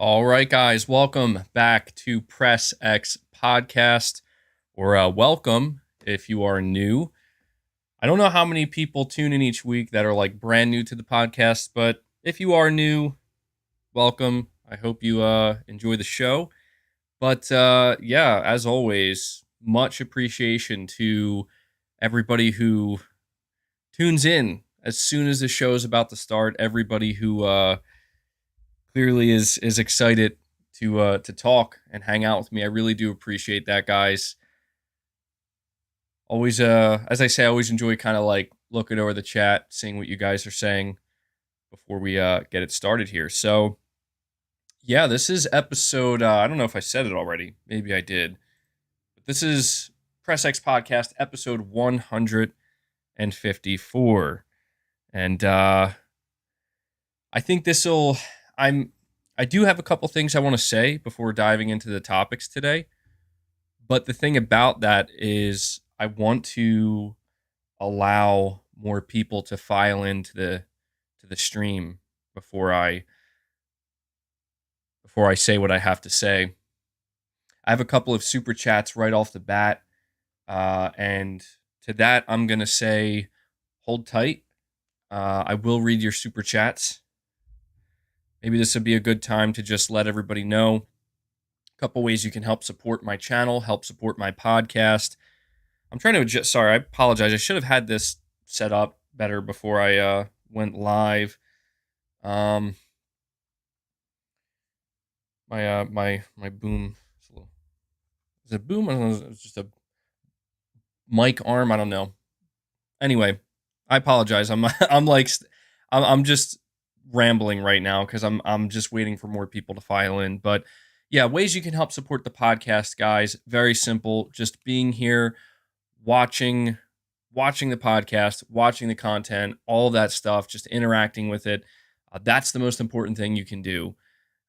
All right, guys, welcome back to Press X Podcast, or welcome if you are new. I don't know how many people tune in each week that are like brand new to the podcast, but if you are new, welcome. I hope you enjoy the show. But yeah, as always, much appreciation to everybody who tunes in as soon as the show is about to start. Everybody who clearly is excited to talk and hang out with me. I really do appreciate that, guys. Always, as I say, I always enjoy kind of like looking over the chat, seeing what you guys are saying before we get it started here. So, yeah, this is episode. I don't know if I said it already. Maybe I did. But this is Press X Podcast, episode 154, and I think this will. I do have a couple things I want to say before diving into the topics today. But the thing about that is I want to allow more people to file into the stream before I say what I have to say. I have a couple of super chats right off the bat. And to that, I'm going to say hold tight. I will read your super chats. Maybe this would be a good time to just let everybody know a couple ways you can help support my channel, help support my podcast. I'm trying to adjust. Sorry, I apologize. I should have had this set up better before I went live. My boom. Is it boom? I don't know. It's just a mic arm. I don't know. Anyway, I apologize. I'm just rambling right now because I'm just waiting for more people to file in. But yeah, ways you can help support the podcast, guys. Very simple. Just being here, watching the podcast, watching the content, all of that stuff, just interacting with it. That's the most important thing you can do,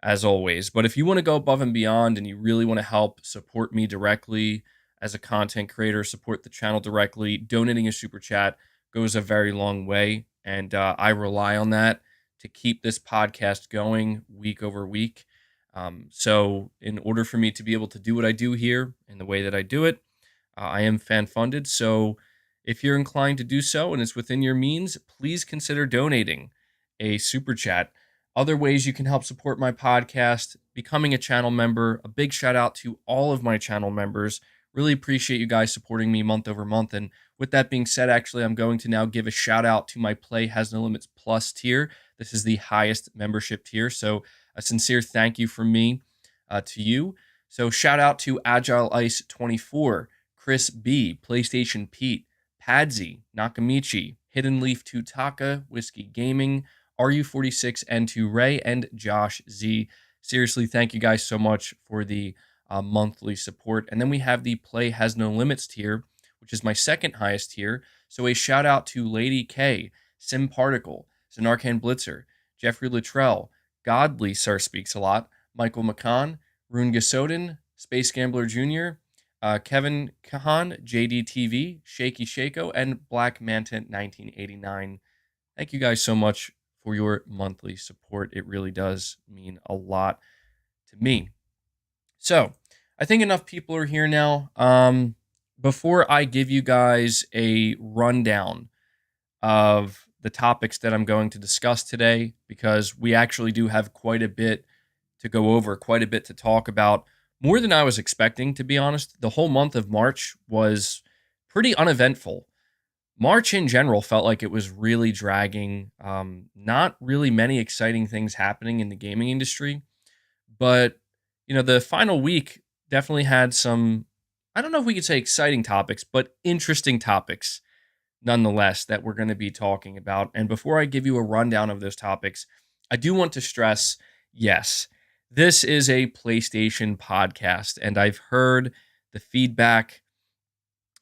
as always. But if you want to go above and beyond and you really want to help support me directly as a content creator, support the channel directly, donating a super chat goes a very long way. And I rely on that to keep this podcast going week over week. So in order for me to be able to do what I do here in the way that I do it, I am fan funded. So if you're inclined to do so and it's within your means, please consider donating a super chat. Other ways you can help support my podcast, becoming a channel member. A big shout out to all of my channel members. Really appreciate you guys supporting me month over month. And with that being said, actually, I'm going to now give a shout out to my Play Has No Limits Plus tier. This is the highest membership tier. So a sincere thank you from me to you. So shout out to Agile Ice 24, Chris B, PlayStation Pete, Padsy, Nakamichi, Hidden Leaf 2 Taka, Whiskey Gaming, RU46 N2 Ray, and Josh Z. Seriously, thank you guys so much for the monthly support. And then we have the Play Has No Limits tier, which is my second highest tier. So a shout out to Lady K, Sim Particle, Zanarkhan Blitzer, Jeffrey Luttrell, Godly Sir Speaks a Lot, Michael McCann, Rune Gasoden, Space Gambler Jr., Kevin Kahan, JDTV, Shaky Shako, and Black Manta 1989. Thank you guys so much for your monthly support. It really does mean a lot to me. So I think enough people are here now. Before I give you guys a rundown of the topics that I'm going to discuss today, because we actually do have quite a bit to go over, quite a bit to talk about, more than I was expecting, to be honest. The whole month of March was pretty uneventful. March in general felt like it was really dragging. Not really many exciting things happening in the gaming industry, but the final week definitely had some, I don't know if we could say exciting topics, but interesting topics nonetheless that we're going to be talking about. And before I give you a rundown of those topics, I do want to stress, yes, this is a PlayStation podcast, and I've heard the feedback.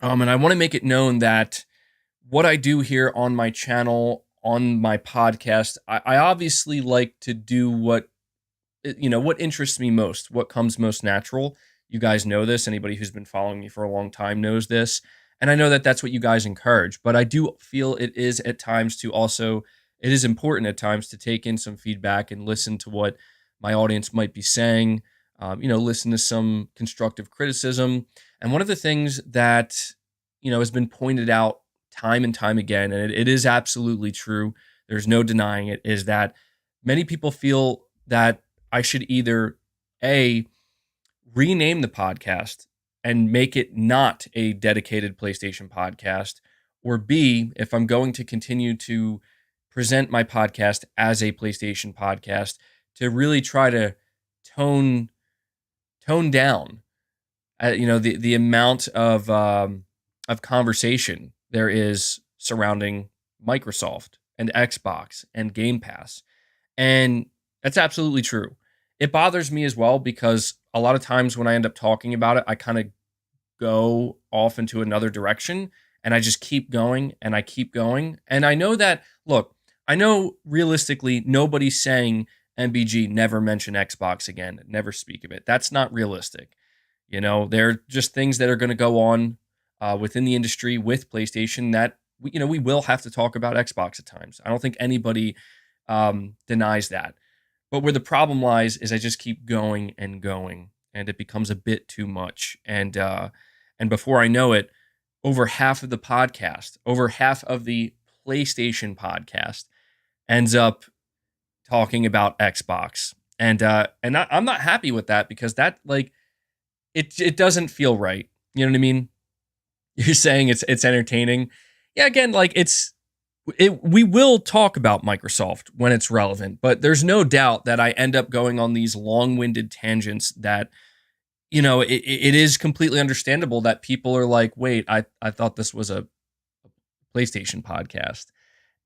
And I want to make it known that what I do here on my channel, on my podcast, I obviously like to do what interests me most, what comes most natural. You guys know this. Anybody who's been following me for a long time knows this. And I know that that's what you guys encourage, but I do feel it is at times to also, it is important at times to take in some feedback and listen to what my audience might be saying, listen to some constructive criticism. And one of the things that, has been pointed out time and time again, and it is absolutely true, there's no denying it, is that many people feel that I should either A, rename the podcast and make it not a dedicated PlayStation podcast, or B, if I'm going to continue to present my podcast as a PlayStation podcast, to really try to tone down, the amount of conversation there is surrounding Microsoft and Xbox and Game Pass, and that's absolutely true. It bothers me as well because a lot of times when I end up talking about it, I kind of go off into another direction and I just keep going and I keep going. And I know that, look, I know realistically nobody's saying MBG never mention Xbox again, never speak of it. That's not realistic. They're just things that are going to go on within the industry with PlayStation that we will have to talk about Xbox at times. I don't think anybody denies that. But where the problem lies is I just keep going and going, and it becomes a bit too much. And before I know it, over half of the podcast, over half of the PlayStation podcast, ends up talking about Xbox, and I'm not happy with that because that it doesn't feel right. You know what I mean? You're saying it's entertaining. Yeah, again, we will talk about Microsoft when it's relevant, but there's no doubt that I end up going on these long-winded tangents that, it is completely understandable that people are like, wait, I thought this was a PlayStation podcast.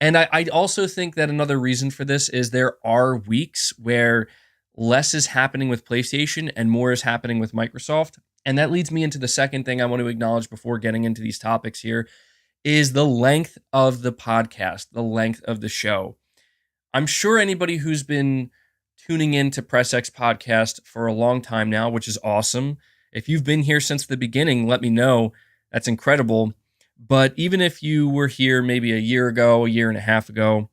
And I also think that another reason for this is there are weeks where less is happening with PlayStation and more is happening with Microsoft. And that leads me into the second thing I want to acknowledge before getting into these topics here, is the length of the podcast, the length of the show. I'm sure anybody who's been tuning in to Press X Podcast for a long time now, which is awesome. If you've been here since the beginning, let me know. That's incredible. But even if you were here maybe a year ago, a year and a half ago,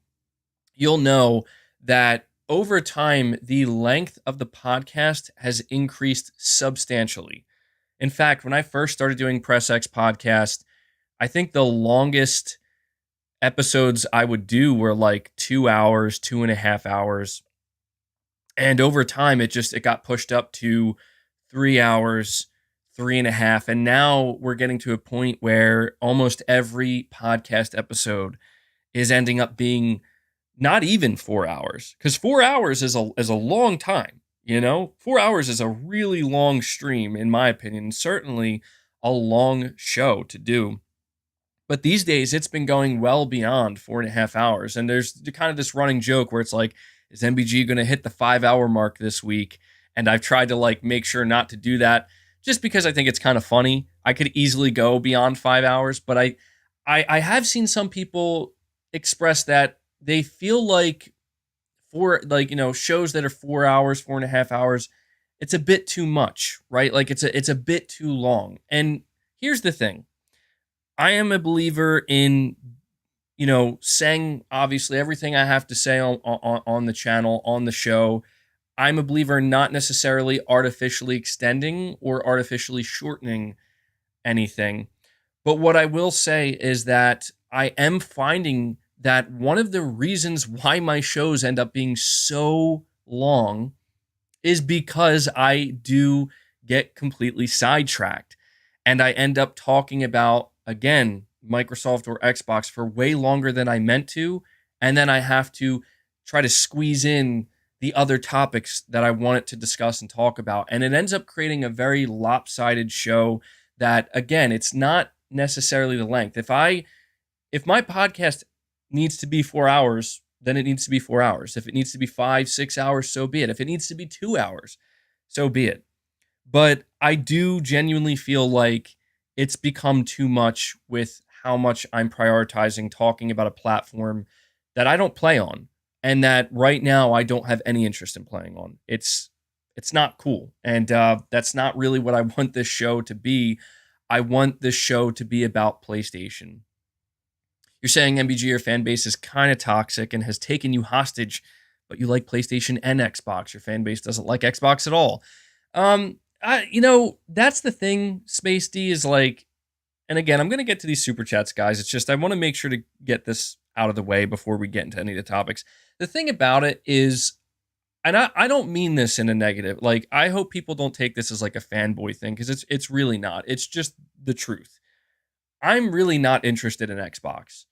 you'll know that over time, the length of the podcast has increased substantially. In fact, when I first started doing Press X Podcast, I think the longest episodes I would do were like 2 hours, 2.5 hours. And over time, it got pushed up to 3 hours, 3.5. And now we're getting to a point where almost every podcast episode is ending up being not even 4 hours, because 4 hours is a long time. 4 hours is a really long stream, in my opinion, certainly a long show to do. But these days, it's been going well beyond 4.5 hours. And there's kind of this running joke where it's like, is MBG going to hit the 5-hour mark this week? And I've tried to make sure not to do that just because I think it's kind of funny. I could easily go beyond 5 hours, but I have seen some people express that they feel like shows that are 4 hours, 4.5 hours, it's a bit too much, right? It's a bit too long. And here's the thing. I am a believer in, saying obviously everything I have to say on the channel, on the show. I'm a believer in not necessarily artificially extending or artificially shortening anything. But what I will say is that I am finding that one of the reasons why my shows end up being so long is because I do get completely sidetracked. And I end up talking about, again, Microsoft or Xbox for way longer than I meant to. And then I have to try to squeeze in the other topics that I wanted to discuss and talk about. And it ends up creating a very lopsided show that, again, it's not necessarily the length. If my podcast needs to be 4 hours, then it needs to be 4 hours. If it needs to be 5, 6 hours, so be it. If it needs to be 2 hours, so be it. But I do genuinely feel like it's become too much with how much I'm prioritizing talking about a platform that I don't play on and that right now I don't have any interest in playing on. It's not cool. And that's not really what I want this show to be. I want this show to be about PlayStation. You're saying MBG, your fan base is kind of toxic and has taken you hostage, but you like PlayStation and Xbox. Your fan base doesn't like Xbox at all. That's the thing, Space D, is like, and again, I'm going to get to these super chats, guys. It's just I want to make sure to get this out of the way before we get into any of the topics. The thing about it is, and I don't mean this in a negative. Like, I hope people don't take this as like a fanboy thing, because it's really not. It's just the truth. I'm really not interested in Xbox,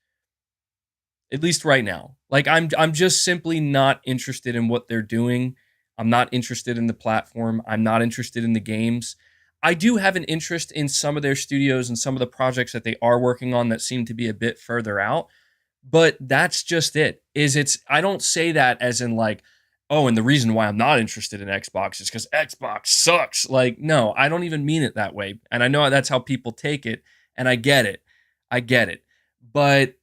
at least right now. Like, I'm just simply not interested in what they're doing. I'm not interested in the platform. I'm not interested in the games. I do have an interest in some of their studios and some of the projects that they are working on that seem to be a bit further out. But that's just it. I don't say that as in like, oh, and the reason why I'm not interested in Xbox is because Xbox sucks. Like, no, I don't even mean it that way. And I know that's how people take it. And I get it. I get it. But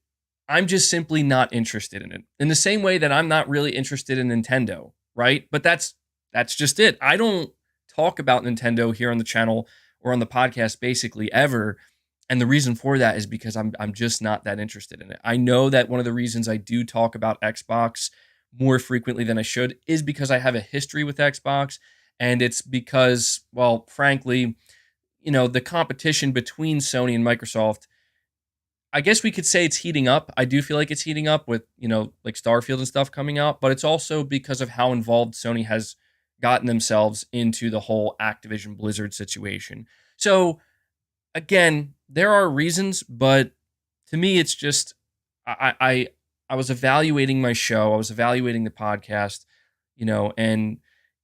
I'm just simply not interested in it. In the same way that I'm not really interested in Nintendo, right? But that's just it. I don't talk about Nintendo here on the channel or on the podcast basically ever. And the reason for that is because I'm just not that interested in it. I know that one of the reasons I do talk about Xbox more frequently than I should is because I have a history with Xbox. And it's because, well, frankly, the competition between Sony and Microsoft, I guess we could say it's heating up. I do feel like it's heating up with, like Starfield and stuff coming out, but it's also because of how involved Sony has gotten themselves into the whole Activision Blizzard situation. So again, there are reasons, but to me, it's just, I was evaluating my show. I was evaluating the podcast, and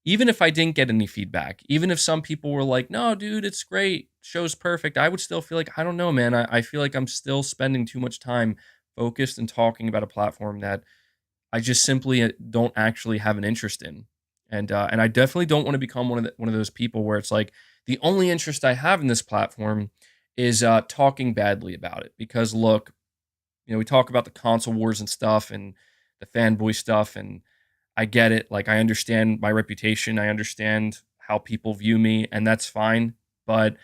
even if I didn't get any feedback, even if some people were like, no, dude, it's great, show's perfect, I would still feel like, I don't know, man. I feel like I'm still spending too much time focused and talking about a platform that I just simply don't actually have an interest in. And I definitely don't want to become one of those people where it's like the only interest I have in this platform is talking badly about it. Because look, we talk about the console wars and stuff and the fanboy stuff, and I get it. Like, I understand my reputation. I understand how people view me, and that's fine. But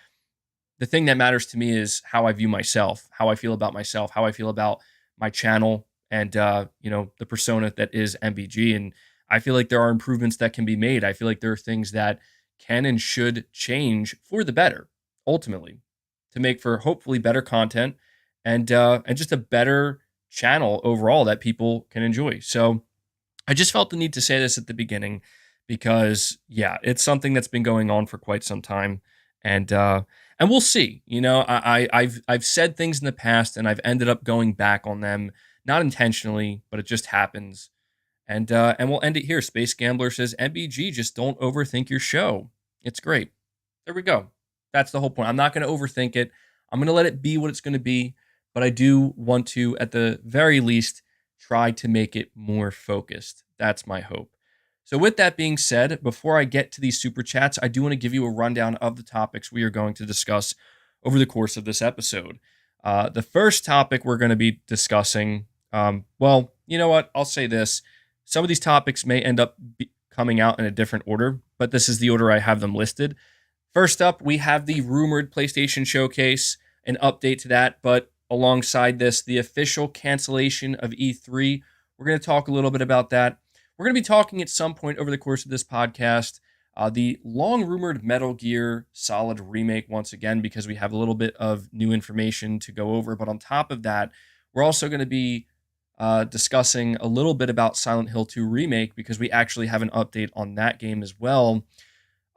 the thing that matters to me is how I view myself, how I feel about myself, how I feel about my channel, and the persona that is MBG. And I feel like there are improvements that can be made. I feel like there are things that can and should change for the better, ultimately, to make for hopefully better content and just a better channel overall that people can enjoy. So I just felt the need to say this at the beginning because, yeah, it's something that's been going on for quite some time, and we'll see. I've said things in the past, and I've ended up going back on them, not intentionally, but it just happens. And we'll end it here. Space Gambler says, MBG, just don't overthink your show. It's great. There we go. That's the whole point. I'm not going to overthink it. I'm going to let it be what it's going to be. But I do want to, at the very least, try to make it more focused. That's my hope. So with that being said, before I get to these super chats, I do want to give you a rundown of the topics we are going to discuss over the course of this episode. The first topic we're going to be discussing, well, you know what? I'll say this. Some of these topics may end up coming out in a different order, but this is the order I have them listed. First up, we have the rumored PlayStation Showcase, an update to that, but alongside this, the official cancellation of E3. We're going to talk a little bit about that. We're going to be talking at some point over the course of this podcast, the long-rumored Metal Gear Solid remake once again, because we have a little bit of new information to go over. But on top of that, we're also going to be discussing a little bit about Silent Hill 2 Remake, because we actually have an update on that game as well.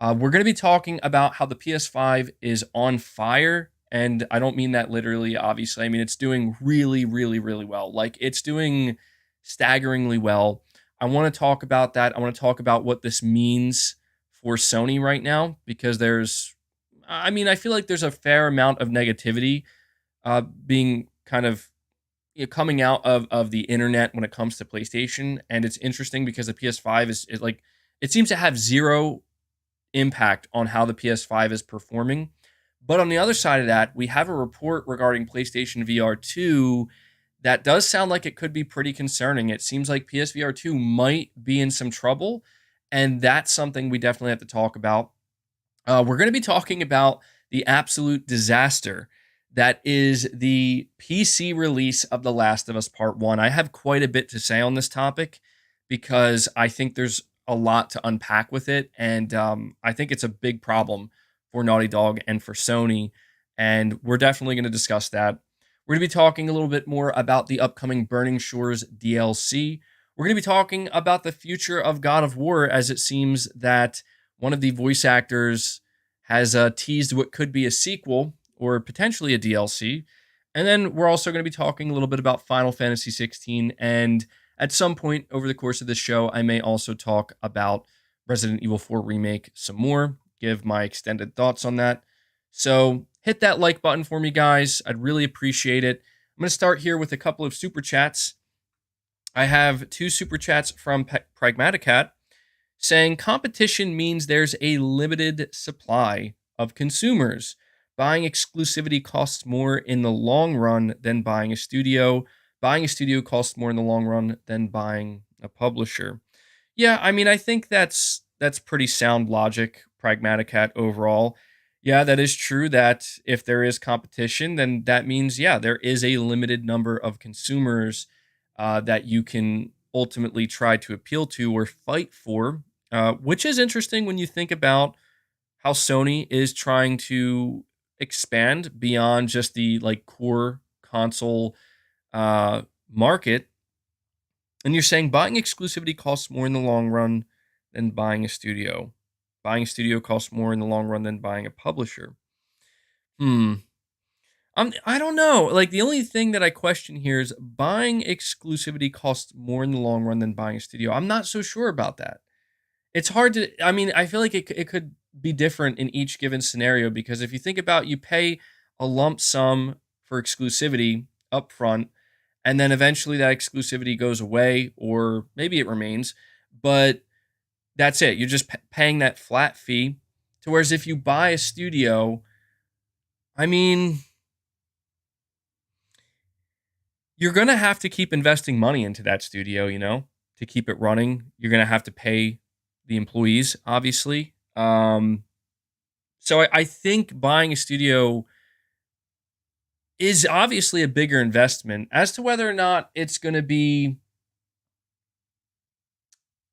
We're going to be talking about how the PS5 is on fire, and I don't mean that literally, obviously. I mean, it's doing really, really, really well. Like, it's doing staggeringly well. I want to talk about that. I want to talk about what this means for Sony right now, because I feel like there's a fair amount of negativity being kind of coming out of the internet when it comes to PlayStation. And it's interesting because the PS5 is like, it seems to have zero impact on how the PS5 is performing. But on the other side of that, we have a report regarding PlayStation VR2 that does sound like it could be pretty concerning. It seems like PSVR2 might be in some trouble, and that's something we definitely have to talk about. We're going to be talking about the absolute disaster that is the PC release of The Last of Us Part 1. I have quite a bit to say on this topic because I think there's a lot to unpack with it, and I think it's a big problem for Naughty Dog and for Sony, and we're definitely going to discuss that. We're going to be talking a little bit more about the upcoming Burning Shores DLC. We're going to be talking about the future of God of War, as it seems that one of the voice actors has teased what could be a sequel or potentially a DLC. And then we're also going to be talking a little bit about Final Fantasy 16. And at some point over the course of this show, I may also talk about Resident Evil 4 Remake some more, give my extended thoughts on that. So hit that like button for me, guys. I'd really appreciate it. I'm going to start here with a couple of super chats. I have 2 super chats from Pragmaticat saying competition means there's a limited supply of consumers. Buying exclusivity costs more in the long run than buying a studio. Buying a studio costs more in the long run than buying a publisher. Yeah, I mean, I think that's pretty sound logic, Pragmaticat overall. Yeah, that is true that if there is competition, then that means, yeah, there is a limited number of consumers that you can ultimately try to appeal to or fight for, which is interesting when you think about how Sony is trying to expand beyond just the like core console market. And you're saying buying exclusivity costs more in the long run than buying a studio. Buying a studio costs more in the long run than buying a publisher. I don't know. Like the only thing that I question here is buying exclusivity costs more in the long run than buying a studio. I'm not so sure about that. It's hard to. I mean, I feel like it could be different in each given scenario because if you think about, you pay a lump sum for exclusivity up front, and then eventually that exclusivity goes away, or maybe it remains, but that's it. You're just paying that flat fee. To whereas if you buy a studio, I mean, you're going to have to keep investing money into that studio, to keep it running. You're going to have to pay the employees, obviously. So I think buying a studio is obviously a bigger investment. As to whether or not it's going to be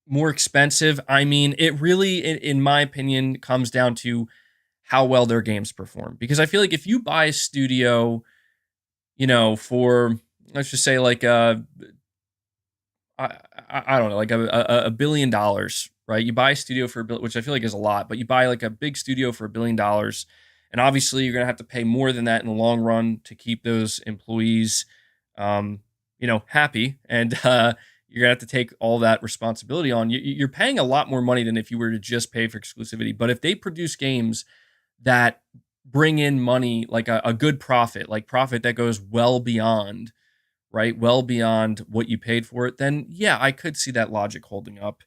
more expensive, I mean, it really, in my opinion, comes down to how well their games perform. Because I feel like if you buy a studio, for, let's just say like I don't know, like $1 billion, right? You buy a studio for which I feel like is a lot, but you buy like a big studio for $1 billion, and obviously you're gonna have to pay more than that in the long run to keep those employees, happy, and you're gonna have to take all that responsibility on. You're paying a lot more money than if you were to just pay for exclusivity. But if they produce games that bring in money, like a good profit, like profit that goes well beyond, right? Well beyond what you paid for it, then yeah, I could see that logic holding up.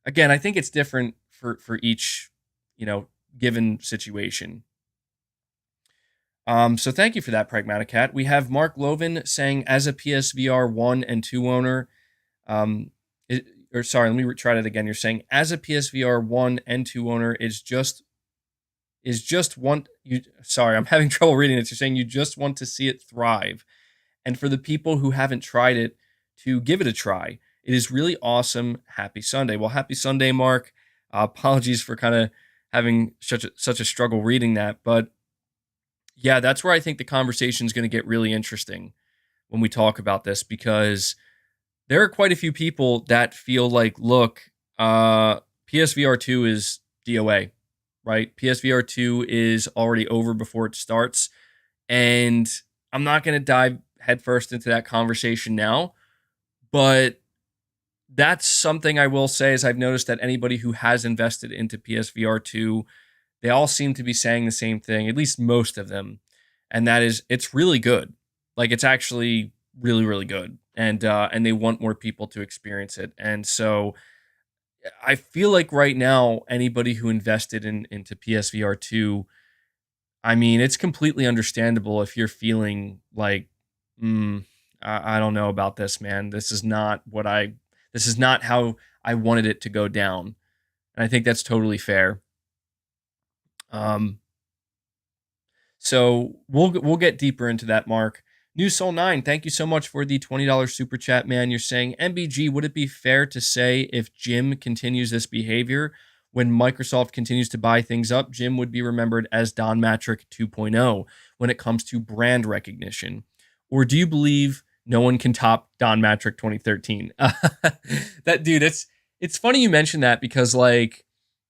Again, I think it's different for each, given situation. So thank you for that, Pragmatic Cat. We have Mark Loven saying, as a PSVR 1 and 2 owner, sorry, let me try that again. You're saying, as a PSVR 1 and 2 owner, sorry, I'm having trouble reading it. You're saying you just want to see it thrive. And for the people who haven't tried it, to give it a try. It is really awesome. Happy Sunday. Well, happy Sunday, Mark. Apologies for kind of having such a struggle reading that. But yeah, that's where I think the conversation is going to get really interesting when we talk about this, because there are quite a few people that feel like, look, PSVR 2 is DOA, right? PSVR 2 is already over before it starts. And I'm not going to dive headfirst into that conversation now, but that's something I will say is I've noticed that anybody who has invested into PSVR 2, they all seem to be saying the same thing, at least most of them. And that is, it's really good. Like, it's actually really, really good. And they want more people to experience it. And so I feel like right now, anybody who invested into PSVR 2, I mean, it's completely understandable if you're feeling like, I don't know about this, man. This is not how I wanted it to go down. And I think that's totally fair. So we'll get deeper into that, Mark. New Soul 9, thank you so much for the $20 super chat, man. You're saying, MBG, would it be fair to say if Jim continues this behavior, when Microsoft continues to buy things up, Jim would be remembered as Don Matrick 2.0 when it comes to brand recognition? Or do you believe no one can top Don Matrick 2013? That dude, it's funny you mentioned that because, like,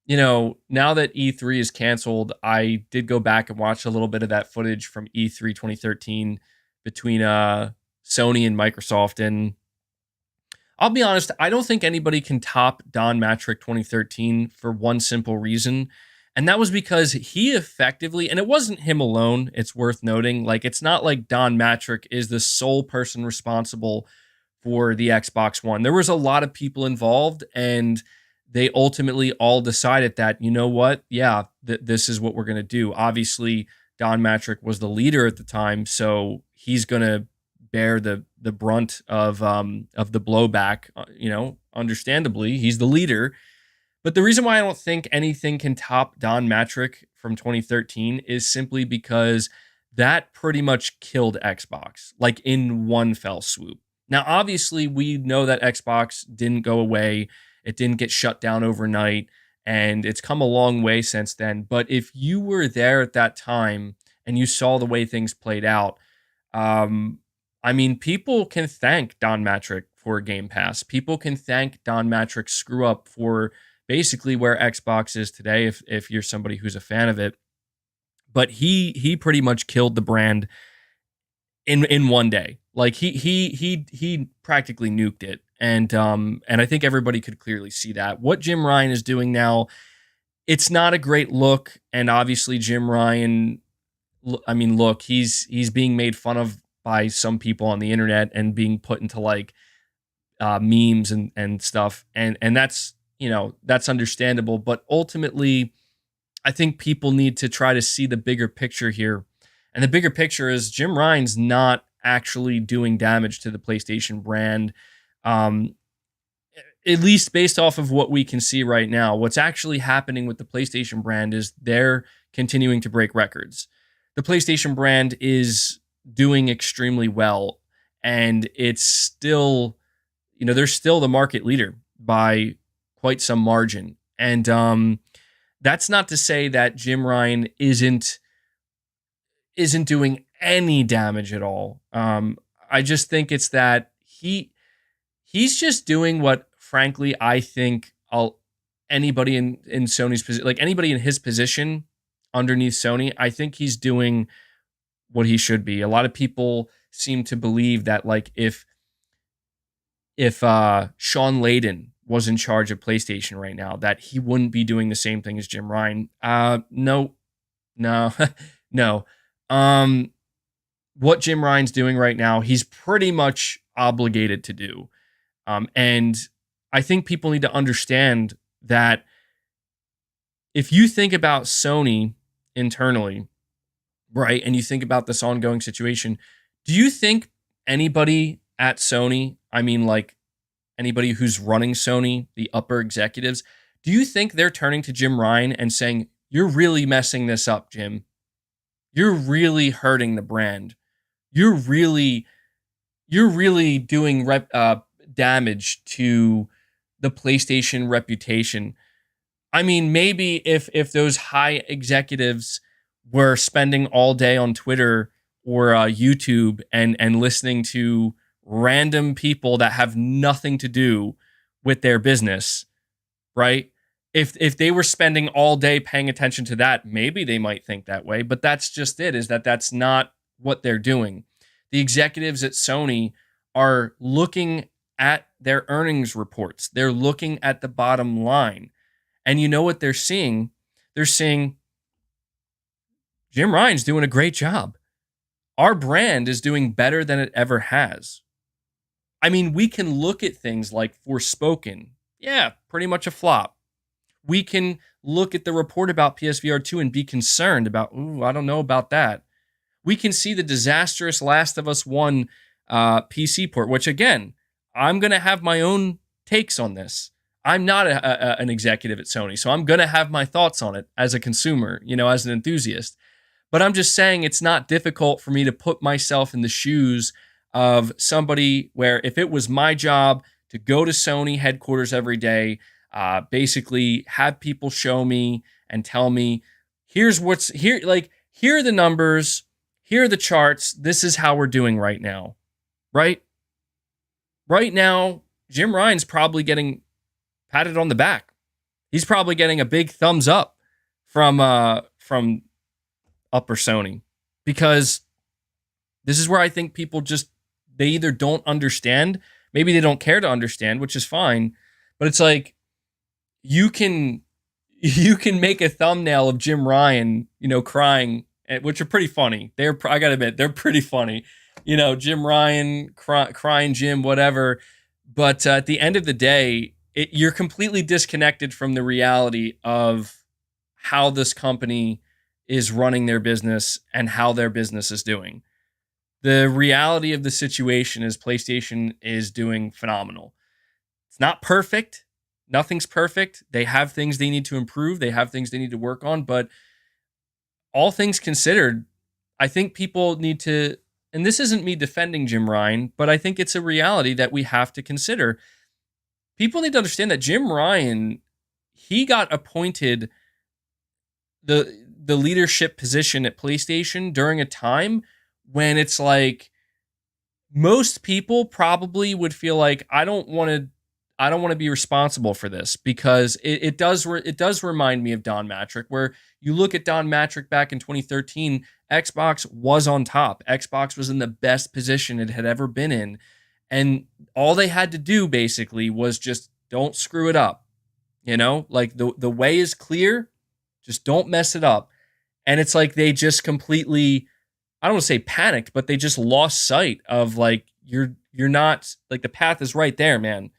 now that E3 is canceled, I did go back and watch a little bit of that footage from E3 2013 between Sony and Microsoft. And I'll be honest, I don't think anybody can top Don Matrick 2013 for one simple reason. And that was because he effectively, and it wasn't him alone, it's worth noting, like, it's not like Don Matrick is the sole person responsible for the Xbox One. There was a lot of people involved, and they ultimately all decided that, you know what? Yeah, this is what we're going to do. Obviously, Don Matrick was the leader at the time, so he's going to bear the brunt of the blowback. Understandably, he's the leader. But the reason why I don't think anything can top Don Matrick from 2013 is simply because that pretty much killed Xbox, like in one fell swoop. Now, obviously, we know that Xbox didn't go away. It didn't get shut down overnight, and it's come a long way since then. But if you were there at that time and you saw the way things played out, people can thank Don Matrick for Game Pass. People can thank Don Matrick's screw up for basically where Xbox is today, if you're somebody who's a fan of it. But he pretty much killed the brand in one day. Like he practically nuked it. And I think everybody could clearly see that. What Jim Ryan is doing now, it's not a great look. And obviously Jim Ryan, look, he's being made fun of by some people on the internet and being put into like memes and stuff. And that's, that's understandable. But ultimately, I think people need to try to see the bigger picture here. And the bigger picture is Jim Ryan's not actually doing damage to the PlayStation brand. At least based off of what we can see right now. What's actually happening with the PlayStation brand is they're continuing to break records. The PlayStation brand is doing extremely well, and it's still, they're still the market leader by quite some margin. And that's not to say that Jim Ryan isn't doing any damage at all. I just think it's that he's just doing what, frankly, I think anybody in Sony's position, like anybody in his position underneath Sony, I think he's doing what he should be. A lot of people seem to believe that, like, if Sean Layden was in charge of PlayStation right now, that he wouldn't be doing the same thing as Jim Ryan. No. No. What Jim Ryan's doing right now, he's pretty much obligated to do. And I think people need to understand that if you think about Sony internally, right, and you think about this ongoing situation, do you think anybody at Sony, like anybody who's running Sony, the upper executives, do you think they're turning to Jim Ryan and saying, "You're really messing this up, Jim. You're really hurting the brand. You're really doing damage to the PlayStation reputation"? Maybe if those high executives were spending all day on Twitter or YouTube and listening to random people that have nothing to do with their business, right? If they were spending all day paying attention to that, maybe they might think that way. But that's just it, is that's not what they're doing. The executives at Sony are looking at their earnings reports. They're looking at the bottom line. And you know what they're seeing? They're seeing Jim Ryan's doing a great job. Our brand is doing better than it ever has. We can look at things like Forspoken. Yeah, pretty much a flop. We can look at the report about PSVR2 and be concerned about, I don't know about that. We can see the disastrous Last of Us 1 PC port, which, again, I'm going to have my own takes on this. I'm not an executive at Sony, so I'm going to have my thoughts on it as a consumer, as an enthusiast. But I'm just saying it's not difficult for me to put myself in the shoes of somebody where if it was my job to go to Sony headquarters every day, basically have people show me and tell me, here's what's here, like, here are the numbers, here are the charts, this is how we're doing right now, right? Right now, Jim Ryan's probably getting patted on the back. He's probably getting a big thumbs up from Upper Sony, because this is where I think people just, they either don't understand, maybe they don't care to understand, which is fine, but it's like you can make a thumbnail of Jim Ryan, crying, which are pretty funny. I gotta admit, they're pretty funny. Jim Ryan crying, Jim, whatever. But at the end of the day, you're completely disconnected from the reality of how this company is running their business and how their business is doing. The reality of the situation is PlayStation is doing phenomenal. It's not perfect. Nothing's perfect. They have things they need to improve. They have things they need to work on. But all things considered, I think people need to, and this isn't me defending Jim Ryan, but I think it's a reality that we have to consider. People need to understand that Jim Ryan, he got appointed the leadership position at PlayStation during a time when it's like most people probably would feel like I don't want to be responsible for this, because it does remind me of Don Matrick, where you look at Don Matrick back in 2013, Xbox was on top. Xbox was in the best position it had ever been in, and all they had to do basically was just don't screw it up. Like the way is clear, just don't mess it up. And it's like they just completely, I don't want to say panicked, but they just lost sight of like, you're not, like, the path is right there, man.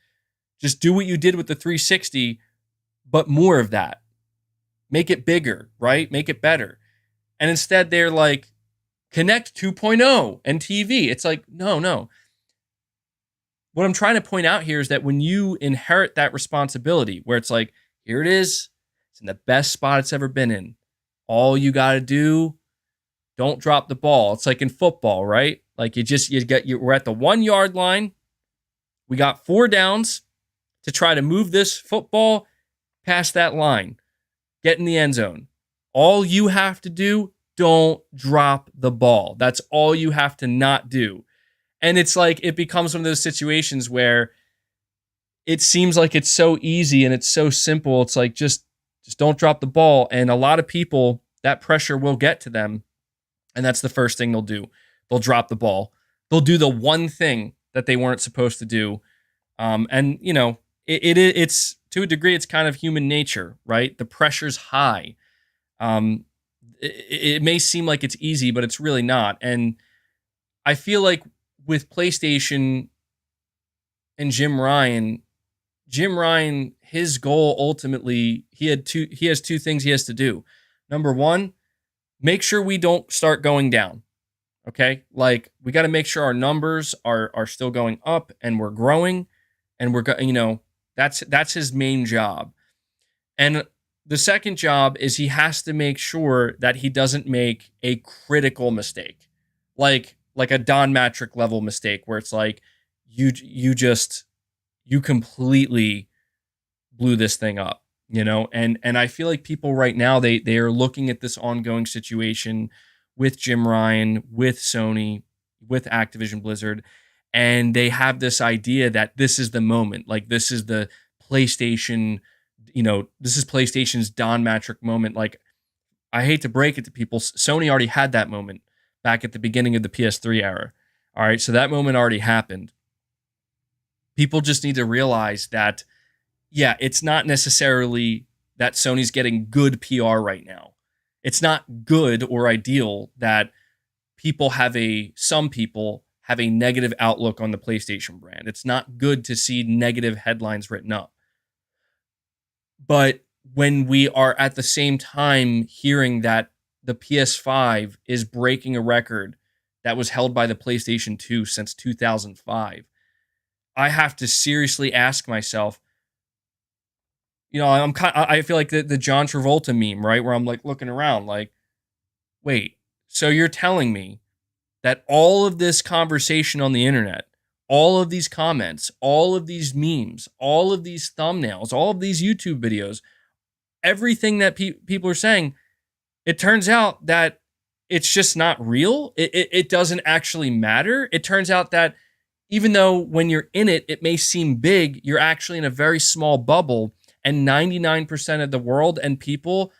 Just do what you did with the 360, but more of that. Make it bigger, right? Make it better. And instead they're like, Connect 2.0 and TV. It's like, no. What I'm trying to point out here is that when you inherit that responsibility, where it's like, here it is, it's in the best spot it's ever been in. All you got to do, don't drop the ball. It's like in football, right? Like we're at the 1 yard line. We got 4 downs to try to move this football past that line, get in the end zone. All you have to do, don't drop the ball. That's all you have to not do. And it's like, it becomes one of those situations where it seems like it's so easy and it's so simple. It's like, just don't drop the ball. And a lot of people, that pressure will get to them. And that's the first thing they'll do. They'll drop the ball. They'll do the one thing that they weren't supposed to do. And it's to a degree, it's kind of human nature, right? The pressure's high. It may seem like it's easy, but it's really not. And I feel like with PlayStation and Jim Ryan, his goal ultimately, he has two things he has to do. Number one, make sure we don't start going down. Okay? Like, we got to make sure our numbers are still going up and we're growing, and that's his main job. And the second job is he has to make sure that he doesn't make a critical mistake. Like a Don Matrick level mistake where it's like you completely blew this thing up, and I feel like people right now, they are looking at this ongoing situation with Jim Ryan, with Sony, with Activision Blizzard, and they have this idea that this is the moment, like this is the PlayStation, this is PlayStation's Don Matrick moment. Like, I hate to break it to people, Sony already had that moment back at the beginning of the PS3 era. All right, so that moment already happened. People just need to realize that, yeah, it's not necessarily that Sony's getting good PR right now. It's not good or ideal that some people have a negative outlook on the PlayStation brand. It's not good to see negative headlines written up. But when we are at the same time hearing that the PS5 is breaking a record that was held by the PlayStation 2 since 2005, I have to seriously ask myself, I feel like the John Travolta meme, right? Where I'm like looking around like, wait, So you're telling me that all of this conversation on the internet, all of these comments, all of these memes, all of these thumbnails, all of these YouTube videos, everything that people are saying, it turns out that it's just not real. It doesn't actually matter. It turns out that even though when you're in it, it may seem big, you're actually in a very small bubble, and 99% of the world and people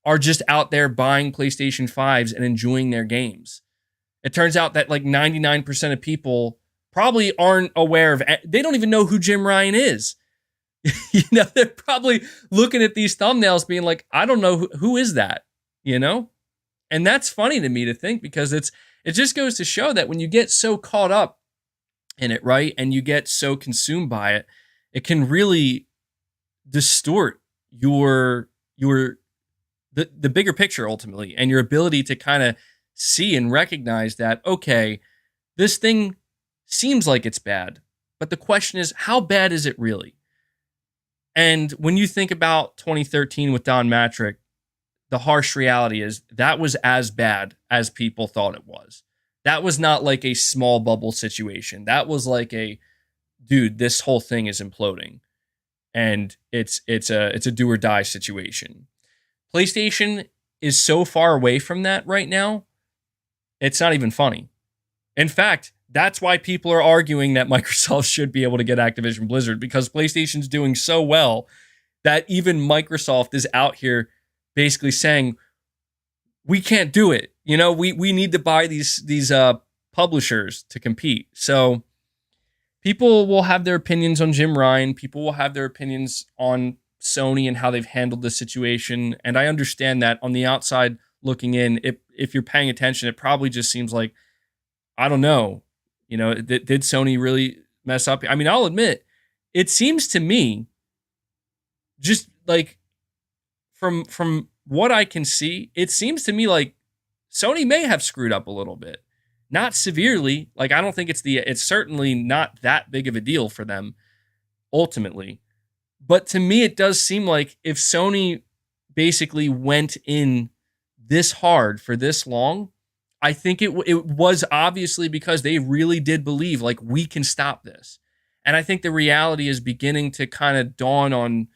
are just out there buying PlayStation 5s and enjoying their games. It turns out that like 99% of people probably aren't aware of, they don't even know who Jim Ryan is. They're probably looking at these thumbnails being like, I don't know who is that, And that's funny to me to think, because it just goes to show that when you get so caught up in it, right, and you get so consumed by it, it can really distort the bigger picture ultimately, and your ability to kind of see and recognize that, okay, this thing seems like it's bad, but the question is, how bad is it really? And when you think about 2013 with Don Matrick, the harsh reality is that was as bad as people thought it was. That was not like a small bubble situation. That was like dude, this whole thing is imploding. And it's a do or die situation. PlayStation is so far away from that right now, it's not even funny. In fact, that's why people are arguing that Microsoft should be able to get Activision Blizzard, because PlayStation's doing so well that even Microsoft is out here basically saying, we can't do it. We need to buy these publishers to compete. So people will have their opinions on Jim Ryan. People will have their opinions on Sony and how they've handled the situation. And I understand that on the outside looking in, if you're paying attention, it probably just seems like, I don't know, did Sony really mess up? I mean, I'll admit, it seems to me, just like from what I can see, it seems to me like Sony may have screwed up a little bit. Not severely. Like, I don't think it's certainly not that big of a deal for them ultimately. But to me, it does seem like if Sony basically went in this hard for this long, I think it was obviously because they really did believe, like, we can stop this. And I think the reality is beginning to kind of dawn on,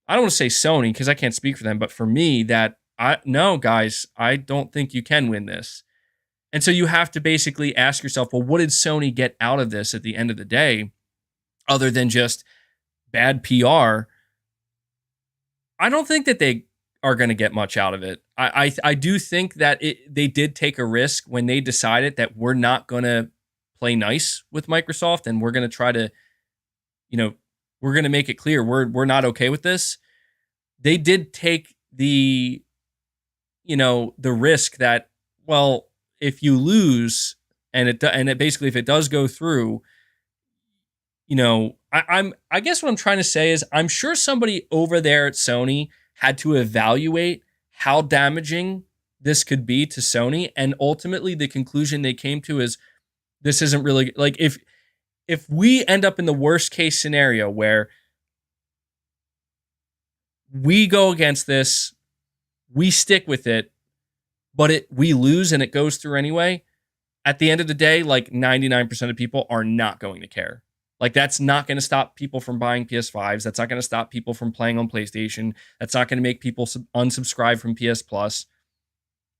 I don't want to say Sony because I can't speak for them, but for me, that no, guys, I don't think you can win this. And so you have to basically ask yourself, well, what did Sony get out of this at the end of the day, other than just bad PR? I don't think that they are going to get much out of it. I do think that they did take a risk when they decided that we're not going to play nice with Microsoft, and we're going to try to, we're going to make it clear we're not okay with this. They did take the risk that, well, if you lose and it basically, if it does go through, I guess what I'm trying to say is, I'm sure somebody over there at Sony had to evaluate how damaging this could be to Sony, and ultimately the conclusion they came to is, this isn't really, like, if we end up in the worst case scenario where we go against this, we stick with it, but we lose and it goes through anyway, at the end of the day, like, 99% of people are not going to care. Like, that's not going to stop people from buying PS5s. That's not going to stop people from playing on PlayStation. That's not going to make people unsubscribe from PS Plus.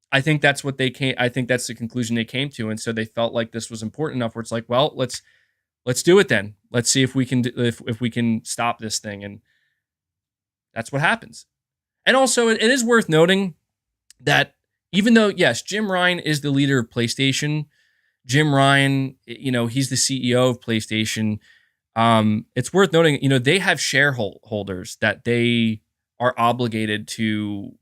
I think that's what I think that's the conclusion they came to. And so they felt like this was important enough where it's like, well, let's do it then. Let's see if we can, if we can stop this thing. And that's what happens. And also, it is worth noting that even though, yes, Jim Ryan is the leader of PlayStation, Jim Ryan, he's the CEO of PlayStation. It's worth noting, they have shareholders that they are obligated to,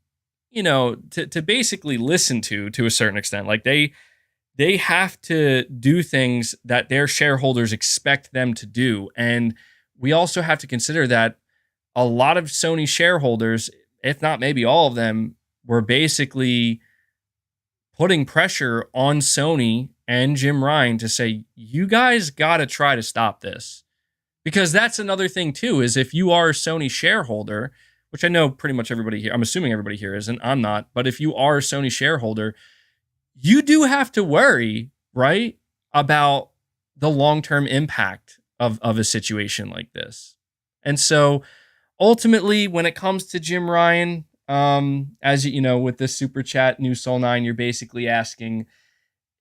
to basically listen to a certain extent. Like, they have to do things that their shareholders expect them to do. And we also have to consider that a lot of Sony shareholders, if not maybe all of them, were basically putting pressure on Sony and Jim Ryan to say, you guys got to try to stop this. Because that's another thing too, is if you are a Sony shareholder, which I know pretty much everybody here, I'm assuming everybody here isn't, I'm not, but if you are a Sony shareholder, you do have to worry, right, about the long-term impact of a situation like this. And so ultimately, when it comes to Jim Ryan, as you know, with this super chat, New Soul 9, you're basically asking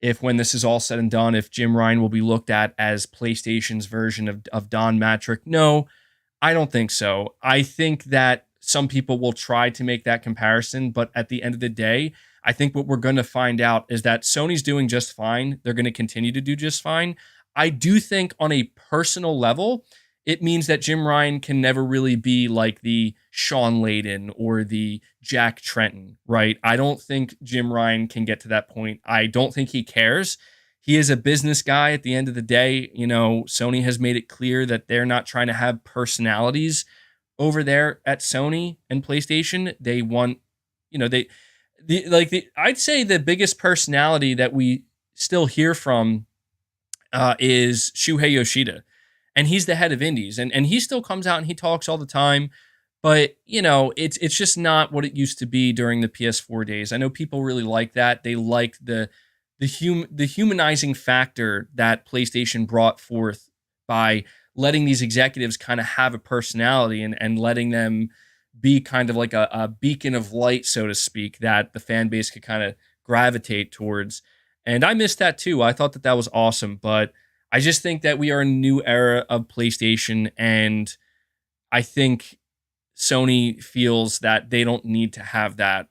if, when this is all said and done, if Jim Ryan will be looked at as PlayStation's version of Don Matrick. No, I don't think so. I think that some people will try to make that comparison, but at the end of the day, I think what we're going to find out is that Sony's doing just fine. They're going to continue to do just fine. I do think on a personal level, it means that Jim Ryan can never really be like the Sean Layden or the Jack Trenton, right? I don't think Jim Ryan can get to that point. I don't think he cares. He is a business guy at the end of the day. You know, Sony has made it clear that they're not trying to have personalities over there at Sony and PlayStation. They want, you know, I'd say the biggest personality that we still hear from is Shuhei Yoshida. And he's the head of indies, and he still comes out and he talks all the time. But, you know, it's just not what it used to be during the PS4 days. I know people really like that. They like the humanizing factor that PlayStation brought forth by letting these executives kind of have a personality and letting them be kind of like a beacon of light, so to speak, that the fan base could kind of gravitate towards. And I missed that too. I thought that was awesome, but I just think that we are in a new era of PlayStation, and I think Sony feels that they don't need to have that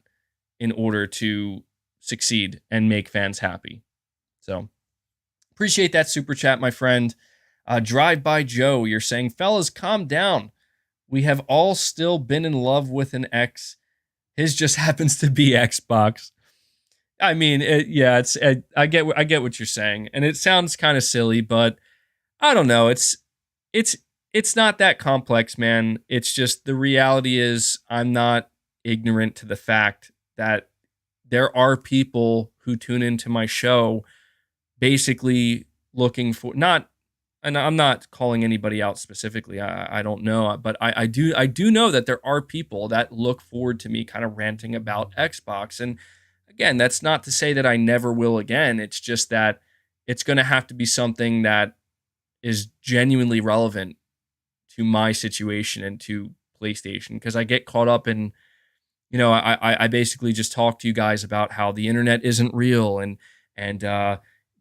in order to succeed and make fans happy. So appreciate that super chat, my friend. Drive by Joe, you're saying, fellas, calm down. We have all still been in love with an X. His just happens to be Xbox. I mean, I get what you're saying, and it sounds kind of silly, but I don't know. It's not that complex, man. It's just the reality is I'm not ignorant to the fact that there are people who tune into my show basically looking for not, and I'm not calling anybody out specifically. I don't know, but I do know that there are people that look forward to me kind of ranting about Xbox. And again, that's not to say that I never will again. It's just that it's going to have to be something that is genuinely relevant to my situation and to PlayStation, because I get caught up in, you know, I basically just talk to you guys about how the internet isn't real, and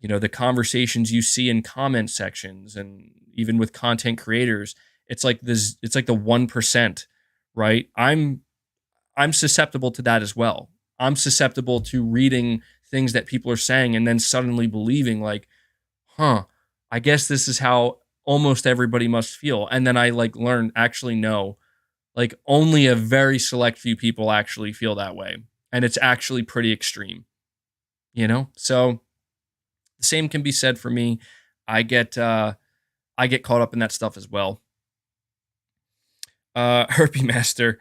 you know, the conversations you see in comment sections and even with content creators, it's like the 1%, right? I'm susceptible to that as well. I'm susceptible to reading things that people are saying and then suddenly believing like, I guess this is how almost everybody must feel. And then I learn, actually, no, only a very select few people actually feel that way. And it's actually pretty extreme, you know? So the same can be said for me. I get caught up in that stuff as well. Herpy Master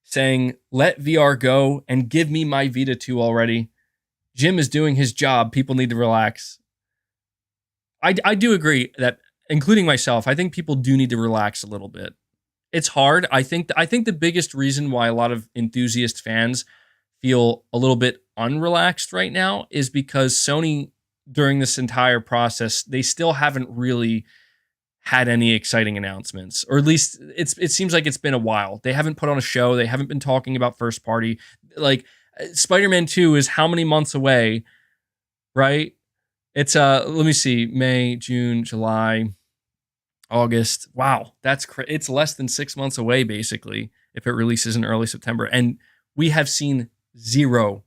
saying, let VR go and give me my Vita 2 already. Jim is doing his job. People need to relax. I do agree that, including myself, I think people do need to relax a little bit. It's hard. I think the biggest reason why a lot of enthusiast fans feel a little bit unrelaxed right now is because Sony, during this entire process, they still haven't really had any exciting announcements, or at least it seems like it's been a while. They haven't put on a show. They haven't been talking about first party. Like Spider-Man 2 is how many months away, right? It's let me see, May, June, July, August. Wow, that's it's less than 6 months away, basically, if it releases in early September. And we have seen zero.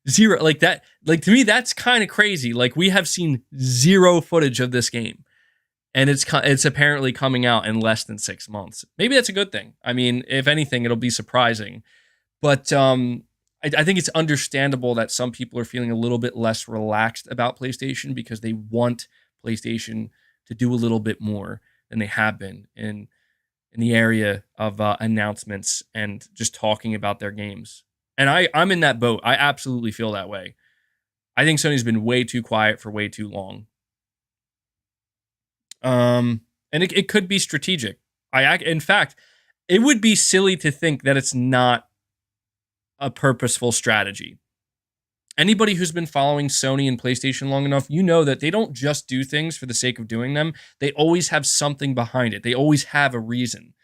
Zero. Like that, to me, that's kind of crazy. Like, we have seen zero footage of this game. And it's apparently coming out in less than 6 months. Maybe that's a good thing. I mean, if anything, it'll be surprising. But I think it's understandable that some people are feeling a little bit less relaxed about PlayStation because they want PlayStation to do a little bit more than they have been in the area of announcements and just talking about their games. And I'm in that boat. I absolutely feel that way. I think Sony's been way too quiet for way too long. And it could be strategic. In fact, it would be silly to think that it's not a purposeful strategy. Anybody who's been following Sony and PlayStation long enough, you know that they don't just do things for the sake of doing them. They always have something behind it. They always have a reason,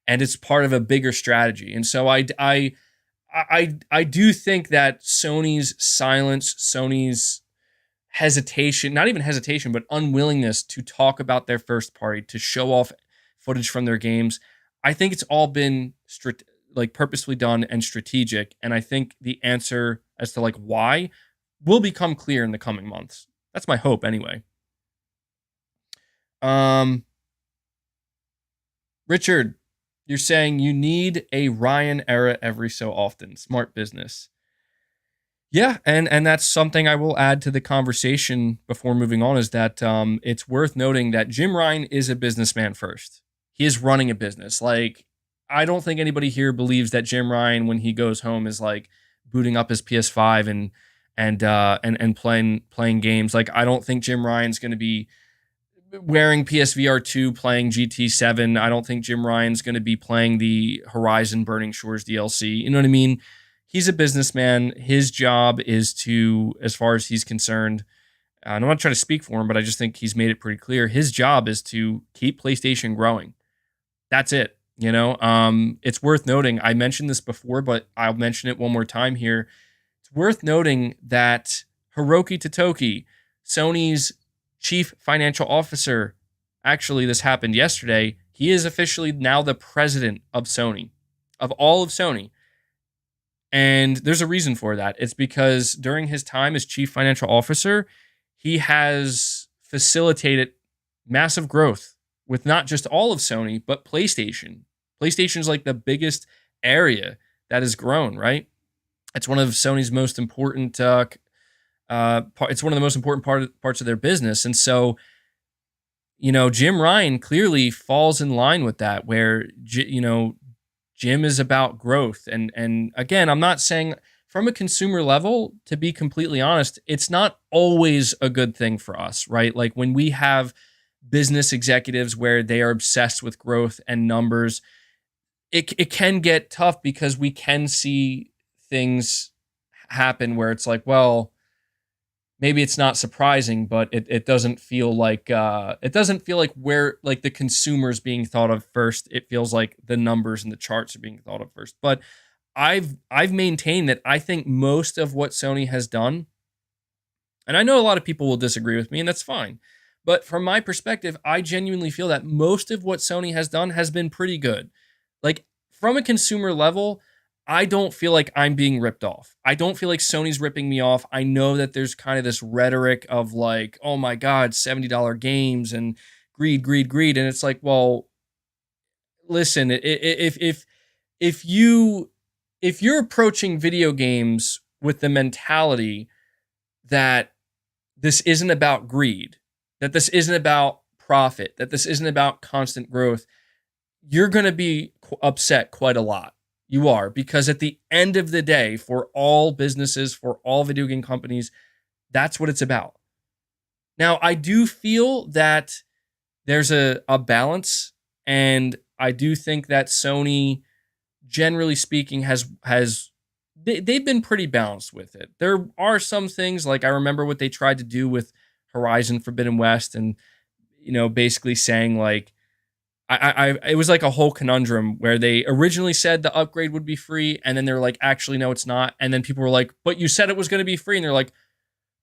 and it's part of a bigger strategy. And so I do think that Sony's silence, Sony's hesitation, not even hesitation, but unwillingness to talk about their first party, to show off footage from their games, I think it's all been purposefully done and strategic. And I think the answer as to like why will become clear in the coming months. That's my hope anyway. Richard, you're saying you need a Ryan era every so often. Smart business. Yeah, and that's something I will add to the conversation before moving on, is that it's worth noting that Jim Ryan is a businessman first. He is running a business. Like, I don't think anybody here believes that Jim Ryan, when he goes home, is like booting up his PS5 and playing games. Like, I don't think Jim Ryan's going to be wearing PSVR2 playing GT7. I don't think Jim Ryan's going to be playing the Horizon Burning Shores DLC. You know what I mean? He's a businessman. His job is to, as far as he's concerned, and I'm not trying to speak for him, but I just think he's made it pretty clear. His job is to keep PlayStation growing. That's it. You know, it's worth noting. I mentioned this before, but I'll mention it one more time here. It's worth noting that Hiroki Totoki, Sony's chief financial officer, actually, this happened yesterday. He is officially now the president of Sony, of all of Sony. And there's a reason for that. It's because during his time as chief financial officer, he has facilitated massive growth with not just all of Sony, but PlayStation. PlayStation's like the biggest area that has grown, right? It's one of Sony's most important it's one of the most important parts of their business. And so, you know, Jim Ryan clearly falls in line with that, where, you know, Jim is about growth. And again, I'm not saying from a consumer level, to be completely honest, it's not always a good thing for us, right? Like when we have business executives where they are obsessed with growth and numbers, it can get tough, because we can see things happen where it's like, well, maybe it's not surprising, but it doesn't feel like where like the consumer's being thought of first. It feels like the numbers and the charts are being thought of first. But I've maintained that I think most of what Sony has done, and I know a lot of people will disagree with me, and that's fine, but from my perspective, I genuinely feel that most of what Sony has done has been pretty good. Like, from a consumer level, I don't feel like I'm being ripped off. I don't feel like Sony's ripping me off. I know that there's kind of this rhetoric of like, oh my God, $70 games and greed, greed, greed. And it's like, well, listen, if you're approaching video games with the mentality that this isn't about greed, that this isn't about profit, that this isn't about constant growth, you're going to be upset quite a lot. You are, because at the end of the day, for all businesses, for all video game companies, that's what it's about. Now, I do feel that there's a balance, and I do think that Sony, generally speaking, they've been pretty balanced with it. There are some things, like I remember what they tried to do with Horizon Forbidden West, and, you know, basically saying like, it was like a whole conundrum where they originally said the upgrade would be free, and then they're like, actually, no, it's not. And then people were like, but you said it was going to be free. And they're like,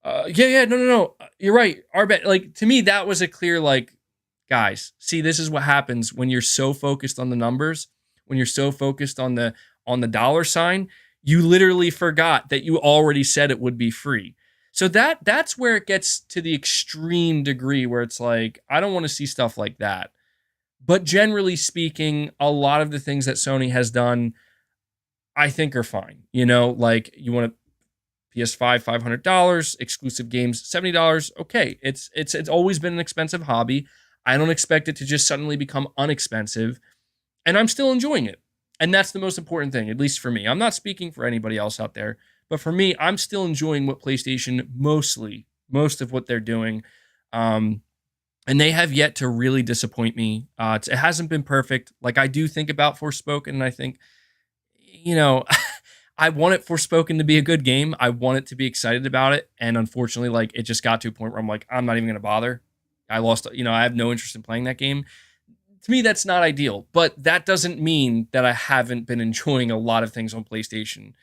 no, you're right. Our bet. Like, to me, that was a clear, like, guys, see, this is what happens when you're so focused on the numbers, when you're so focused on the dollar sign, you literally forgot that you already said it would be free. So that's where it gets to the extreme degree where it's like, I don't want to see stuff like that. But generally speaking, a lot of the things that Sony has done, I think, are fine. You know, like, you want a PS5, $500, exclusive games, $70. Okay, it's always been an expensive hobby. I don't expect it to just suddenly become unexpensive, and I'm still enjoying it. And that's the most important thing, at least for me. I'm not speaking for anybody else out there, but for me, I'm still enjoying what PlayStation, most of what they're doing. And they have yet to really disappoint me. It hasn't been perfect. Like, I do think about Forspoken, and I think, you know, I want it Forspoken to be a good game. I want it to be excited about it. And unfortunately, like it just got to a point where I'm like, I'm not even going to bother. I lost, I have no interest in playing that game. To me, that's not ideal, but that doesn't mean that I haven't been enjoying a lot of things on PlayStation.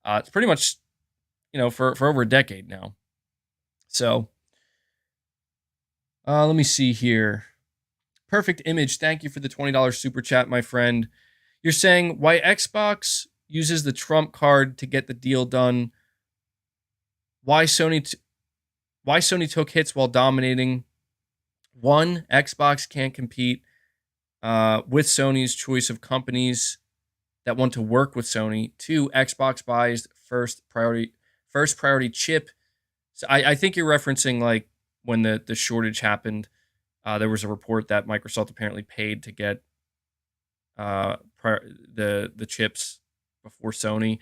It's pretty much, for over a decade now. So, let me see here. Perfect Image, thank you for the $20 super chat, my friend. You're saying why Xbox uses the trump card to get the deal done. Why Sony took hits while dominating. One, Xbox can't compete with Sony's choice of companies that want to work with Sony. Two, Xbox buys first priority chip. So I think you're referencing like when the shortage happened. There was a report that Microsoft apparently paid to get the chips before Sony.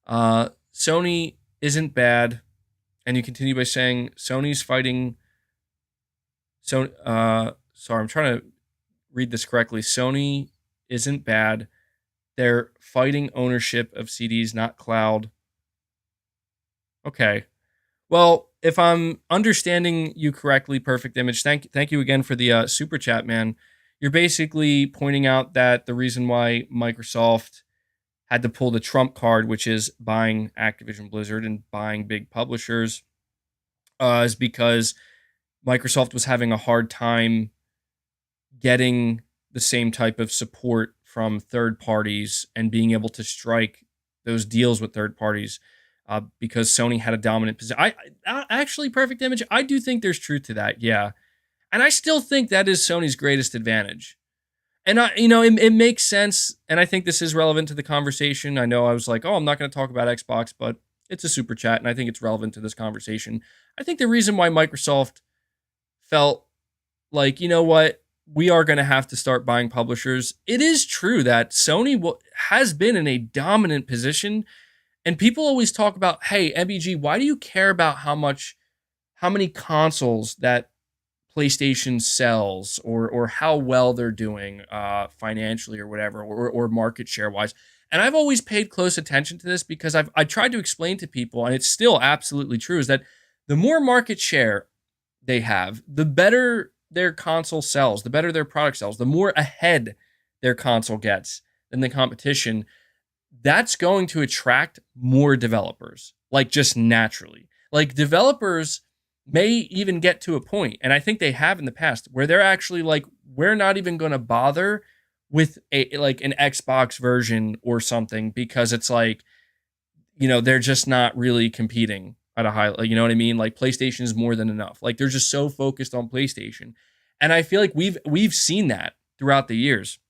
Sony isn't bad, and you continue by saying Sony's fighting. Sorry, I'm trying to read this correctly. Sony isn't bad. They're fighting ownership of CDs, not cloud. Okay. Well, if I'm understanding you correctly, Perfect Image, thank you again for the super chat, man. You're basically pointing out that the reason why Microsoft had to pull the trump card, which is buying Activision Blizzard and buying big publishers, is because Microsoft was having a hard time getting the same type of support from third parties and being able to strike those deals with third parties because Sony had a dominant position. I actually, Perfect Image, I do think there's truth to that, yeah. And I still think that is Sony's greatest advantage. And it makes sense, and I think this is relevant to the conversation. I know I was like, oh, I'm not going to talk about Xbox, but it's a super chat, and I think it's relevant to this conversation. I think the reason why Microsoft felt like, you know what, we are going to have to start buying publishers. It is true that Sony has been in a dominant position, and people always talk about, hey, MBG, why do you care about how many consoles that PlayStation sells or how well they're doing financially or whatever, or market share wise? And I've always paid close attention to this because I tried to explain to people, and it's still absolutely true, is that the more market share they have, the better their console sells, the better their product sells, the more ahead their console gets than the competition. That's going to attract more developers, like just naturally. Like developers may even get to a point, and I think they have in the past, where they're actually like, we're not even going to bother with an Xbox version or something because it's like, they're just not really competing at a high, you know what I mean? Like PlayStation is more than enough. Like they're just so focused on PlayStation. And I feel like we've seen that throughout the years.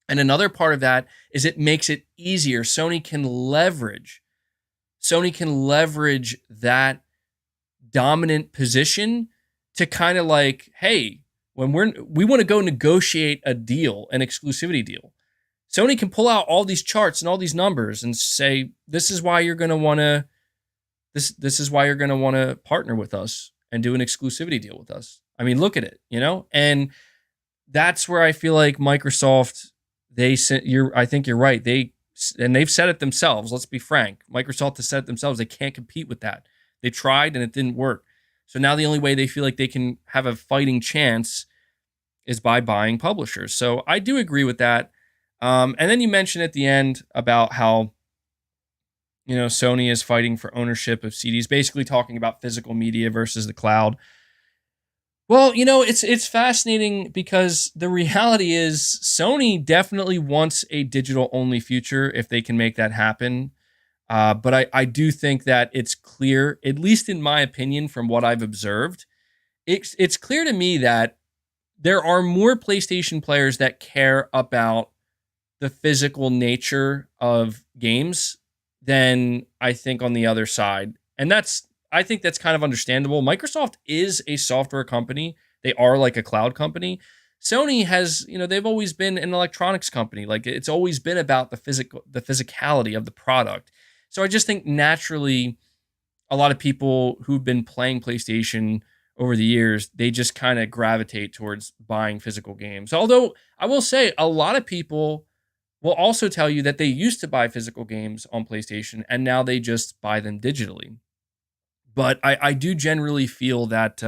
And another part of that is it makes it easier. Sony can leverage that dominant position to kind of like, hey, when we want to go negotiate a deal, an exclusivity deal, Sony can pull out all these charts and all these numbers and say, this is why you're going to want to this is why you're going to want to partner with us and do an exclusivity deal with us. I mean, look at it, and that's where I feel like Microsoft, I think you're right. They've said it themselves. Let's be frank. Microsoft has said it themselves. They can't compete with that. They tried and it didn't work. So now the only way they feel like they can have a fighting chance is by buying publishers. So I do agree with that. And then you mentioned at the end about how, Sony is fighting for ownership of CDs, basically talking about physical media versus the cloud. Well, it's fascinating because the reality is Sony definitely wants a digital-only future if they can make that happen. But I do think that it's clear, at least in my opinion, from what I've observed, it's clear to me that there are more PlayStation players that care about the physical nature of games than I think on the other side. And I think that's kind of understandable. Microsoft is a software company. They are like a cloud company. Sony has, they've always been an electronics company. Like it's always been about the physicality of the product. So I just think naturally a lot of people who've been playing PlayStation over the years, they just kind of gravitate towards buying physical games. Although I will say a lot of people will also tell you that they used to buy physical games on PlayStation and now they just buy them digitally. But I do generally feel that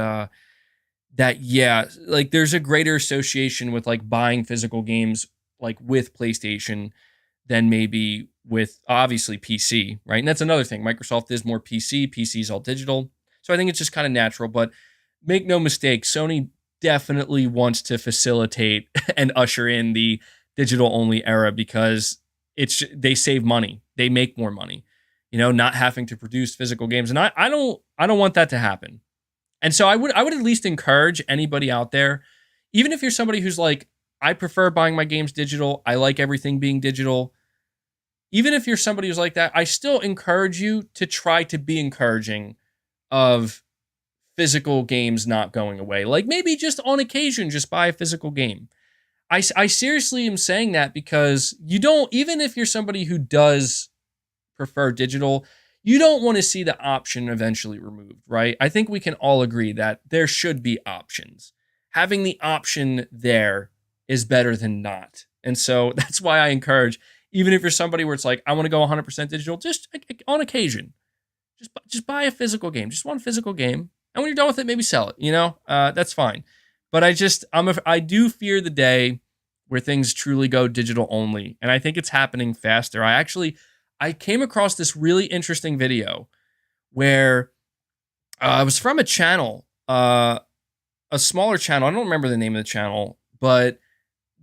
yeah, like there's a greater association with like buying physical games like with PlayStation than maybe with obviously PC, right? And that's another thing. Microsoft is more PC, PC's all digital. So I think it's just kind of natural, but make no mistake, Sony definitely wants to facilitate and usher in the digital only era because they save money. They make more money, not having to produce physical games. And I don't want that to happen. And so I would at least encourage anybody out there, even if you're somebody who's like, I prefer buying my games digital, I like everything being digital. Even if you're somebody who's like that, I still encourage you to try to be encouraging of physical games not going away. Like maybe just on occasion, just buy a physical game. I seriously am saying that because you don't, even if you're somebody who does prefer digital, you don't want to see the option eventually removed, right? I think we can all agree that there should be options. Having the option there is better than not. And so that's why I encourage, even if you're somebody where it's like, I want to go 100% digital, just on occasion, just buy a physical game, just one physical game. And when you're done with it, maybe sell it, that's fine. But I do fear the day where things truly go digital only. And I think it's happening faster. I came across this really interesting video where it was from a channel, a smaller channel. I don't remember the name of the channel, but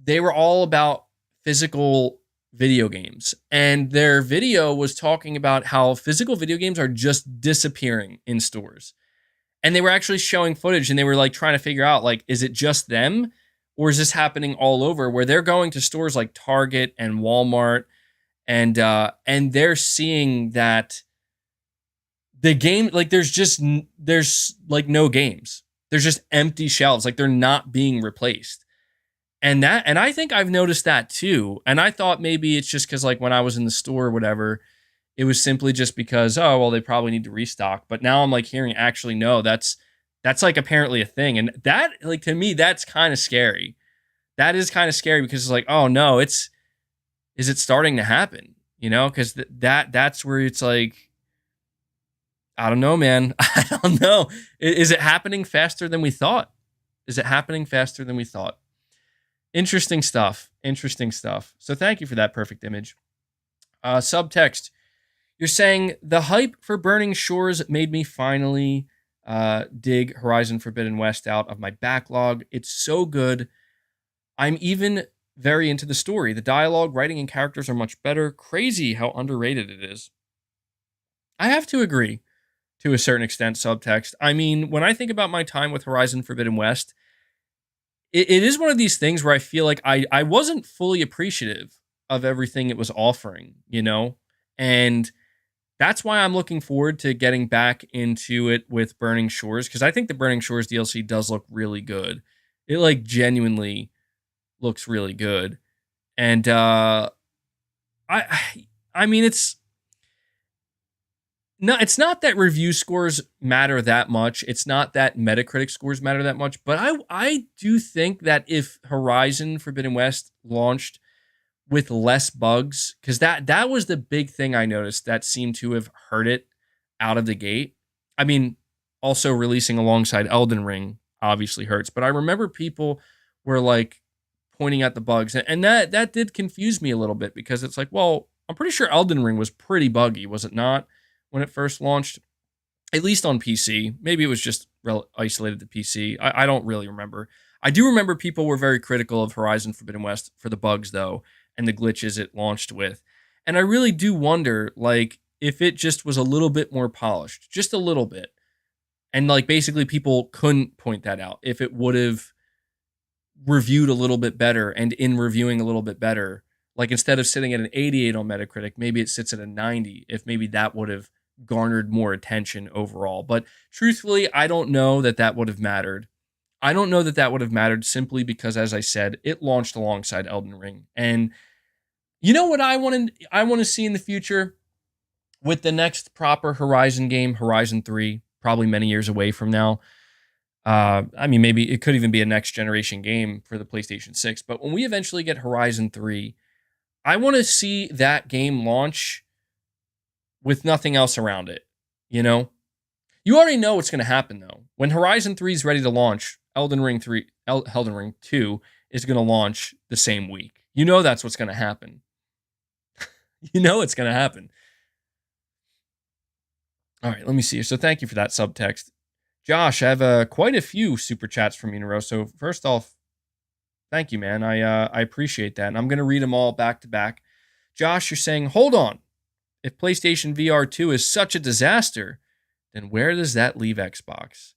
they were all about physical video games. And their video was talking about how physical video games are just disappearing in stores. And they were actually showing footage and they were like trying to figure out, like, is it just them or is this happening all over, where they're going to stores like Target and Walmart and they're seeing that the game, like there's like no games. There's just empty shelves. Like they're not being replaced. And I think I've noticed that too. And I thought maybe it's just because like when I was in the store or whatever, it was simply just because, oh, well, they probably need to restock. But now I'm like hearing actually, no, that's like apparently a thing. And that, like, to me, that's kind of scary. That is kind of scary because it's like, oh no, is it starting to happen? Because that's where it's like, I don't know, man. I don't know. Is it happening faster than we thought? Is it happening faster than we thought? Interesting stuff. Interesting stuff. So thank you for that perfect image. Subtext. You're saying the hype for Burning Shores made me finally dig Horizon Forbidden West out of my backlog. It's so good. I'm even very into the story. The dialogue, writing, and characters are much better. Crazy how underrated it is. I have to agree to a certain extent, Subtext. I mean, when I think about my time with Horizon Forbidden West, it is one of these things where I feel like I wasn't fully appreciative of everything it was offering, And that's why I'm looking forward to getting back into it with Burning Shores, because I think the Burning Shores DLC does look really good. It like genuinely looks really good. And I mean it's not that review scores matter that much. It's not that Metacritic scores matter that much, but I do think that if Horizon Forbidden West launched with less bugs, because that was the big thing I noticed that seemed to have hurt it out of the gate. I mean, also releasing alongside Elden Ring obviously hurts, but I remember people were like pointing out the bugs, and that did confuse me a little bit, because it's like, well, I'm pretty sure Elden Ring was pretty buggy, was it not, when it first launched? At least on PC. Maybe it was just isolated to PC. I don't really remember. I do remember people were very critical of Horizon Forbidden West for the bugs, though, and the glitches it launched with. And I really do wonder, like, if it just was a little bit more polished, just a little bit, and like basically people couldn't point that out, if it would have reviewed a little bit better, and in reviewing a little bit better, like instead of sitting at an 88 on Metacritic, maybe it sits at a 90, if maybe that would have garnered more attention overall. But truthfully, I don't know that would have mattered. I don't know that would have mattered, simply because, as I said, it launched alongside Elden Ring. And you know what I want to see in the future with the next proper Horizon game, Horizon 3, probably many years away from now. I mean, maybe it could even be a next generation game for the PlayStation 6. But when we eventually get Horizon 3, I want to see that game launch with nothing else around it. You know, you already know what's going to happen though. When Horizon 3 is ready to launch, Elden Ring 2 is going to launch the same week. You know that's what's going to happen. You know it's going to happen. All right, let me see here. So thank you for that subtext. Josh, I have quite a few super chats from you in a row. So first off, thank you, man. I appreciate that. And I'm going to read them all back to back. Josh, you're saying, hold on. If PlayStation VR2 is such a disaster, then where does that leave Xbox?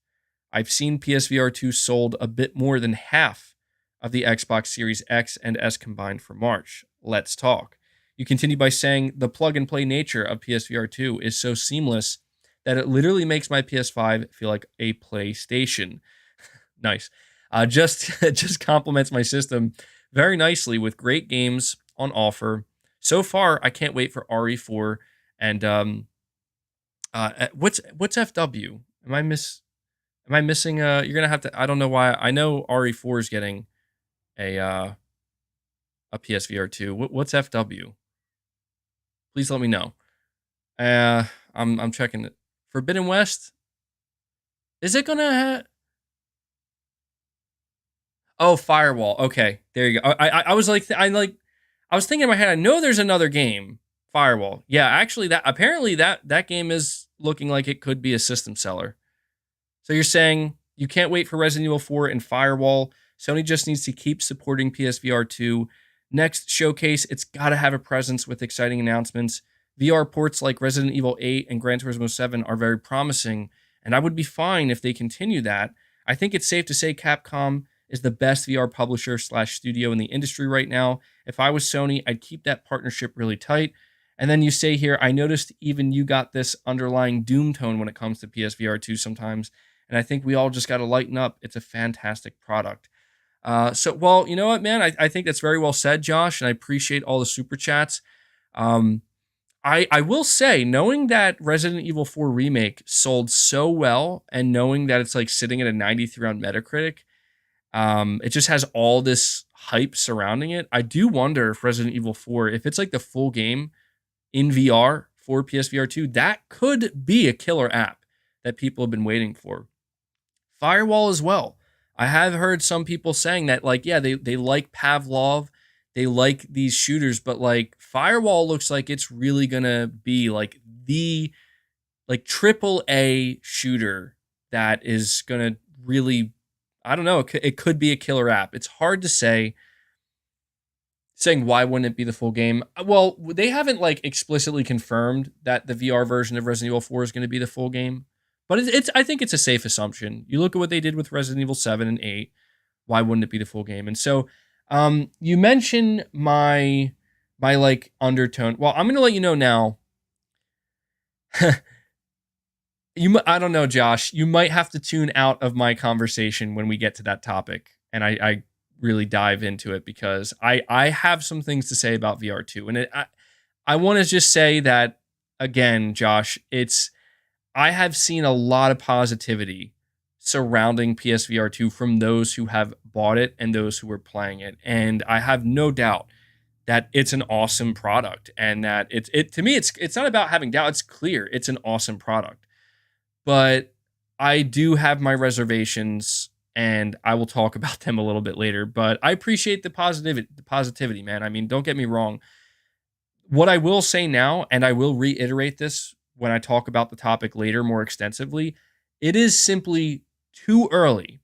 I've seen PSVR2 sold a bit more than half of the Xbox Series X and S combined for March. Let's talk. You continue by saying the plug-and-play nature of PSVR2 is so seamless that it literally makes my PS5 feel like a PlayStation. Nice. Just complements my system very nicely with great games on offer. So far, I can't wait for RE4 and what's FW? Am I missing you're going to have to I don't know why. I know RE4 is getting a PSVR 2. What's FW? Please let me know. I'm checking it. Forbidden West? Is it going to Oh, Firewall. Okay, there you go. I was like, I was thinking in my head. I know there's another game, Firewall. Yeah, actually, that game is looking like it could be a system seller. So you're saying you can't wait for Resident Evil 4 and Firewall. Sony just needs to keep supporting PSVR 2. Next showcase, it's got to have a presence with exciting announcements. VR ports like Resident Evil 8 and Gran Turismo 7 are very promising, and I would be fine if they continue that. I think it's safe to say Capcom is the best VR publisher / studio in the industry right now. If I was Sony, I'd keep that partnership really tight. And then you say here, I noticed even you got this underlying doom tone when it comes to PSVR 2 sometimes. And I think we all just got to lighten up. It's a fantastic product. Well, you know what, man? I think that's very well said, Josh, and I appreciate all the super chats. I will say, knowing that Resident Evil 4 Remake sold so well and knowing that it's like sitting at a 93 on Metacritic, it just has all this hype surrounding it. I do wonder if Resident Evil 4, if it's like the full game in VR for PSVR 2, that could be a killer app that people have been waiting for. Firewall as well. I have heard some people saying that, like, yeah, they like Pavlov, they like these shooters, but like Firewall looks like it's really gonna be like the like triple A shooter that is gonna really, I don't know, it could be a killer app. It's hard to say. Saying why wouldn't it be the full game? Well, they haven't like explicitly confirmed that the VR version of Resident Evil 4 is going to be the full game, but it's I think it's a safe assumption. You look at what they did with Resident Evil 7 and 8. Why wouldn't it be the full game? And so, you mentioned my like undertone. Well, I'm going to let you know now. I don't know, Josh. You might have to tune out of my conversation when we get to that topic, and I really dive into it because I have some things to say about VR2, and I want to just say that again, Josh. I have seen a lot of positivity surrounding PSVR2 from those who have bought it and those who are playing it, and I have no doubt that it's an awesome product, and that it to me it's not about having doubt. It's clear it's an awesome product. But I do have my reservations, and I will talk about them a little bit later. But I appreciate the positivity, man. I mean, don't get me wrong. What I will say now, and I will reiterate this when I talk about the topic later more extensively, it is simply too early.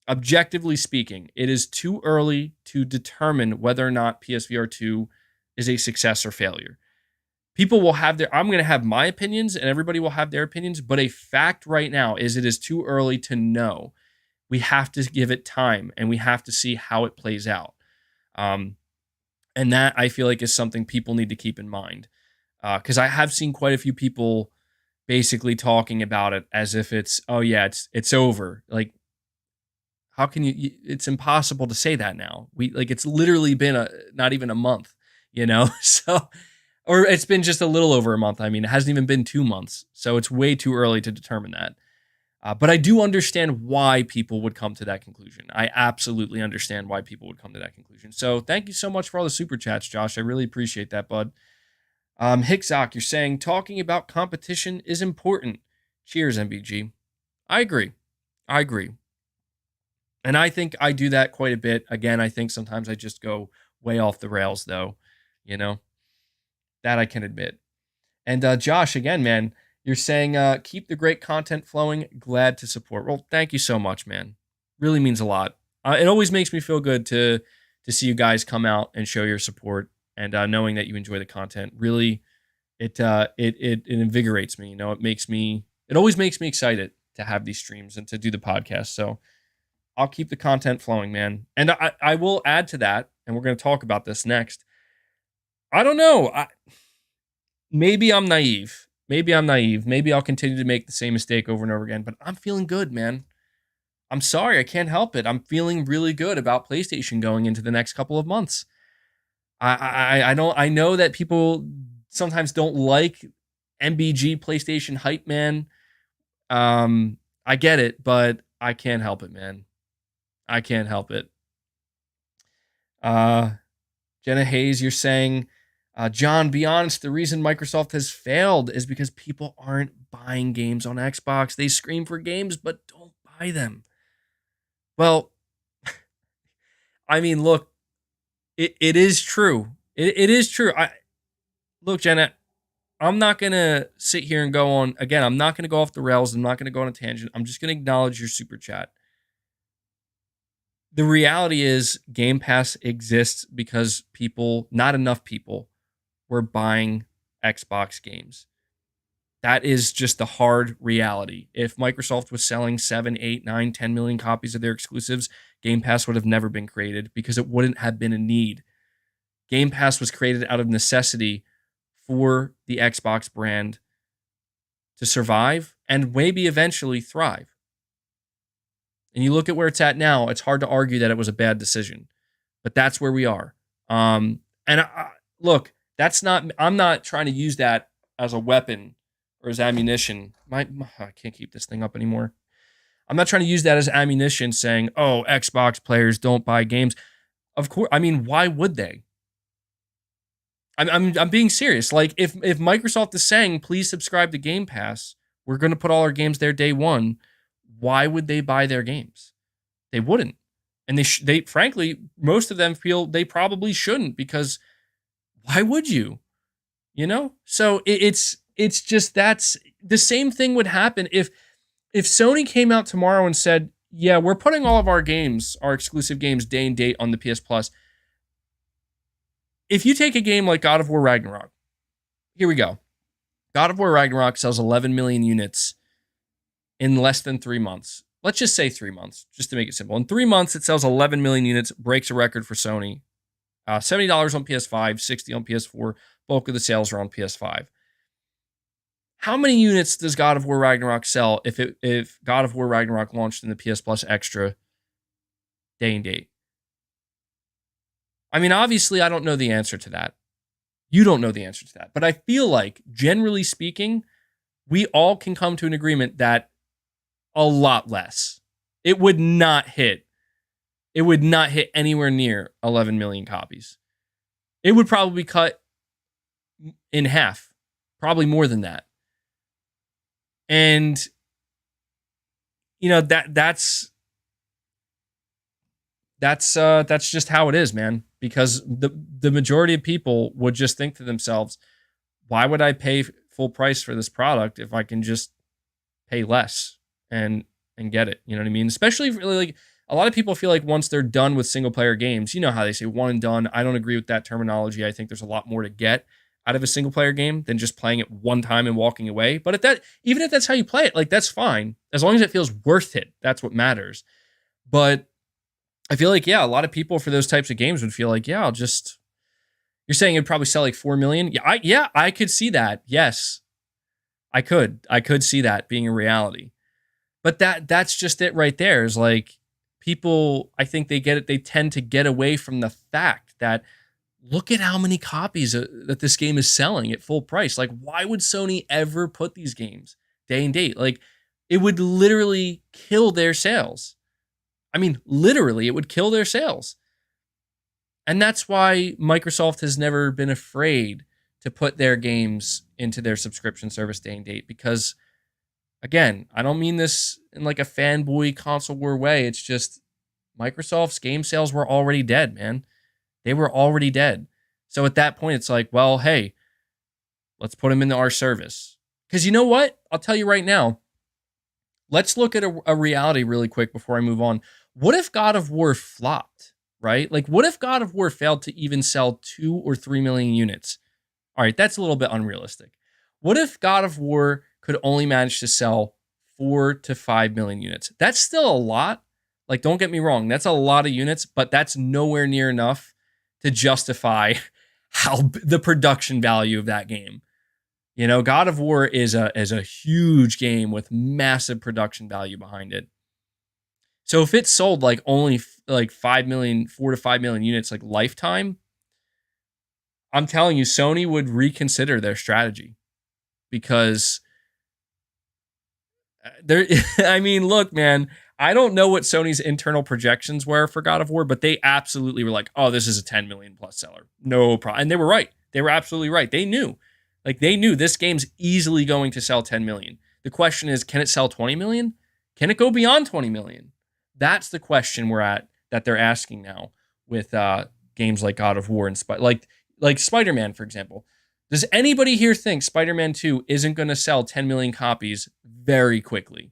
Objectively speaking, it is too early to determine whether or not PSVR 2 is a success or failure. People will have I'm going to have my opinions and everybody will have their opinions, but a fact right now is it is too early to know. We have to give it time and we have to see how it plays out. And that I feel like is something people need to keep in mind. Because I have seen quite a few people basically talking about it as if it's over. Like, how can you, it's impossible to say that now. It's literally been not even a month, so, or it's been just a little over a month. I mean, it hasn't even been 2 months. So it's way too early to determine that. But I do understand why people would come to that conclusion. I absolutely understand why people would come to that conclusion. So thank you so much for all the super chats, Josh. I really appreciate that, bud. Hicksock, you're saying talking about competition is important. Cheers, MBG. I agree. And I think I do that quite a bit. Again, I think sometimes I just go way off the rails, though. You know, that I can admit. And Josh, again, man, you're saying keep the great content flowing. Glad to support. Well, thank you so much, man. Really means a lot. It always makes me feel good to see you guys come out and show your support, and knowing that you enjoy the content. Really, it invigorates me. You know, it always makes me excited to have these streams and to do the podcast. So I'll keep the content flowing, man. And I will add to that, and we're going to talk about this next. I don't know. Maybe I'm naive. Maybe I'll continue to make the same mistake over and over again, but I'm feeling good, man. I'm sorry, I can't help it. I'm feeling really good about PlayStation going into the next couple of months. I know that people sometimes don't like MBG PlayStation hype, man. I get it, but I can't help it, man. I can't help it. Jenna Hayes, you're saying, John, be honest, the reason Microsoft has failed is because people aren't buying games on Xbox. They scream for games, but don't buy them. Well, I mean, look, it is true. It is true. Look, Jenna, I'm not going to sit here and go on. Again, I'm not going to go off the rails. I'm not going to go on a tangent. I'm just going to acknowledge your super chat. The reality is Game Pass exists because not enough people, were buying Xbox games. That is just the hard reality. If Microsoft was selling 7, 8, 9, 10 million copies of their exclusives, Game Pass would have never been created because it wouldn't have been a need. Game Pass was created out of necessity for the Xbox brand to survive and maybe eventually thrive. And you look at where it's at now, it's hard to argue that it was a bad decision. But that's where we are. Look, I'm not trying to use that as a weapon or as ammunition. I can't keep this thing up anymore. I'm not trying to use that as ammunition saying, oh, Xbox players don't buy games. Of course, I mean, why would they? I'm being serious. Like, if Microsoft is saying, please subscribe to Game Pass, we're going to put all our games there day one, why would they buy their games? They wouldn't. And they frankly, most of them feel they probably shouldn't, because why would you? You know? So it's just, that's the same thing would happen if Sony came out tomorrow and said, yeah, we're putting all of our games, our exclusive games, day and date on the PS Plus. If you take a game like God of War Ragnarok, here we go. God of War Ragnarok sells 11 million units in less than 3 months. Let's just say 3 months, just to make it simple. In 3 months, it sells 11 million units, breaks a record for Sony. $70 on PS5, $60 on PS4. Bulk of the sales are on PS5. How many units does God of War Ragnarok sell if God of War Ragnarok launched in the PS Plus Extra day and date? I mean, obviously, I don't know the answer to that. You don't know the answer to that. But I feel like, generally speaking, we all can come to an agreement that a lot less. It would not hit anywhere near 11 million copies. It would probably be cut in half, probably more than that. And you know, that's just how it is, man. Because the majority of people would just think to themselves, why would I pay full price for this product if I can just pay less and get it? You know what I mean? Especially if, like, a lot of people feel like once they're done with single player games, you know how they say one and done. I don't agree with that terminology. I think there's a lot more to get out of a single player game than just playing it one time and walking away. But even if that's how you play it, like, that's fine. As long as it feels worth it, that's what matters. But I feel like, yeah, a lot of people for those types of games would feel like, yeah, you're saying it'd probably sell like 4 million. Yeah, I could see that. Yes, I could see that being a reality. But that's just it right there, is like, people, I think they tend to get away from the fact that, look at how many copies that this game is selling at full price. Like, why would Sony ever put these games day and date? Like, It would literally kill their sales. I mean, literally, it would kill their sales. And that's why Microsoft has never been afraid to put their games into their subscription service day and date. Because, again, I don't mean this in like a fanboy console war way. It's just Microsoft's game sales were already dead, man. They were already dead. So at that point, it's like, well, hey, let's put them into our service. Because you know what? I'll tell you right now. Let's look at a reality really quick before I move on. What if God of War flopped, right? Like, what if God of War failed to even sell 2 or 3 million units? All right, that's a little bit unrealistic. What if God of War could only manage to sell 4 to 5 million units? That's still a lot. Like, don't get me wrong, that's a lot of units, but that's nowhere near enough to justify the production value of that game. You know, God of War is a huge game with massive production value behind it. So if it sold like only like 4 to 5 million units like lifetime, I'm telling you, Sony would reconsider their strategy because I mean, look, man, I don't know what Sony's internal projections were for God of War, but they absolutely were like, oh, this is a 10 million plus seller. No problem. And they were right. They were absolutely right. They knew this game's easily going to sell 10 million. The question is, can it sell 20 million? Can it go beyond 20 million? That's the question that they're asking now with games like God of War and like Spider-Man, for example. Does anybody here think Spider-Man 2 isn't going to sell 10 million copies very quickly?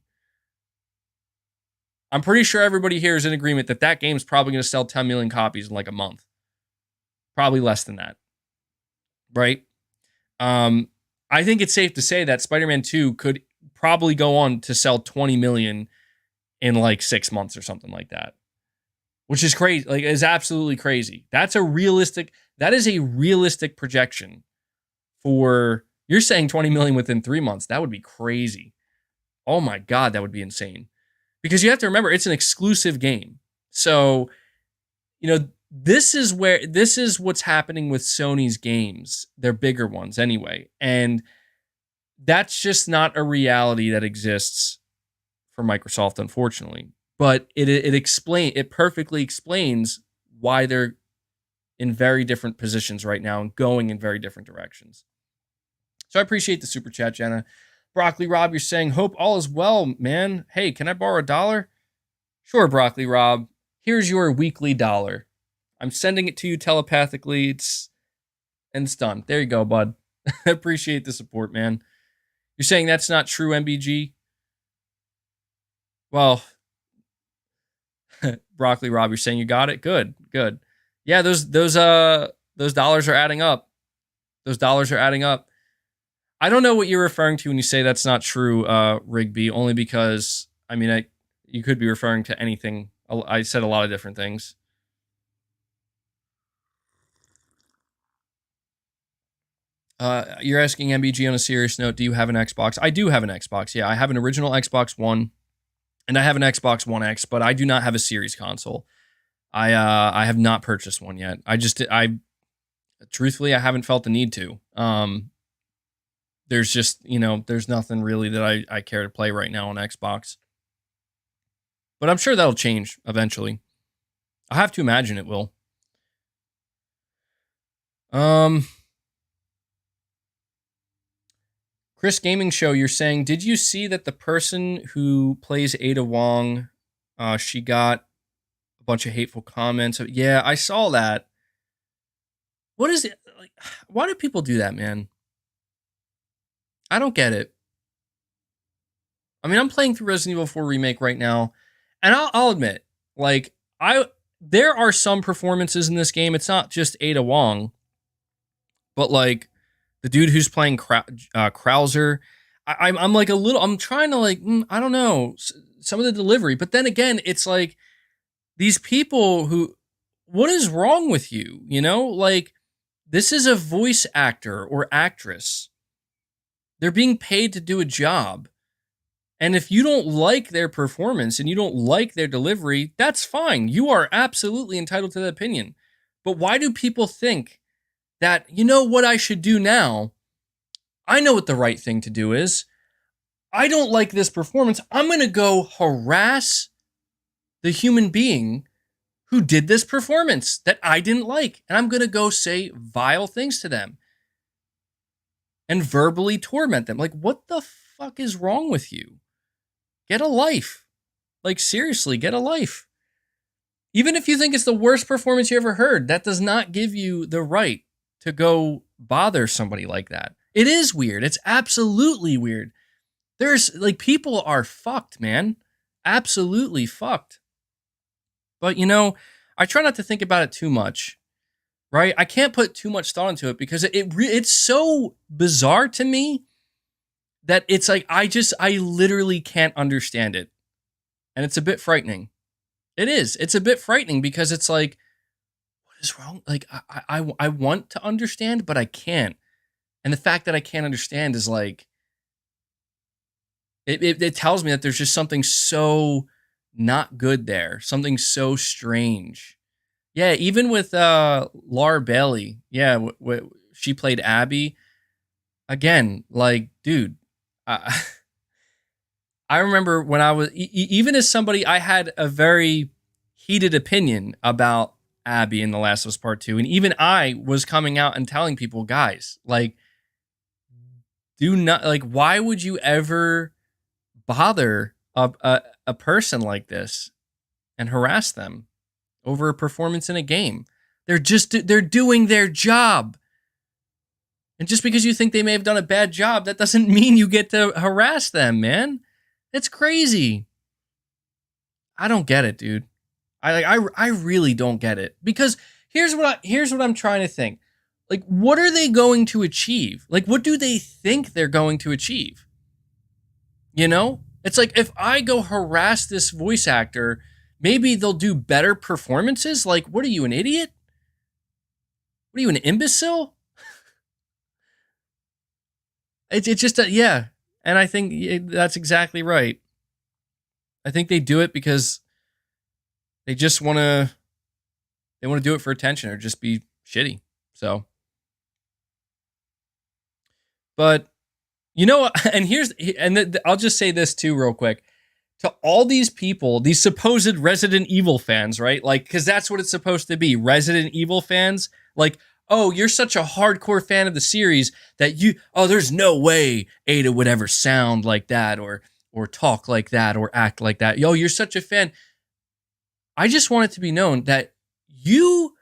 I'm pretty sure everybody here is in agreement that game's probably going to sell 10 million copies in like a month. Probably less than that. Right? I think it's safe to say that Spider-Man 2 could probably go on to sell 20 million in like 6 months or something like that, which is crazy. Like, is absolutely crazy. That is a realistic projection for, you're saying 20 million within 3 months. That would be crazy. Oh my God, that would be insane. Because you have to remember, it's an exclusive game. So, you know, this is what's happening with Sony's games. They're bigger ones anyway. And that's just not a reality that exists for Microsoft, unfortunately. But it perfectly explains why they're in very different positions right now and going in very different directions. So I appreciate the super chat, Jenna. Broccoli Rob, you're saying, hope all is well, man. Hey, can I borrow $1? Sure, Broccoli Rob. Here's your weekly $1. I'm sending it to you telepathically. It's done. There you go, bud. I appreciate the support, man. You're saying that's not true, MBG? Well, Broccoli Rob, you're saying you got it? Good. Yeah, those dollars are adding up. Those dollars are adding up. I don't know what you're referring to when you say that's not true, Rigby, only because, I mean, you could be referring to anything. I said a lot of different things. You're asking MBG on a serious note, do you have an Xbox? I do have an Xbox, yeah. I have an original Xbox One, and I have an Xbox One X, but I do not have a Series console. I have not purchased one yet. Truthfully, I haven't felt the need to. There's just, there's nothing really that I care to play right now on Xbox. But I'm sure that'll change eventually. I have to imagine it will. Chris Gaming Show, you're saying, did you see that the person who plays Ada Wong, she got a bunch of hateful comments? Yeah, I saw that. What is it? Like, why do people do that, man? I don't get it. I mean, I'm playing through Resident Evil 4 Remake right now, and I'll admit, like, there are some performances in this game. It's not just Ada Wong, but like the dude who's playing Krauser. I'm like I'm trying to like, I don't know, some of the delivery, but then again, it's like these people who, what is wrong with you? Like, this is a voice actor or actress. They're being paid to do a job. And if you don't like their performance and you don't like their delivery, that's fine. You are absolutely entitled to that opinion. But why do people think that, what I should do now? I know what the right thing to do is. I don't like this performance. I'm going to go harass the human being who did this performance that I didn't like. And I'm going to go say vile things to them and verbally torment them. Like, what the fuck is wrong with you? Get a life. Like, seriously, get a life. Even if you think it's the worst performance you ever heard, that does not give you the right to go bother somebody like that. It is weird. It's absolutely weird. There's, like, people are fucked, man. Absolutely fucked. But, you know, I try not to think about it too much, right? I can't put too much thought into it because it's so bizarre to me that it's like, I literally can't understand it. And it's a bit frightening. It is. It's a bit frightening because it's like, what is wrong? Like, I want to understand, but I can't. And the fact that I can't understand is like, it tells me that there's just something so not good there. Something so strange. Yeah, even with Laura Bailey. Yeah, she played Abby. Again, like, dude, I remember when I was, even as somebody, I had a very heated opinion about Abby in The Last of Us Part 2. And even I was coming out and telling people, guys, like, do not, like, why would you ever bother a person like this and harass them over a performance in a game? They're doing their job. And just because you think they may have done a bad job, that doesn't mean you get to harass them, man. It's crazy. I don't get it, dude. I really don't get it. Because here's what I'm trying to think. Like, what are they going to achieve? Like, what do they think they're going to achieve? You know? It's like, if I go harass this voice actor, maybe they'll do better performances? Like, what are you, an idiot? What are you, an imbecile? It's just yeah. And I think that's exactly right. I think they do it because they just want to do it for attention or just be shitty. So, but you know, and I'll just say this too real quick. To all these people, these supposed Resident Evil fans, right? Like, because that's what it's supposed to be. Resident Evil fans, like, oh, you're such a hardcore fan of the series that there's no way Ada would ever sound like that or talk like that or act like that. Yo, you're such a fan. I just want it to be known that you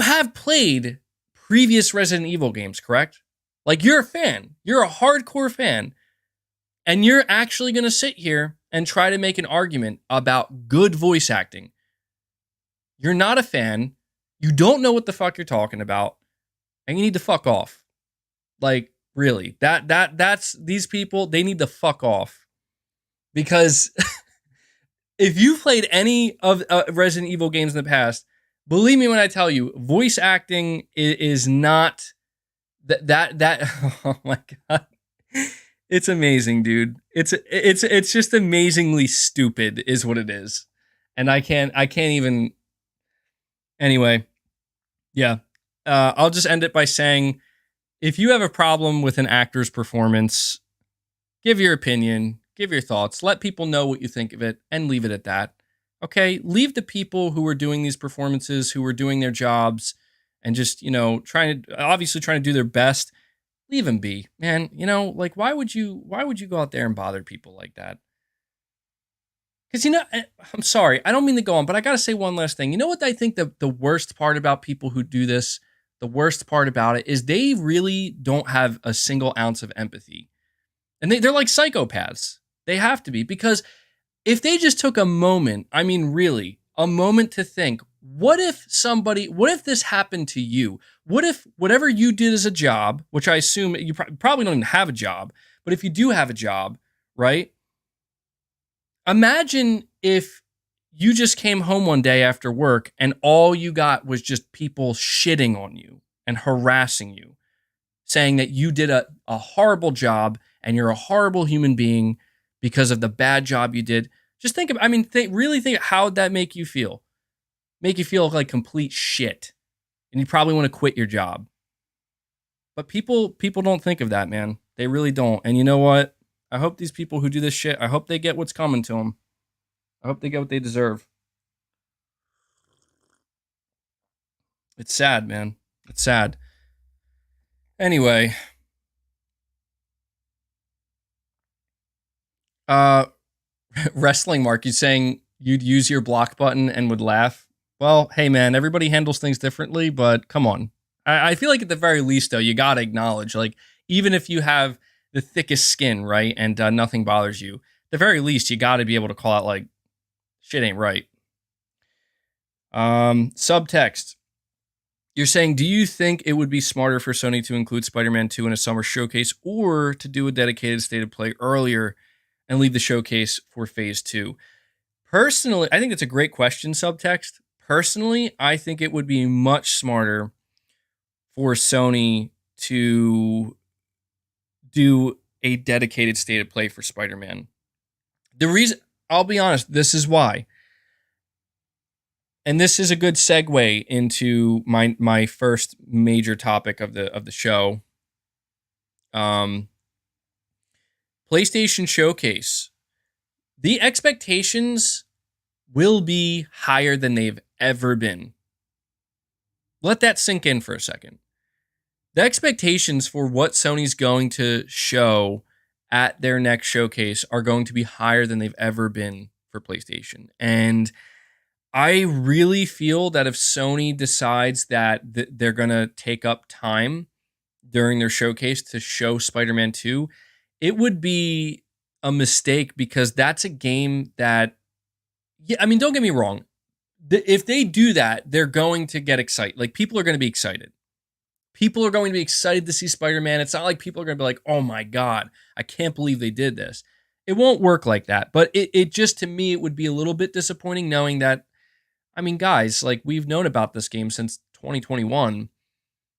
have played previous Resident Evil games, correct? Like, you're a fan. You're a hardcore fan. And you're actually going to sit here and try to make an argument about good voice acting. You're not a fan. You don't know what the fuck you're talking about, and you need to fuck off. Like, really, that's these people. They need to fuck off, because if you played any of Resident Evil games in the past, believe me when I tell you, voice acting is not that. Oh my god, it's amazing, dude. It's just amazingly stupid, is what it is, and I can't even. Anyway, yeah, I'll just end it by saying, if you have a problem with an actor's performance, give your opinion, give your thoughts, let people know what you think of it, and leave it at that. Okay? Leave the people who are doing these performances, who are doing their jobs, and just, trying to do their best, leave them be, man. Like, why would you go out there and bother people like that? Because, I'm sorry, I don't mean to go on, but I got to say one last thing. You know what I think the worst part about people who do this, the worst part about it, is they really don't have a single ounce of empathy. And they're like psychopaths. They have to be, because if they just took a moment, I mean, really, a moment to think, what if this happened to you? What if whatever you did as a job, which I assume you probably don't even have a job, but if you do have a job, right? Imagine if you just came home one day after work and all you got was just people shitting on you and harassing you, saying that you did a horrible job and you're a horrible human being because of the bad job you did. Just really think, how would that make you feel? Make you feel like complete shit. And you probably want to quit your job. But people don't think of that, man. They really don't. And you know what? I hope these people who do this shit, I hope they get what's coming to them. I hope they get what they deserve. It's sad, man. It's sad. Anyway, wrestling Mark, you saying you'd use your block button and would laugh? Well, hey man, everybody handles things differently, but come on. I feel like at the very least though, you gotta acknowledge, like, even if you have the thickest skin, right, and nothing bothers you, at the very least you gotta be able to call out like, shit ain't right. Subtext. You're saying, do you think it would be smarter for Sony to include Spider-Man 2 in a summer showcase, or to do a dedicated state of play earlier and leave the showcase for phase 2? Personally, I think it's a great question, subtext. Personally, I think it would be much smarter for Sony to do a dedicated state of play for Spider-Man. The reason, I'll be honest, this is why. And this is a good segue into my first major topic of the show. PlayStation Showcase. The expectations will be higher than they've ever been. Let that sink in for a second. The expectations for what Sony's going to show at their next showcase are going to be higher than they've ever been for PlayStation. And I really feel that if Sony decides that they're going to take up time during their showcase to show Spider-Man 2, it would be a mistake, because that's a game that, yeah, I mean, don't get me wrong. If they do that, they're going to get excited. Like, people are going to be excited. People are going to be excited to see Spider-Man. It's not like people are going to be like, oh my God, I can't believe they did this. It won't work like that. But it just, to me, it would be a little bit disappointing knowing that, I mean, guys, like, we've known about this game since 2021,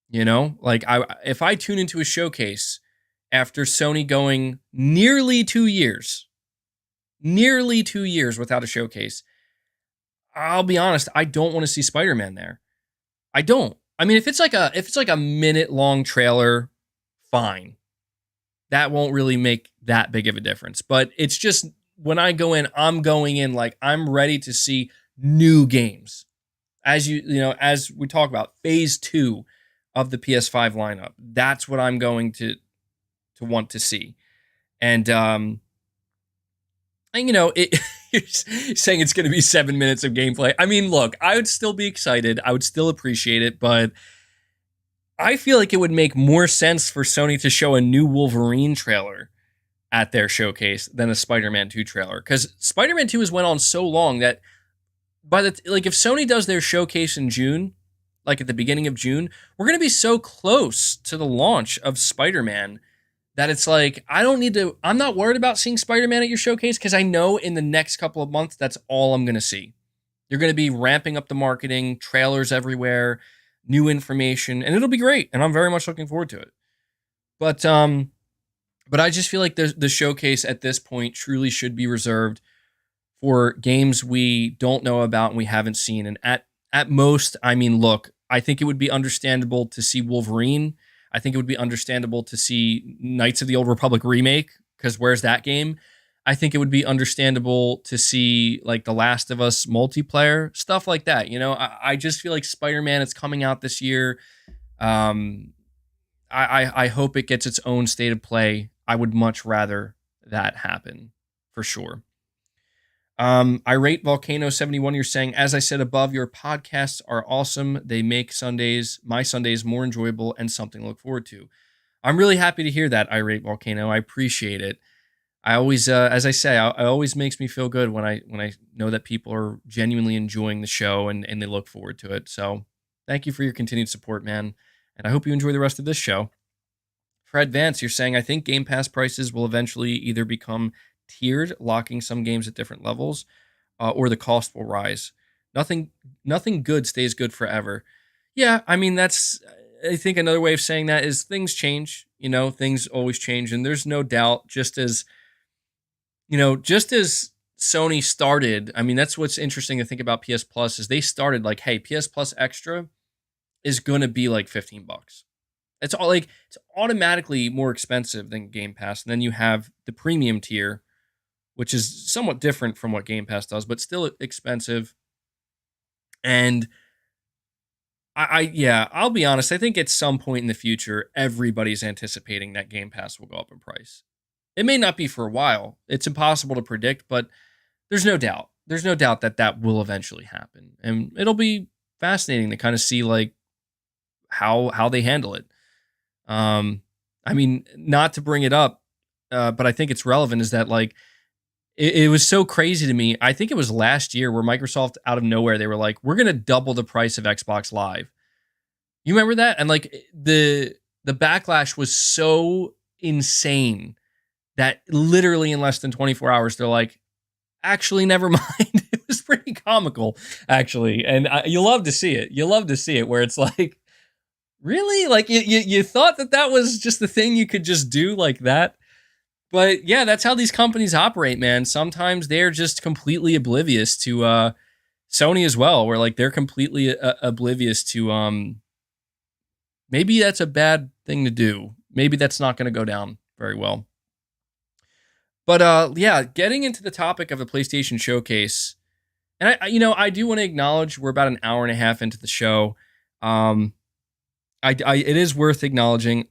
you know? Like, if I tune into a showcase after Sony going nearly 2 years without a showcase, I'll be honest, I don't want to see Spider-Man there. I don't. I mean, if it's like a minute-long trailer, fine. That won't really make that big of a difference. But it's just, when I go in, I'm going in like I'm ready to see new games. As as we talk about phase 2 of the PS5 lineup, that's what I'm going to want to see. And you're saying it's going to be 7 minutes of gameplay. I mean, look, I would still be excited. I would still appreciate it, but I feel like it would make more sense for Sony to show a new Wolverine trailer at their showcase than a Spider-Man 2 trailer, because Spider-Man 2 has went on so long that if Sony does their showcase in June, like at the beginning of June, we're going to be so close to the launch of Spider-Man that it's like, I'm not worried about seeing Spider-Man at your showcase, because I know in the next couple of months, that's all I'm going to see. You're going to be ramping up the marketing, trailers everywhere, new information, and it'll be great. And I'm very much looking forward to it. But I just feel like the showcase at this point truly should be reserved for games we don't know about and we haven't seen. And at most, I mean, look, I think it would be understandable to see Wolverine. I think it would be understandable to see Knights of the Old Republic remake, because where's that game? I think it would be understandable to see like The Last of Us multiplayer, stuff like that. You know, I just feel like Spider-Man is coming out this year. I hope it gets its own state of play. I would much rather that happen, for sure. Irate Volcano 71, you're saying, as I said above, your podcasts are awesome. They make my Sundays more enjoyable and something to look forward to. I'm really happy to hear that, Irate Volcano. I appreciate it. I always, as I say, it always makes me feel good when I know that people are genuinely enjoying the show and they look forward to it. So thank you for your continued support, man. And I hope you enjoy the rest of this show. Fred Vance, you're saying, I think Game Pass prices will eventually either become tiered, locking some games at different levels, or the cost will rise. Nothing good stays good forever. Yeah, I mean, I think another way of saying that is things change. You know, things always change, and there's no doubt, just as Sony started, I mean, that's what's interesting to think about PS Plus, is they started like, hey, PS Plus Extra is going to be like $15. It's automatically more expensive than Game Pass. And then you have the premium tier, which is somewhat different from what Game Pass does, but still expensive. And yeah, I'll be honest. I think at some point in the future, everybody's anticipating that Game Pass will go up in price. It may not be for a while. It's impossible to predict, but there's no doubt. There's no doubt that that will eventually happen, and it'll be fascinating to kind of see like how they handle it. I mean, not to bring it up, but I think it's relevant. Is that like it was so crazy to me. I think it was last year where Microsoft out of nowhere they were like, "We're gonna double the price of Xbox Live." You remember that? And like the backlash was so insane that literally in less than 24 hours they're like, actually, never mind. It was pretty comical, actually, and you love to see it. You love to see it where it's like, really, like you thought that was just the thing you could just do like that. But yeah, that's how these companies operate, man. Sometimes they're just completely oblivious to Sony as well, where like they're completely oblivious to maybe that's a bad thing to do. Maybe that's not going to go down very well. But yeah, getting into the topic of the PlayStation Showcase, and I do want to acknowledge we're about an hour and a half into the show. It is worth acknowledging.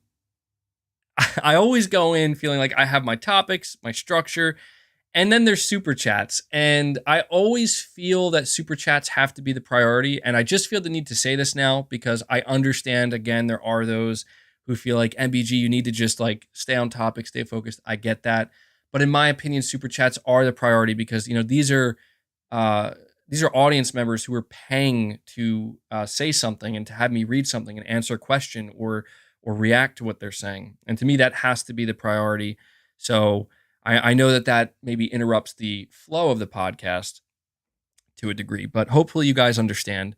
I always go in feeling like I have my topics, my structure, and then there's super chats. And I always feel that super chats have to be the priority. And I just feel the need to say this now because I understand, again, there are those who feel like MBG, you need to just like stay on topic, stay focused. I get that. But in my opinion, super chats are the priority because, these are audience members who are paying to say something and to have me read something and answer a question or react to what they're saying. And to me, that has to be the priority. So I know that maybe interrupts the flow of the podcast to a degree, but hopefully you guys understand.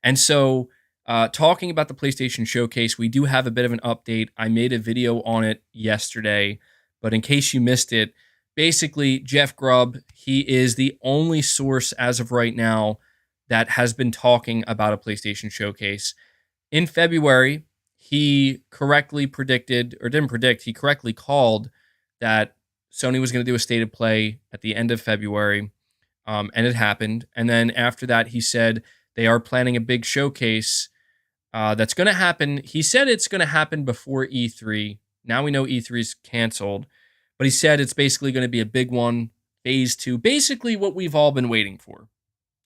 And so talking about the PlayStation Showcase, we do have a bit of an update. I made a video on it yesterday, but in case you missed it, basically Jeff Grubb, he is the only source as of right now that has been talking about a PlayStation Showcase. In February, he correctly predicted, or didn't predict, he correctly called that Sony was going to do a state of play at the end of February, and it happened. And then after that, he said they are planning a big showcase that's going to happen. He said it's going to happen before E3. Now we know E3 is canceled, but he said it's basically going to be a big one, phase 2, basically what we've all been waiting for.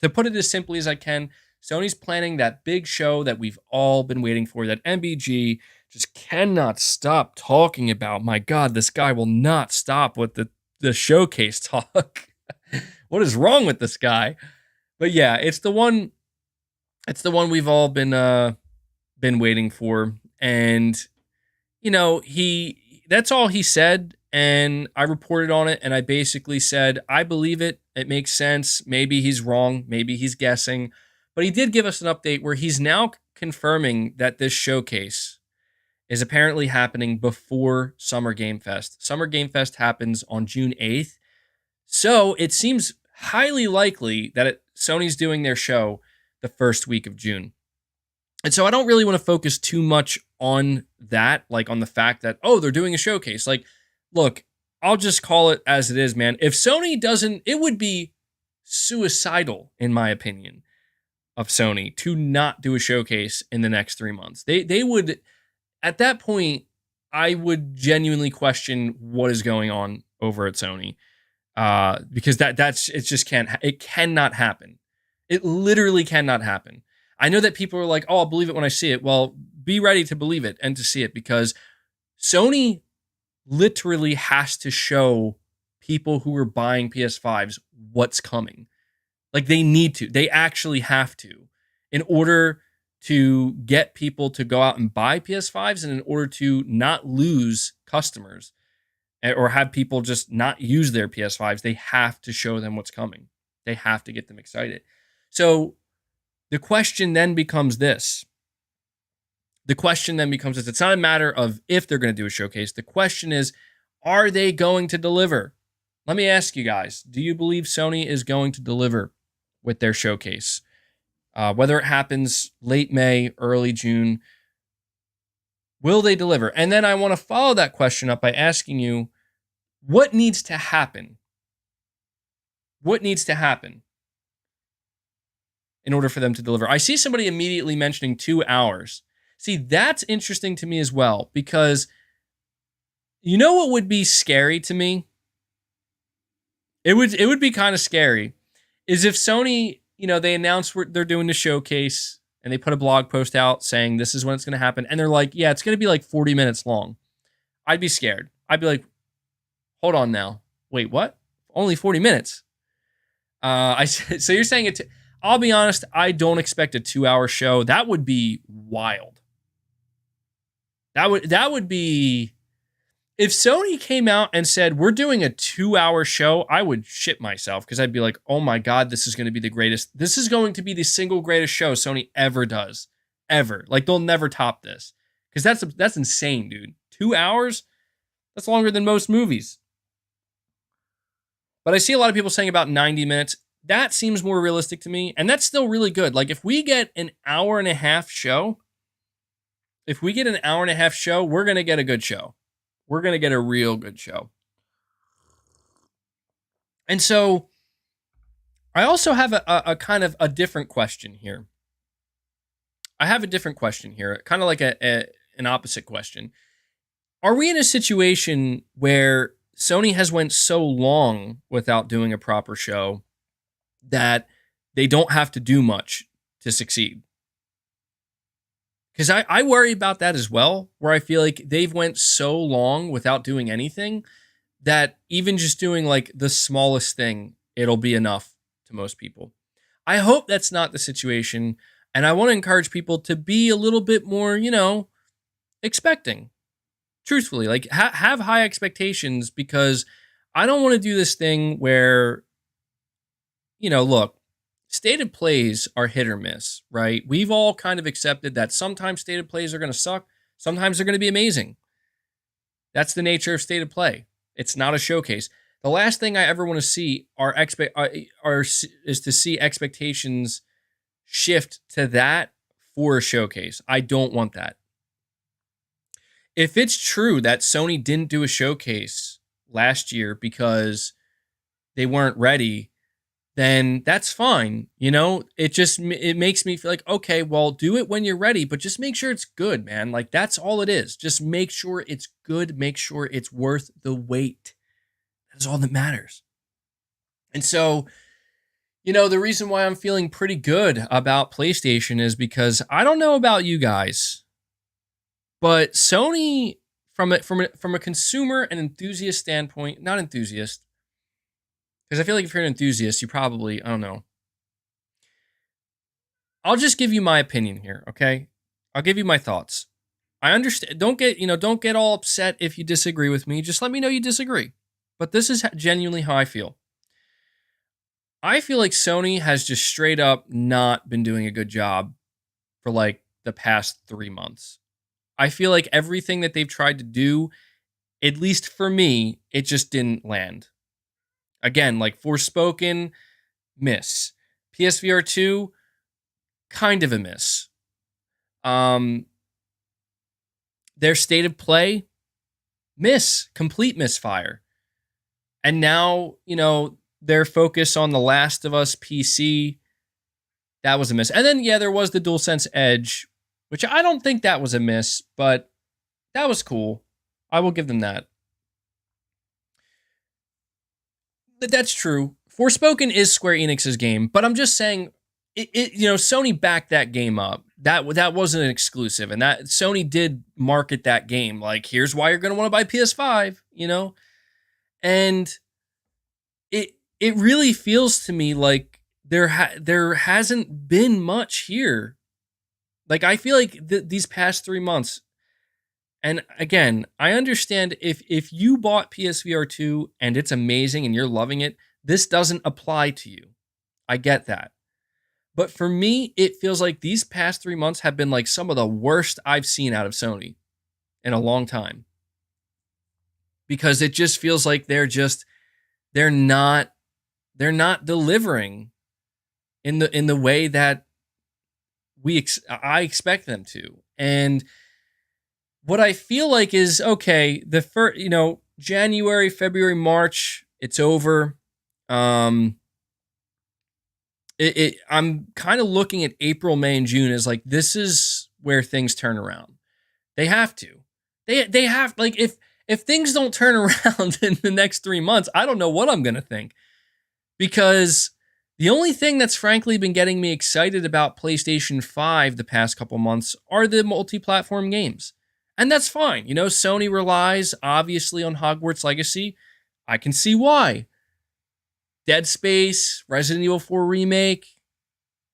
To put it as simply as I can, Sony's planning that big show that we've all been waiting for, that MBG just cannot stop talking about. My God, this guy will not stop with the showcase talk. What is wrong with this guy? But yeah, it's the one we've all been waiting for. And that's all he said. And I reported on it, and I basically said, I believe it. It makes sense. Maybe he's wrong. Maybe he's guessing. But he did give us an update where he's now confirming that this showcase is apparently happening before Summer Game Fest. Summer Game Fest happens on June 8th. So it seems highly likely that Sony's doing their show the first week of June. And so I don't really want to focus too much on that, like on the fact that, they're doing a showcase. Like, look, I'll just call it as it is, man. If Sony doesn't, it would be suicidal, in my opinion, of Sony to not do a showcase in the next 3 months. They would, at that point, I would genuinely question what is going on over at Sony, because it cannot happen. It literally cannot happen. I know that people are like, I'll believe it when I see it. Well, be ready to believe it and to see it, because Sony literally has to show people who are buying PS5s what's coming. Like, they need to. They actually have to, in order to get people to go out and buy PS5s, and in order to not lose customers or have people just not use their PS5s. They have to show them what's coming. They have to get them excited. So the question then becomes this. It's not a matter of if they're going to do a showcase. The question is, are they going to deliver? Let me ask you guys, do you believe Sony is going to deliver with their showcase? Whether it happens late May, early June, Will they deliver? And then I want to follow that question up by asking you, what needs to happen? What needs to happen in order for them to deliver? I see somebody immediately mentioning 2 hours. See, that's interesting to me as well, because you know what would be scary to me? It would be kind of scary is if Sony, they announced they're doing the showcase and they put a blog post out saying this is when it's going to happen. And they're like, yeah, it's going to be like 40 minutes long. I'd be scared. I'd be like, hold on now. Wait, what? Only 40 minutes. So you're saying I'll be honest, I don't expect a 2-hour show. That would be wild. That would be, if Sony came out and said, we're doing a 2-hour show, I would shit myself because I'd be like, oh my God, this is going to be the greatest. This is going to be the single greatest show Sony ever does. Ever. Like, they'll never top this. Because that's insane, dude. 2 hours? That's longer than most movies. But I see a lot of people saying about 90 minutes. That seems more realistic to me. And that's still really good. Like, if we get an hour and a half show, we're going to get a good show. We're going to get a real good show. And so I also have a kind of a different question here. Kind of like an opposite question. Are we in a situation where Sony has went so long without doing a proper show that they don't have to do much to succeed? Because I worry about that as well, where I feel like they've went so long without doing anything that even just doing like the smallest thing, it'll be enough to most people. I hope that's not the situation, and I want to encourage people to be a little bit more, expecting. Truthfully, like have high expectations, because I don't want to do this thing where, look, stated plays are hit or miss, right? We've all kind of accepted that sometimes stated plays are going to suck. Sometimes they're going to be amazing. That's the nature of stated play. It's not a showcase. The last thing I ever want to see is to see expectations shift to that for a showcase. I don't want that. If it's true that Sony didn't do a showcase last year because they weren't ready, then that's fine. It makes me feel like, okay, well, do it when you're ready, but just make sure it's good, man. Like, that's all it is. Just make sure it's good. Make sure it's worth the wait. That's all that matters. And so, the reason why I'm feeling pretty good about PlayStation is because I don't know about you guys, but Sony, from a consumer and enthusiast standpoint, not enthusiast, because I feel like if you're an enthusiast, you probably, I don't know. I'll just give you my opinion here, okay? I'll give you my thoughts. I understand. Don't get all upset if you disagree with me. Just let me know you disagree. But this is genuinely how I feel. I feel like Sony has just straight up not been doing a good job for like the past 3 months. I feel like everything that they've tried to do, at least for me, it just didn't land. Again, like Forspoken, miss. PSVR2, kind of a miss. Their state of play, miss. Complete misfire. And now, their focus on The Last of Us PC, that was a miss. And then, there was the DualSense Edge, which I don't think that was a miss, but that was cool. I will give them that. That's true. Forspoken is Square Enix's game, but I'm just saying, Sony backed that game up. That wasn't an exclusive, and that Sony did market that game. Like, here's why you're going to want to buy PS5, and it really feels to me like there hasn't been much here. Like, I feel like these past 3 months, and again, I understand if you bought PSVR2 and it's amazing and you're loving it, this doesn't apply to you. I get that. But for me, it feels like these past 3 months have been like some of the worst I've seen out of Sony in a long time. Because it just feels like they're not delivering in the way that I expect them to. And what I feel like is okay. The first, January, February, March, it's over. Um, I'm kind of looking at April, May, and June as like this is where things turn around. They have to. They have like if things don't turn around in the next 3 months, I don't know what I'm gonna think because the only thing that's frankly been getting me excited about PlayStation 5 the past couple months are the multi-platform games. And that's fine. Sony relies obviously on Hogwarts Legacy. I can see why. Dead Space, Resident Evil 4 remake,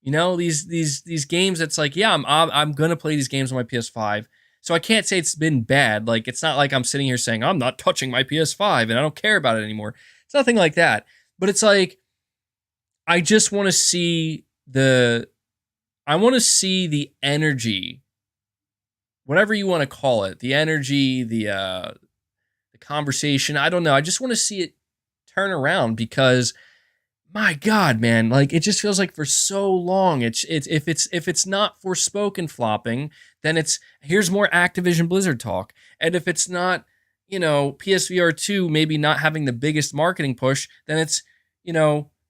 these games that's like, yeah, I'm going to play these games on my PS5. So I can't say it's been bad. Like it's not like I'm sitting here saying I'm not touching my PS5 and I don't care about it anymore. It's nothing like that. But it's like I just want to see the energy, whatever you want to call it, the energy, the conversation. I don't know. I just want to see it turn around because my God, man, like it just feels like for so long, it's if it's not Forspoken flopping, then it's here's more Activision Blizzard talk, and if it's not, PSVR2 maybe not having the biggest marketing push, then it's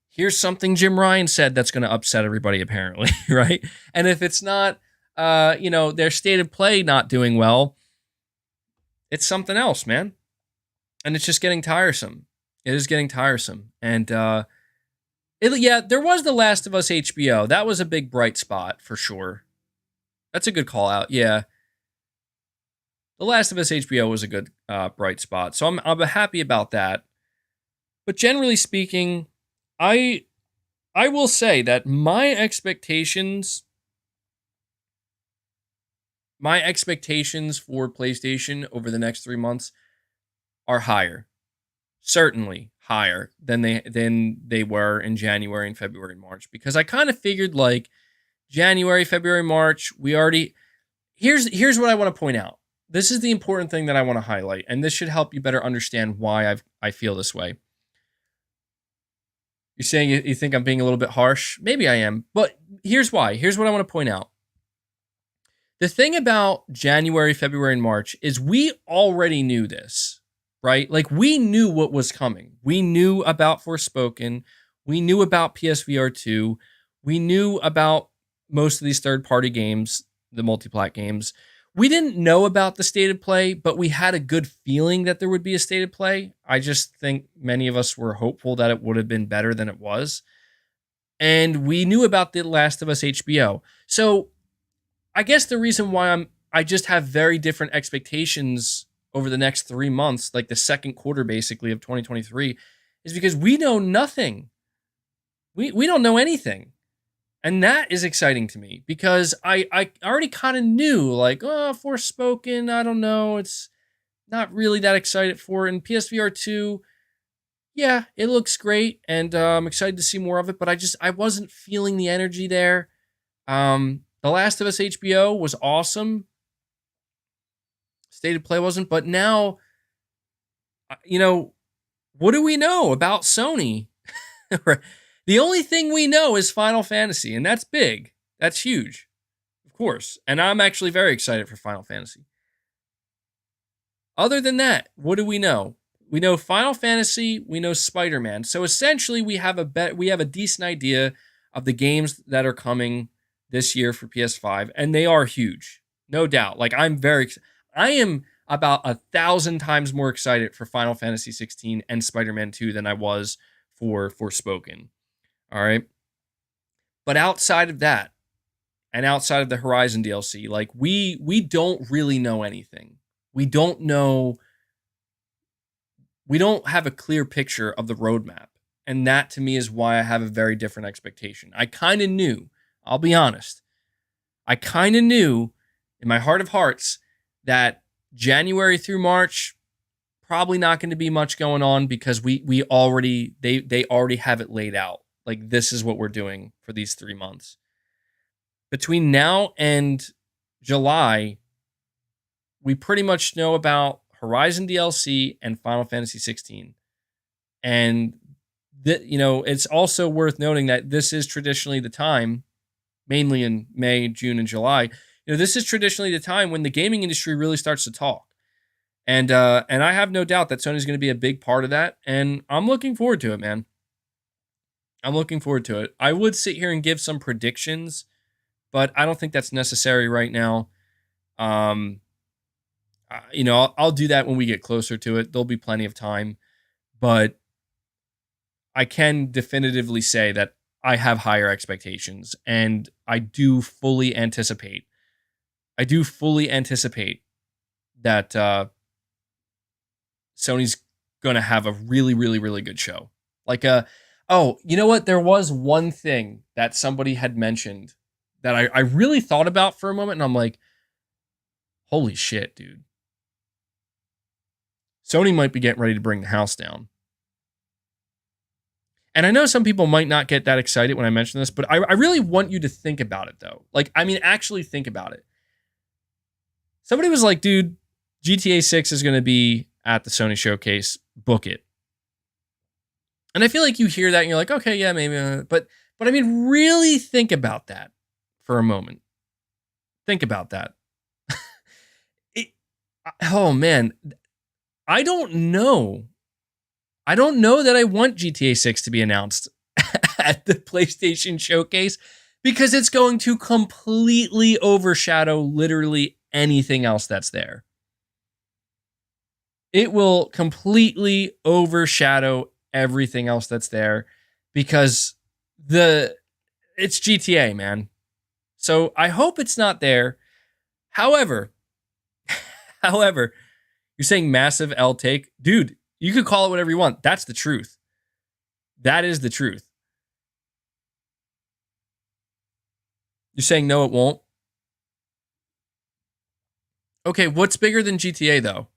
here's something Jim Ryan said that's going to upset everybody apparently, right? And if it's not, their state of play not doing well, it's something else, man, and it's just getting tiresome. It is getting tiresome, and there was The Last of Us HBO. That was a big bright spot for sure. That's a good call out. Yeah. The Last of Us HBO was a good bright spot. So I'm happy about that. But generally speaking, I will say that my expectations for PlayStation over the next 3 months are higher. Certainly higher than they were in January and February and March, because I kind of figured like January, February, March, here's what I want to point out. This is the important thing that I want to highlight, and this should help you better understand why I feel this way. You're saying you think I'm being a little bit harsh? Maybe I am, but here's why. Here's what I want to point out. The thing about January, February, and March is we already knew this. Right? Like we knew what was coming. We knew about Forspoken. We knew about PSVR2. We knew about most of these third-party games, the multi-plat games. We didn't know about the state of play, but we had a good feeling that there would be a state of play. I just think many of us were hopeful that it would have been better than it was. And we knew about The Last of Us HBO. So I guess the reason why I just have very different expectations over the next 3 months, like the second quarter basically of 2023, is because we know nothing. We don't know anything. And that is exciting to me because I already kind of knew, like, Forspoken, I don't know, it's not really that excited for it. And PSVR 2, yeah, it looks great, and I'm excited to see more of it, but I wasn't feeling the energy there. The Last of Us HBO was awesome. State of play wasn't, but now, what do we know about Sony? The only thing we know is Final Fantasy, and that's big. That's huge, of course. And I'm actually very excited for Final Fantasy. Other than that, what do we know? We know Final Fantasy, we know Spider-Man. So essentially, we have a decent idea of the games that are coming this year for PS5, and they are huge, no doubt. Like I am about 1,000 times more excited for Final Fantasy 16 and Spider-Man 2 than I was for Forspoken. All right. But outside of that, and outside of the Horizon DLC, like we don't really know anything. We don't have a clear picture of the roadmap. And that to me is why I have a very different expectation. I kind of knew, I'll be honest, I kind of knew in my heart of hearts that January through March, probably not going to be much going on because they already have it laid out. Like this is what we're doing for these 3 months. Between now and July, we pretty much know about Horizon DLC and Final Fantasy 16. And it's also worth noting that this is traditionally the time, mainly in May, June, and July, This is traditionally the time when the gaming industry really starts to talk. And I have no doubt that Sony's going to be a big part of that. And I'm looking forward to it, man. I'm looking forward to it. I would sit here and give some predictions, but I don't think that's necessary right now. I'll do that when we get closer to it. There'll be plenty of time, but I can definitively say that I have higher expectations, and I do fully anticipate that Sony's going to have a really, really, really good show. You know what? There was one thing that somebody had mentioned that I really thought about for a moment, and I'm like, holy shit, dude. Sony might be getting ready to bring the house down. And I know some people might not get that excited when I mention this, but I really want you to think about it, though. Actually think about it. Somebody was like, dude, GTA 6 is going to be at the Sony showcase. Book it. And I feel like you hear that and you're like, okay, yeah, maybe. But I mean, really think about that for a moment. Think about that. Oh, man. I don't know that I want GTA 6 to be announced at the PlayStation showcase because it's going to completely overshadow literally anything else that's there. It will completely overshadow everything else that's there because it's GTA, man. So I hope it's not there. However, you're saying massive L take. Dude, you could call it whatever you want. That's the truth. That is the truth. You're saying no, it won't? Okay, what's bigger than GTA, though?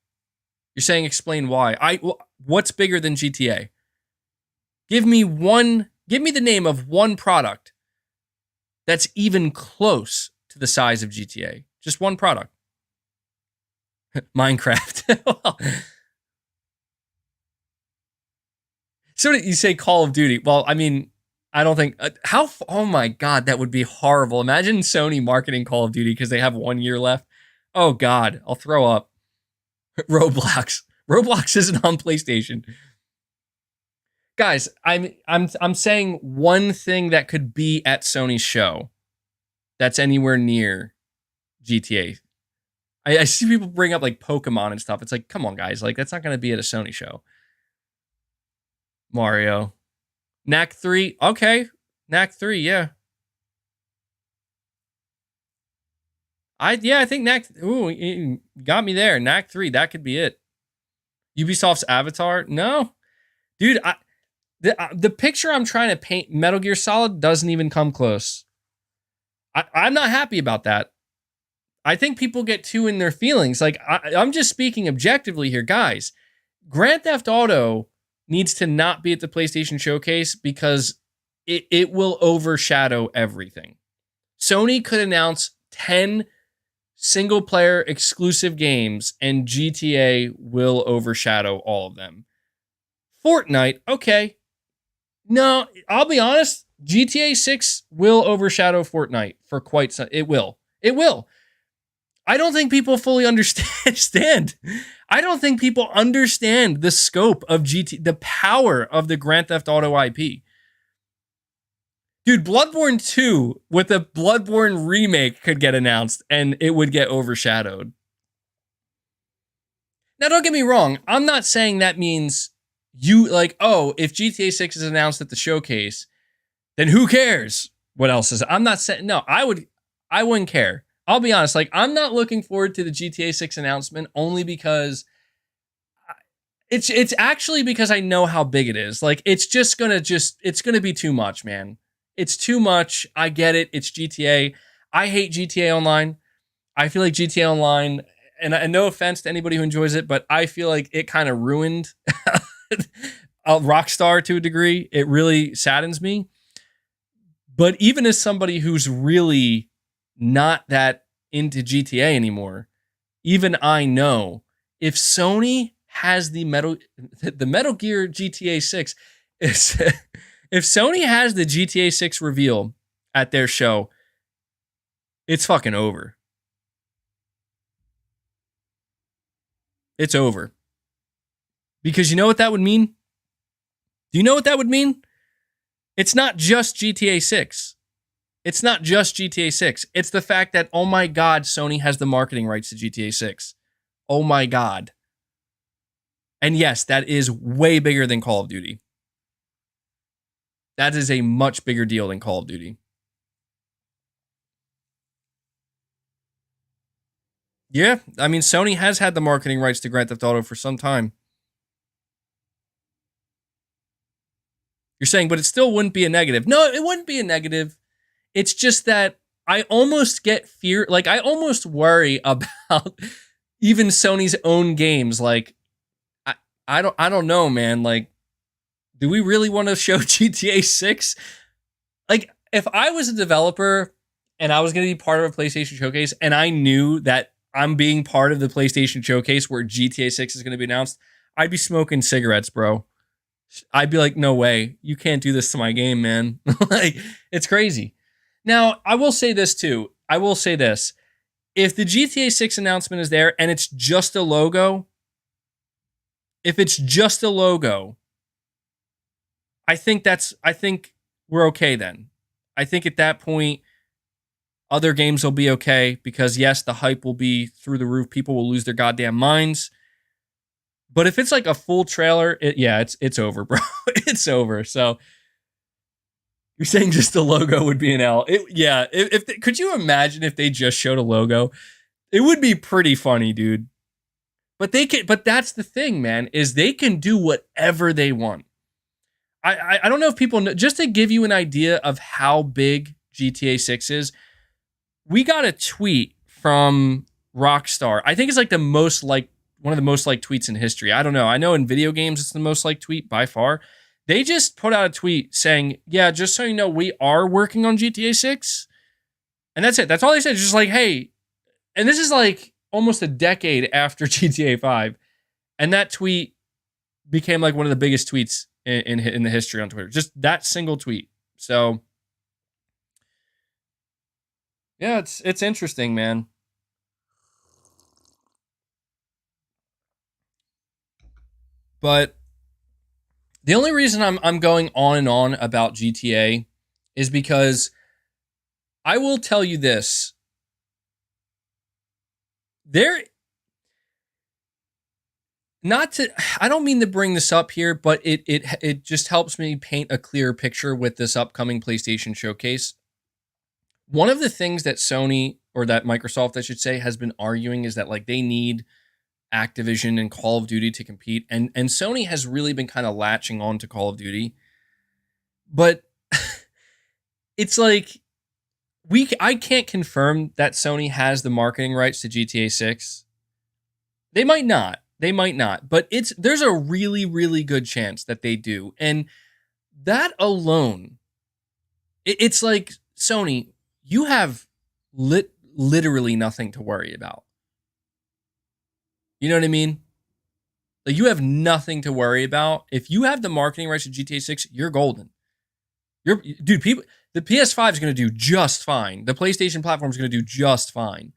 You're saying explain why. What's bigger than GTA? Give me the name of one product that's even close to the size of GTA. Just one product. Minecraft. So you say Call of Duty. Well, I mean, I don't think... oh my God, that would be horrible. Imagine Sony marketing Call of Duty because they have 1 year left. Oh God, I'll throw up. Roblox. Roblox isn't on PlayStation. Guys, I'm saying one thing that could be at Sony's show that's anywhere near GTA. I see people bring up like Pokemon and stuff. It's like, come on, guys. Like, that's not going to be at a Sony show. Mario. Knack 3. Okay. Knack 3, yeah. I think Knack... Ooh, you got me there. Knack 3, that could be it. Ubisoft's Avatar? No. Dude, the picture I'm trying to paint, Metal Gear Solid, doesn't even come close. I'm not happy about that. I think people get too in their feelings. Like, I'm just speaking objectively here, guys. Grand Theft Auto needs to not be at the PlayStation Showcase because it will overshadow everything. Sony could announce 10 single-player exclusive games, and GTA will overshadow all of them. Fortnite, okay. No, I'll be honest. GTA 6 will overshadow Fortnite for quite some... It will. It will. I don't think people fully understand. I don't think people understand the scope of the power of the Grand Theft Auto IP. Dude, Bloodborne 2 with a Bloodborne remake could get announced and it would get overshadowed. Now, don't get me wrong. I'm not saying that means if GTA 6 is announced at the showcase, then who cares what else is? I'm not saying, no, I wouldn't care. I'll be honest, I'm not looking forward to the GTA 6 announcement only because it's actually because I know how big it is. It's going to be too much, man. It's too much. I get it. It's GTA. I hate GTA Online. I feel like GTA Online, and no offense to anybody who enjoys it, but I feel like it kind of ruined Rockstar to a degree. It really saddens me. But even as somebody who's really not that into GTA anymore, even I know if Sony has the Metal Gear GTA 6, if Sony has the GTA 6 reveal at their show, it's fucking over. It's over. Because you know what that would mean? Do you know what that would mean? It's not just GTA 6. It's not just GTA 6. It's the fact that, oh my God, Sony has the marketing rights to GTA 6. Oh my God. And yes, that is way bigger than Call of Duty. That is a much bigger deal than Call of Duty. Yeah, I mean, Sony has had the marketing rights to Grand Theft Auto for some time. You're saying, but it still wouldn't be a negative. No, it wouldn't be a negative. It's just that I almost get fear. Like, I almost worry about even Sony's own games. Like, I don't know, man. Like, do we really want to show GTA 6? Like, if I was a developer and I was going to be part of a PlayStation Showcase and I knew that I'm being part of the PlayStation Showcase where GTA 6 is going to be announced, I'd be smoking cigarettes, bro. I'd be like, no way. You can't do this to my game, man. Like, it's crazy. Now, I will say this too. I will say this. If the GTA 6 announcement is there and it's just a logo, if it's just a logo, I think we're okay then. I think at that point, other games will be okay because yes, the hype will be through the roof. People will lose their goddamn minds. But if it's like a full trailer, it's over, bro. It's over. So you're saying just the logo would be an L? Could you imagine if they just showed a logo? It would be pretty funny, dude. But that's the thing, man, is they can do whatever they want. I don't know if people know, just to give you an idea of how big GTA 6 is. We got a tweet from Rockstar. I think it's like one of the most liked tweets in history. I don't know. I know in video games it's the most liked tweet by far. They just put out a tweet saying, yeah, just so you know, we are working on GTA 6. And that's it. That's all they said. It's just like, hey, and this is like almost a decade after GTA 5. And that tweet became like one of the biggest tweets in the history on Twitter. Just that single tweet. So yeah, it's interesting, man. But the only reason I'm going on and on about GTA is because I will tell you this. I don't mean to bring this up here, but it just helps me paint a clearer picture with this upcoming PlayStation Showcase. One of the things that Sony, or that Microsoft, I should say, has been arguing is that like they need Activision and Call of Duty to compete, and Sony has really been kind of latching on to Call of Duty. But it's like I can't confirm that Sony has the marketing rights to GTA 6. They might not. But there's a really, really good chance that they do. And that alone, it's like, Sony, you have literally nothing to worry about. You know what I mean? Like, you have nothing to worry about. If you have the marketing rights to GTA 6, you're golden. The PS5 is going to do just fine. The PlayStation platform is going to do just fine.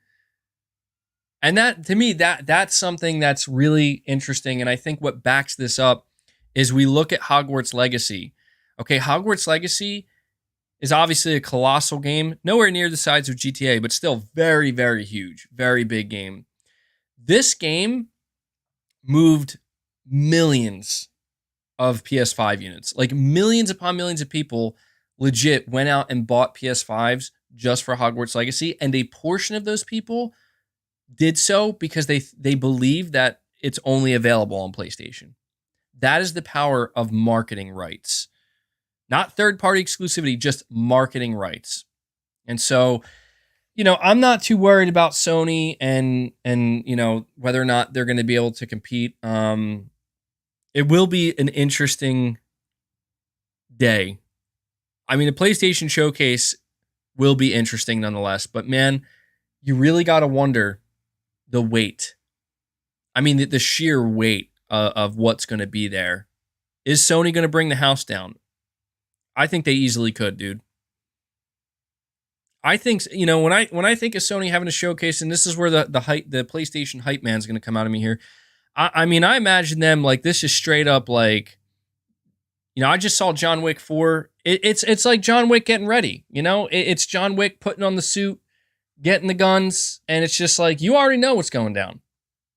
And that, to me, that's something that's really interesting. And I think what backs this up is we look at Hogwarts Legacy. Okay, Hogwarts Legacy is obviously a colossal game, nowhere near the size of GTA, but still very, very huge, very big game. This game moved millions of PS5 units. Like, millions upon millions of people legit went out and bought PS5s just for Hogwarts Legacy, and a portion of those people did so because they believe that it's only available on PlayStation. That is the power of marketing rights. Not third-party exclusivity, just marketing rights. And so, I'm not too worried about Sony and whether or not they're going to be able to compete. It will be an interesting day. I mean, the PlayStation Showcase will be interesting nonetheless, but man, you really got to wonder the weight. I mean, the sheer weight of what's going to be there. Is Sony going to bring the house down? I think they easily could, dude. I think, when I think of Sony having a showcase, and this is where the PlayStation hype man's going to come out of me here. I mean, I imagine them like this is straight up like, I just saw John Wick 4. It's like John Wick getting ready. It's John Wick putting on the suit, getting the guns, and it's just like you already know what's going down.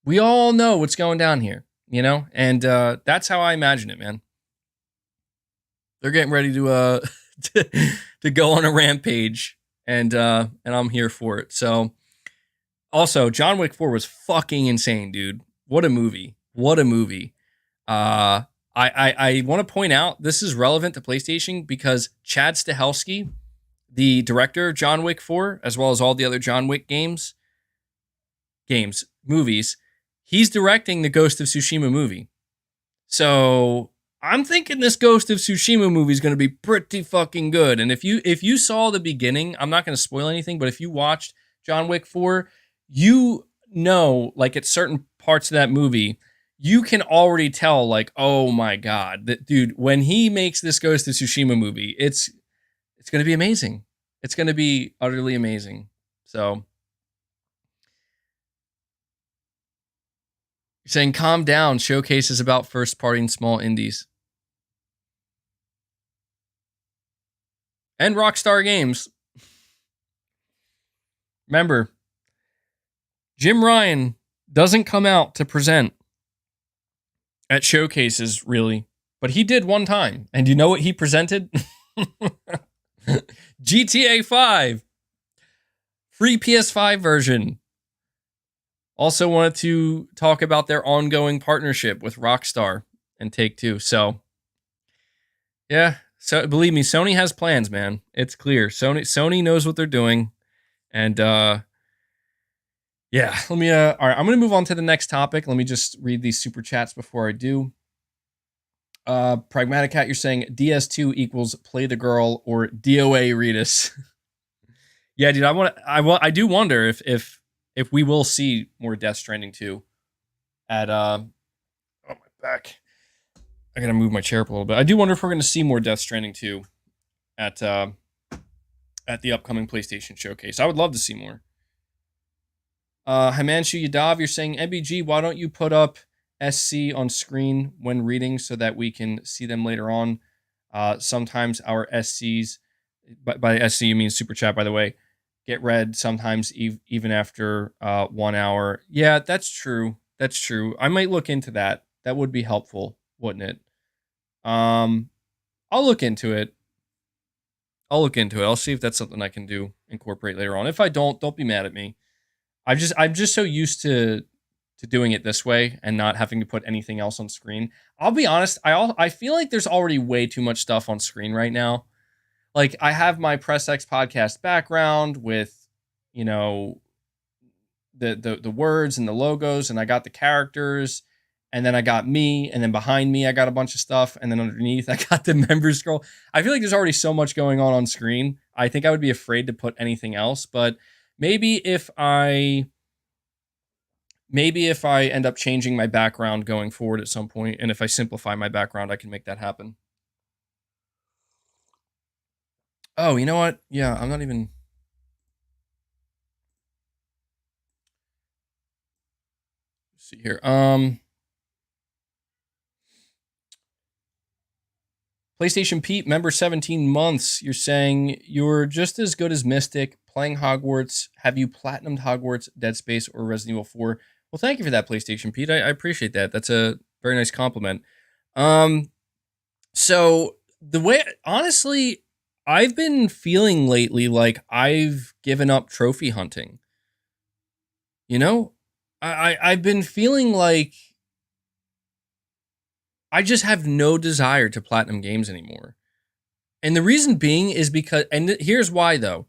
We all know what's going down here, and that's how I imagine it, man. They're getting ready to to go on a rampage, and I'm here for it. So, also, John Wick 4 was fucking insane, dude. What a movie! What a movie! I want to point out this is relevant to PlayStation because Chad Stahelski, the director of John Wick 4, as well as all the other John Wick movies, he's directing the Ghost of Tsushima movie. So I'm thinking this Ghost of Tsushima movie is going to be pretty fucking good. And if you saw the beginning, I'm not going to spoil anything, but if you watched John Wick 4, like at certain parts of that movie, you can already tell, like, oh my God, that dude, when he makes this Ghost of Tsushima movie, it's going to be amazing. It's going to be utterly amazing. So, you're saying, calm down, Showcase is about first party and small indies. And Rockstar Games. Remember, Jim Ryan doesn't come out to present at showcases, really. But he did one time. And you know what he presented? GTA 5. Free PS5 version. Also wanted to talk about their ongoing partnership with Rockstar and Take-Two. So, yeah. So believe me, Sony has plans, man. It's clear. Sony knows what they're doing. And yeah, let me all right, I'm going to move on to the next topic. Let me just read these super chats before I do. Pragmatic Cat, you're saying DS2 equals Play the Girl or DOA Redis. Yeah, dude, I do wonder if we will see more Death Stranding 2 at oh, my back. I got to move my chair up a little bit. I do wonder if we're going to see more Death Stranding 2 at the upcoming PlayStation showcase. I would love to see more. Himanshu Yadav, you're saying, MBG, why don't you put up SC on screen when reading so that we can see them later on? Sometimes our SCs, by SC you mean super chat, by the way, get read sometimes even after 1 hour. Yeah, that's true. That's true. I might look into that. That would be helpful, wouldn't it? I'll look into it. I'll see if that's something I can incorporate later on. If I don't be mad at me. I'm just so used to doing it this way and not having to put anything else on screen. I'll be honest, I feel like there's already way too much stuff on screen right now. Like I have my Press X podcast background with, the words and the logos, and I got the characters, and then I got me, and then behind me I got a bunch of stuff, and then underneath I got the members scroll. I feel like there's already so much going on screen. I think I would be afraid to put anything else, but maybe if I end up changing my background going forward at some point, and if I simplify my background, I can make that happen. Oh, you know what? Yeah, I'm not even... Let's see here. PlayStation Pete, member 17 months. You're saying you're just as good as Mystic playing Hogwarts. Have you platinumed Hogwarts, Dead Space, or Resident Evil 4? Well, thank you for that, PlayStation Pete. I appreciate that. That's a very nice compliment. So the way, honestly, I've been feeling lately like I've given up trophy hunting. I've been feeling like I just have no desire to platinum games anymore. And the reason being is because, and here's why though.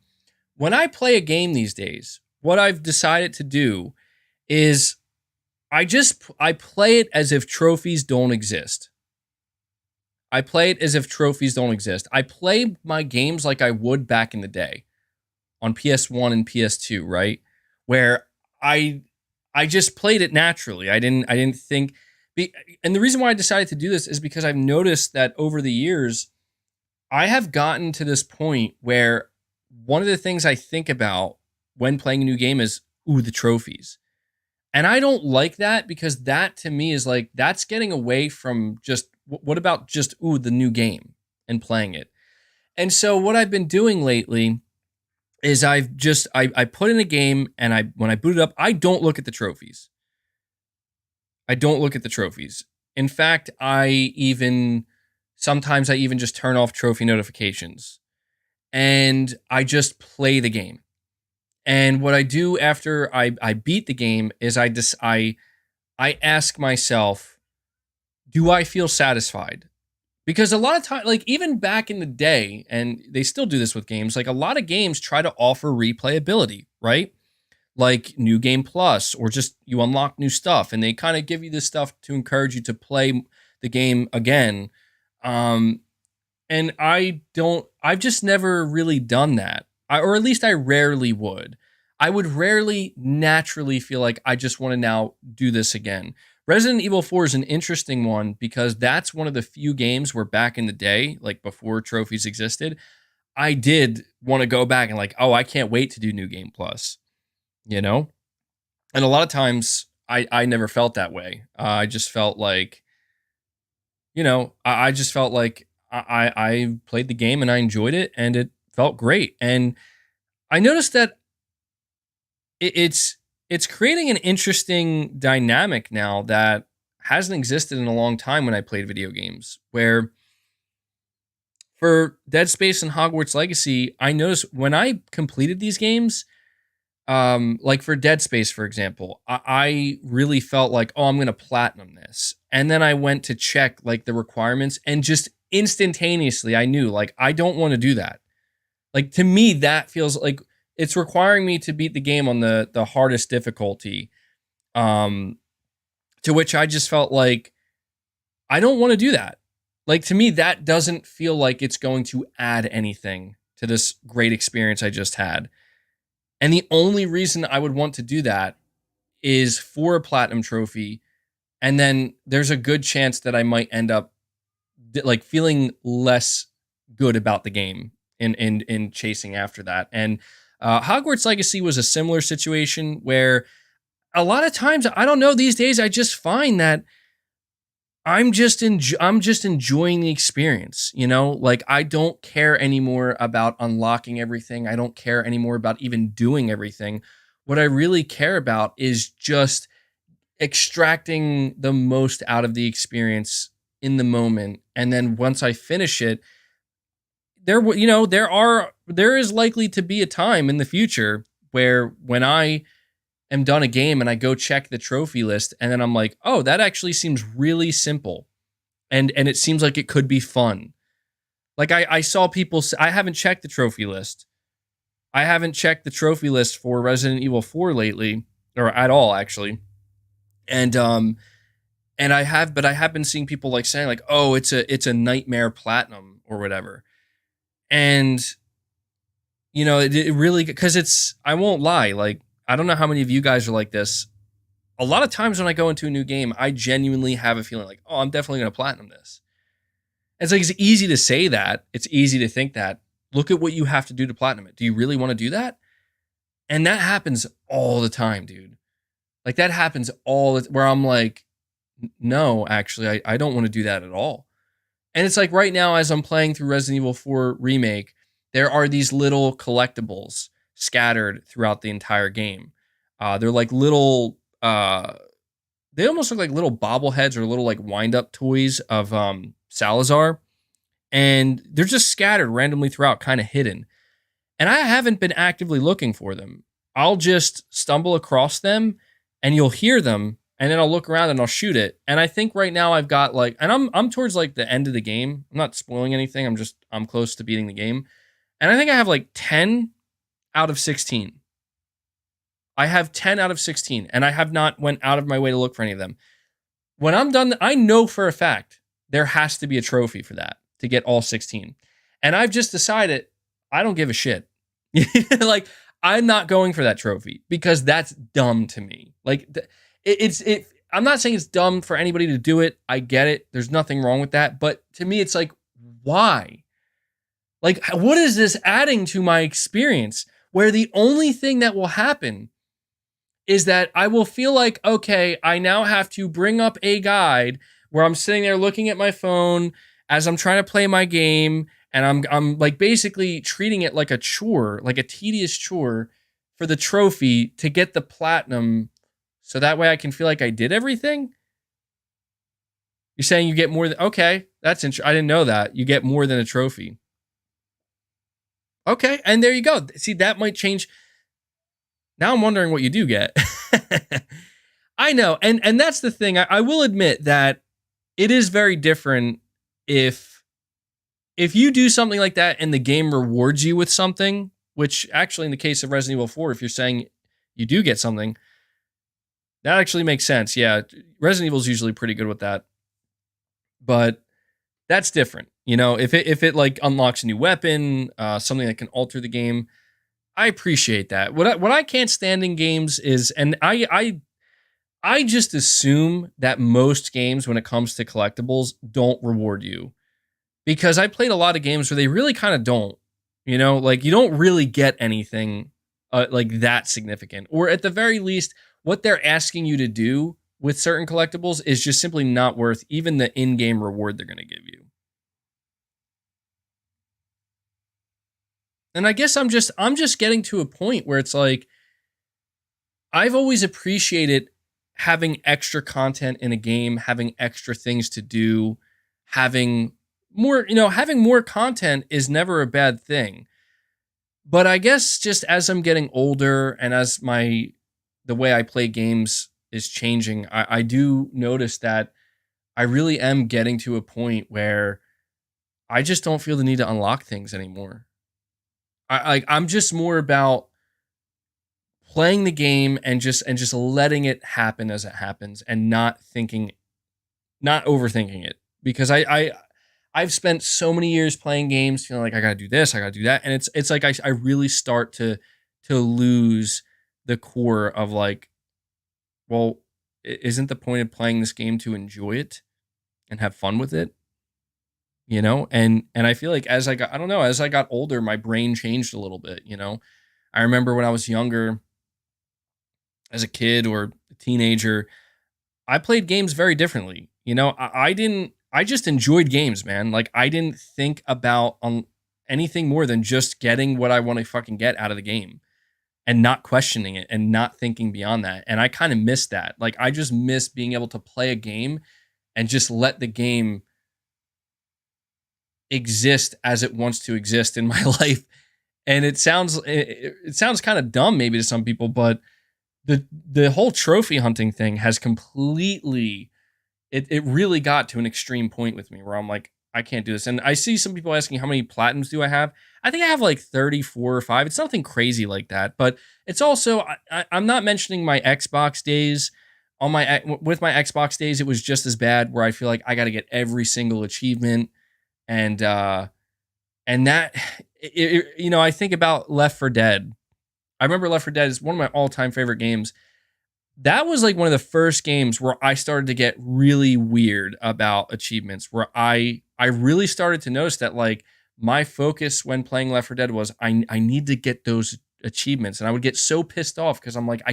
When I play a game these days, what I've decided to do is I play it as if trophies don't exist. I play it as if trophies don't exist. I play my games like I would back in the day on PS1 and PS2, right? Where I just played it naturally. I didn't think... And the reason why I decided to do this is because I've noticed that over the years, I have gotten to this point where one of the things I think about when playing a new game is, the trophies. And I don't like that, because that to me is like, that's getting away from just, what about just, ooh, the new game and playing it. And so what I've been doing lately is I put in a game, and when I boot it up, I don't look at the trophies. I don't look at the trophies. In fact, sometimes I even just turn off trophy notifications, and I just play the game. And what I do after I beat the game is I ask myself, do I feel satisfied? Because a lot of time, like even back in the day, and they still do this with games, like a lot of games try to offer replayability, right? Like New Game Plus, or just you unlock new stuff, and they kind of give you this stuff to encourage you to play the game again. Um, and I've just never really done that. Or at least I rarely would. I would rarely naturally feel like I just want to now do this again. Resident Evil 4 is an interesting one, because that's one of the few games where back in the day, like before trophies existed, I did want to go back and like, oh, I can't wait to do New Game Plus, you know? And a lot of times I never felt that way. I just felt like, I just felt like I played the game and I enjoyed it, and it felt great. And I noticed that it's creating an interesting dynamic now that hasn't existed in a long time when I played video games, where for Dead Space and Hogwarts Legacy, I noticed when I completed these games, like for Dead Space, for example, I really felt like, oh, I'm going to platinum this. And then I went to check like the requirements, and just instantaneously I knew, like, I don't want to do that. Like, to me, that feels like it's requiring me to beat the game on the hardest difficulty. To which I just felt like, I don't want to do that. Like, to me, that doesn't feel like it's going to add anything to this great experience I just had. And the only reason I would want to do that is for a platinum trophy. And then there's a good chance that I might end up like feeling less good about the game in chasing after that. And Hogwarts Legacy was a similar situation, where a lot of times, I don't know, these days I just find that I'm just enjoying the experience, Like, I don't care anymore about unlocking everything. I don't care anymore about even doing everything. What I really care about is just extracting the most out of the experience in the moment. And then once I finish it, there is likely to be a time in the future where, when I am done a game and I go check the trophy list, and then I'm like, oh, that actually seems really simple, and it seems like it could be fun. Like, I saw people say, I haven't checked the trophy list. I haven't checked the trophy list for Resident Evil 4 lately, or at all, actually. And I have been seeing people like saying like, oh, it's a nightmare platinum or whatever. And it really, because I won't lie, like, I don't know how many of you guys are like this. A lot of times when I go into a new game, I genuinely have a feeling like, oh, I'm definitely going to platinum this. It's like, it's easy to say that. It's easy to think that. Look at what you have to do to platinum it. Do you really want to do that? And that happens all the time, dude. Like, that happens where I'm like, no, actually, I don't want to do that at all. And it's like, right now, as I'm playing through Resident Evil 4 Remake, there are these little collectibles scattered throughout the entire game. They're like little, they almost look like little bobbleheads or little like wind-up toys of Salazar. And they're just scattered randomly throughout, kind of hidden. And I haven't been actively looking for them. I'll just stumble across them, and you'll hear them, and then I'll look around and I'll shoot it. And I think right now I've got like, and I'm towards like the end of the game. I'm not spoiling anything. I'm close to beating the game. And I think I have like 10 out of 16. I have 10 out of 16, and I have not went out of my way to look for any of them. When I'm done, I know for a fact there has to be a trophy for that to get all 16. And I've just decided I don't give a shit. Like, I'm not going for that trophy, because that's dumb to me. Like, I'm not saying it's dumb for anybody to do it. I get it. There's nothing wrong with that. But to me, it's like, why? Like, what is this adding to my experience, where the only thing that will happen is that I will feel like, okay, I now have to bring up a guide where I'm sitting there looking at my phone as I'm trying to play my game, and I'm like basically treating it like a chore, like a tedious chore for the trophy to get the platinum, so that way I can feel like I did everything. You're saying you get more than, okay, that's interesting. I didn't know that. You get more than a trophy. Okay, and there you go. See, that might change. Now I'm wondering what you do get. I know, and that's the thing. I will admit that it is very different if you do something like that and the game rewards you with something, which actually in the case of Resident Evil 4, if you're saying you do get something, that actually makes sense. Yeah, Resident Evil is usually pretty good with that. But that's different. You know, if it like unlocks a new weapon, something that can alter the game, I appreciate that. What I can't stand in games is, and I just assume that most games, when it comes to collectibles, don't reward you, because I played a lot of games where they really kind of don't. You know, like you don't really get anything like that significant, or at the very least, what they're asking you to do with certain collectibles is just simply not worth even the in-game reward they're going to give you. And I guess I'm just getting to a point where it's like I've always appreciated having extra content in a game, having extra things to do, having more, having more content is never a bad thing. But I guess just as I'm getting older and as the way I play games is changing, I do notice that I really am getting to a point where I just don't feel the need to unlock things anymore. I'm just more about playing the game and just letting it happen as it happens, and not overthinking it, because I've spent so many years playing games feeling like I gotta do this, I gotta do that, and it's like I really start to lose the core of like, well, isn't the point of playing this game to enjoy it and have fun with it? And I feel like as I got, I don't know, as I got older, my brain changed a little bit. I remember when I was younger, as a kid or a teenager, I played games very differently. I didn't, I just enjoyed games, man. Like I didn't think about anything more than just getting what I want to fucking get out of the game, and not questioning it and not thinking beyond that. And I kind of miss that. Like I just miss being able to play a game and just let the game exist as it wants to exist in my life. And it sounds kind of dumb maybe to some people, but the whole trophy hunting thing has completely, it really got to an extreme point with me where I'm like, I can't do this. And I see some people asking how many platinums do I have. I think I have like 34 or 5. It's nothing crazy like that, but it's also I'm not mentioning my Xbox days. With my Xbox days, it was just as bad, where I feel like I got to get every single achievement. And that, I think about Left 4 Dead. I remember Left 4 Dead is one of my all-time favorite games. That was like one of the first games where I started to get really weird about achievements, where I really started to notice that like my focus when playing Left 4 Dead was I need to get those achievements, and I would get so pissed off because I'm like,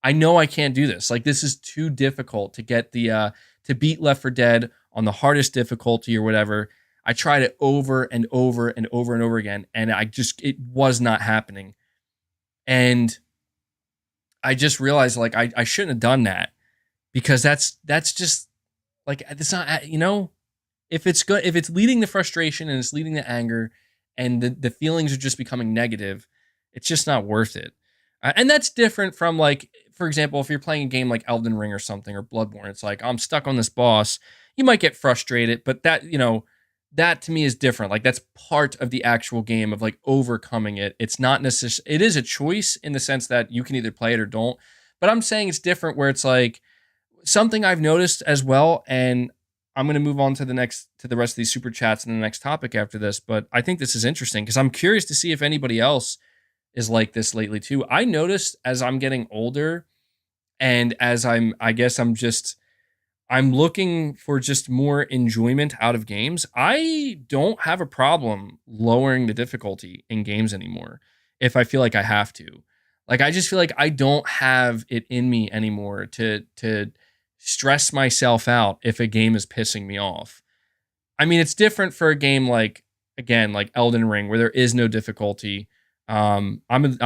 I know I can't do this. Like this is too difficult to get to beat Left 4 Dead on the hardest difficulty or whatever. I tried it over and over and over and over again, and it was not happening. And I just realized like I shouldn't have done that, because that's just like, it's not, if it's good, if it's leading to frustration and it's leading to anger, and the feelings are just becoming negative, it's just not worth it. And that's different from like, for example, if you're playing a game like Elden Ring or something, or Bloodborne, it's like, I'm stuck on this boss. You might get frustrated, but that to me is different. Like that's part of the actual game of like overcoming it. It's not necessarily, it is a choice in the sense that you can either play it or don't. But I'm saying it's different, where it's like something I've noticed as well. And I'm going to move on to the rest of these super chats and the next topic after this. But I think this is interesting because I'm curious to see if anybody else is like this lately too. I noticed as I'm getting older, and as I'm looking for just more enjoyment out of games. I don't have a problem lowering the difficulty in games anymore if I feel like I have to. Like I just feel like I don't have it in me anymore to stress myself out if a game is pissing me off. I mean, it's different for a game like, again, like Elden Ring, where there is no difficulty. I'm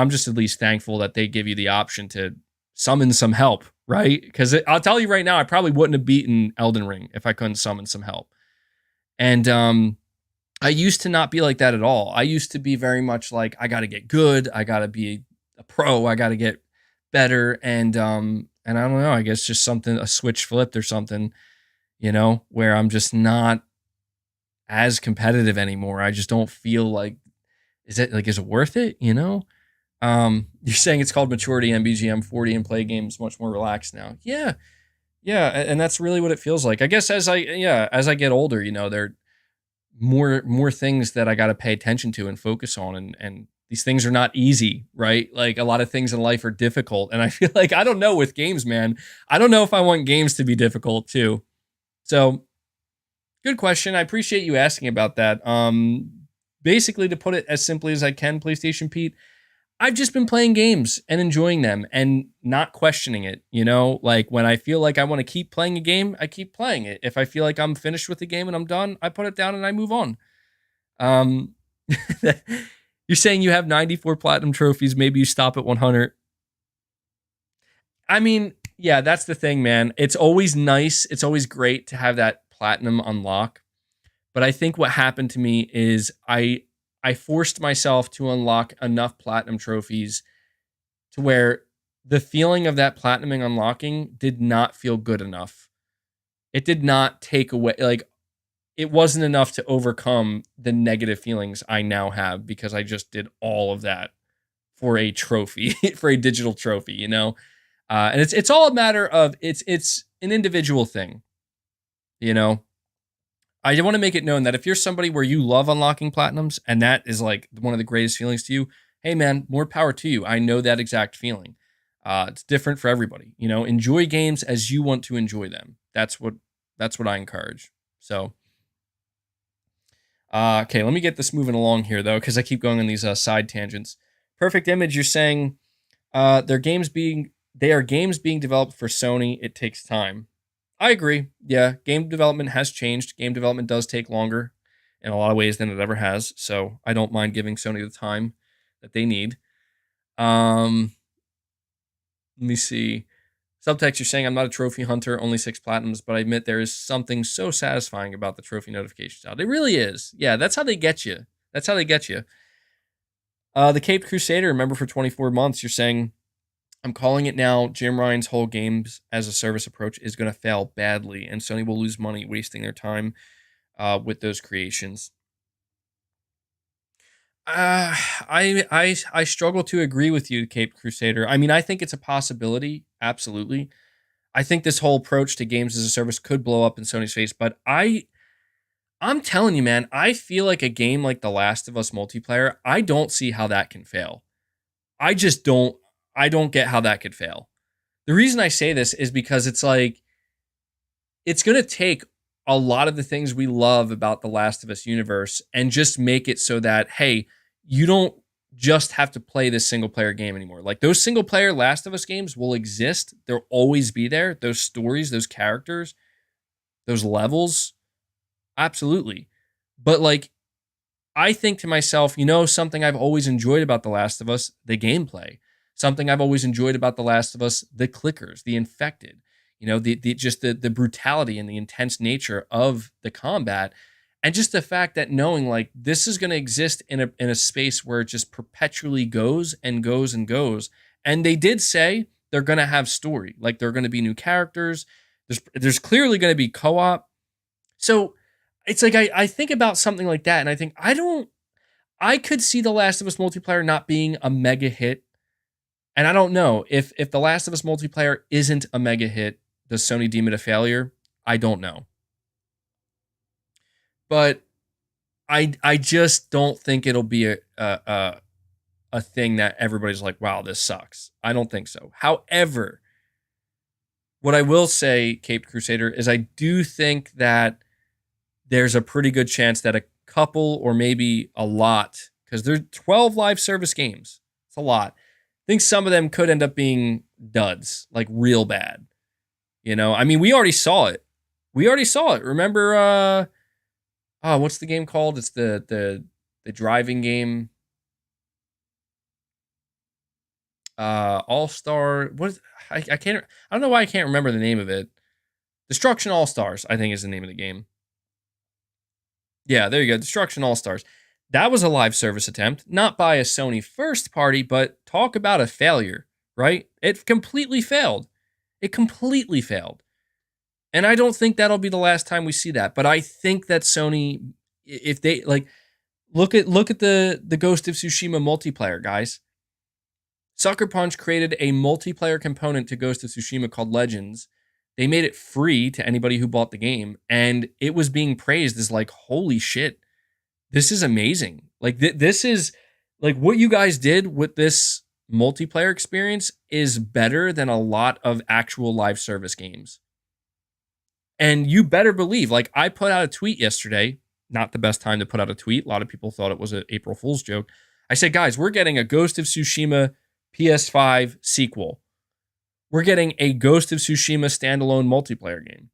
just at least thankful that they give you the option to summon some help, right? Because I'll tell you right now, I probably wouldn't have beaten Elden Ring if I couldn't summon some help. And I used to not be like that at all. I used to be very much like, I got to get good, I got to be a pro, I got to get better, and I don't know, I guess just something, a switch flipped or something, where I'm just not as competitive anymore. I just don't feel like, is it worth it? You're saying it's called maturity. MBGM 40 and play games much more relaxed now. Yeah, and that's really what it feels like. I guess as I get older, there are more things that I got to pay attention to and focus on, and these things are not easy, right? Like a lot of things in life are difficult, and I feel like I don't know with games, man. I don't know if I want games to be difficult too. So, good question. I appreciate you asking about that. Basically, to put it as simply as I can, PlayStation Pete, I've just been playing games and enjoying them and not questioning it. Like when I feel like I want to keep playing a game, I keep playing it. If I feel like I'm finished with the game and I'm done, I put it down and I move on. You're saying you have 94 platinum trophies. Maybe you stop at 100. I mean, yeah, that's the thing, man. It's always nice. It's always great to have that platinum unlock. But I think what happened to me is I forced myself to unlock enough platinum trophies to where the feeling of that platinum unlocking did not feel good enough. It did not take away, like, it wasn't enough to overcome the negative feelings I now have because I just did all of that for a trophy, for a digital trophy, and it's all a matter of, it's an individual thing, I want to make it known that if you're somebody where you love unlocking platinums and that is like one of the greatest feelings to you, hey man, more power to you. I know that exact feeling. It's different for everybody. Enjoy games as you want to enjoy them. That's what I encourage. So, okay, let me get this moving along here though, because I keep going on these side tangents. Perfect Image, you're saying they are games being developed for Sony. It takes time. I agree. Yeah, game development has changed. Game development does take longer in a lot of ways than it ever has. So I don't mind giving Sony the time that they need. Let me see. Subtext, you're saying I'm not a trophy hunter, only 6 platinums, but I admit there is something so satisfying about the trophy notifications out. It really is. Yeah, that's how they get you. The Caped Crusader, remember for 24 months, you're saying, I'm calling it now, Jim Ryan's whole games as a service approach is going to fail badly, and Sony will lose money wasting their time with those creations. I struggle to agree with you, Cape Crusader. I mean, I think it's a possibility, absolutely. I think this whole approach to games as a service could blow up in Sony's face, but I'm telling you, man, I feel like a game like The Last of Us multiplayer, I don't see how that can fail. I just don't. I don't get how that could fail. The reason I say this is because it's like, it's going to take a lot of the things we love about the Last of Us universe and just make it so that, hey, you don't just have to play this single player game anymore. Like those single player Last of Us games will exist. They'll always be there. Those stories, those characters, those levels. Absolutely. But like, I think to myself, something I've always enjoyed about The Last of Us, the gameplay. Something I've always enjoyed about The Last of Us, the clickers, the infected, the brutality and the intense nature of the combat. And just the fact that knowing like this is going to exist in a space where it just perpetually goes and goes and goes. And they did say they're going to have story, like there are going to be new characters. There's clearly going to be co-op. So it's like, I think about something like that and I think, I could see The Last of Us multiplayer not being a mega hit. And I don't know if The Last of Us multiplayer isn't a mega hit, does Sony deem it a failure? I don't know. But I just don't think it'll be a thing that everybody's like, wow, this sucks. I don't think so. However, what I will say, Caped Crusader, is I do think that there's a pretty good chance that a couple or maybe a lot, because there's 12 live service games. It's a lot. think some of them could end up being duds, like real bad. You know, I mean, we already saw it. Remember, what's the game called? It's the driving game. All Star. What is? I can't. I don't know why I can't remember the name of it. Destruction All Stars, I think, is the name of the game. Yeah, there you go. Destruction All Stars. That was a live service attempt, not by a Sony first party, but talk about a failure, right? It completely failed. And I don't think that'll be the last time we see that. But I think that Sony, if they like, look at the Ghost of Tsushima multiplayer, guys. Sucker Punch created a multiplayer component to Ghost of Tsushima called Legends. They made it free to anybody who bought the game, and it was being praised as like, holy shit, this is amazing. Like this is like what you guys did with this multiplayer experience is better than a lot of actual live service games. And you better believe, like I put out a tweet yesterday, not the best time to put out a tweet. A lot of people thought it was an April Fool's joke. I said, guys, we're getting a Ghost of Tsushima PS5 sequel. We're getting a Ghost of Tsushima standalone multiplayer game.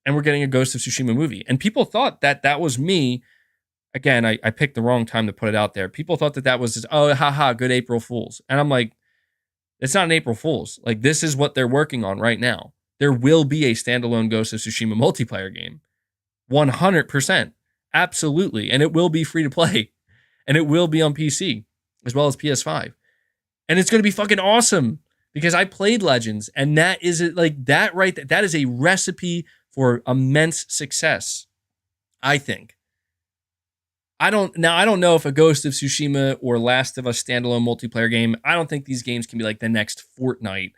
And we're getting a Ghost of Tsushima movie. And people thought that that was me. Again, I picked the wrong time to put it out there. People thought that that was just, oh, haha, good April Fools. And I'm like, it's not an April Fools. Like, this is what they're working on right now. There will be a standalone Ghost of Tsushima multiplayer game. 100%. Absolutely. And it will be free to play. And it will be on PC as well as PS5. And it's going to be fucking awesome because I played Legends, and that is like that right. That is a recipe for immense success, I think. I don't know if a Ghost of Tsushima or Last of Us standalone multiplayer game, I don't think these games can be like the next Fortnite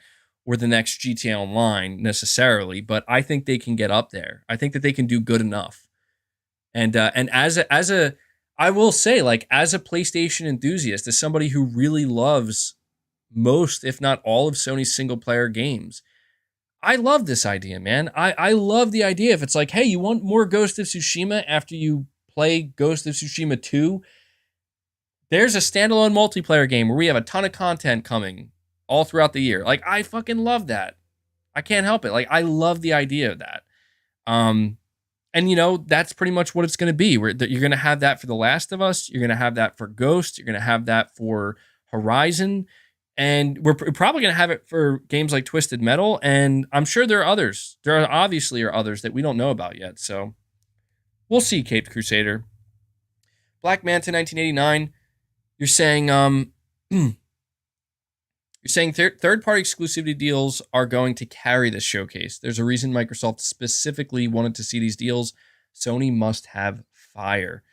or the next GTA Online necessarily, but I think they can get up there. I think that they can do good enough. And as a I will say, like, as a PlayStation enthusiast, as somebody who really loves most, if not all, of Sony's single player games, I love this idea, man. I love the idea. If it's like, hey, you want more Ghost of Tsushima after you play Ghost of Tsushima 2? There's a standalone multiplayer game where we have a ton of content coming all throughout the year. Like, I fucking love that. I can't help it. Like, I love the idea of that. And, you know, that's pretty much what it's going to be. You're going to have that for The Last of Us. You're going to have that for Ghost. You're going to have that for Horizon. And we're probably going to have it for games like Twisted Metal. And I'm sure there are others. There are obviously others that we don't know about yet. So we'll see, Caped Crusader. Black Manta 1989. You're saying third-party exclusivity deals are going to carry this showcase. There's a reason Microsoft specifically wanted to see these deals. Sony must have fire.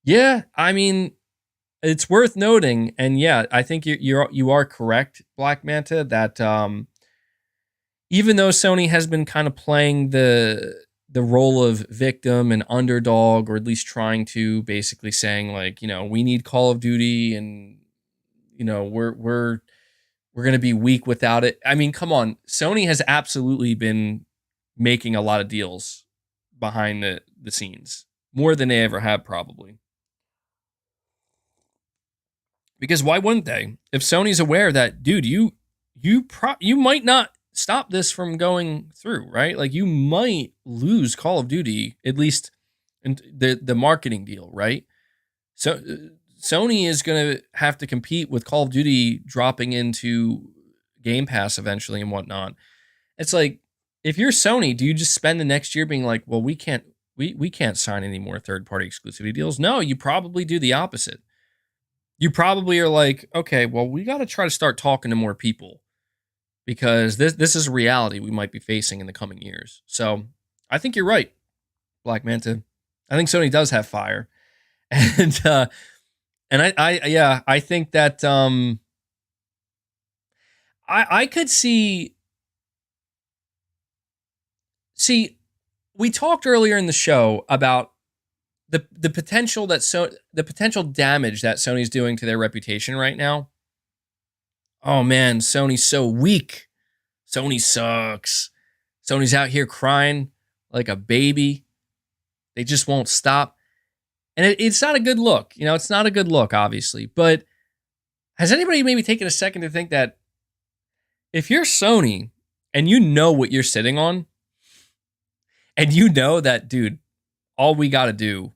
Yeah, I mean, it's worth noting, and yeah, I think you are correct, Black Manta, that even though Sony has been kind of playing the role of victim and underdog, or at least trying to basically saying like, you know, we need Call of Duty, and you know, we're going to be weak without it. I mean, come on. Sony has absolutely been making a lot of deals behind the scenes. More than they ever have, probably. Because why wouldn't they? If Sony's aware that, dude, you might not stop this from going through, right? Like, you might lose Call of Duty, at least in the marketing deal, right? So Sony is going to have to compete with Call of Duty dropping into Game Pass eventually and whatnot. It's like, if you're Sony, do you just spend the next year being like, well, we can't sign any more third-party exclusivity deals? No, you probably do the opposite. You probably are like, okay, well, we got to try to start talking to more people because this is a reality we might be facing in the coming years. So I think you're right, Black Manta. I think Sony does have fire. And I think that I could see. We talked earlier in the show about the potential the potential damage that Sony's doing to their reputation right now. Oh man, Sony's so weak. Sony sucks. Sony's out here crying like a baby. They just won't stop. And it's not a good look. You know, it's not a good look, obviously. But Has anybody maybe taken a second to think that if you're Sony and you know what you're sitting on, and you know that, dude, all we got to do,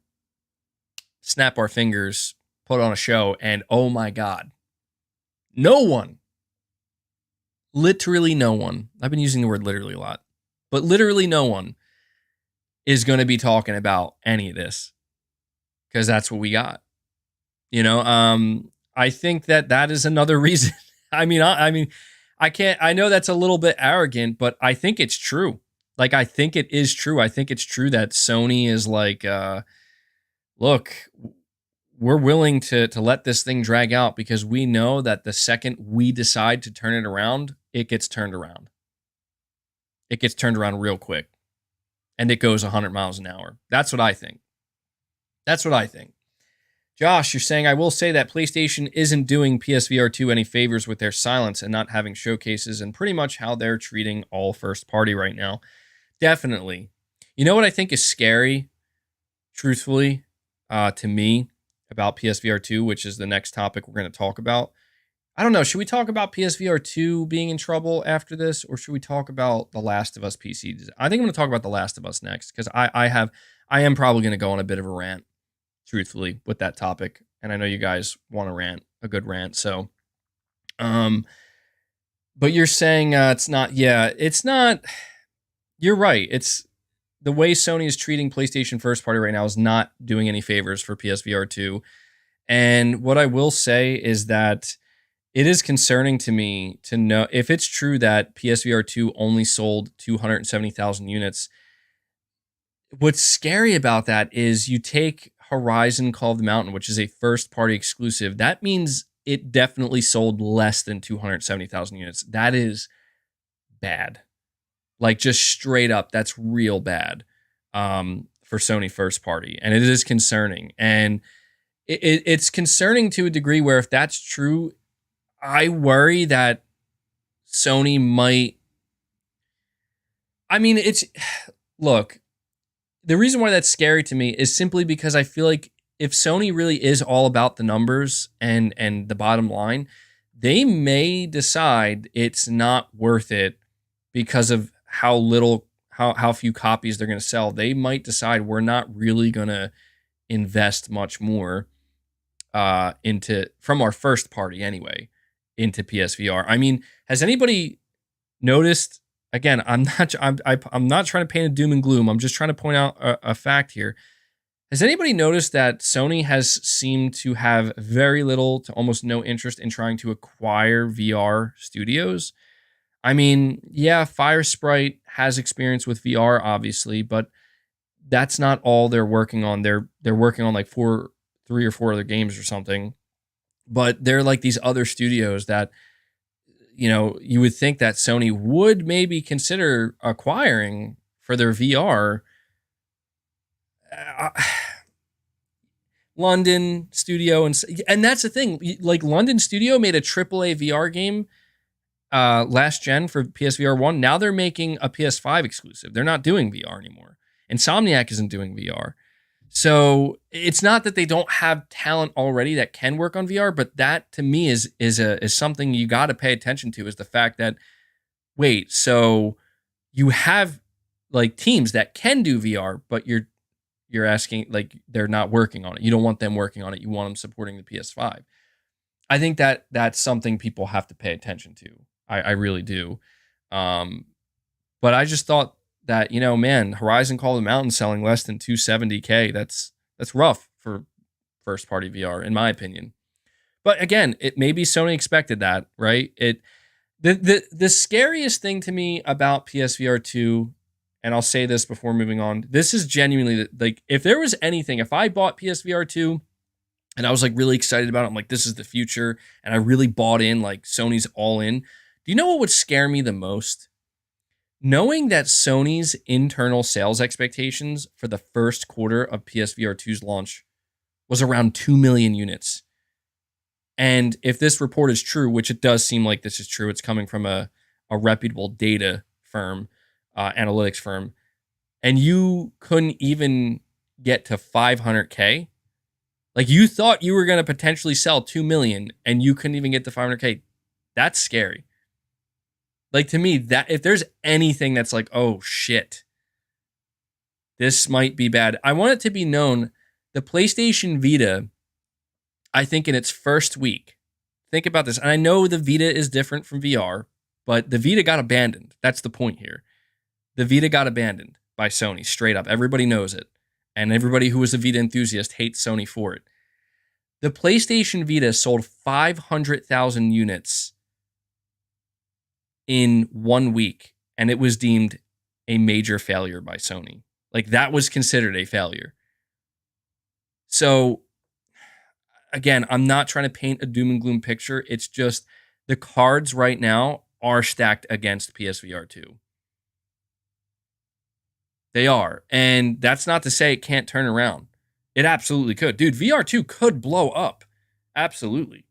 snap our fingers, put on a show, and oh my God, no one, literally no one, I've been using the word literally a lot, but literally no one is going to be talking about any of this because that's what we got. You know, I think that is another reason. I mean, I can't, I know that's a little bit arrogant, but I think it's true. Like, I think it is true. I think it's true that Sony is like, look, we're willing to let this thing drag out because we know that the second we decide to turn it around, it gets turned around. It gets turned around real quick. And it goes 100 miles an hour. That's what I think. That's what I think. Josh, you're saying, I will say that PlayStation isn't doing PSVR2 any favors with their silence and not having showcases and pretty much how they're treating all first party right now. Definitely. You know what I think is scary, truthfully, to me about PSVR2, which is the next topic we're going to talk about? I don't know. Should we talk about PSVR2 being in trouble after this, or should we talk about The Last of Us PC? I think I'm going to talk about The Last of Us next because I am probably going to go on a bit of a rant, truthfully, with that topic, and I know you guys want to rant, a good rant. So, but you're saying it's not. Yeah, it's not. You're right. It's the way Sony is treating PlayStation first party right now is not doing any favors for PSVR2. And what I will say is that it is concerning to me to know if it's true that PSVR2 only sold 270,000 units. What's scary about that is you take Horizon Call of the Mountain, which is a first-party exclusive. That means it definitely sold less than 270,000 units. That is bad. Like, just straight up, that's real bad for Sony first party. And it is concerning. And it's concerning to a degree where if that's true, I worry that Sony might... I mean, look, the reason why that's scary to me is simply because I feel like if Sony really is all about the numbers and the bottom line, they may decide it's not worth it because of how few copies they're going to sell. They might decide we're not really going to invest much more from our first party anyway into PSVR. I mean, has anybody noticed? Again, I'm not trying to paint a doom and gloom. I'm just trying to point out a fact here. Has anybody noticed that Sony has seemed to have very little to almost no interest in trying to acquire VR studios? I mean, yeah, Firesprite has experience with VR, obviously, but that's not all they're working on. They're working on like 3 or 4 other games or something. But they're like these other studios that, you know, you would think that Sony would maybe consider acquiring for their VR. London Studio, and that's the thing. Like, London Studio made a AAA VR game last gen for PSVR 1. Now they're making a PS5 exclusive. They're not doing VR anymore. Insomniac isn't doing VR. So it's not that they don't have talent already that can work on VR, but that to me is something you got to pay attention to, is the fact that, wait, so you have like teams that can do VR, but you're asking, like, they're not working on it. You don't want them working on it. You want them supporting the PS5. I think that that's something people have to pay attention to. I really do. But I just thought that, you know, man, Horizon Call of the Mountain selling less than 270K, that's rough for first party VR, in my opinion. But again, it maybe Sony expected that, right? The scariest thing to me about PSVR 2, and I'll say this before moving on, this is genuinely, like, if there was anything, if I bought PSVR 2 and I was like really excited about it, I'm like, this is the future, and I really bought in, like, Sony's all in. Do you know what would scare me the most? Knowing that Sony's internal sales expectations for the first quarter of PSVR 2's launch was around 2 million units. And if this report is true, which it does seem like this is true, it's coming from a reputable data firm, analytics firm, and you couldn't even get to 500K, Like, you thought you were going to potentially sell 2 million and you couldn't even get to 500K. That's scary. Like, to me, that if there's anything that's like, oh shit, this might be bad. I want it to be known, the PlayStation Vita, I think in its first week, think about this. And I know the Vita is different from VR, but the Vita got abandoned. That's the point here. The Vita got abandoned by Sony, straight up. Everybody knows it. And everybody who is a Vita enthusiast hates Sony for it. The PlayStation Vita sold 500,000 units in 1 week, and it was deemed a major failure by Sony. Like, that was considered a failure. So, again, I'm not trying to paint a doom and gloom picture. It's just the cards right now are stacked against PSVR2. They are. And that's not to say it can't turn around. It absolutely could. Dude, VR2 could blow up. Absolutely.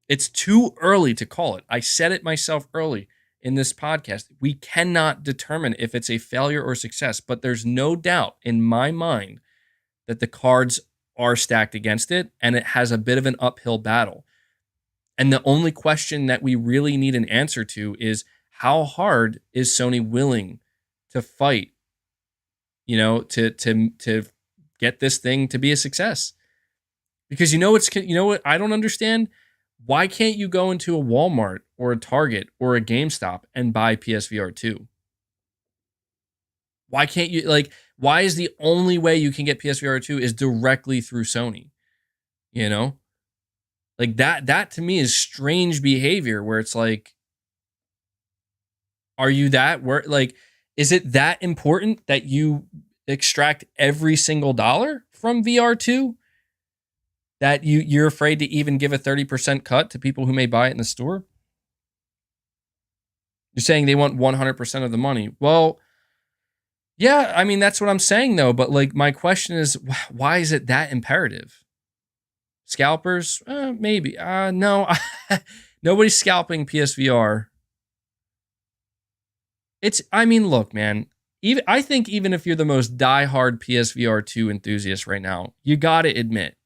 It's too early to call it. I said it myself early in this podcast. We cannot determine if it's a failure or success, but there's no doubt in my mind that the cards are stacked against it, and it has a bit of an uphill battle. And the only question that we really need an answer to is, how hard is Sony willing to fight, to get this thing to be a success? Because you know what I don't understand? Why can't you go into a Walmart or a Target or a GameStop and buy PSVR 2? Why can't you, why is the only way you can get PSVR 2 is directly through Sony? Like, that to me is strange behavior, where it's like, are you is it that important that you extract every single dollar from VR2? That you're afraid to even give a 30% cut to people who may buy it in the store? You're saying they want 100% of the money. Well, yeah, I mean, that's what I'm saying, though. But, my question is, why is it that imperative? Scalpers? Maybe. No. Nobody's scalping PSVR. Look, man. I think even if you're the most diehard PSVR 2 enthusiast right now, you got to admit,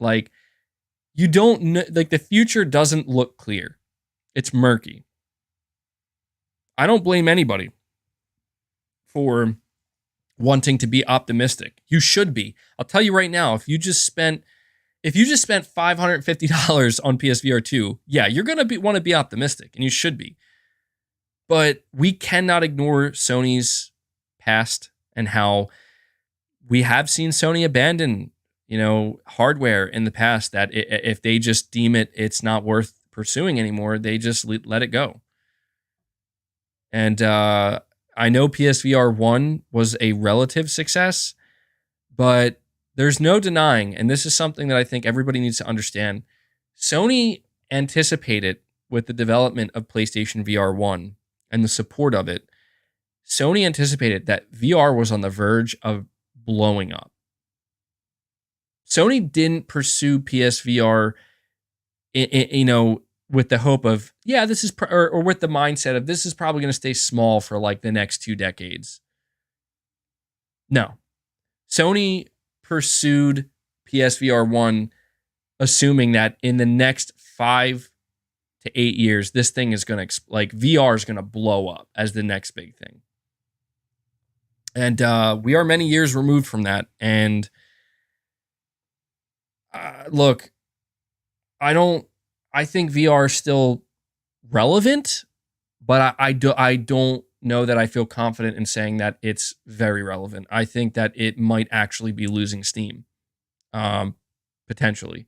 you don't know, the future doesn't look clear. It's murky. I don't blame anybody for wanting to be optimistic. You should be. I'll tell you right now, if you just spent $550 on PSVR 2, yeah, you're going to want to be optimistic, and you should be. But we cannot ignore Sony's past and how we have seen Sony abandon hardware in the past, that if they just deem it's not worth pursuing anymore, they just let it go. And I know PSVR 1 was a relative success, but there's no denying, and this is something that I think everybody needs to understand, Sony anticipated, with the development of PlayStation VR 1 and the support of it, Sony anticipated that VR was on the verge of blowing up. Sony didn't pursue PSVR, with the hope of, this is, or with the mindset of, this is probably going to stay small for the next 2 decades. No. Sony pursued PSVR 1, assuming that in the next 5 to 8 years, this thing is going to, VR is going to blow up as the next big thing. And we are many years removed from that. And look, I think VR is still relevant, but I don't know that I feel confident in saying that it's very relevant. I think that it might actually be losing steam, potentially.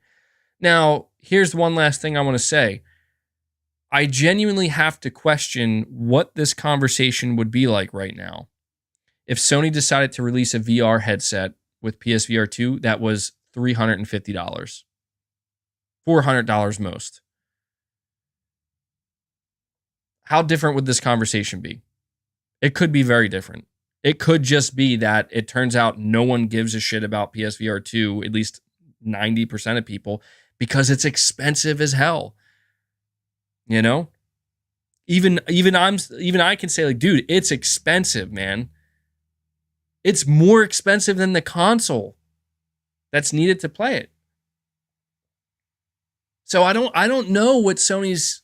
Now, here's one last thing I want to say. I genuinely have to question what this conversation would be like right now if Sony decided to release a VR headset with PSVR 2 that was $350. $400 most. How different would this conversation be? It could be very different. It could just be that it turns out no one gives a shit about PSVR 2, at least 90% of people, because it's expensive as hell. Even I can say, dude, it's expensive, man. It's more expensive than the console that's needed to play it. So I don't know what Sony's.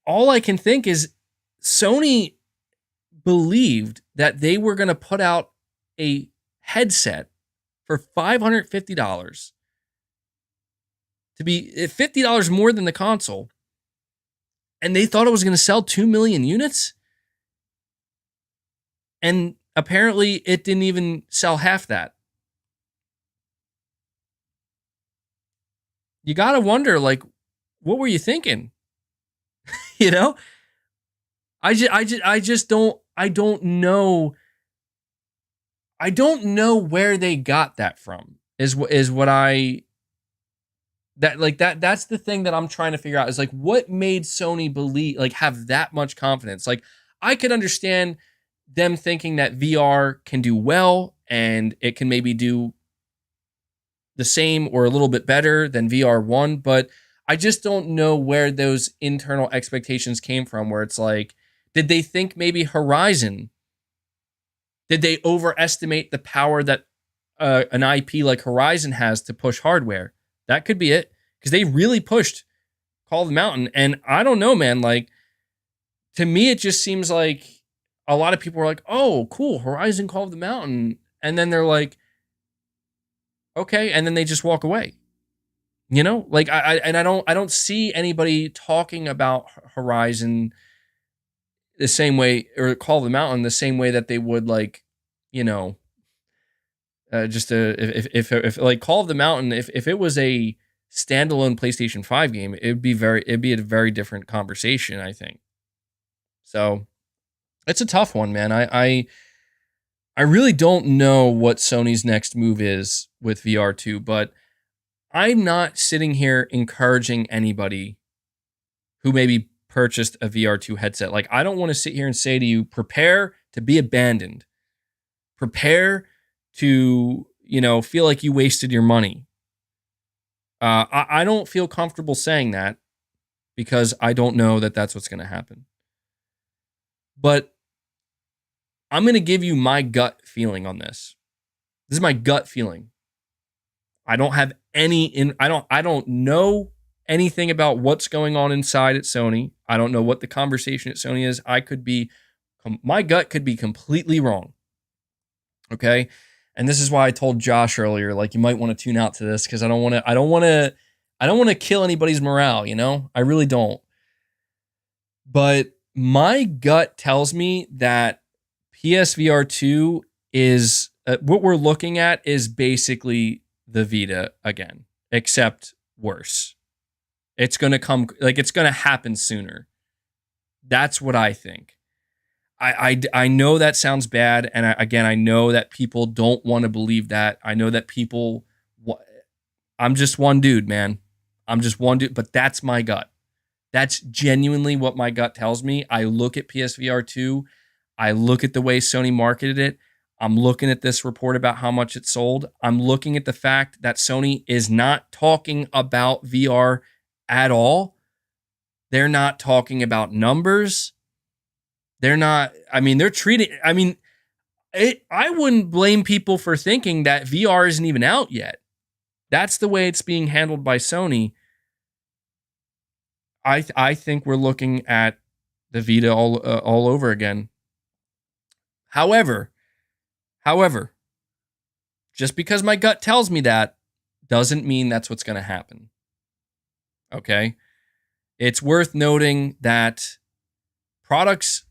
All I can think is Sony believed that they were going to put out a headset for $550 to be $50 more than the console, and they thought it was going to sell 2 million units, and apparently it didn't even sell half that. You got to wonder, like, what were you thinking? You know, I just don't know. I don't know where they got that from. Is what I that's the thing that I'm trying to figure out, is like, what made Sony believe, like, have that much confidence? Like, I could understand them thinking that VR can do well and it can maybe do the same or a little bit better than VR1, but I just don't know where those internal expectations came from, where it's like, did they think maybe Horizon? Did they overestimate the power that an IP like Horizon has to push hardware? That could be it, because they really pushed Call of the Mountain. And I don't know, man. Like, to me, it just seems like a lot of people are like, oh, cool, Horizon Call of the Mountain. And then they're like, okay. And then they just walk away. You know, like I don't see anybody talking about Horizon the same way, or Call of the Mountain the same way that they would, like, you know, just if like Call of the Mountain, if it was a standalone PlayStation 5 game, it'd be a very different conversation, I think. So it's a tough one, man. I really don't know what Sony's next move is with VR2, but I'm not sitting here encouraging anybody who maybe purchased a VR2 headset. Like, I don't want to sit here and say to you, prepare to be abandoned. Prepare to, you know, feel like you wasted your money. I don't feel comfortable saying that, because I don't know that that's what's going to happen. But I'm going to give you my gut feeling on this. This is my gut feeling. I don't have I don't know anything about what's going on inside at Sony. I don't know what the conversation at Sony is. My gut could be completely wrong. Okay? And this is why I told Josh earlier, like, you might want to tune out to this, because I don't want to kill anybody's morale, you know? I really don't. But my gut tells me that PSVR2 is what we're looking at is basically the Vita again, except worse. It's going to happen sooner. That's what I think. I know that sounds bad, and I know that people don't want to believe that. I know that I'm just one dude, man. I'm just one dude, but that's my gut. That's genuinely what my gut tells me. I look at PSVR 2. I look at the way Sony marketed it. I'm looking at this report about how much it sold. I'm looking at the fact that Sony is not talking about VR at all. They're not talking about numbers. They're not, I wouldn't blame people for thinking that VR isn't even out yet. That's the way it's being handled by Sony. I think we're looking at the Vita all over again. However, just because my gut tells me that doesn't mean that's what's going to happen. Okay? It's worth noting that products,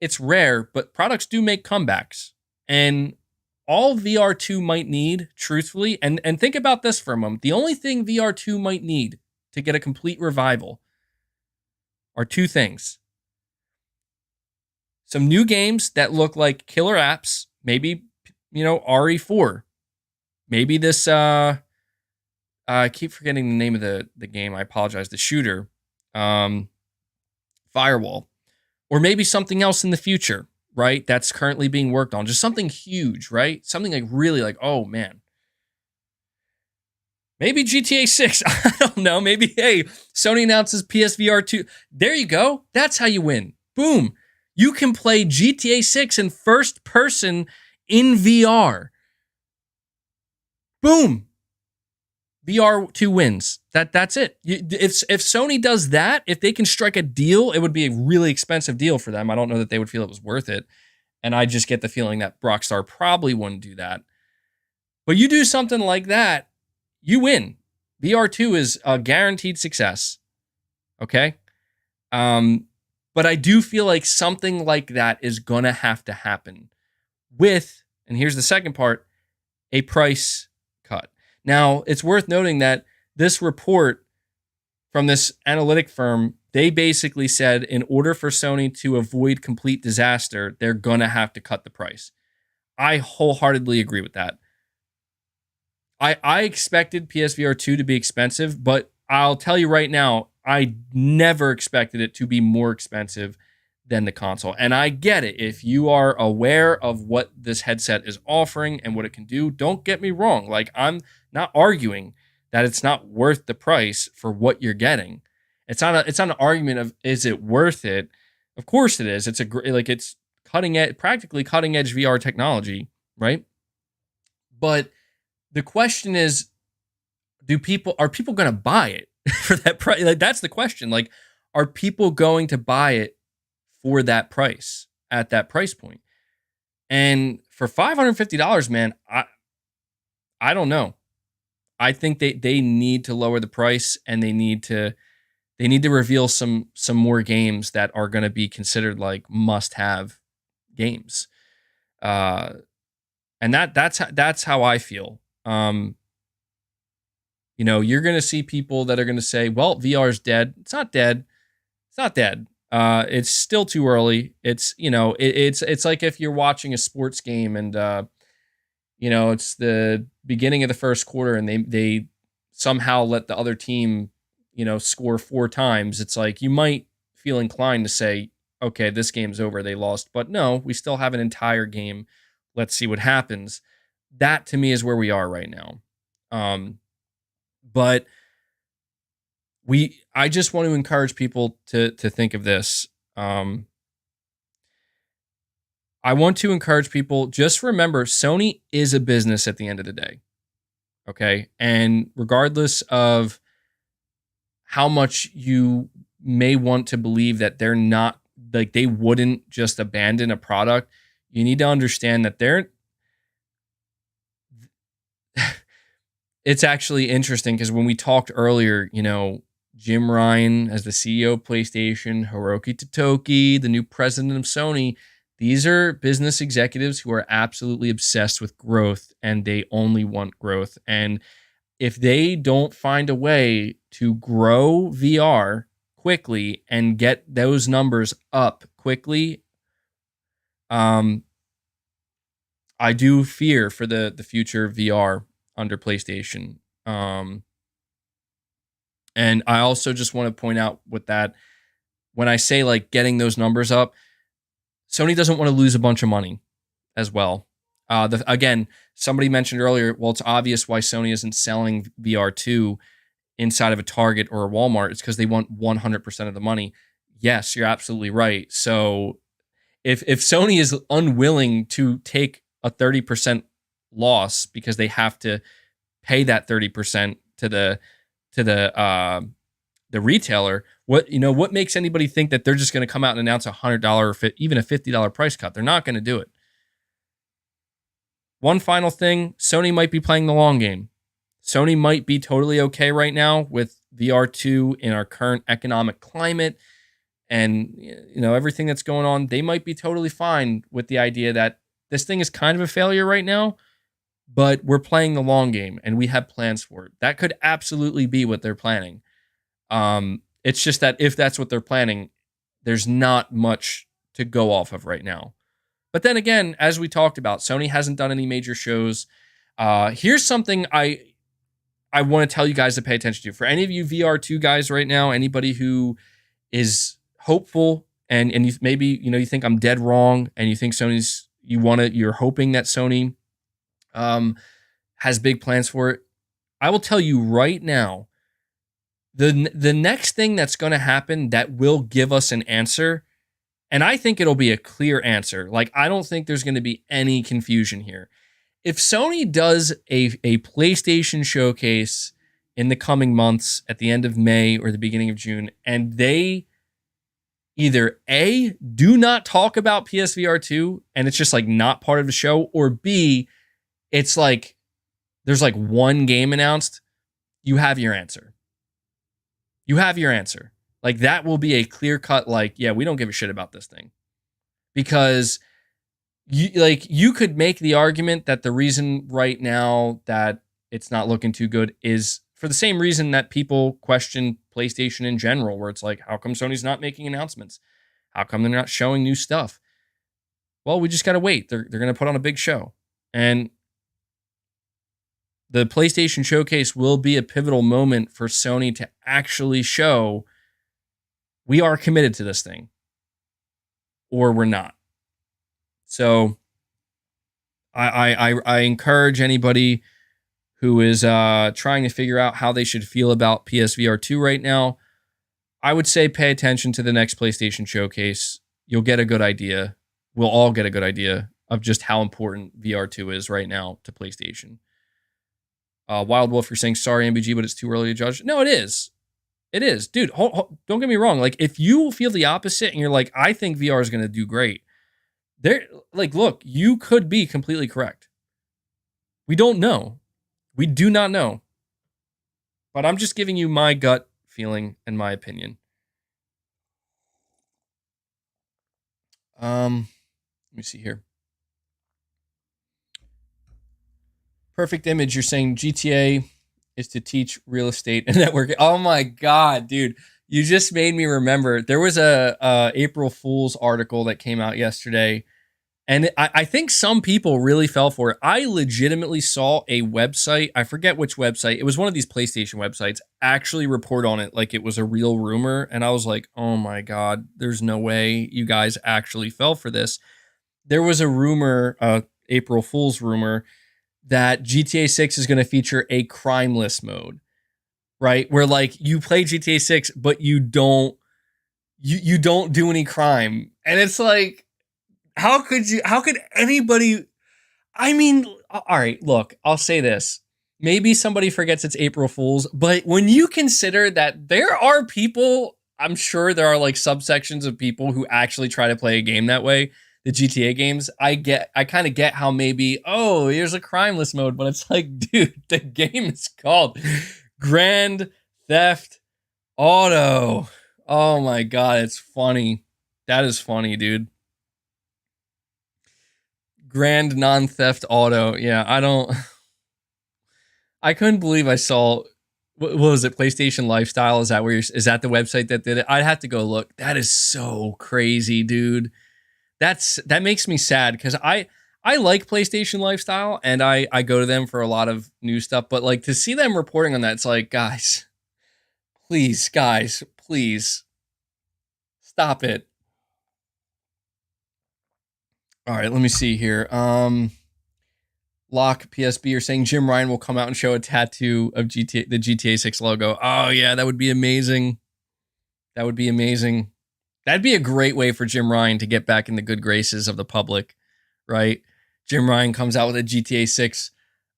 it's rare, but products do make comebacks. And all VR2 might need, truthfully, and think about this for a moment. The only thing VR2 might need to get a complete revival are two things. Some new games that look like killer apps, maybe, RE4. Maybe this, I keep forgetting the name of the game. I apologize. The shooter, Firewall. Or maybe something else in the future, right? That's currently being worked on. Just something huge, right? Something like really like, oh man. Maybe GTA 6. I don't know. Maybe, hey, Sony announces PSVR 2. There you go. That's how you win. Boom. You can play GTA 6 in first person in VR. Boom. VR2 wins. That's it. If Sony does that, if they can strike a deal, it would be a really expensive deal for them. I don't know that they would feel it was worth it. And I just get the feeling that Rockstar probably wouldn't do that. But you do something like that, you win. VR2 is a guaranteed success. Okay? But I do feel like something like that is going to have to happen with, and here's the second part, a price cut. Now, it's worth noting that this report from this analytic firm, they basically said in order for Sony to avoid complete disaster, they're going to have to cut the price. I wholeheartedly agree with that. I expected PSVR 2 to be expensive, but I'll tell you right now, I never expected it to be more expensive than the console. And I get it. If you are aware of what this headset is offering and what it can do, don't get me wrong. Like, I'm not arguing that it's not worth the price for what you're getting. It's not an argument of, is it worth it? Of course it is. It's it's cutting edge, practically cutting edge VR technology, right? But the question is, are people going to buy it for that price? Like, that's the question. Like, are people going to buy it for that price at that price point? And for $550, man, I don't know. I think they need to lower the price, and they need to reveal some more games that are going to be considered like must-have games. And that's how I feel. You're going to see people that are going to say, well, VR is dead. It's not dead. It's not dead. It's still too early. It's, it's like if you're watching a sports game and, it's the beginning of the first quarter and they somehow let the other team, score 4 times. It's like, you might feel inclined to say, okay, this game's over. They lost, but no, we still have an entire game. Let's see what happens. That to me is where we are right now. But I just want to encourage people to think of this. I want to encourage people, just remember, Sony is a business at the end of the day. Okay. And regardless of how much you may want to believe that they're not, like, they wouldn't just abandon a product, you need to understand that it's actually interesting because when we talked earlier, Jim Ryan as the CEO of PlayStation, Hiroki Totoki, the new president of Sony, these are business executives who are absolutely obsessed with growth, and they only want growth. And if they don't find a way to grow VR quickly and get those numbers up quickly, I do fear for the future of VR under PlayStation. And I also just want to point out with that, when I say like getting those numbers up, Sony doesn't want to lose a bunch of money as well. Again, somebody mentioned earlier, well, it's obvious why Sony isn't selling VR2 inside of a Target or a Walmart. It's because they want 100% of the money. Yes, you're absolutely right. So if Sony is unwilling to take a 30% loss because they have to pay that 30% to the retailer, what makes anybody think that they're just going to come out and announce $100 or even a $50 price cut? They're not going to do it. One final thing, Sony might be playing the long game. Sony might be totally okay right now with VR2 in our current economic climate and everything that's going on. They might be totally fine with the idea that this thing is kind of a failure right now, but we're playing the long game and we have plans for it. That could absolutely be what they're planning. It's just that if that's what they're planning, there's not much to go off of right now. But then again, as we talked about, Sony hasn't done any major shows. Here's something I want to tell you guys to pay attention to. For any of you VR2 guys right now, anybody who is hopeful and you maybe you think I'm dead wrong and you think you're hoping that Sony has big plans for it. I will tell you right now, the next thing that's going to happen that will give us an answer, and I think it'll be a clear answer. Like, I don't think there's going to be any confusion here. If Sony does a PlayStation showcase in the coming months at the end of May or the beginning of June, and they either A, do not talk about PSVR2 and it's just like not part of the show, or B, it's like there's like one game announced, you have your answer. You have your answer. Like that will be a clear cut, like, yeah, we don't give a shit about this thing. Because you could make the argument that the reason right now that it's not looking too good is for the same reason that people question PlayStation in general, where it's like, how come Sony's not making announcements? How come they're not showing new stuff? Well, we just got to wait. They're going to put on a big show. And the PlayStation Showcase will be a pivotal moment for Sony to actually show we are committed to this thing or we're not. So I encourage anybody who is trying to figure out how they should feel about PSVR 2 right now, I would say pay attention to the next PlayStation Showcase. You'll get a good idea. We'll all get a good idea of just how important VR2 is right now to PlayStation. Wild Wolf, you're saying, sorry, MBG, but it's too early to judge. No, it is. It is. Dude, don't get me wrong. Like, if you feel the opposite and you're like, I think VR is going to do great, look, you could be completely correct. We don't know. We do not know. But I'm just giving you my gut feeling and my opinion. Let me see here. Perfect Image, you're saying GTA is to teach real estate and networking. Oh my God, dude. You just made me remember. There was a April Fool's article that came out yesterday. And I think some people really fell for it. I legitimately saw a website, I forget which website, it was one of these PlayStation websites, actually report on it like it was a real rumor. And I was like, oh my God, there's no way you guys actually fell for this. There was a rumor, April Fool's rumor, that GTA 6 is going to feature a crimeless mode, right? Where like you play GTA 6, but you don't do any crime. And it's like, how could anybody, I mean, all right, look, I'll say this. Maybe somebody forgets it's April Fool's, but when you consider that there are people, I'm sure there are like subsections of people who actually try to play a game that way, the GTA games, I kind of get how maybe, oh, here's a crimeless mode, but it's like, dude, the game is called Grand Theft Auto. Oh my God, it's funny. That is funny, dude. Grand Non-Theft Auto. Yeah, I couldn't believe I saw, what was it, PlayStation Lifestyle? Is that the website that did it? I'd have to go look. That is so crazy, dude. That makes me sad because I like PlayStation Lifestyle and I go to them for a lot of new stuff, but like to see them reporting on that, it's like, guys, please, stop it. All right, let me see here. Lock PSB are saying Jim Ryan will come out and show a tattoo of the GTA 6 logo. Oh yeah, that would be amazing. That would be amazing. That'd be a great way for Jim Ryan to get back in the good graces of the public, right? Jim Ryan comes out with a GTA 6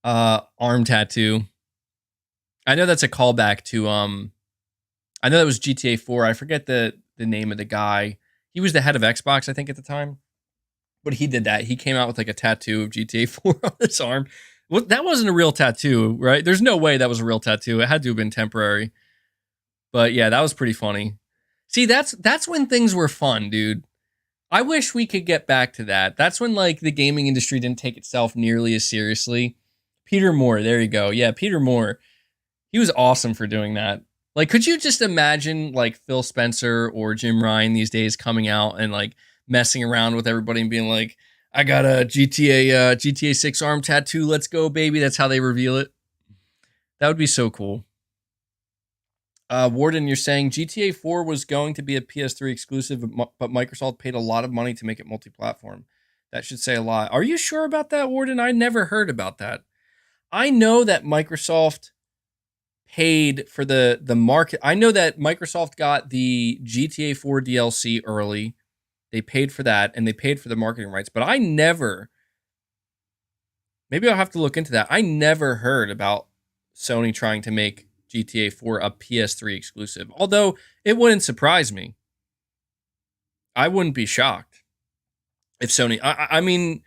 arm tattoo. I know that's a callback to I know that was GTA 4. I forget the name of the guy. He was the head of Xbox, I think, at the time. But he did that. He came out with like a tattoo of GTA 4 on his arm. Well, that wasn't a real tattoo, right? There's no way that was a real tattoo. It had to have been temporary. But yeah, that was pretty funny. See, that's when things were fun, dude. I wish we could get back to that. That's when like the gaming industry didn't take itself nearly as seriously. Peter Moore, there you go. Yeah, Peter Moore. He was awesome for doing that. Like, could you just imagine like Phil Spencer or Jim Ryan these days coming out and like messing around with everybody and being like, I got a GTA 6 arm tattoo. Let's go, baby. That's how they reveal it. That would be so cool. Warden, you're saying GTA 4 was going to be a PS3 exclusive, but Microsoft paid a lot of money to make it multi-platform. That should say a lot. Are you sure about that, Warden? I never heard about that. I know that Microsoft paid for the market. I know that Microsoft got the GTA 4 DLC early. They paid for that, and they paid for the marketing rights. But I never, maybe I'll have to look into that. I never heard about Sony trying to make GTA 4 a PS3 exclusive. Although it wouldn't surprise me. I wouldn't be shocked if Sony. I mean,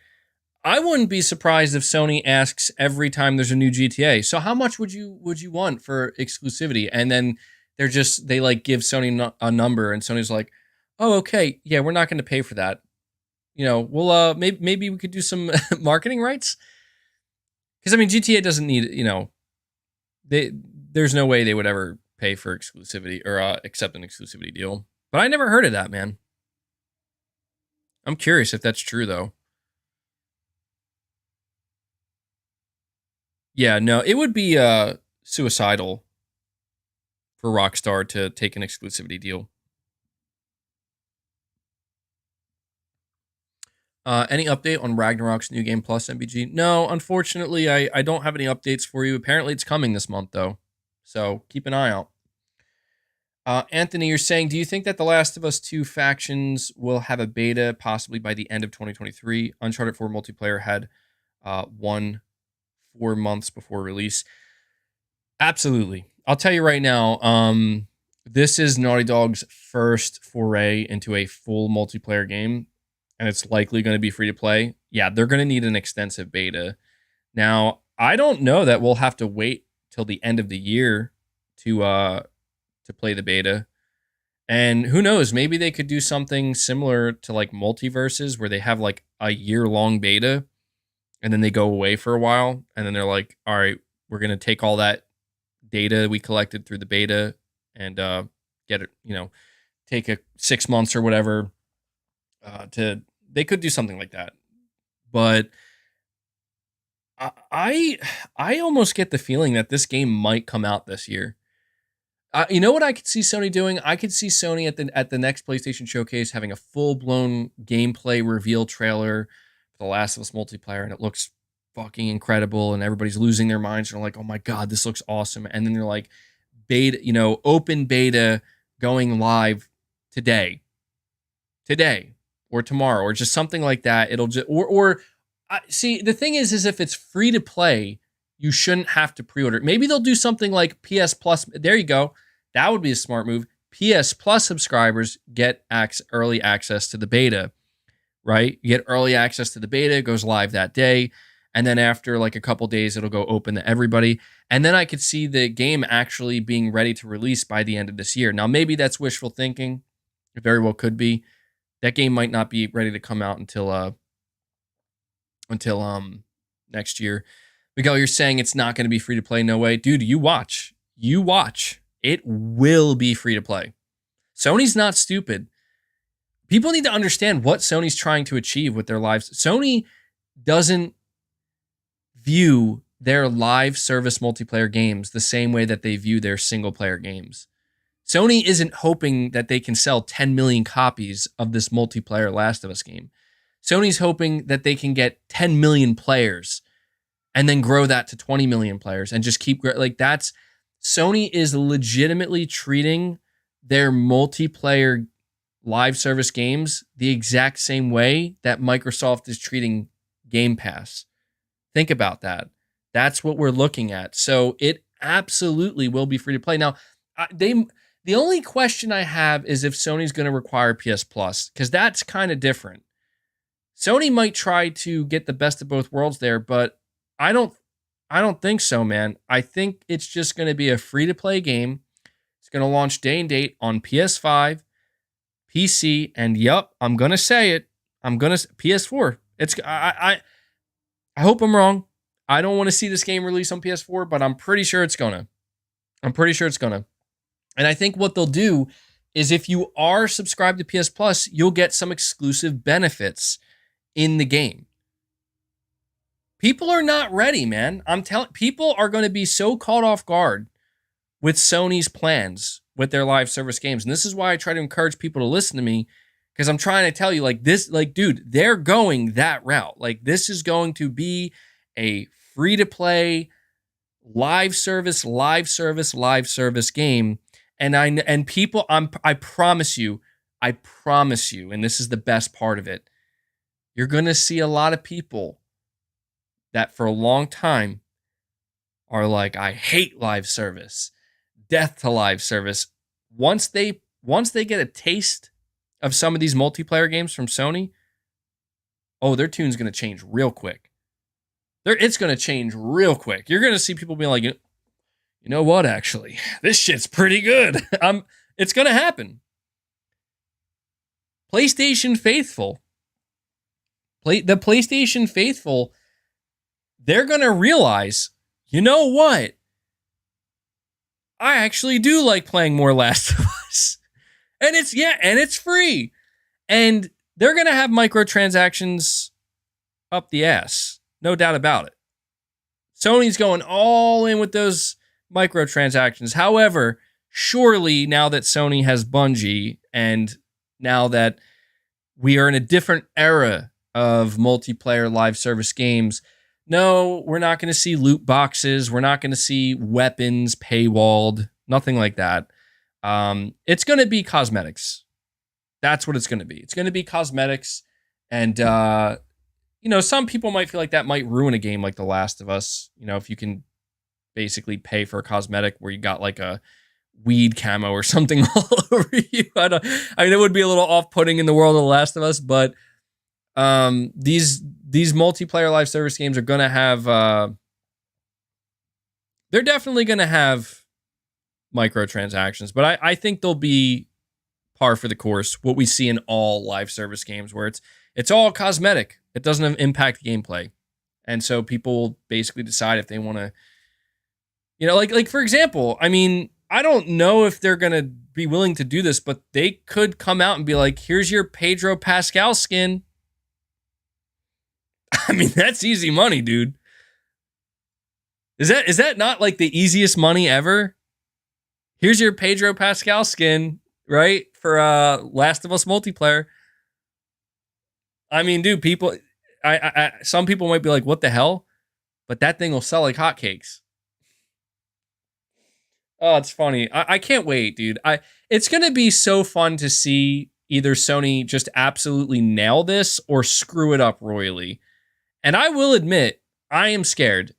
I wouldn't be surprised if Sony asks every time there's a new GTA. So how much would you want for exclusivity? And then they like give Sony a number, and Sony's like, oh, okay, yeah, we're not going to pay for that. You know, well, maybe we could do some marketing rights. Because I mean, GTA doesn't need, you know, there's no way they would ever pay for exclusivity or accept an exclusivity deal. But I never heard of that, man. I'm curious if that's true, though. Yeah, no, it would be suicidal for Rockstar to take an exclusivity deal. Any update on Ragnarok's New Game Plus MBG? No, unfortunately, I don't have any updates for you. Apparently, it's coming this month, though. So keep an eye out. Anthony, you're saying, do you think that The Last of Us 2 factions will have a beta possibly by the end of 2023? Uncharted 4 multiplayer had 4 months before release. Absolutely. I'll tell you right now, this is Naughty Dog's first foray into a full multiplayer game, and it's likely going to be free to play. Yeah, they're going to need an extensive beta. Now, I don't know that we'll have to wait till the end of the year to play the beta. And who knows, maybe they could do something similar to like Multiverses, where they have like a year-long beta and then they go away for a while, and then they're like, all right, we're going to take all that data we collected through the beta and get it, you know, take 6 months or whatever they could do something like that. But I almost get the feeling that this game might come out this year. You know what I could see Sony doing? I could see Sony at the next PlayStation Showcase having a full-blown gameplay reveal trailer for The Last of Us multiplayer, and it looks fucking incredible, and everybody's losing their minds, and they're like, oh my god, this looks awesome. And then they're like, beta, you know, open beta going live today or tomorrow or just something like that. It'll just see, the thing is if it's free to play, you shouldn't have to pre-order. Maybe they'll do something like PS Plus. There you go. That would be a smart move. PS Plus subscribers get early access to the beta, right? You get early access to the beta, it goes live that day. And then after like a couple days, it'll go open to everybody. And then I could see the game actually being ready to release by the end of this year. Now, maybe that's wishful thinking. It very well could be. That game might not be ready to come out until next year. Miguel, you're saying it's not going to be free to play? No way. Dude, you watch. It will be free to play. Sony's not stupid. People need to understand what Sony's trying to achieve with their lives. Sony doesn't view their live service multiplayer games the same way that they view their single player games. Sony isn't hoping that they can sell 10 million copies of this multiplayer Last of Us game. Sony's hoping that they can get 10 million players and then grow that to 20 million players and just keep like that's Sony is legitimately treating their multiplayer live service games the exact same way that Microsoft is treating Game Pass. Think about that. That's what we're looking at. So it absolutely will be free to play. Now, the only question I have is if Sony's going to require PS Plus, because that's kind of different. Sony might try to get the best of both worlds there, but I don't think so, man. I think it's just going to be a free-to-play game. It's going to launch day and date on PS5, PC, and yep, I'm going to say it. PS4. I hope I'm wrong. I don't want to see this game released on PS4, but I'm pretty sure it's going to. And I think what they'll do is if you are subscribed to PS Plus, you'll get some exclusive benefits in the game. People are not ready, man. I'm telling people are going to be so caught off guard with Sony's plans with their live service games. And this is why I try to encourage people to listen to me, because I'm trying to tell you, like, this, like, dude, they're going that route. Like, this is going to be a free-to-play live service game. And people, I promise you, and this is the best part of it, you're going to see a lot of people that for a long time are like, I hate live service. death to live service. Once they get a taste of some of these multiplayer games from Sony, oh, their tune's going to change real quick. It's going to change real quick. You're going to see people being like, you know what, actually, this shit's pretty good. It's going to happen. PlayStation faithful. The PlayStation faithful, they're going to realize, you know what? I actually do like playing more Last of Us. And it's free. And they're going to have microtransactions up the ass. No doubt about it. Sony's going all in with those microtransactions. However, surely now that Sony has Bungie and now that we are in a different era of multiplayer live service games, no, we're not going to see loot boxes. We're not going to see weapons paywalled. Nothing like that. It's going to be cosmetics. That's what it's going to be. It's going to be cosmetics. And, some people might feel like that might ruin a game like The Last of Us. If you can basically pay for a cosmetic where you got like a weed camo or something all over you. It would be a little off-putting in the world of The Last of Us, but these multiplayer live service games are going to have, they're definitely going to have microtransactions, but I think they'll be par for the course. What we see in all live service games where it's all cosmetic. It doesn't impact gameplay. And so people will basically decide if they want to, like for example, I don't know if they're going to be willing to do this, but they could come out and be like, here's your Pedro Pascal skin. That's easy money, dude. Is that not like the easiest money ever? Here's your Pedro Pascal skin, right? For Last of Us multiplayer. Dude, people, some people might be like, what the hell? But that thing will sell like hotcakes. Oh, it's funny. I can't wait, dude. It's going to be so fun to see either Sony just absolutely nail this or screw it up royally. And I will admit, I am scared.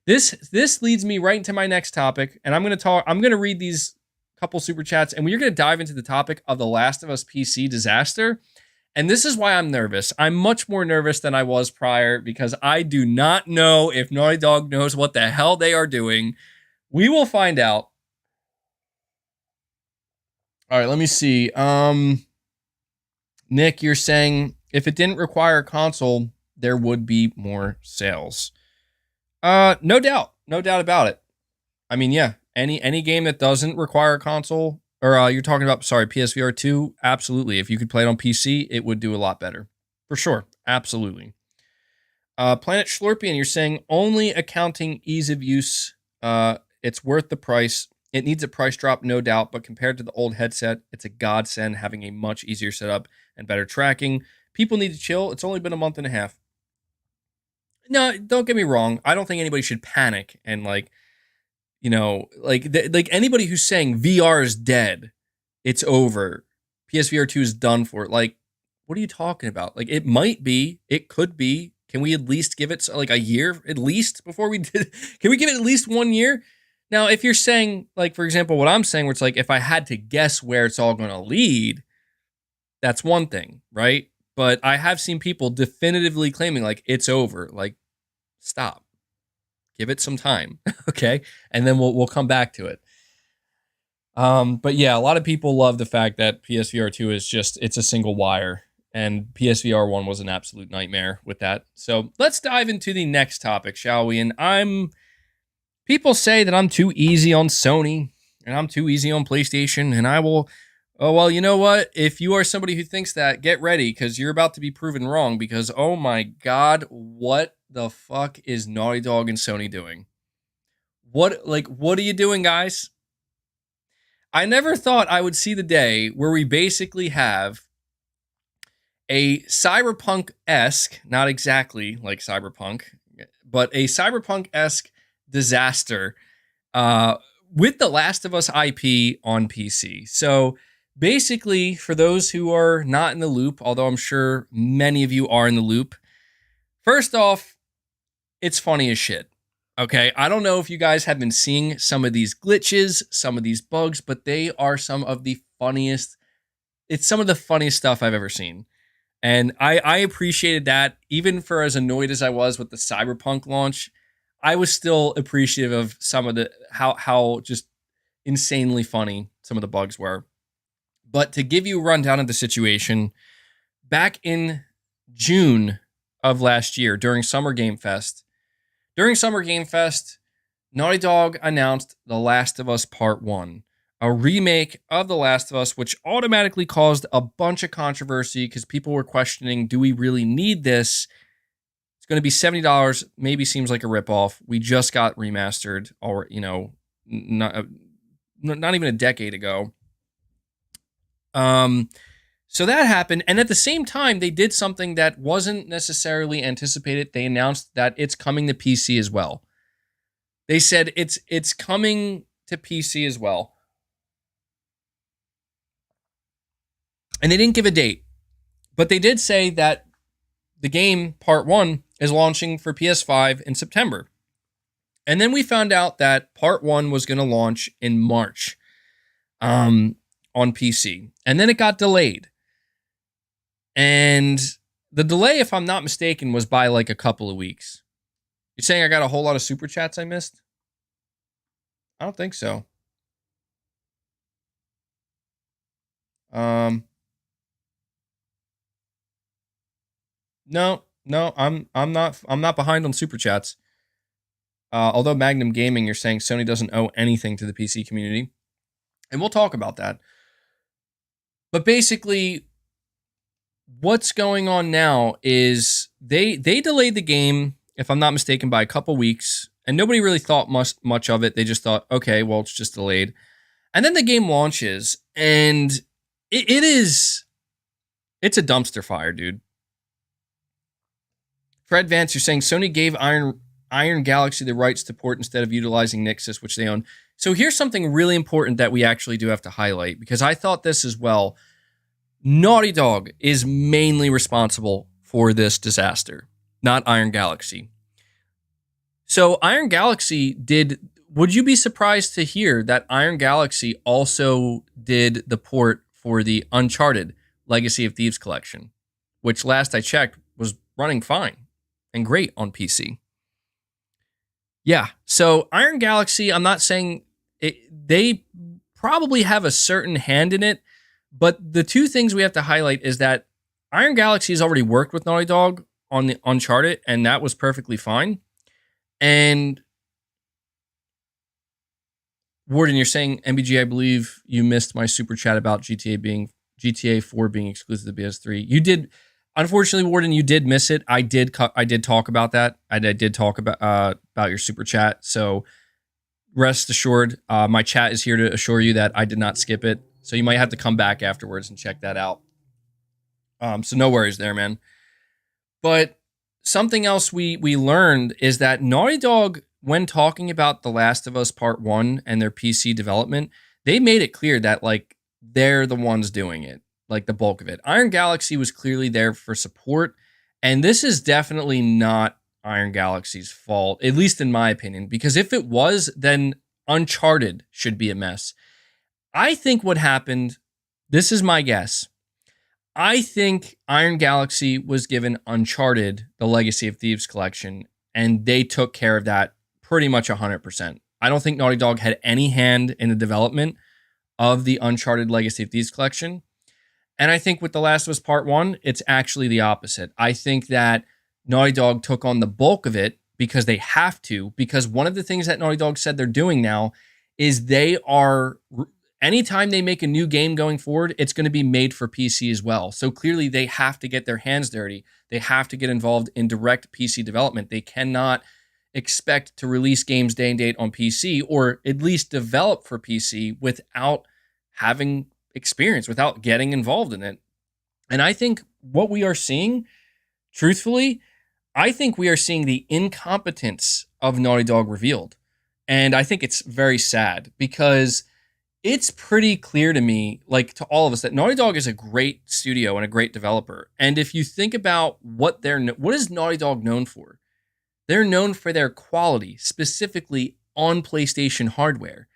This leads me right into my next topic, and I'm going to read these couple super chats, and we're going to dive into the topic of the Last of Us PC disaster. And this is why I'm nervous. I'm much more nervous than I was prior because I do not know if Naughty Dog knows what the hell they are doing. We will find out. All right, let me see. Nick, you're saying if it didn't require a console, there would be more sales. No doubt about it. Yeah, any game that doesn't require a console, or you're talking about, PSVR2, absolutely. If you could play it on PC, it would do a lot better. For sure, absolutely. Planet Schlorpian, you're saying only accounting ease of use, it's worth the price. It needs a price drop, no doubt, but compared to the old headset, it's a godsend having a much easier setup and better tracking. People need to chill. It's only been a month and a half. No, don't get me wrong. I don't think anybody should panic and anybody who's saying VR is dead, it's over, PSVR2 is done for. Like, what are you talking about? Like, it might be, it could be. Can we at least give it like a year at least before we did? Can we give it at least 1 year? Now, if you're saying, like, for example, what I'm saying, where it's like, if I had to guess where it's all going to lead, that's one thing, right? But I have seen people definitively claiming like it's over. Like, stop. Give it some time, okay? And then we'll come back to it. But yeah, a lot of people love the fact that PSVR 2 is it's a single wire, and PSVR 1 was an absolute nightmare with that. So let's dive into the next topic, shall we? And people say that I'm too easy on Sony and I'm too easy on PlayStation, and I will. Oh, well, you know what? If you are somebody who thinks that, get ready, because you're about to be proven wrong, because, oh my God, what the fuck is Naughty Dog and Sony doing? What are you doing, guys? I never thought I would see the day where we basically have a cyberpunk-esque, not exactly like cyberpunk, but a cyberpunk-esque disaster with the Last of Us IP on PC. So basically, for those who are not in the loop, although I'm sure many of you are in the loop, first off, it's funny as shit. Okay, I don't know if you guys have been seeing some of these glitches, some of these bugs, but they are some of the funniest. It's some of the funniest stuff I've ever seen. And I appreciated that. Even for as annoyed as I was with the Cyberpunk launch, I was still appreciative of some of the how just insanely funny some of the bugs were. But to give you a rundown of the situation, back in June of last year during Summer Game Fest, Naughty Dog announced The Last of Us Part 1, a remake of The Last of Us, which automatically caused a bunch of controversy because people were questioning, do we really need this? It's going to be $70, maybe seems like a ripoff. We just got remastered, or, not even a decade ago. So that happened, and at the same time, they did something that wasn't necessarily anticipated. They announced that it's coming to PC as well. They said it's coming to PC as well. And they didn't give a date, but they did say that the game, Part 1, is launching for PS5 in September. And then we found out that Part 1 was going to launch in March on PC. And then it got delayed. And the delay, if I'm not mistaken, was by like a couple of weeks. You're saying I got a whole lot of super chats I missed? I don't think so. No, I'm not behind on super chats. Although Magnum Gaming, you're saying Sony doesn't owe anything to the PC community, and we'll talk about that. But basically, what's going on now is they delayed the game, if I'm not mistaken, by a couple weeks, and nobody really thought much of it. They just thought, okay, well, it's just delayed. And then the game launches, and it's a dumpster fire, dude. Fred Vance, you're saying Sony gave Iron Galaxy the rights to port instead of utilizing Nixxes, which they own. So here's something really important that we actually do have to highlight, because I thought this as well. Naughty Dog is mainly responsible for this disaster, not Iron Galaxy. So Iron Galaxy would you be surprised to hear that Iron Galaxy also did the port for the Uncharted Legacy of Thieves collection, which last I checked was running fine and great on PC. Yeah, so Iron Galaxy, I'm not saying they probably have a certain hand in it, but the two things we have to highlight is that Iron Galaxy has already worked with Naughty Dog on the Uncharted, and that was perfectly fine. And Warden, you're saying, MBG, I believe you missed my super chat about GTA 4 being exclusive to PS3. You did. Unfortunately, Warden, you did miss it. I did talk about that. I did talk about your super chat. So rest assured, my chat is here to assure you that I did not skip it. So you might have to come back afterwards and check that out. So no worries there, man. But something else we learned is that Naughty Dog, when talking about The Last of Us Part 1 and their PC development, they made it clear that like they're the ones doing it. Like the bulk of it. Iron Galaxy was clearly there for support, and this is definitely not Iron Galaxy's fault, at least in my opinion, because if it was, then Uncharted should be a mess. I think what happened, this is my guess, I think Iron Galaxy was given Uncharted, the Legacy of Thieves collection, and they took care of that pretty much 100%. I don't think Naughty Dog had any hand in the development of the Uncharted Legacy of Thieves collection. And I think with The Last of Us Part 1, it's actually the opposite. I think that Naughty Dog took on the bulk of it because they have to, because one of the things that Naughty Dog said they're doing now is they are, anytime they make a new game going forward, it's going to be made for PC as well. So clearly they have to get their hands dirty. They have to get involved in direct PC development. They cannot expect to release games day and date on PC, or at least develop for PC without having experience, without getting involved in it. And I think what we are seeing, truthfully, I think we are seeing the incompetence of Naughty Dog revealed. And I think it's very sad, because it's pretty clear to me, like to all of us, that Naughty Dog is a great studio and a great developer. And if you think about what is Naughty Dog known for? They're known for their quality, specifically on PlayStation hardware.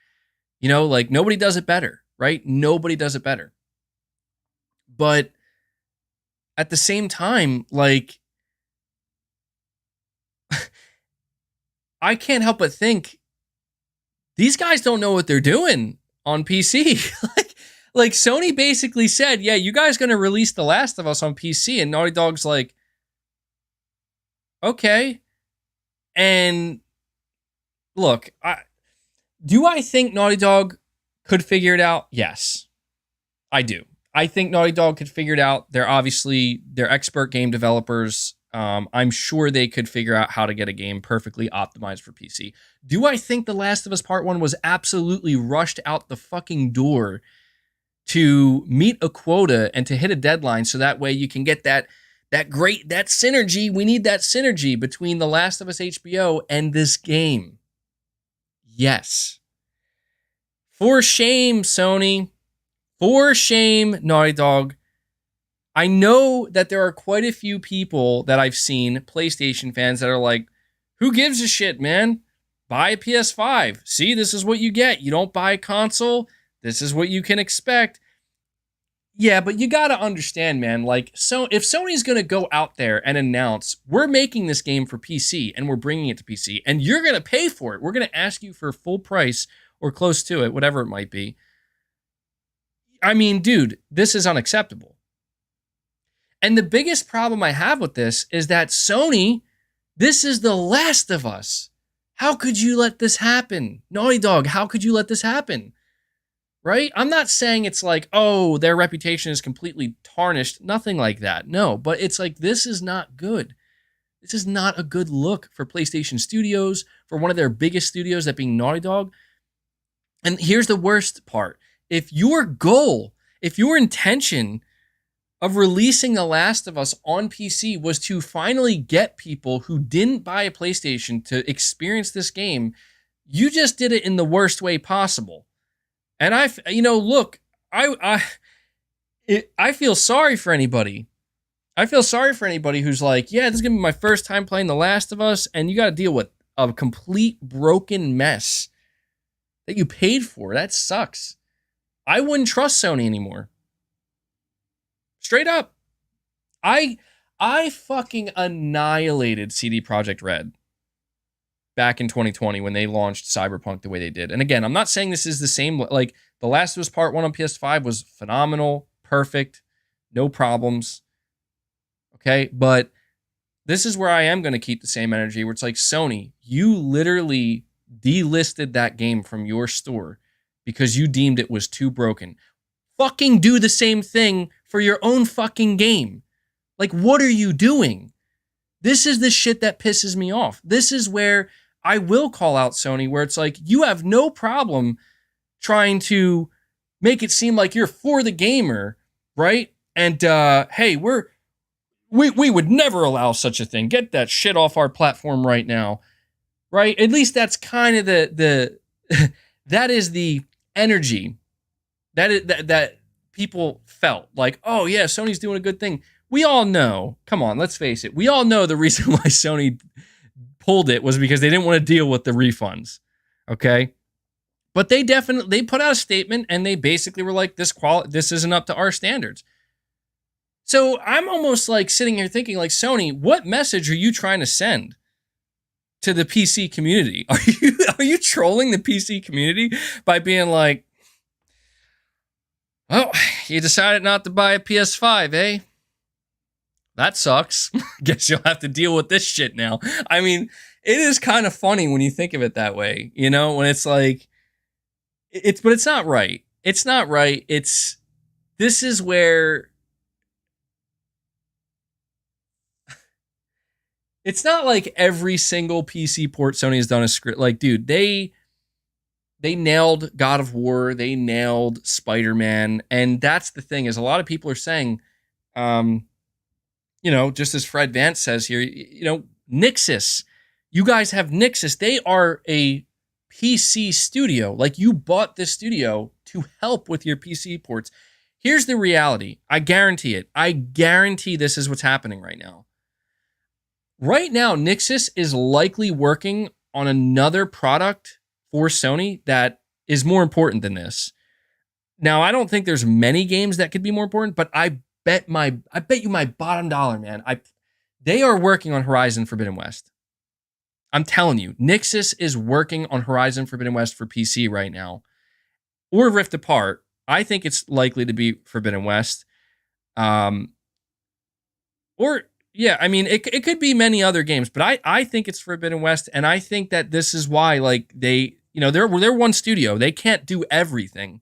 Like nobody does it better, right? Nobody does it better. But at the same time, like, I can't help but think these guys don't know what they're doing on PC. like Sony basically said, yeah, you guys going to release The Last of Us on PC, and Naughty Dog's like, okay. And look, do I think Naughty Dog could figure it out? Yes, I do. I think Naughty Dog could figure it out. They're expert game developers. I'm sure they could figure out how to get a game perfectly optimized for PC. Do I think The Last of Us Part 1 was absolutely rushed out the fucking door to meet a quota and to hit a deadline so that way you can get that synergy? We need that synergy between The Last of Us HBO and this game. Yes. For shame, Sony. For shame, Naughty Dog. I know that there are quite a few people that I've seen, PlayStation fans, that are like, who gives a shit, man? Buy a PS5. See, this is what you get. You don't buy a console. This is what you can expect. Yeah, but you got to understand, man, like, so if Sony's going to go out there and announce, we're making this game for PC and we're bringing it to PC and you're going to pay for it. We're going to ask you for full price or close to it, whatever it might be. I mean, dude, this is unacceptable. And the biggest problem I have with this is that Sony, this is The Last of Us. How could you let this happen? Naughty Dog, how could you let this happen? Right? I'm not saying it's like, oh, their reputation is completely tarnished. Nothing like that. No, but it's like, this is not good. This is not a good look for PlayStation Studios, for one of their biggest studios, that being Naughty Dog. And here's the worst part. If your goal, if your intention of releasing The Last of Us on PC was to finally get people who didn't buy a PlayStation to experience this game, you just did it in the worst way possible. And I feel sorry for anybody. I feel sorry for anybody who's like, yeah, this is going to be my first time playing The Last of Us, and you got to deal with a complete broken mess that you paid for. That sucks. I wouldn't trust Sony anymore. Straight up. I fucking annihilated CD Projekt Red back in 2020 when they launched Cyberpunk the way they did. And again, I'm not saying this is the same. Like, The Last of Us Part 1 on PS5 was phenomenal, perfect, no problems. Okay, but this is where I am going to keep the same energy, where it's like, Sony, you literally delisted that game from your store because you deemed it was too broken. Fucking do the same thing for your own fucking game. Like, what are you doing? This is the shit that pisses me off. This is where I will call out Sony, where it's like, you have no problem trying to make it seem like you're for the gamer, right? And hey, we would never allow such a thing. Get that shit off our platform right now, right? At least that's kind of the that is the energy that people felt like, oh yeah, Sony's doing a good thing. We all know, come on, let's face it. We all know the reason why Sony pulled it was because they didn't want to deal with the refunds. Okay. But they put out a statement and they basically were like, this isn't up to our standards. So I'm almost like sitting here thinking, like, Sony, what message are you trying to send to the PC community? Are you trolling the PC community by being like, oh, you decided not to buy a PS5, eh? That sucks. Guess you'll have to deal with this shit now. I mean, it is kind of funny when you think of it that way, you know, when it's like, but it's not right. It's not right. This is where it's not like every single PC port Sony has done a script. Like, dude, they nailed God of War. They nailed Spider-Man. And that's the thing, is a lot of people are saying, you know, just as Fred Vance says here, you know, Nixxes. You guys have Nixxes. They are a PC studio. Like, you bought this studio to help with your PC ports. Here's the reality. I guarantee it. I guarantee this is what's happening right now. Right now, Nixxes is likely working on another product for Sony that is more important than this. Now, I don't think there's many games that could be more important, but I bet you my bottom dollar, man. They are working on Horizon Forbidden West. I'm telling you, Nixxes is working on Horizon Forbidden West for PC right now, or Rift Apart. I think it's likely to be Forbidden West. Or yeah, I mean, it could be many other games, but I think it's Forbidden West, and I think that this is why, like, they, you know, they're one studio. They can't do everything.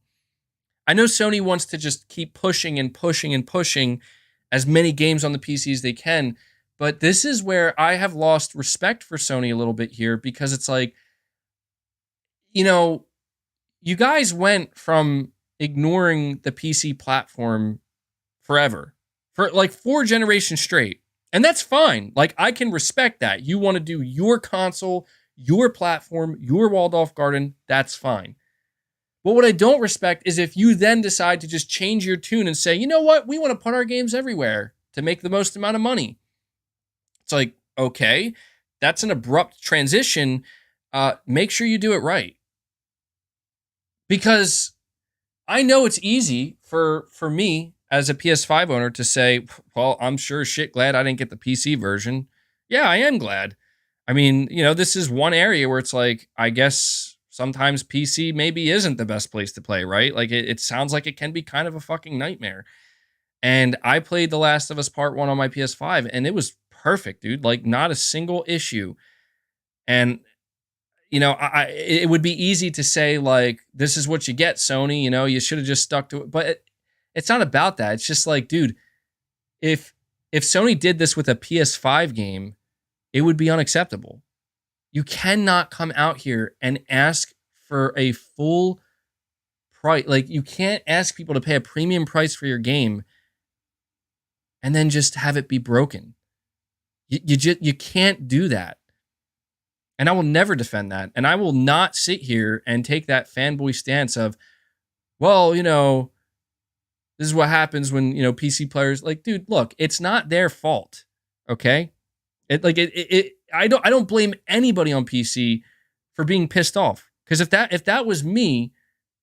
I know Sony wants to just keep pushing and pushing and pushing as many games on the PC as they can, but this is where I have lost respect for Sony a little bit here, because it's like, you know, you guys went from ignoring the PC platform forever, for like 4 generations straight. And that's fine. Like, I can respect that. You want to do your console, your platform, your walled off garden. That's fine. But what I don't respect is if you then decide to just change your tune and say, you know what? We want to put our games everywhere to make the most amount of money. It's like, okay, that's an abrupt transition. Make sure you do it right. Because I know it's easy for me as a PS5 owner to say, well, I'm sure shit glad I didn't get the PC version. Yeah, I am glad. I mean, you know, this is one area where it's like, I guess sometimes PC maybe isn't the best place to play, right? Like, it sounds like it can be kind of a fucking nightmare. And I played The Last of Us Part 1 on my PS5, and it was perfect, dude. Like, not a single issue. And, you know, it would be easy to say, like, this is what you get, Sony. You know, you should have just stuck to it. But it's not about that. It's just like, dude, if Sony did this with a PS5 game, it would be unacceptable. You cannot come out here and ask for a full price. Like, you can't ask people to pay a premium price for your game and then just have it be broken. You can't do that. And I will never defend that. And I will not sit here and take that fanboy stance of, well, you know, this is what happens when, you know, PC players, like, dude, look, it's not their fault. Okay? I don't blame anybody on PC for being pissed off. Because if that was me,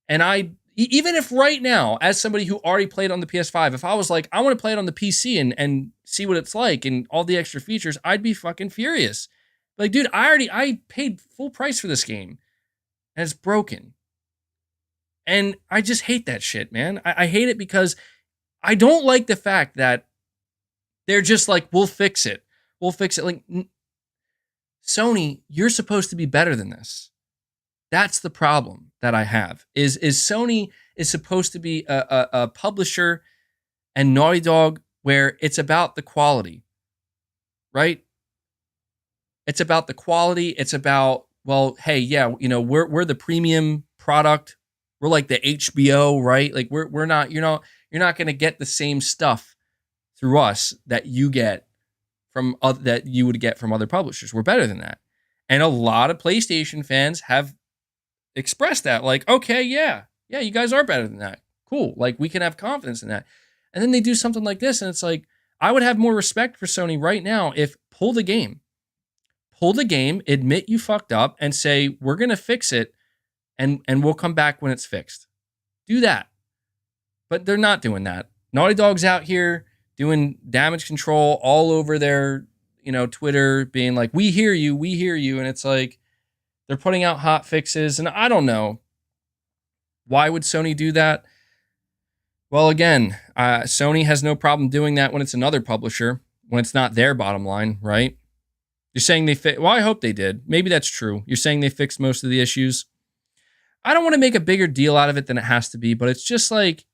and even if right now, as somebody who already played on the PS5, if I was like, I want to play it on the PC and see what it's like and all the extra features, I'd be fucking furious. Like, dude, I paid full price for this game, and it's broken. And I just hate that shit, man. I hate it because I don't like the fact that they're just like, we'll fix it. We'll fix it. Like, Sony, you're supposed to be better than this. That's the problem that I have. Is Sony is supposed to be a publisher, and Naughty Dog, where it's about the quality, right? It's about the quality. It's about, well, hey, yeah, you know, we're the premium product. We're like the HBO, right? Like, we're not, you're not going to get the same stuff through us that you get from that you would get from other publishers. We're better than that. And a lot of PlayStation fans have expressed that, like, okay, yeah, you guys are better than that. Cool. Like, we can have confidence in that. And then they do something like this, and it's like, I would have more respect for Sony right now if pull the game, admit you fucked up, and say, we're going to fix it, and we'll come back when it's fixed. Do that. But they're not doing that. Naughty Dog's out here doing damage control all over their, you know, Twitter, being like, we hear you. And it's like, they're putting out hot fixes. And I don't know. Why would Sony do that? Well, again, Sony has no problem doing that when it's another publisher, when it's not their bottom line, right? You're saying they well, I hope they did. Maybe that's true. You're saying they fixed most of the issues. I don't want to make a bigger deal out of it than it has to be, but it's just like,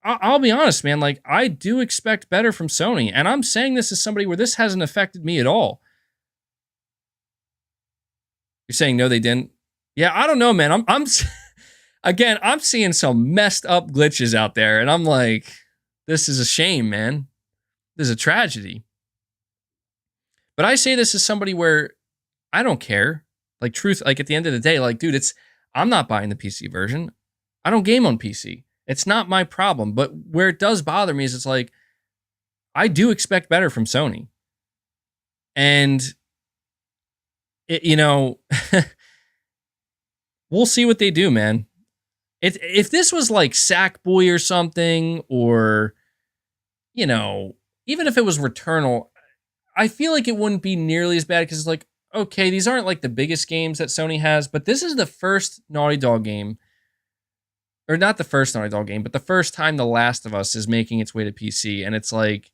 I'll be honest, man. Like, I do expect better from Sony, and I'm saying this as somebody where this hasn't affected me at all. You're saying no, they didn't. Yeah, I don't know, man. Again, I'm seeing some messed up glitches out there, and I'm like, this is a shame, man. This is a tragedy. But I say this as somebody where I don't care. Like, truth, like, at the end of the day, like, dude, I'm not buying the PC version. I don't game on PC. It's not my problem. But where it does bother me is it's like, I do expect better from Sony. And we'll see what they do, man. If this was like Sackboy or something, or even if it was Returnal, I feel like it wouldn't be nearly as bad, because it's like, okay, these aren't like the biggest games that Sony has, but this is the first Naughty Dog game, or not the first Naughty Dog game, but the first time The Last of Us is making its way to PC, and it's like,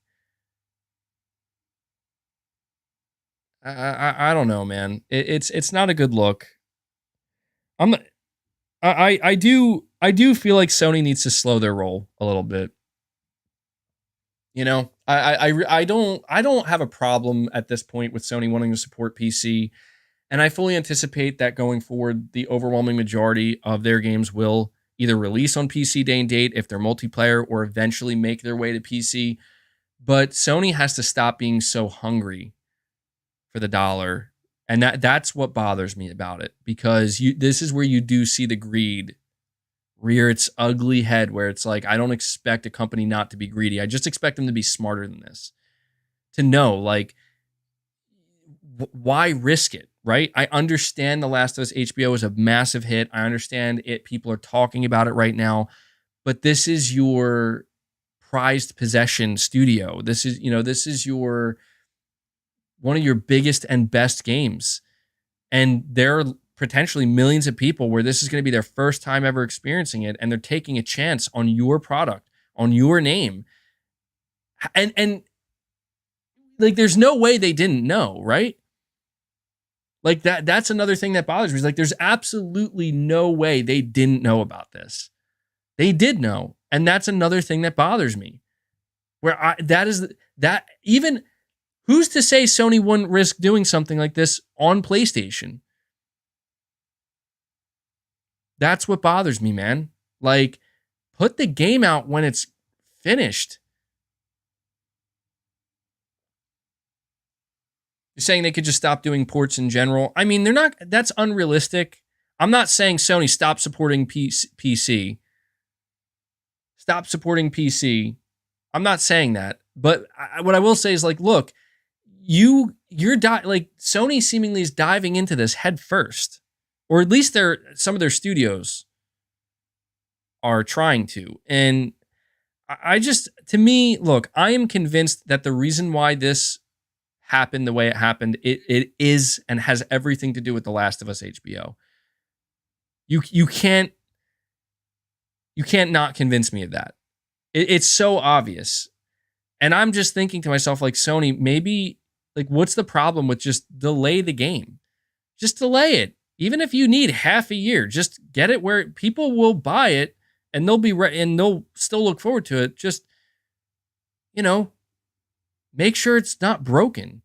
I don't know, man. It's not a good look. I do feel like Sony needs to slow their roll a little bit. I don't have a problem at this point with Sony wanting to support PC, and I fully anticipate that going forward, the overwhelming majority of their games will either release on PC day and date if they're multiplayer, or eventually make their way to PC. But Sony has to stop being so hungry for the dollar, and that's what bothers me about it, because this is where you do see the greed rear its ugly head, where it's like, I don't expect a company not to be greedy. I just expect them to be smarter than this, to know, like, why risk it, right? I understand The Last of Us HBO is a massive hit. I understand it. People are talking about it right now, but this is your prized possession studio. This is your one of your biggest and best games. And there are potentially millions of people where this is going to be their first time ever experiencing it, and they're taking a chance on your product, on your name. And like, there's no way they didn't know, right? Like, that's another thing that bothers me. Is like, there's absolutely no way they didn't know about this. They did know. And that's another thing that bothers me. Where even who's to say Sony wouldn't risk doing something like this on PlayStation? That's what bothers me, man. Like, put the game out when it's finished. You're saying they could just stop doing ports in general. I mean, that's unrealistic. I'm not saying Sony stop supporting PC. Stop supporting PC. I'm not saying that. But what I will say is, like, look, like, Sony seemingly is diving into this head first, or at least some of their studios are trying to. And to me, look, I am convinced that the reason why this happened the way it happened, it is and has everything to do with The Last of Us HBO. You can't not convince me of that. It's so obvious. And I'm just thinking to myself, like, Sony, maybe, like, what's the problem with just delay the game? Just delay it. Even if you need half a year, just get it where people will buy it, and they'll be and they'll still look forward to it. Just, make sure it's not broken.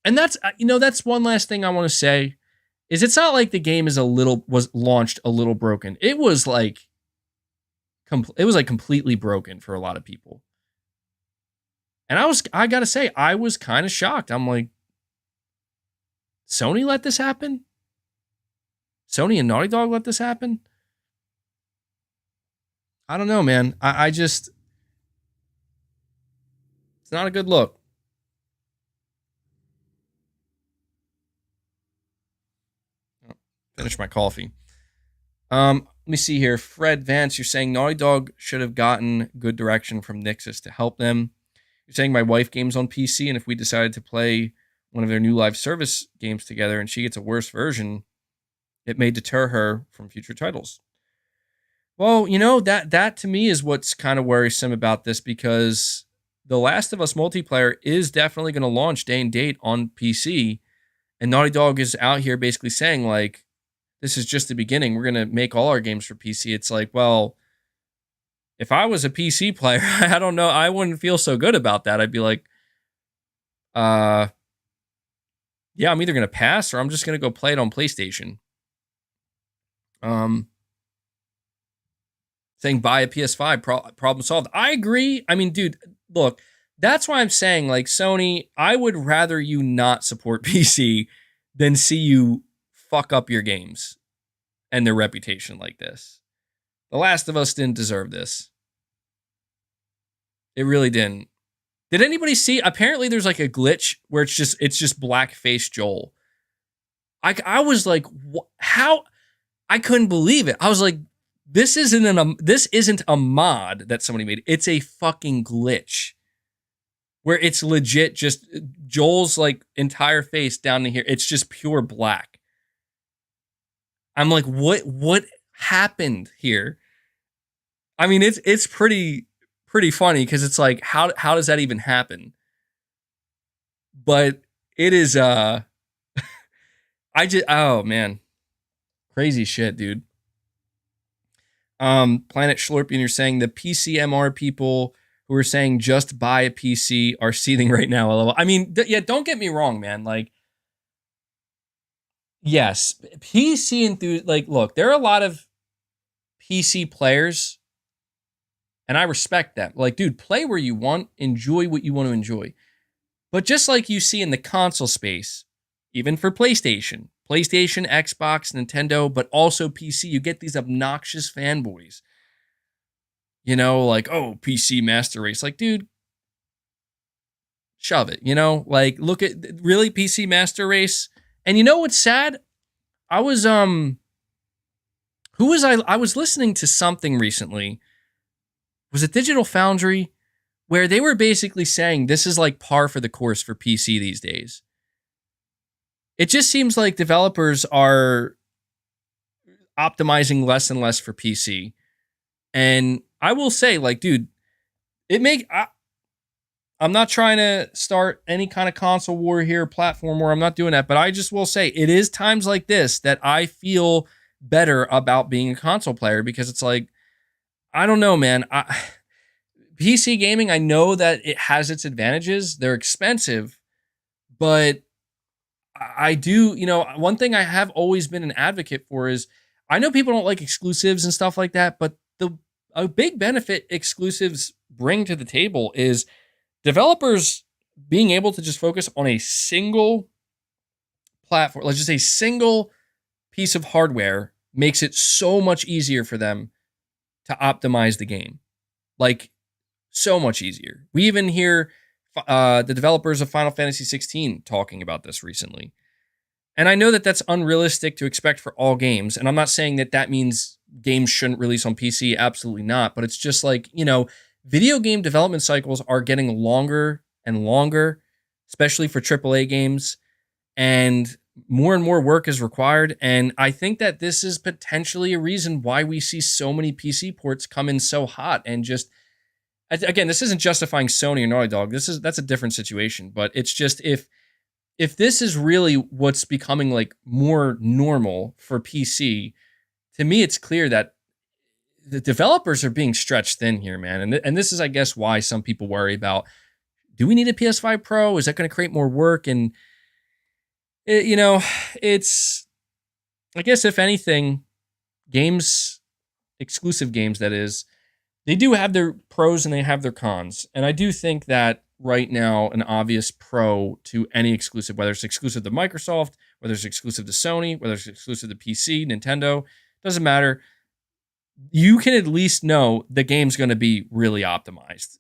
And that's one last thing I want to say, is it's not like the game was launched a little broken. It was like completely broken for a lot of people. And I got to say, I was kind of shocked. I'm like, Sony let this happen? Sony and Naughty Dog let this happen? I don't know, man. I just, it's not a good look. Finish my coffee. Let me see here. Fred Vance, you're saying Naughty Dog should have gotten good direction from Nixxes to help them. You're saying my wife games on PC, and if we decided to play one of their new live service games together and she gets a worse version, it may deter her from future titles. Well, that to me is what's kind of worrisome about this, because The Last of Us multiplayer is definitely going to launch day and date on PC, and Naughty Dog is out here basically saying, like, this is just the beginning. We're going to make all our games for PC. It's like, well, if I was a PC player, I don't know, I wouldn't feel so good about that. I'd be like, yeah, I'm either going to pass or I'm just going to go play it on PlayStation. Saying buy a PS5, problem solved. I agree. I mean, dude, look, that's why I'm saying, like, Sony, I would rather you not support PC than see you fuck up your games and their reputation like this. The Last of Us didn't deserve this. It really didn't. Did anybody see? Apparently, there's like a glitch where it's just blackface Joel. I was like, how? I couldn't believe it. I was like, this isn't a mod that somebody made. It's a fucking glitch where it's legit just Joel's like entire face down to here. It's just pure black. I'm like, what happened here? I mean, it's pretty funny because it's like, how does that even happen? But it is oh man, crazy shit, dude. Planet Schlorpian, you're saying the PCMR people who are saying just buy a PC are seething right now. LOL. I mean, yeah, don't get me wrong, man. Like, yes, PC enthusiasts. Like, look, there are a lot of PC players, and I respect that. Like, dude, play where you want, enjoy what you want to enjoy. But just like you see in the console space, even for PlayStation, Xbox, Nintendo, but also PC, you get these obnoxious fanboys. You know, like, oh, PC Master Race. Like, dude, shove it. You know, like, look at really PC Master Race. And you know what's sad? I was I was listening to something recently. Was it Digital Foundry? Where they were basically saying this is like par for the course for PC these days. It just seems like developers are optimizing less and less for PC. And I will say, like, dude, I'm not trying to start any kind of console war here, platform war. I'm not doing that. But I just will say it is times like this that I feel better about being a console player because it's like, I don't know, man. PC gaming, I know that it has its advantages. They're expensive, but I do, you know, one thing I have always been an advocate for is I know people don't like exclusives and stuff like that, but a big benefit exclusives bring to the table is developers being able to just focus on a single platform, like just a single piece of hardware makes it so much easier for them to optimize the game. Like, so much easier. We even hear the developers of Final Fantasy 16 talking about this recently. And I know that that's unrealistic to expect for all games. And I'm not saying that that means games shouldn't release on PC. Absolutely not. But it's just like, you know, video game development cycles are getting longer and longer, especially for AAA games. And more work is required. And I think that this is potentially a reason why we see so many PC ports come in so hot and just, again, this isn't justifying Sony or Naughty Dog. That's a different situation. But it's just if this is really what's becoming like more normal for PC, to me, it's clear that the developers are being stretched thin here, man. And this is, I guess, why some people worry about, do we need a PS5 Pro? Is that going to create more work? And, you know, it's, I guess, if anything, exclusive games, that is, they do have their pros and they have their cons. And I do think that right now, an obvious pro to any exclusive, whether it's exclusive to Microsoft, whether it's exclusive to Sony, whether it's exclusive to PC, Nintendo, doesn't matter. You can at least know the game's going to be really optimized,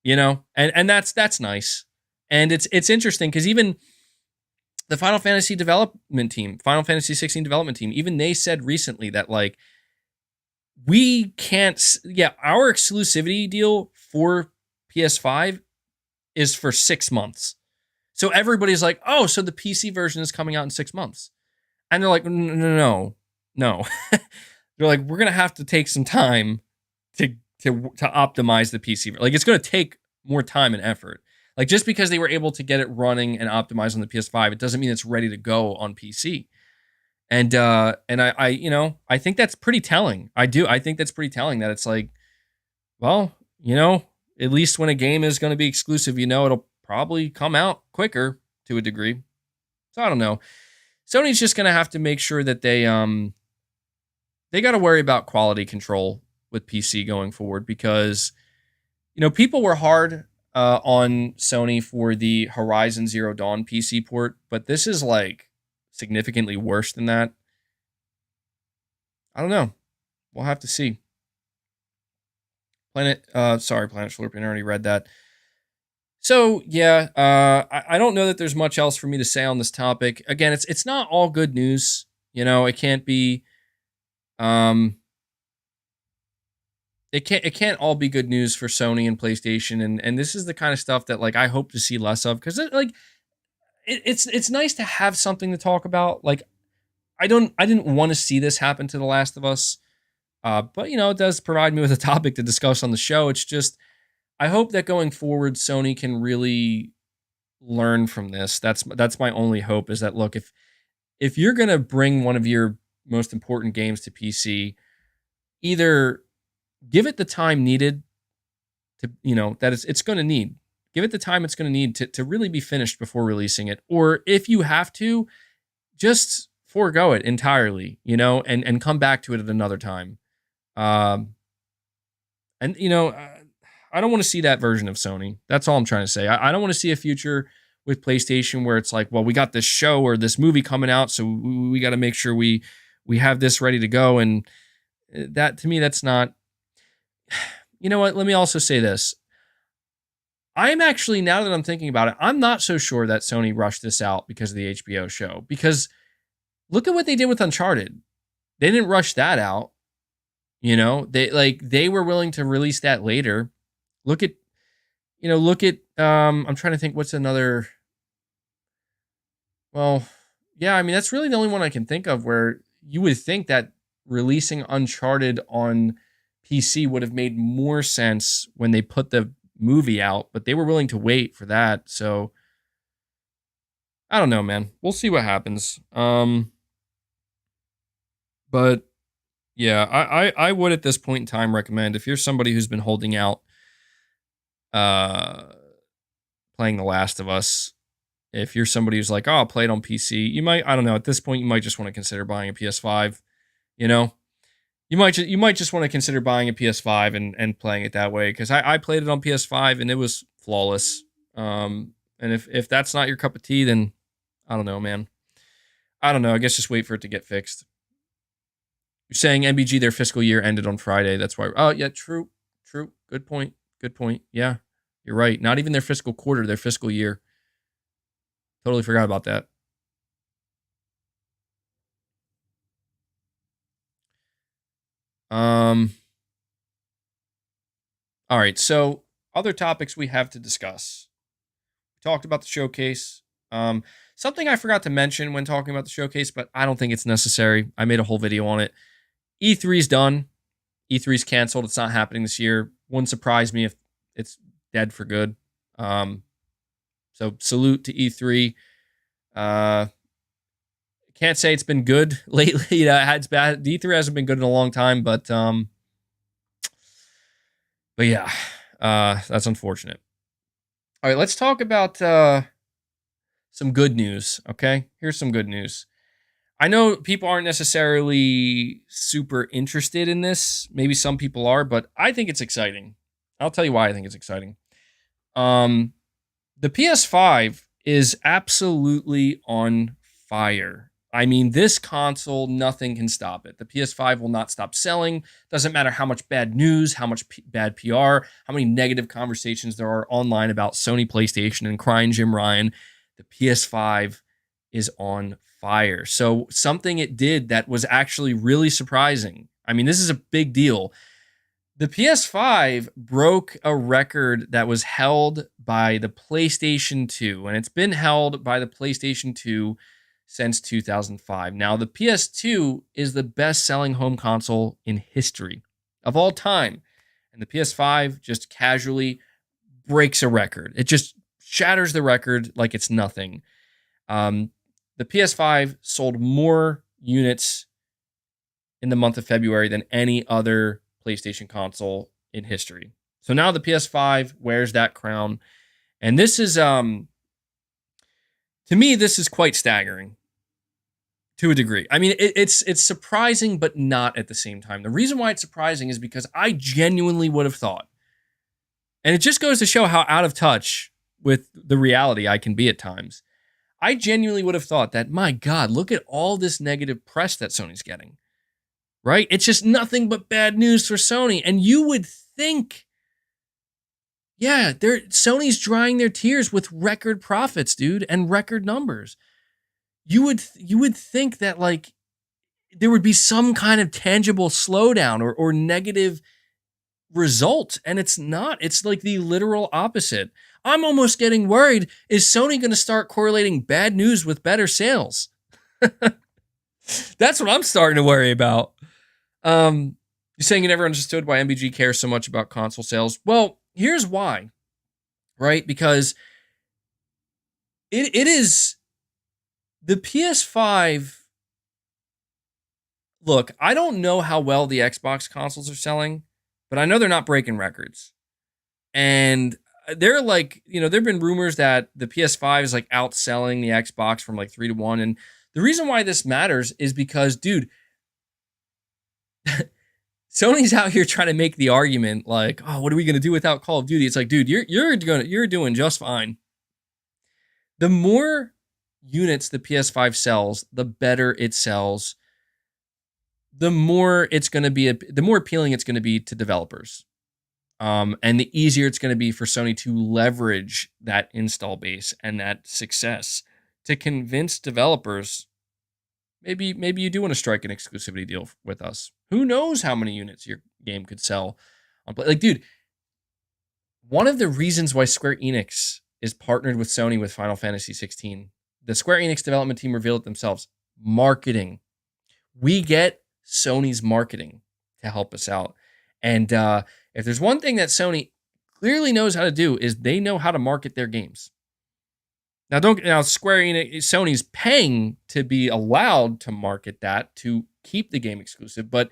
you know? And that's nice. And it's interesting because even the Final Fantasy 16 development team, even they said recently that, like, we can't, our exclusivity deal for PS5 is for 6 months. So everybody's like, oh, so the PC version is coming out in 6 months. And they're like, no. They're like, we're going to have to take some time to optimize the PC. Like, it's going to take more time and effort. Like, just because they were able to get it running and optimized on the PS5, it doesn't mean it's ready to go on PC. And I you know, I think that's pretty telling. I think that's pretty telling that it's like, well, you know, at least when a game is going to be exclusive, you know, it'll probably come out quicker to a degree. So I don't know. Sony's just going to have to make sure that they got to worry about quality control with PC going forward, because, you know, people were hard on Sony for the Horizon Zero Dawn PC port, but this is like significantly worse than that. I don't know. We'll have to see. Planet Slurping, I already read that. So yeah, I don't know that there's much else for me to say on this topic. Again, it's not all good news. You know, it can't be. Um, it can't all be good news for Sony and PlayStation, and this is the kind of stuff that like I hope to see less of because it's nice to have something to talk about. Like I didn't want to see this happen to The Last of Us, but you know it does provide me with a topic to discuss on the show. It's just I hope that going forward, Sony can really learn from this. That's my only hope is that look, if you're gonna bring one of your most important games to PC, either give it the time needed to that it's going to need. Give it the time it's going to need to really be finished before releasing it. Or if you have to, just forego it entirely, and come back to it at another time. Um, and I don't want to see that version of Sony. That's all I'm trying to say. I don't want to see a future with PlayStation where it's like, well, we got this show or this movie coming out, so we got to make sure we have this ready to go. And that to me, that's not. You know what? Let me also say this. I'm actually, now that I'm thinking about it, I'm not so sure that Sony rushed this out because of the HBO show. Because look at what they did with Uncharted. They didn't rush that out. They were willing to release that later. Look at I'm trying to think what's another. Well, yeah, I mean that's really the only one I can think of where you would think that releasing Uncharted on PC would have made more sense when they put the movie out, but they were willing to wait for that. So I don't know, man. We'll see what happens. But yeah, I would at this point in time recommend if you're somebody who's been holding out playing The Last of Us, if you're somebody who's like, oh, I'll play it on PC, you might, I don't know, at this point you might just want to consider buying a PS5, you know? You might just want to consider buying a PS5 and playing it that way because I played it on PS5 and it was flawless. And if that's not your cup of tea, then I don't know, man. I don't know. I guess just wait for it to get fixed. You're saying NBG their fiscal year ended on Friday. That's why. Oh yeah, true. Good point. Yeah, you're right. Not even their fiscal quarter, their fiscal year. Totally forgot about that. All right, so other topics we have to discuss. We talked about the showcase. Something I forgot to mention when talking about the showcase, but I don't think it's necessary. I made a whole video on it. E3's done. E3's canceled. It's not happening this year. Wouldn't surprise me if it's dead for good. So salute to E3. Can't say it's been good lately. It's bad. E3 hasn't been good in a long time, but yeah, that's unfortunate. All right, let's talk about some good news. Okay, here's some good news. I know people aren't necessarily super interested in this. Maybe some people are, but I think it's exciting. I'll tell you why I think it's exciting. The PS5 is absolutely on fire. I mean, this console, nothing can stop it. The PS5 will not stop selling. Doesn't matter how much bad news, how much bad PR, how many negative conversations there are online about Sony PlayStation and crying Jim Ryan. The PS5 is on fire. So something it did that was actually really surprising. I mean, this is a big deal. The PS5 broke a record that was held by the PlayStation 2, and it's been held by the PlayStation 2 since 2005. Now, the PS2 is the best-selling home console in history of all time, and the PS5 just casually breaks a record. It just shatters the record like it's nothing. The PS5 sold more units in the month of February than any other PlayStation console in history. So now the PS5 wears that crown. And this is, to me, this is quite staggering to a degree. I mean, it's surprising, but not at the same time. The reason why it's surprising is because I genuinely would have thought, and it just goes to show how out of touch with the reality I can be at times. I genuinely would have thought that, my God, look at all this negative press that Sony's getting, right? It's just nothing but bad news for Sony. And you would think Yeah, Sony's drying their tears with record profits, dude, and record numbers. You would think that like there would be some kind of tangible slowdown or negative result, and it's not. It's like the literal opposite. I'm almost getting worried. Is Sony going to start correlating bad news with better sales? That's what I'm starting to worry about. You're saying you never understood why MBG cares so much about console sales. Well, here's why, right? Because it is the PS5. Look, I don't know how well the Xbox consoles are selling, but I know they're not breaking records. And they're like, there have been rumors that the PS5 is like outselling the Xbox from like 3-1. And the reason why this matters is because, dude, Sony's out here trying to make the argument like, oh, what are we going to do without Call of Duty? It's like, dude, you're doing just fine. The more units the PS5 sells, the better it sells. The more it's going to be, the more appealing it's going to be to developers. And the easier it's going to be for Sony to leverage that install base and that success to convince developers, maybe you do want to strike an exclusivity deal with us. Who knows how many units your game could sell on play? Like, dude, one of the reasons why Square Enix is partnered with Sony with Final Fantasy 16, the Square Enix development team revealed it themselves. Marketing. We get Sony's marketing to help us out. And if there's one thing that Sony clearly knows how to do, is they know how to market their games. Now Square Enix, Sony's paying to be allowed to market that to keep the game exclusive, but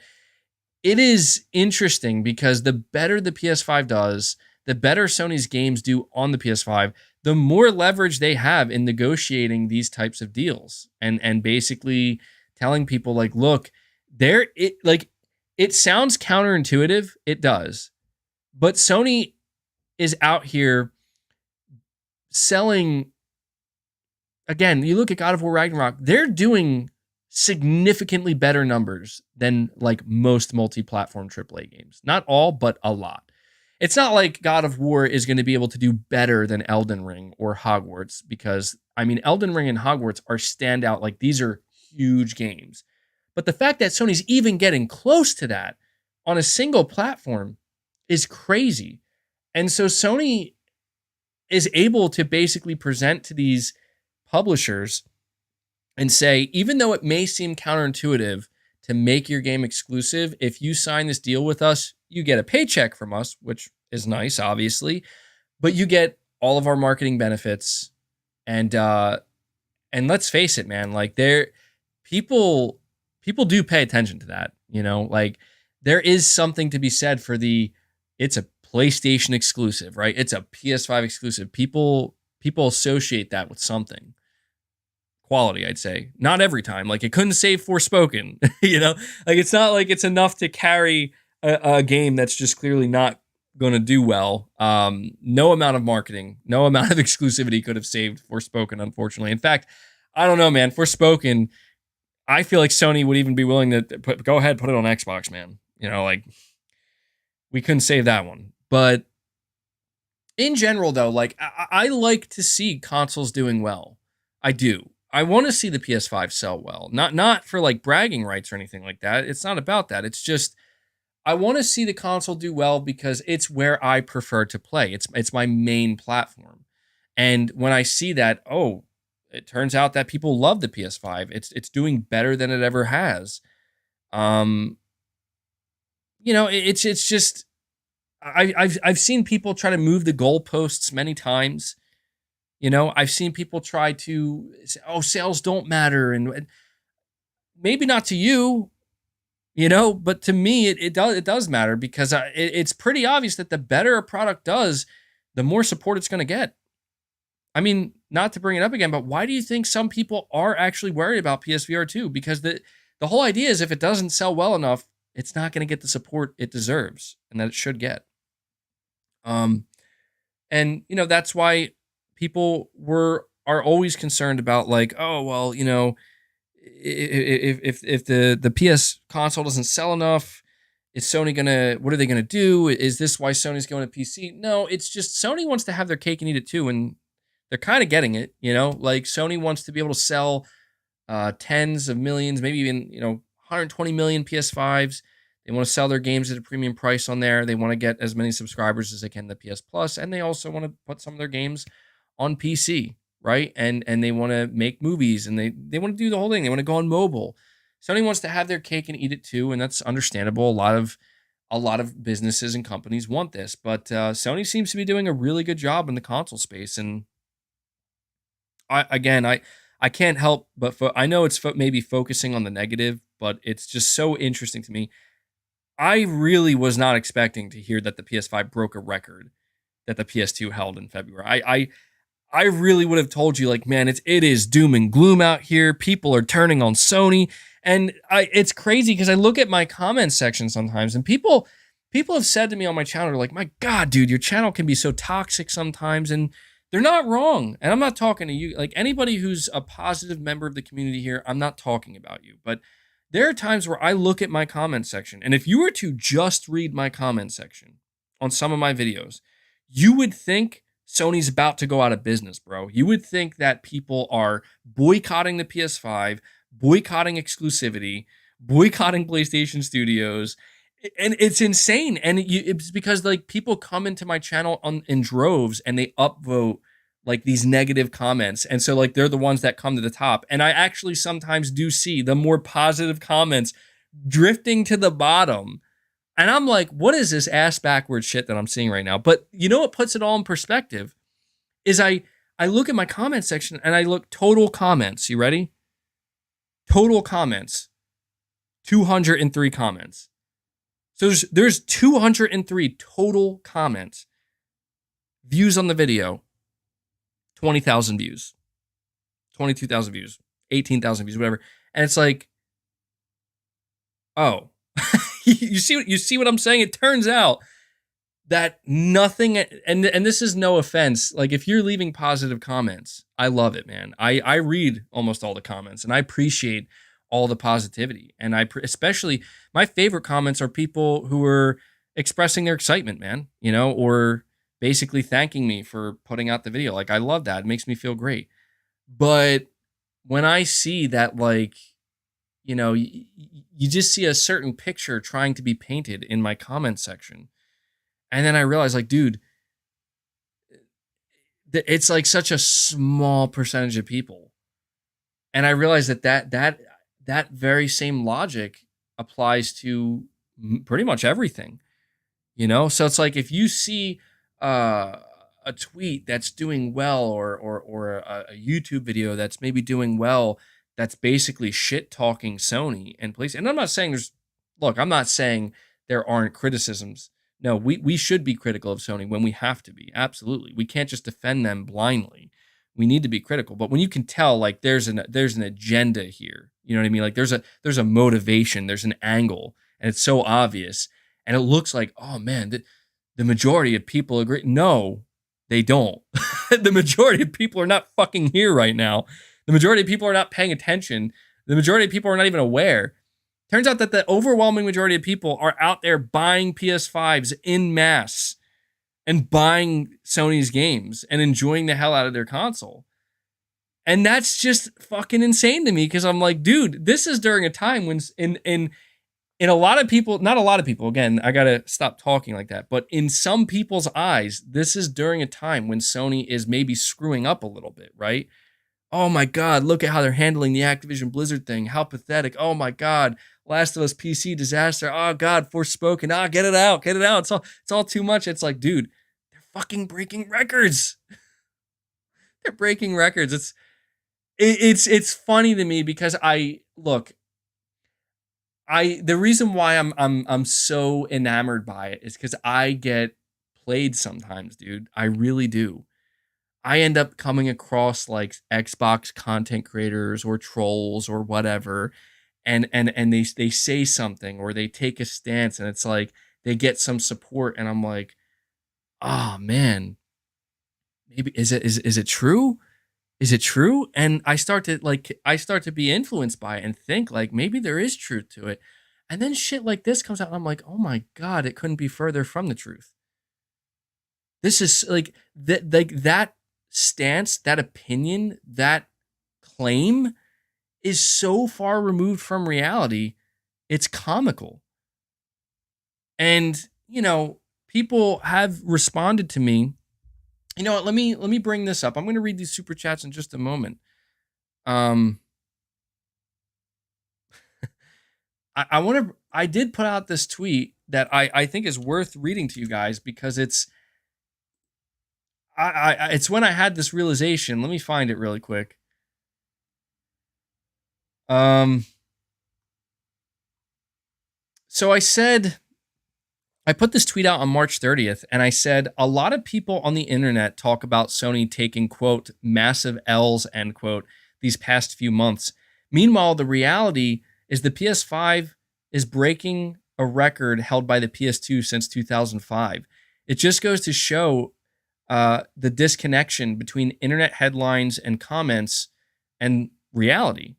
it is interesting because the better the PS5 does, the better Sony's games do on the PS5, the more leverage they have in negotiating these types of deals and basically telling people like, look, it sounds counterintuitive, it does, but Sony is out here selling. Again, you look at God of War Ragnarok, they're doing significantly better numbers than like most multi-platform AAA games. Not all, but a lot. It's not like God of War is going to be able to do better than Elden Ring or Hogwarts, because, I mean, Elden Ring and Hogwarts are standout. Like, these are huge games. But the fact that Sony's even getting close to that on a single platform is crazy. And so Sony is able to basically present to these publishers and say, even though it may seem counterintuitive to make your game exclusive, if you sign this deal with us, you get a paycheck from us, which is nice, obviously, but you get all of our marketing benefits. And let's face it, man, like people do pay attention to that, like there is something to be said for it's a PlayStation exclusive, right? It's a PS5 exclusive. People associate that with something. Quality, I'd say. Not every time. Like, it couldn't save Forspoken, Like, it's not like it's enough to carry a game that's just clearly not going to do well. No amount of marketing, no amount of exclusivity could have saved Forspoken, unfortunately. In fact, I don't know, man. Forspoken, I feel like Sony would even be willing to go ahead, put it on Xbox, man. Like, we couldn't save that one. But in general, though, like, I like to see consoles doing well. I do. I want to see the PS5 sell well. Not for like bragging rights or anything like that. It's not about that. It's just I want to see the console do well because it's where I prefer to play. It's my main platform. And when I see that, it turns out that people love the PS5. It's doing better than it ever has. It's just I've seen people try to move the goalposts many times. I've seen people try to say, sales don't matter. And maybe not to you, but to me, it does matter because it's pretty obvious that the better a product does, the more support it's going to get. I mean, not to bring it up again, but why do you think some people are actually worried about PSVR2? Because the whole idea is if it doesn't sell well enough, it's not going to get the support it deserves and that it should get. And that's why people are always concerned about like, if the PS console doesn't sell enough, Is Sony gonna? What are they gonna do? Is this why Sony's going to PC? No, it's just Sony wants to have their cake and eat it too, and they're kind of getting it. Like Sony wants to be able to sell tens of millions, maybe even 120 million PS5s. They want to sell their games at a premium price on there. They want to get as many subscribers as they can to PS Plus, and they also want to put some of their games on PC, right? And they want to make movies, and they want to do the whole thing. They want to go on mobile. Sony wants to have their cake and eat it too, and that's understandable. A lot of businesses and companies want this, but Sony seems to be doing a really good job in the console space. And I can't help but I know it's maybe focusing on the negative, but it's just so interesting to me. I really was not expecting to hear that the PS5 broke a record that the PS2 held in February. I really would have told you, like, man, it is doom and gloom out here. People are turning on Sony, and it's crazy because I look at my comment section sometimes, and people have said to me on my channel, they're like, my God, dude, your channel can be so toxic sometimes, and they're not wrong. And I'm not talking to you, like anybody who's a positive member of the community here. I'm not talking about you, but there are times where I look at my comment section, and if you were to just read my comment section on some of my videos, you would think Sony's about to go out of business, bro. You would think that people are boycotting the PS5, boycotting exclusivity, boycotting PlayStation Studios, and it's insane. And it's because like people come into my channel in droves and they upvote like these negative comments, and so like they're the ones that come to the top. And I actually sometimes do see the more positive comments drifting to the bottom. And I'm like, what is this ass backward shit that I'm seeing right now? But you know what puts it all in perspective is I look at my comment section and I look total comments. You ready? Total comments. 203 comments. So there's 203 total comments. Views on the video. 20,000 views. 22,000 views. 18,000 views, whatever. And it's like, oh. You see what I'm saying? It turns out that nothing, and this is no offense, like if you're leaving positive comments, I love it, man. I read almost all the comments, and I appreciate all the positivity. And especially my favorite comments are people who are expressing their excitement, man, or basically thanking me for putting out the video. Like, I love that. It makes me feel great. But when I see that, like, you just see a certain picture trying to be painted in my comment section. And then I realize, like, dude, it's like such a small percentage of people. And I realize that very same logic applies to pretty much everything, So it's like if you see a tweet that's doing well, or a YouTube video that's maybe doing well, that's basically shit talking Sony and PlayStation. And I'm not saying I'm not saying there aren't criticisms. No, we should be critical of Sony when we have to be. Absolutely. We can't just defend them blindly. We need to be critical. But when you can tell, like, there's an agenda here, you know what I mean? Like there's a motivation, there's an angle, and it's so obvious. And it looks like, oh man, the majority of people agree. No, they don't. The majority of people are not fucking here right now. The majority of people are not paying attention. The majority of people are not even aware. Turns out that the overwhelming majority of people are out there buying PS5s in mass and buying Sony's games and enjoying the hell out of their console. And that's just fucking insane to me, because I'm like, dude, this is during a time when in a lot of people, not a lot of people, again, I gotta stop talking like that, but in some people's eyes, this is during a time when Sony is maybe screwing up a little bit, right? Oh my God, look at how they're handling the Activision Blizzard thing. How pathetic. Oh my God, Last of Us PC disaster. Oh God, Forspoken. Get it out. It's all too much. It's like, dude, they're fucking breaking records. They're breaking records. It's funny to me because the reason why I'm so enamored by it is because I get played sometimes, dude. I really do. I end up coming across like Xbox content creators or trolls or whatever, and they say something or they take a stance, and it's like they get some support, and I'm like, oh man, maybe is it true? Is it true? And I start to be influenced by it and think like maybe there is truth to it. And then shit like this comes out, and I'm like, oh my God, it couldn't be further from the truth. This is that stance, that opinion, that claim is so far removed from reality, it's comical. And, people have responded to me. You know what? Let me bring this up. I'm going to read these super chats in just a moment. I did put out this tweet that I think is worth reading to you guys because it's it's when I had this realization. Let me find it really quick. So I put this tweet out on March 30th, and I said, a lot of people on the internet talk about Sony taking, quote, massive L's, end quote, these past few months. Meanwhile, the reality is the PS5 is breaking a record held by the PS2 since 2005. It just goes to show the disconnection between internet headlines and comments and reality.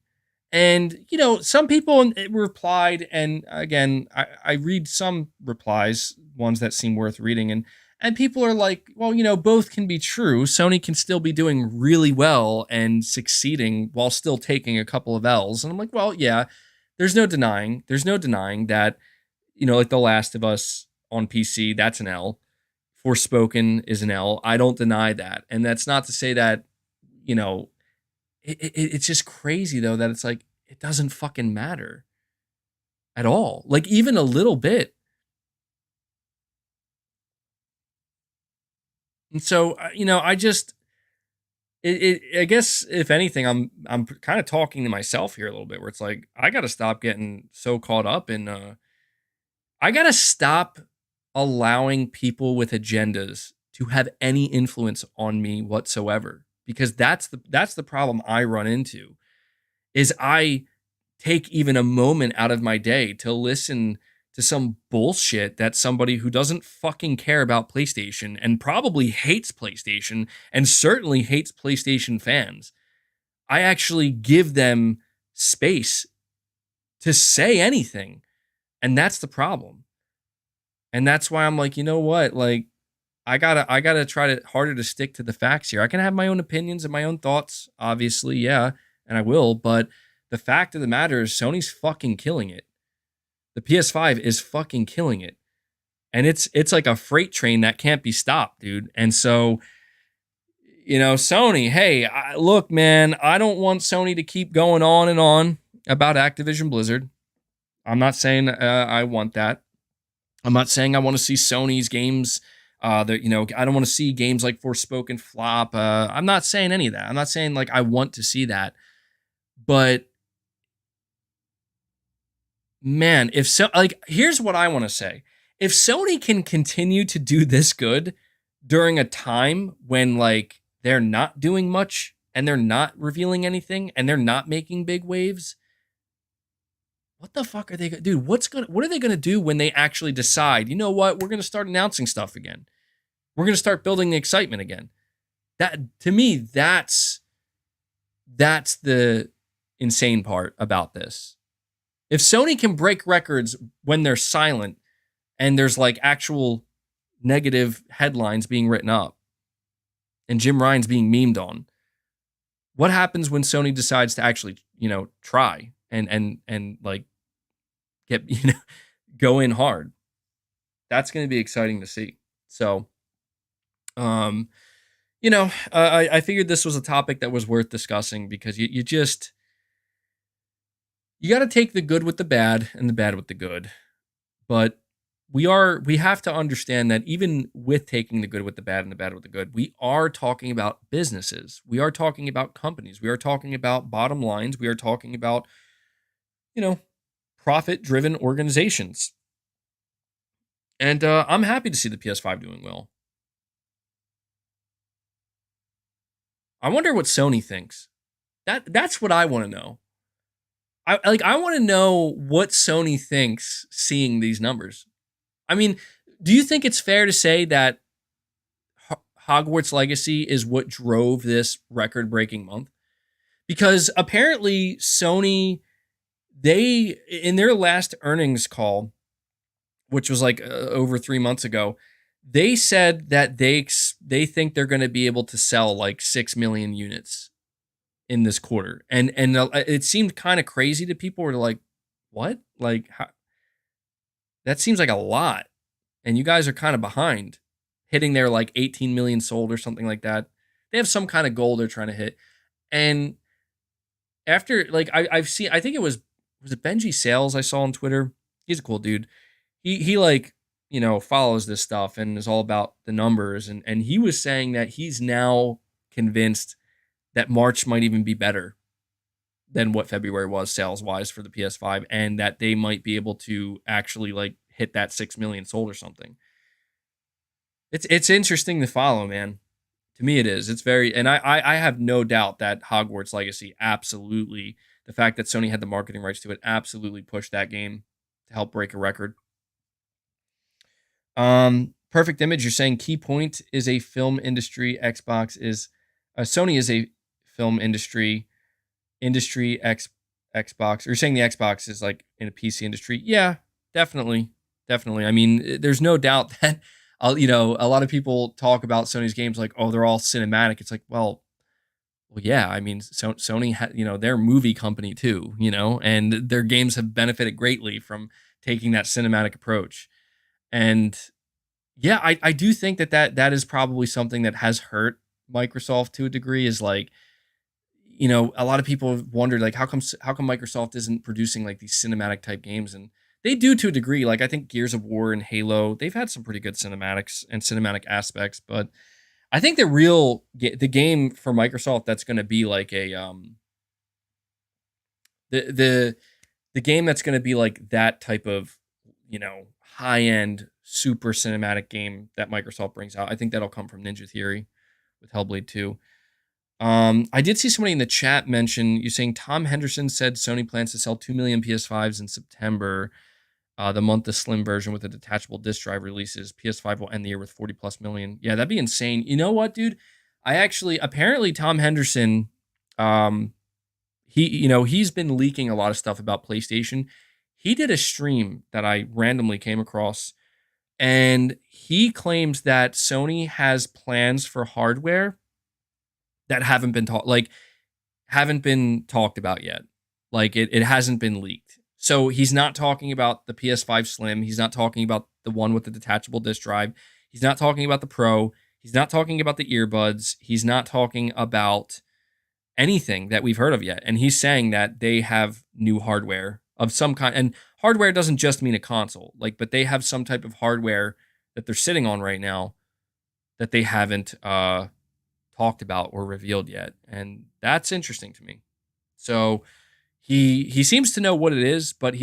And, some people replied, and again, I read some replies, ones that seem worth reading, and people are like, well, both can be true. Sony can still be doing really well and succeeding while still taking a couple of L's. And I'm like, well, yeah, there's no denying that, like The Last of Us on PC, that's an L. Forspoken is an L. I don't deny that. And that's not to say that, it's just crazy though that it's like it doesn't fucking matter at all, like even a little bit. And so I just I guess if anything, I'm kind of talking to myself here a little bit, where it's like I got to stop getting so caught up in I got to stop allowing people with agendas to have any influence on me whatsoever, because that's the problem I run into. Is I take even a moment out of my day to listen to some bullshit that somebody who doesn't fucking care about PlayStation and probably hates PlayStation and certainly hates PlayStation fans. I actually give them space to say anything. And that's the problem. And that's why I'm like, you know what? Like, I gotta try to harder to stick to the facts here. I can have my own opinions and my own thoughts, obviously, yeah, and I will, but the fact of the matter is Sony's fucking killing it. The PS5 is fucking killing it. And it's like a freight train that can't be stopped, dude. And so, Sony, hey, look, man, I don't want Sony to keep going on and on about Activision Blizzard. I'm not saying I want that. I'm not saying I want to see Sony's games. I don't want to see games like Forspoken flop. I'm not saying any of that. I'm not saying like I want to see that. But man, here's what I want to say. If Sony can continue to do this good during a time when like they're not doing much and they're not revealing anything and they're not making big waves, what the fuck are they gonna do? What are they gonna do when they actually decide, you know what, we're gonna start announcing stuff again? We're gonna start building the excitement again. That, to me, that's the insane part about this. If Sony can break records when they're silent and there's like actual negative headlines being written up and Jim Ryan's being memed on, what happens when Sony decides to actually, try and like get, go in hard? That's going to be exciting to see. So, I figured this was a topic that was worth discussing because you got to take the good with the bad and the bad with the good. But we have to understand that even with taking the good with the bad and the bad with the good, we are talking about businesses. We are talking about companies. We are talking about bottom lines. We are talking about, profit-driven organizations. And I'm happy to see the PS5 doing well. I wonder what Sony thinks. That's what I want to know. I want to know what Sony thinks seeing these numbers. I mean, do you think it's fair to say that Hogwarts Legacy is what drove this record-breaking month? Because apparently Sony They, in their last earnings call, which was like over 3 months ago, they said that they think they're going to be able to sell like 6 million units in this quarter, and it seemed kind of crazy to people. Were like, what? Like, how, that seems like a lot, and you guys are kind of behind, hitting their like 18 million sold or something like that. They have some kind of goal they're trying to hit, and after like I've seen, I think was it Benji Sales I saw on Twitter. He's a cool dude. He like, follows this stuff and is all about the numbers, and he was saying that he's now convinced that March might even be better than what February was sales wise for the PS5, and that they might be able to actually like hit that 6 million sold or something. It's interesting to follow, man. To me, it is. It's very, and I have no doubt that Hogwarts Legacy absolutely, the fact that Sony had the marketing rights to it, absolutely pushed that game to help break a record. Perfect Image, you're saying Key Point is a film industry. Xbox is, Sony is a film industry. Xbox. Or you're saying the Xbox is like in a PC industry? Yeah, definitely. I mean, there's no doubt that, a lot of people talk about Sony's games like, oh, they're all cinematic. It's like, well, yeah. I mean, Sony, they're a movie company too, and their games have benefited greatly from taking that cinematic approach. And yeah, I do think that is probably something that has hurt Microsoft to a degree. Is like, a lot of people have wondered like how come Microsoft isn't producing like these cinematic type games, and they do to a degree. Like I think Gears of War and Halo, they've had some pretty good cinematics and cinematic aspects, but I think the game for Microsoft that's going to be like a the game that's going to be like that type of, high end super cinematic game that Microsoft brings out. I think that'll come from Ninja Theory with Hellblade 2. I did see somebody in the chat mention you saying Tom Henderson said Sony plans to sell 2 million PS5s in September, the month the slim version with a detachable disc drive releases. PS5 will end the year with 40 plus million. Yeah, that'd be insane. You know what, dude? Apparently Tom Henderson, he's been leaking a lot of stuff about PlayStation. He did a stream that I randomly came across, and he claims that Sony has plans for hardware that haven't been talked about yet. Like it hasn't been leaked. So he's not talking about the PS5 Slim. He's not talking about the one with the detachable disc drive. He's not talking about the Pro. He's not talking about the earbuds. He's not talking about anything that we've heard of yet. And he's saying that they have new hardware of some kind. And hardware doesn't just mean a console, but they have some type of hardware that they're sitting on right now that they haven't talked about or revealed yet. And that's interesting to me. So he seems to know what it is, but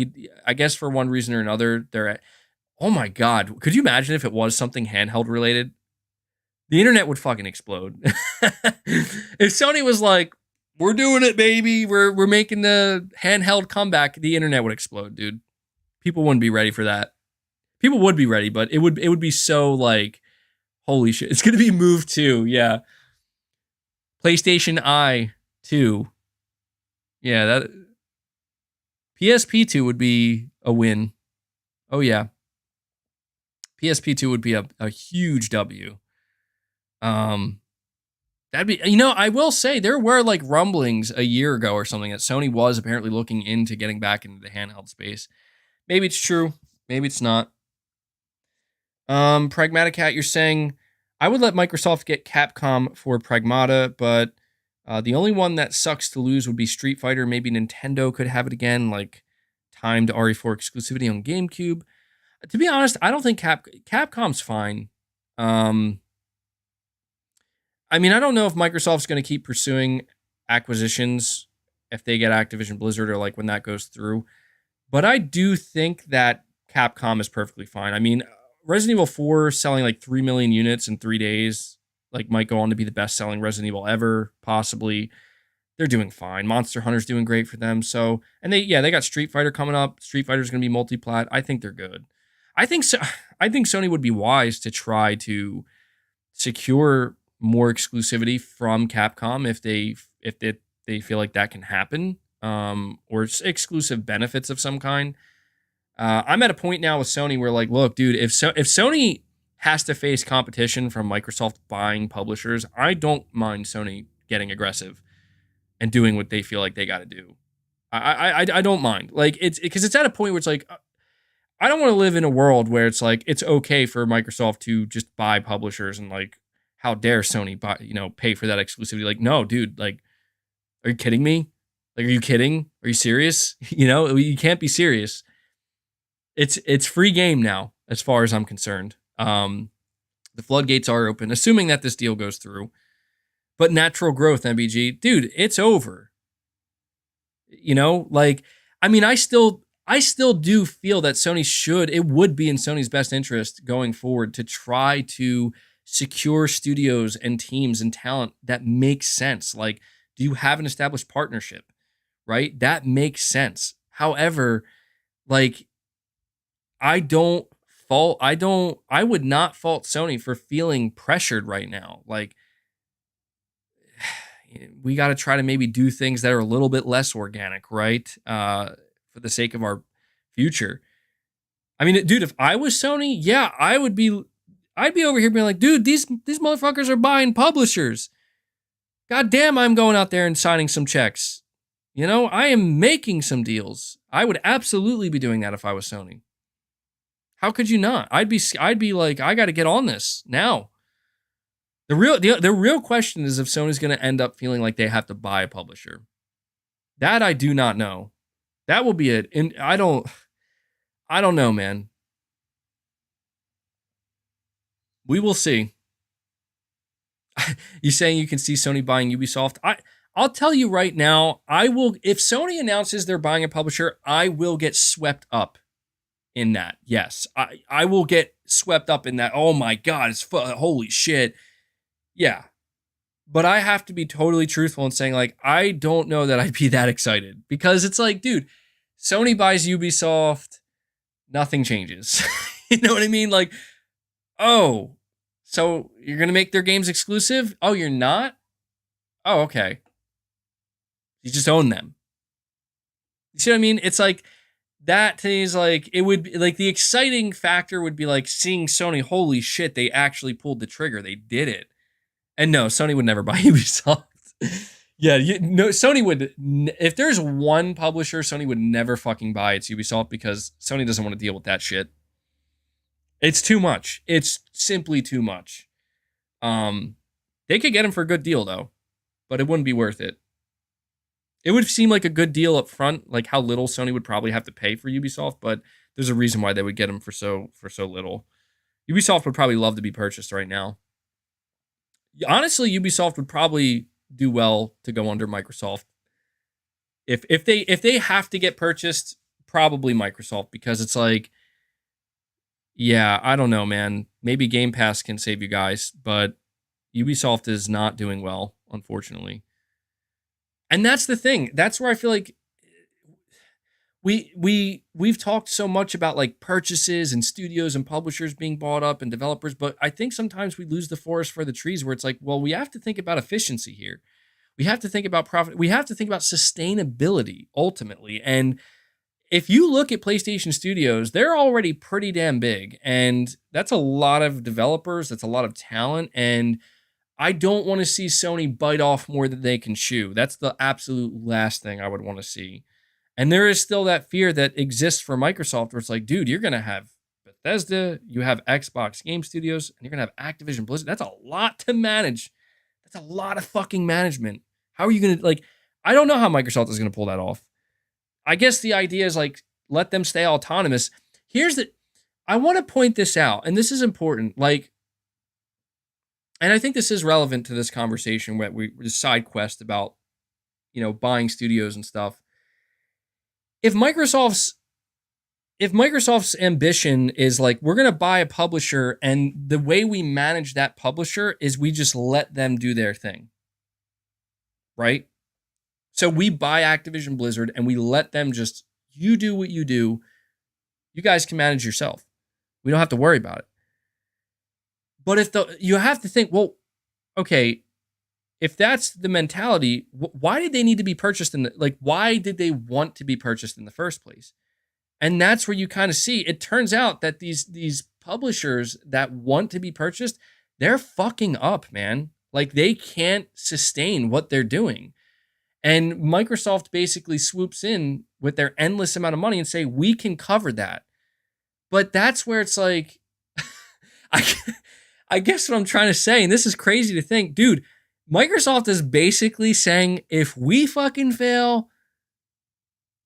I guess for one reason or another, oh my God, could you imagine if it was something handheld related? The internet would fucking explode. If Sony was like, we're doing it, baby, we're making the handheld comeback, the internet would explode, dude. People wouldn't be ready for that. People would be ready, but it would be so like, holy shit, it's gonna be Move 2, yeah. PlayStation Eye 2. Yeah, that PSP 2 would be a win. Oh yeah. PSP 2 would be a huge W. That'd be, I will say there were like rumblings a year ago or something that Sony was apparently looking into getting back into the handheld space. Maybe it's true, maybe it's not. Pragmatic Hat, you're saying I would let Microsoft get Capcom for Pragmata, but the only one that sucks to lose would be Street Fighter. Maybe Nintendo could have it again, like timed RE4 exclusivity on GameCube. To be honest, I don't think Capcom's fine. I mean, I don't know if Microsoft's going to keep pursuing acquisitions if they get Activision Blizzard or like when that goes through. But I do think that Capcom is perfectly fine. I mean, Resident Evil 4 selling like 3 million units in 3 days, like might go on to be the best selling Resident Evil ever, possibly. They're doing fine. Monster Hunter's doing great for them. So, and they got Street Fighter coming up. Street Fighter's going to be multi-plat. I think they're good. I think Sony would be wise to try to secure more exclusivity from Capcom if they feel like that can happen. or exclusive benefits of some kind. I'm at a point now with Sony where, like, look, dude, if Sony has to face competition from Microsoft buying publishers, I don't mind Sony getting aggressive and doing what they feel like they got to do. I don't mind. Like, it's because it's at a point where it's like, I don't want to live in a world where it's like it's okay for Microsoft to just buy publishers and, like, how dare Sony buy, pay for that exclusivity? Like, no, dude, like, are you kidding me? Like, are you kidding? Are you serious? You can't be serious. It's free game now, as far as I'm concerned. The floodgates are open, assuming that this deal goes through. But natural growth, MBG, dude, it's over. Like, I mean, I still do feel that it would be in Sony's best interest going forward to try to secure studios and teams and talent that makes sense. Like, do you have an established partnership, right? That makes sense. However, like, I would not fault Sony for feeling pressured right now. Like, we got to try to maybe do things that are a little bit less organic, right? For the sake of our future. I mean, dude, if I was Sony, yeah, I'd be over here being like, dude, these motherfuckers are buying publishers. God damn, I'm going out there and signing some checks. I am making some deals. I would absolutely be doing that if I was Sony. How could you not? I'd be like, I got to get on this now. The real question is if Sony's going to end up feeling like they have to buy a publisher. That I do not know. That will be it. And I don't know, man. We will see. You saying you can see Sony buying Ubisoft? I'll tell you right now, if Sony announces they're buying a publisher, I will get swept up in that. Yes, I will get swept up in that. Oh my God, holy shit. Yeah. But I have to be totally truthful in saying, like, I don't know that I'd be that excited because it's like, dude, Sony buys Ubisoft, nothing changes. You know what I mean? Like, oh, so you're going to make their games exclusive? Oh, you're not? Oh, okay. You just own them. You see what I mean? It's like, that to me is like, it would be like the exciting factor would be like seeing Sony, holy shit, they actually pulled the trigger. They did it. And no, Sony would never buy Ubisoft. Yeah, Sony would, if there's one publisher Sony would never fucking buy, it's Ubisoft, because Sony doesn't want to deal with that shit. It's too much. It's simply too much. They could get him for a good deal though, but it wouldn't be worth it. It would seem like a good deal up front, like how little Sony would probably have to pay for Ubisoft, but there's a reason why they would get him for so little. Ubisoft would probably love to be purchased right now. Honestly, Ubisoft would probably do well to go under Microsoft. If they have to get purchased, probably Microsoft, because it's like, yeah, I don't know, man. Maybe Game Pass can save you guys, but Ubisoft is not doing well, unfortunately. And that's the thing. That's where I feel like we've talked so much about like purchases and studios and publishers being bought up and developers, but I think sometimes we lose the forest for the trees, where it's like, well, we have to think about efficiency here. We have to think about profit. We have to think about sustainability ultimately. And if you look at PlayStation Studios, they're already pretty damn big, and that's a lot of developers. That's a lot of talent. And I don't want to see Sony bite off more than they can chew. That's the absolute last thing I would want to see. And there is still that fear that exists for Microsoft, where it's like, dude, you're going to have Bethesda, you have Xbox Game Studios, and you're going to have Activision Blizzard. That's a lot to manage. That's a lot of fucking management. How are you going to, like, I don't know how Microsoft is going to pull that off. I guess the idea is like, let them stay autonomous. I want to point this out, and this is important. Like, and I think this is relevant to this conversation where this side quest about, buying studios and stuff. If Microsoft's ambition is like, we're going to buy a publisher, and the way we manage that publisher is we just let them do their thing, right? So we buy Activision Blizzard and we let them just, you do what you do. You guys can manage yourself. We don't have to worry about it. But you have to think, well, okay, if that's the mentality, why did they need to be purchased why did they want to be purchased in the first place? And that's where you kind of see, it turns out that these publishers that want to be purchased, they're fucking up, man. Like, they can't sustain what they're doing. And Microsoft basically swoops in with their endless amount of money and say, we can cover that. But that's where it's like, I guess what I'm trying to say, and this is crazy to think, dude, Microsoft is basically saying, if we fucking fail,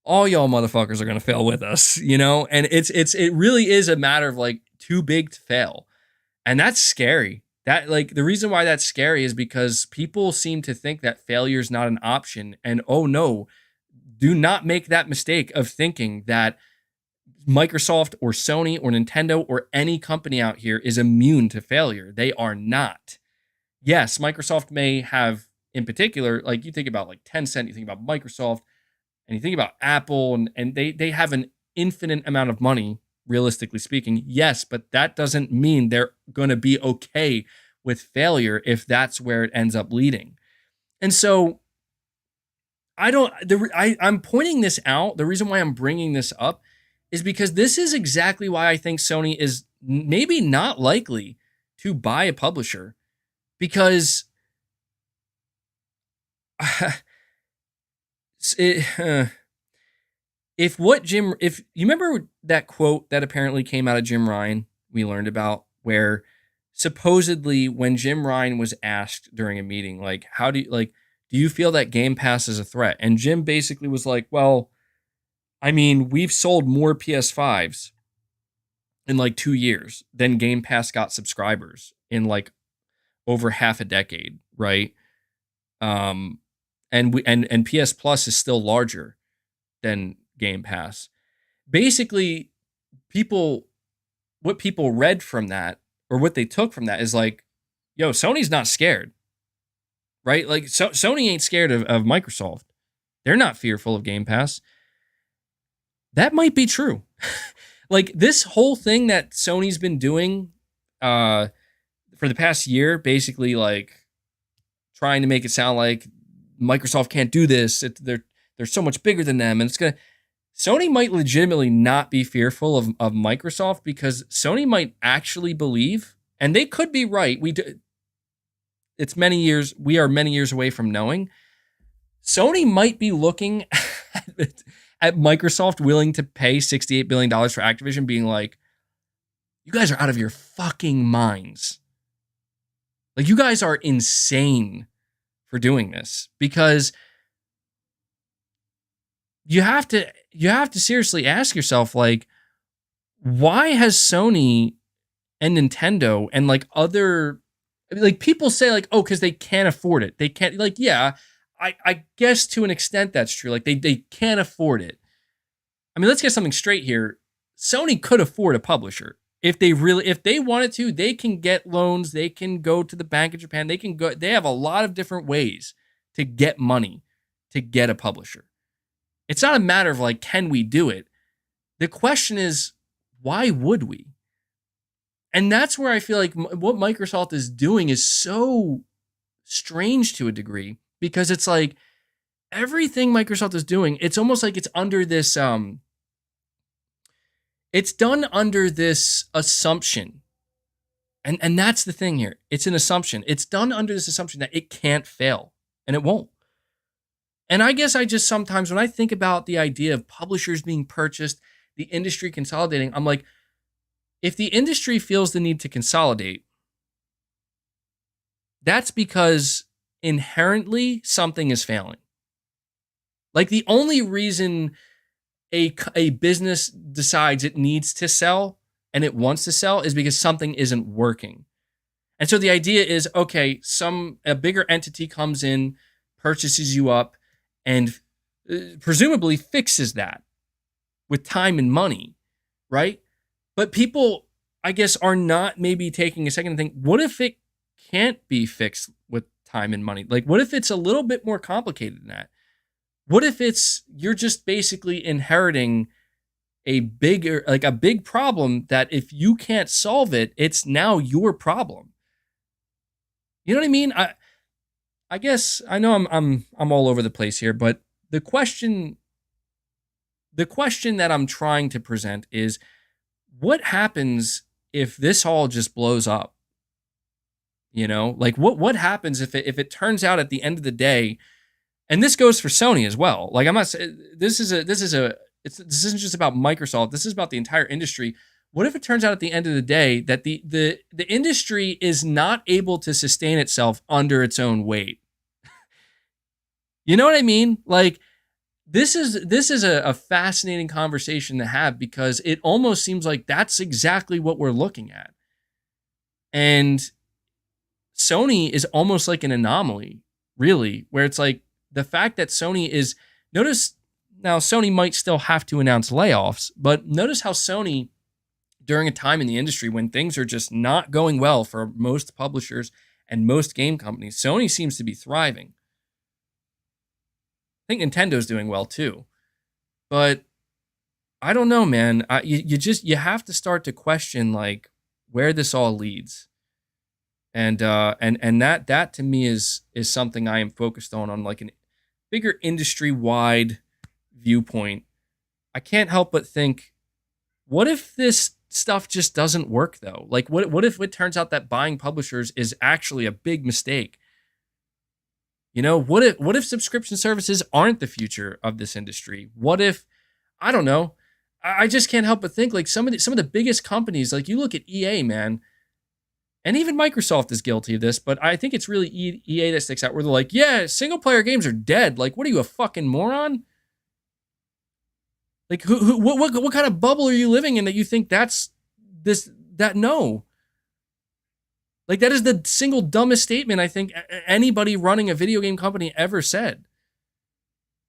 all y'all motherfuckers are going to fail with us, you know? And it really is a matter of like too big to fail. And that's scary. That, like, the reason why that's scary is because people seem to think that failure is not an option. And oh no, do not make that mistake of thinking that Microsoft or Sony or Nintendo or any company out here is immune to failure. They are not. Yes, Microsoft may have, in particular, like you think about like Tencent, you think about Microsoft, and you think about Apple, and they have an infinite amount of money, realistically speaking. Yes, but that doesn't mean they're going to be okay with failure if that's where it ends up leading. And so I'm pointing this out. The reason why I'm bringing this up is because this is exactly why I think Sony is maybe not likely to buy a publisher, because if you remember that quote that apparently came out of Jim Ryan, we learned about, where supposedly when Jim Ryan was asked during a meeting, like, do you feel that Game Pass is a threat? And Jim basically was like, well, I mean, we've sold more PS5s in like 2 years than Game Pass got subscribers in like over half a decade, right? And PS Plus is still larger than Game Pass. Basically, what people read from that, or what they took from that, is like, yo, Sony's not scared, right? Like, Sony ain't scared of Microsoft. They're not fearful of Game Pass. That might be true. Like, this whole thing that Sony's been doing for the past year, basically like trying to make it sound like Microsoft can't do this. They're so much bigger than them, and Sony might legitimately not be fearful of Microsoft, because Sony might actually believe, and they could be right. We are many years away from knowing. Sony might be looking at Microsoft willing to pay $68 billion for Activision, being like, you guys are out of your fucking minds. Like, you guys are insane for doing this, because you have to seriously ask yourself, like, why has Sony and Nintendo and like other, like, people say like, oh, because they can't afford it. They can't, like, yeah, I guess to an extent that's true. Like, they can't afford it. I mean, let's get something straight here. Sony could afford a publisher. If they wanted to, they can get loans. They can go to the Bank of Japan. They have a lot of different ways to get money to get a publisher. It's not a matter of like, can we do it? The question is, why would we? And that's where I feel like what Microsoft is doing is so strange to a degree, because it's like everything Microsoft is doing, it's almost like it's under this, it's done under this assumption. And that's the thing here. It's an assumption. It's done under this assumption that it can't fail, and it won't. And I guess I just sometimes, when I think about the idea of publishers being purchased, the industry consolidating, I'm like, if the industry feels the need to consolidate, that's because inherently something is failing. Like, the only reason a business decides it needs to sell and it wants to sell is because something isn't working. And so the idea is, okay, a bigger entity comes in, purchases you up, and presumably fixes that with time and money, right? But people, I guess, are not maybe taking a second to think, what if it can't be fixed with time and money? Like, what if it's a little bit more complicated than that? What if you're just basically inheriting a big problem that if you can't solve it, it's now your problem? You know what I mean? I guess I know I'm all over the place here, but the question the question that I'm trying to present is what happens if this all just blows up? Like what happens if it turns out at the end of the day, and this goes for Sony as well. Like I'm not saying this isn't just about Microsoft. This is about the entire industry. What if it turns out at the end of the day that the industry is not able to sustain itself under its own weight? You know what I mean? Like this is a fascinating conversation to have because it almost seems like that's exactly what we're looking at. And Sony is almost like an anomaly, really, where it's like the fact that Sony is notice now Sony might still have to announce layoffs, but notice how Sony during a time in the industry when things are just not going well for most publishers and most game companies, Sony seems to be thriving. I think Nintendo's doing well too. But I don't know, man. You have to start to question like where this all leads. And that to me is something I am focused on like an bigger industry-wide viewpoint. I can't help but think, what if this stuff just doesn't work though? Like what if it turns out that buying publishers is actually a big mistake? What if subscription services aren't the future of this industry? What if, I don't know. I just can't help but think like some of the biggest companies, like you look at EA, man, and even Microsoft is guilty of this, but I think it's really EA that sticks out where they're like, yeah, single player games are dead. Like, what are you, a fucking moron? Like, what kind of bubble are you living in that you think no? Like, that is the single dumbest statement I think anybody running a video game company ever said.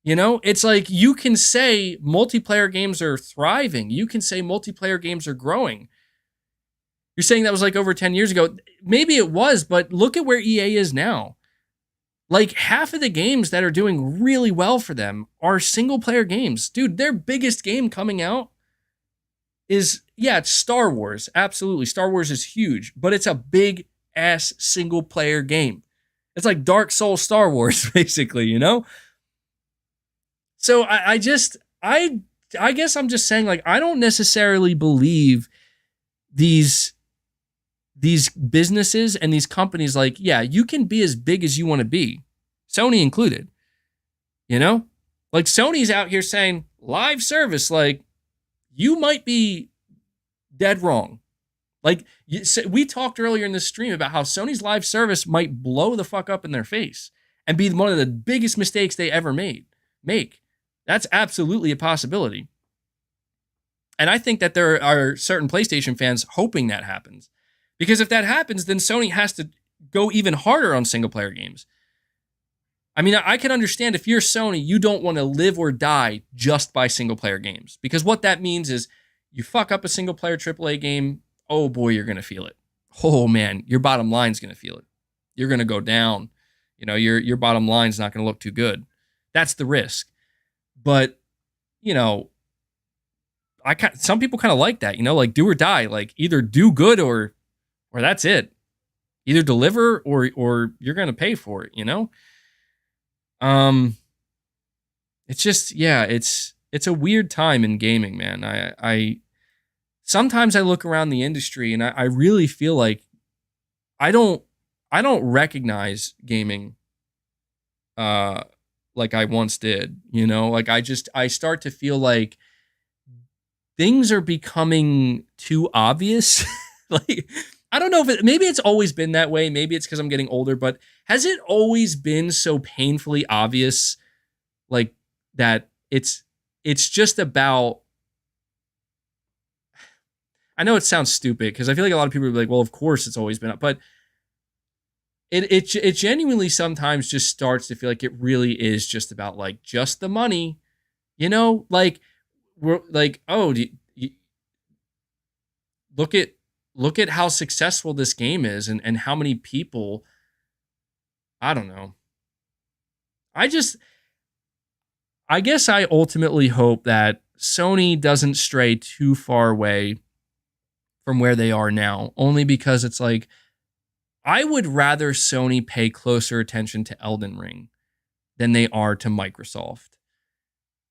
It's like you can say multiplayer games are thriving. You can say multiplayer games are growing. You're saying that was like over 10 years ago. Maybe it was, but look at where EA is now. Like half of the games that are doing really well for them are single player games. Dude, their biggest game coming out is, it's Star Wars. Absolutely. Star Wars is huge, but it's a big ass single player game. It's like Dark Souls Star Wars, basically, So I guess I'm just saying, like, I don't necessarily believe these businesses and these companies, like, yeah, you can be as big as you want to be, Sony included. Like Sony's out here saying live service, like, you might be dead wrong. Like we talked earlier in this stream about how Sony's live service might blow the fuck up in their face and be one of the biggest mistakes they ever make. That's absolutely a possibility. And I think that there are certain PlayStation fans hoping that happens. Because if that happens, then Sony has to go even harder on single player games. I mean, I can understand if you're Sony, you don't want to live or die just by single player games. Because what that means is you fuck up a single player AAA game, oh boy, you're going to feel it. Oh man, your bottom line's going to feel it. You're going to go down. Your bottom line's not going to look too good. That's the risk. But, some people kind of like that, like do or die, like either do good or that's it. Either deliver or you're going to pay for it, It's just, it's a weird time in gaming, man. I sometimes I look around the industry and I really feel like I don't recognize gaming like I once did, like I start to feel like things are becoming too obvious. Like, I don't know if maybe it's always been that way. Maybe it's because I'm getting older, but has it always been so painfully obvious like that it's just about, I know it sounds stupid because I feel like a lot of people are like, well, of course it's always been up, but it genuinely sometimes just starts to feel like it really is just about like just the money, like we're like, oh, look at how successful this game is and how many people, I don't know. I guess I ultimately hope that Sony doesn't stray too far away from where they are now, only because it's like I would rather Sony pay closer attention to Elden Ring than they are to Microsoft,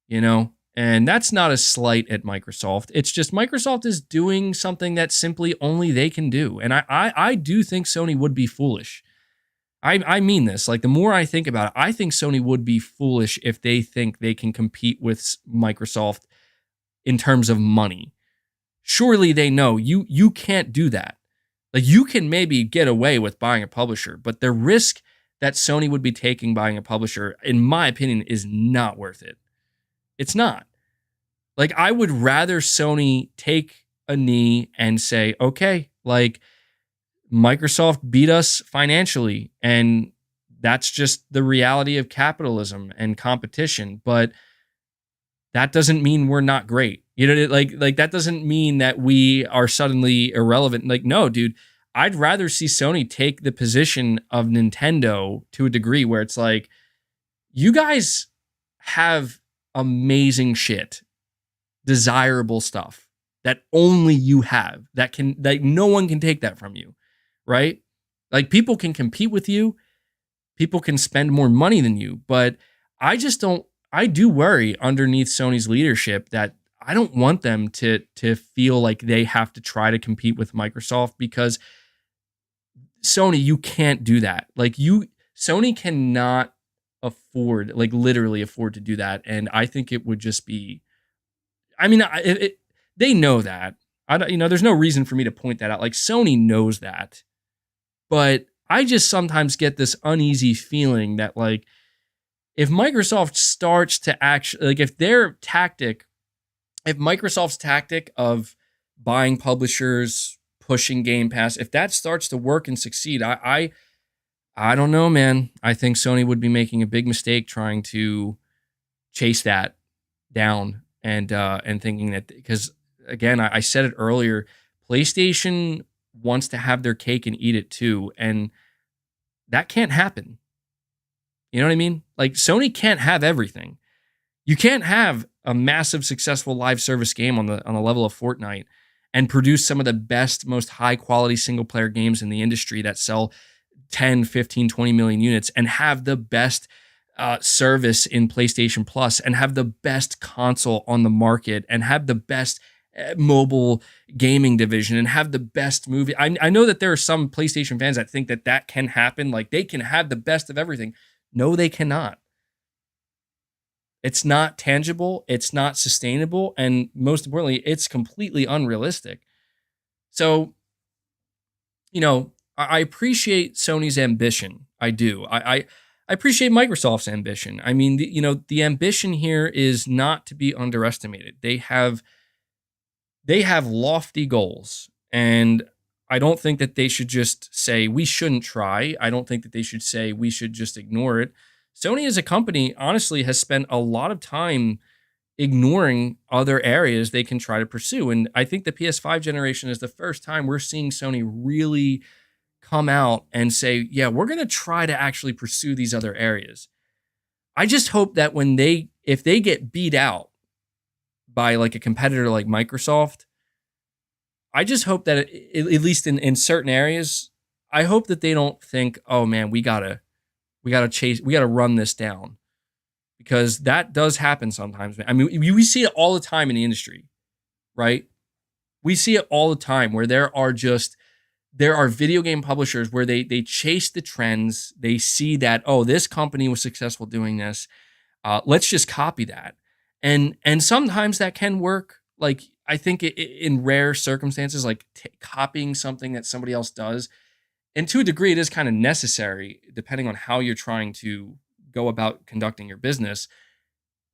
you know? And that's not a slight at Microsoft. It's just Microsoft is doing something that simply only they can do. And I do think Sony would be foolish. I mean this. Like, the more I think about it, I think Sony would be foolish if they think they can compete with Microsoft in terms of money. Surely they know you can't do that. Like, you can maybe get away with buying a publisher, but the risk that Sony would be taking buying a publisher, in my opinion, is not worth it. It's not. Like, I would rather Sony take a knee and say, okay, like, Microsoft beat us financially, and that's just the reality of capitalism and competition. But that doesn't mean we're not great. You know, like that doesn't mean that we are suddenly irrelevant. Like, no, dude, I'd rather see Sony take the position of Nintendo to a degree where it's like, you guys have amazing shit, desirable stuff that only you have, that no one can take that from you, right? Like, people can compete with you, people can spend more money than you, but I do worry underneath Sony's leadership that I don't want them to feel like they have to try to compete with Microsoft, because Sony, you can't do that. Like, Sony cannot afford, like, literally afford to do that. And I think it would just be, I mean, they know that. There's no reason for me to point that out. Like, Sony knows that. But I just sometimes get this uneasy feeling that, like, if Microsoft starts to actually, like, if Microsoft's tactic of buying publishers, pushing Game Pass, if that starts to work and succeed, I don't know, man. I think Sony would be making a big mistake trying to chase that down and thinking that, because again, I said it earlier, PlayStation wants to have their cake and eat it too, and that can't happen. You know what I mean? Like, Sony can't have everything. You can't have a massive successful live service game on the level of Fortnite and produce some of the best, most high quality single player games in the industry that sell 10, 15, 20 million units, and have the best service in PlayStation Plus, and have the best console on the market, and have the best mobile gaming division, and have the best movie. I know that there are some PlayStation fans that think that can happen. Like, they can have the best of everything. No, they cannot. It's not tangible. It's not sustainable. And most importantly, it's completely unrealistic. So, I appreciate Sony's ambition. I do. I appreciate Microsoft's ambition. I mean, the ambition here is not to be underestimated. They have lofty goals, and I don't think that they should just say we shouldn't try. I don't think that they should say we should just ignore it. Sony as a company, honestly, has spent a lot of time ignoring other areas they can try to pursue. And I think the PS5 generation is the first time we're seeing Sony really come out and say, yeah, we're going to try to actually pursue these other areas. I just hope that if they get beat out by, like, a competitor like Microsoft, I just hope that at least in certain areas, I hope that they don't think, oh man, we gotta run this down, because that does happen sometimes. I mean, we see it all the time in the industry, right? We see it all the time where there are video game publishers where they chase the trends. They see that, oh, this company was successful doing this. Let's just copy that. And sometimes that can work. Like, I think in rare circumstances, like copying something that somebody else does, and to a degree, it is kind of necessary depending on how you're trying to go about conducting your business.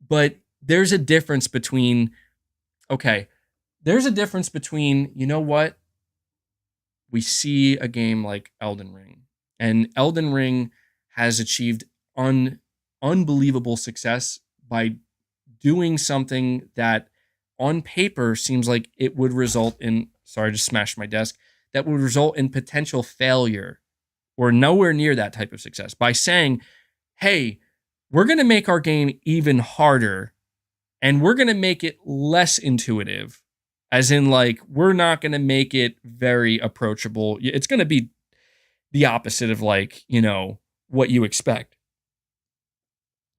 But there's a difference between, you know what? We see a game like Elden Ring, and Elden Ring has achieved unbelievable success by doing something that on paper seems like it would result in, sorry, I just smashed my desk, that would result in potential failure or nowhere near that type of success, by saying, hey, we're going to make our game even harder, and we're going to make it less intuitive, as in, like, we're not going to make it very approachable. It's going to be the opposite of like, what you expect.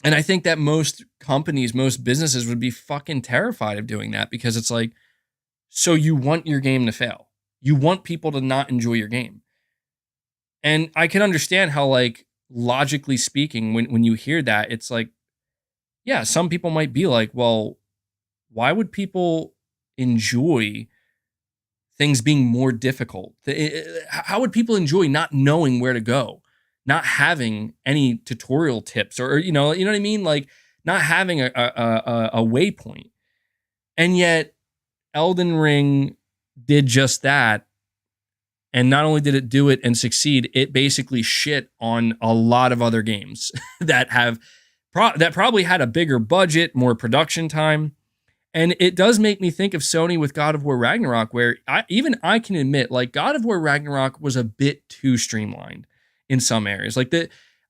And I think that most companies, most businesses would be fucking terrified of doing that, because it's like, so you want your game to fail. You want people to not enjoy your game. And I can understand how, like, logically speaking, when you hear that, it's like, yeah, some people might be like, well, why would people enjoy things being more difficult? How would people enjoy not knowing where to go, not having any tutorial tips, or you know what I mean, like not having a waypoint? And yet, Elden Ring did just that. And not only did it do it and succeed, it basically shit on a lot of other games that have that probably had a bigger budget, more production time. And it does make me think of Sony with God of War Ragnarok, where I can admit, like, God of War Ragnarok was a bit too streamlined in some areas. Like,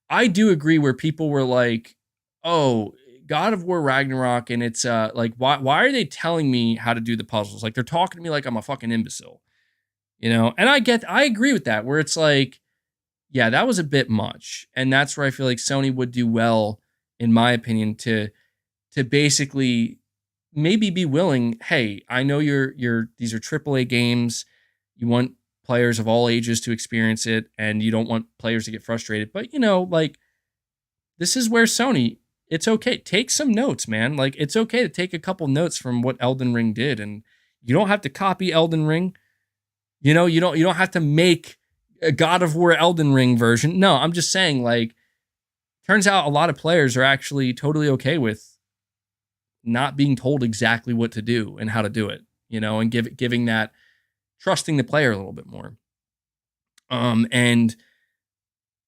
I do agree where people were like, "Oh, God of War Ragnarok," and it's like, why are they telling me how to do the puzzles? Like, they're talking to me like I'm a fucking imbecile, And I agree with that, where it's like, yeah, that was a bit much, and that's where I feel like Sony would do well, in my opinion, to basically maybe be willing. Hey, I know these are AAA games. You want players of all ages to experience it, and you don't want players to get frustrated. But like, this is where Sony, it's okay. Take some notes, man. Like, it's okay to take a couple notes from what Elden Ring did, and you don't have to copy Elden Ring. You don't have to make a God of War Elden Ring version. No, I'm just saying, like, turns out a lot of players are actually totally okay with not being told exactly what to do and how to do it, and giving that, trusting the player a little bit more. And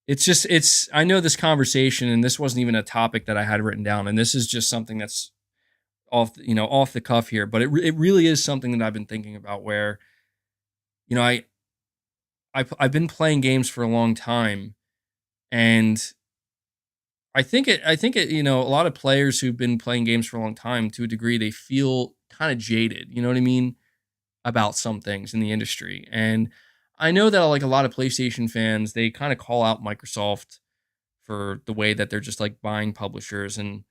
I know this conversation, and this wasn't even a topic that I had written down, and this is just something that's off the cuff here, but it really is something that I've been thinking about, where, I've been playing games for a long time, and I think it, a lot of players who've been playing games for a long time, to a degree, they feel kind of jaded, you know what I mean, about some things in the industry. And I know that, like, a lot of PlayStation fans, they kind of call out Microsoft for the way that they're just like buying publishers. And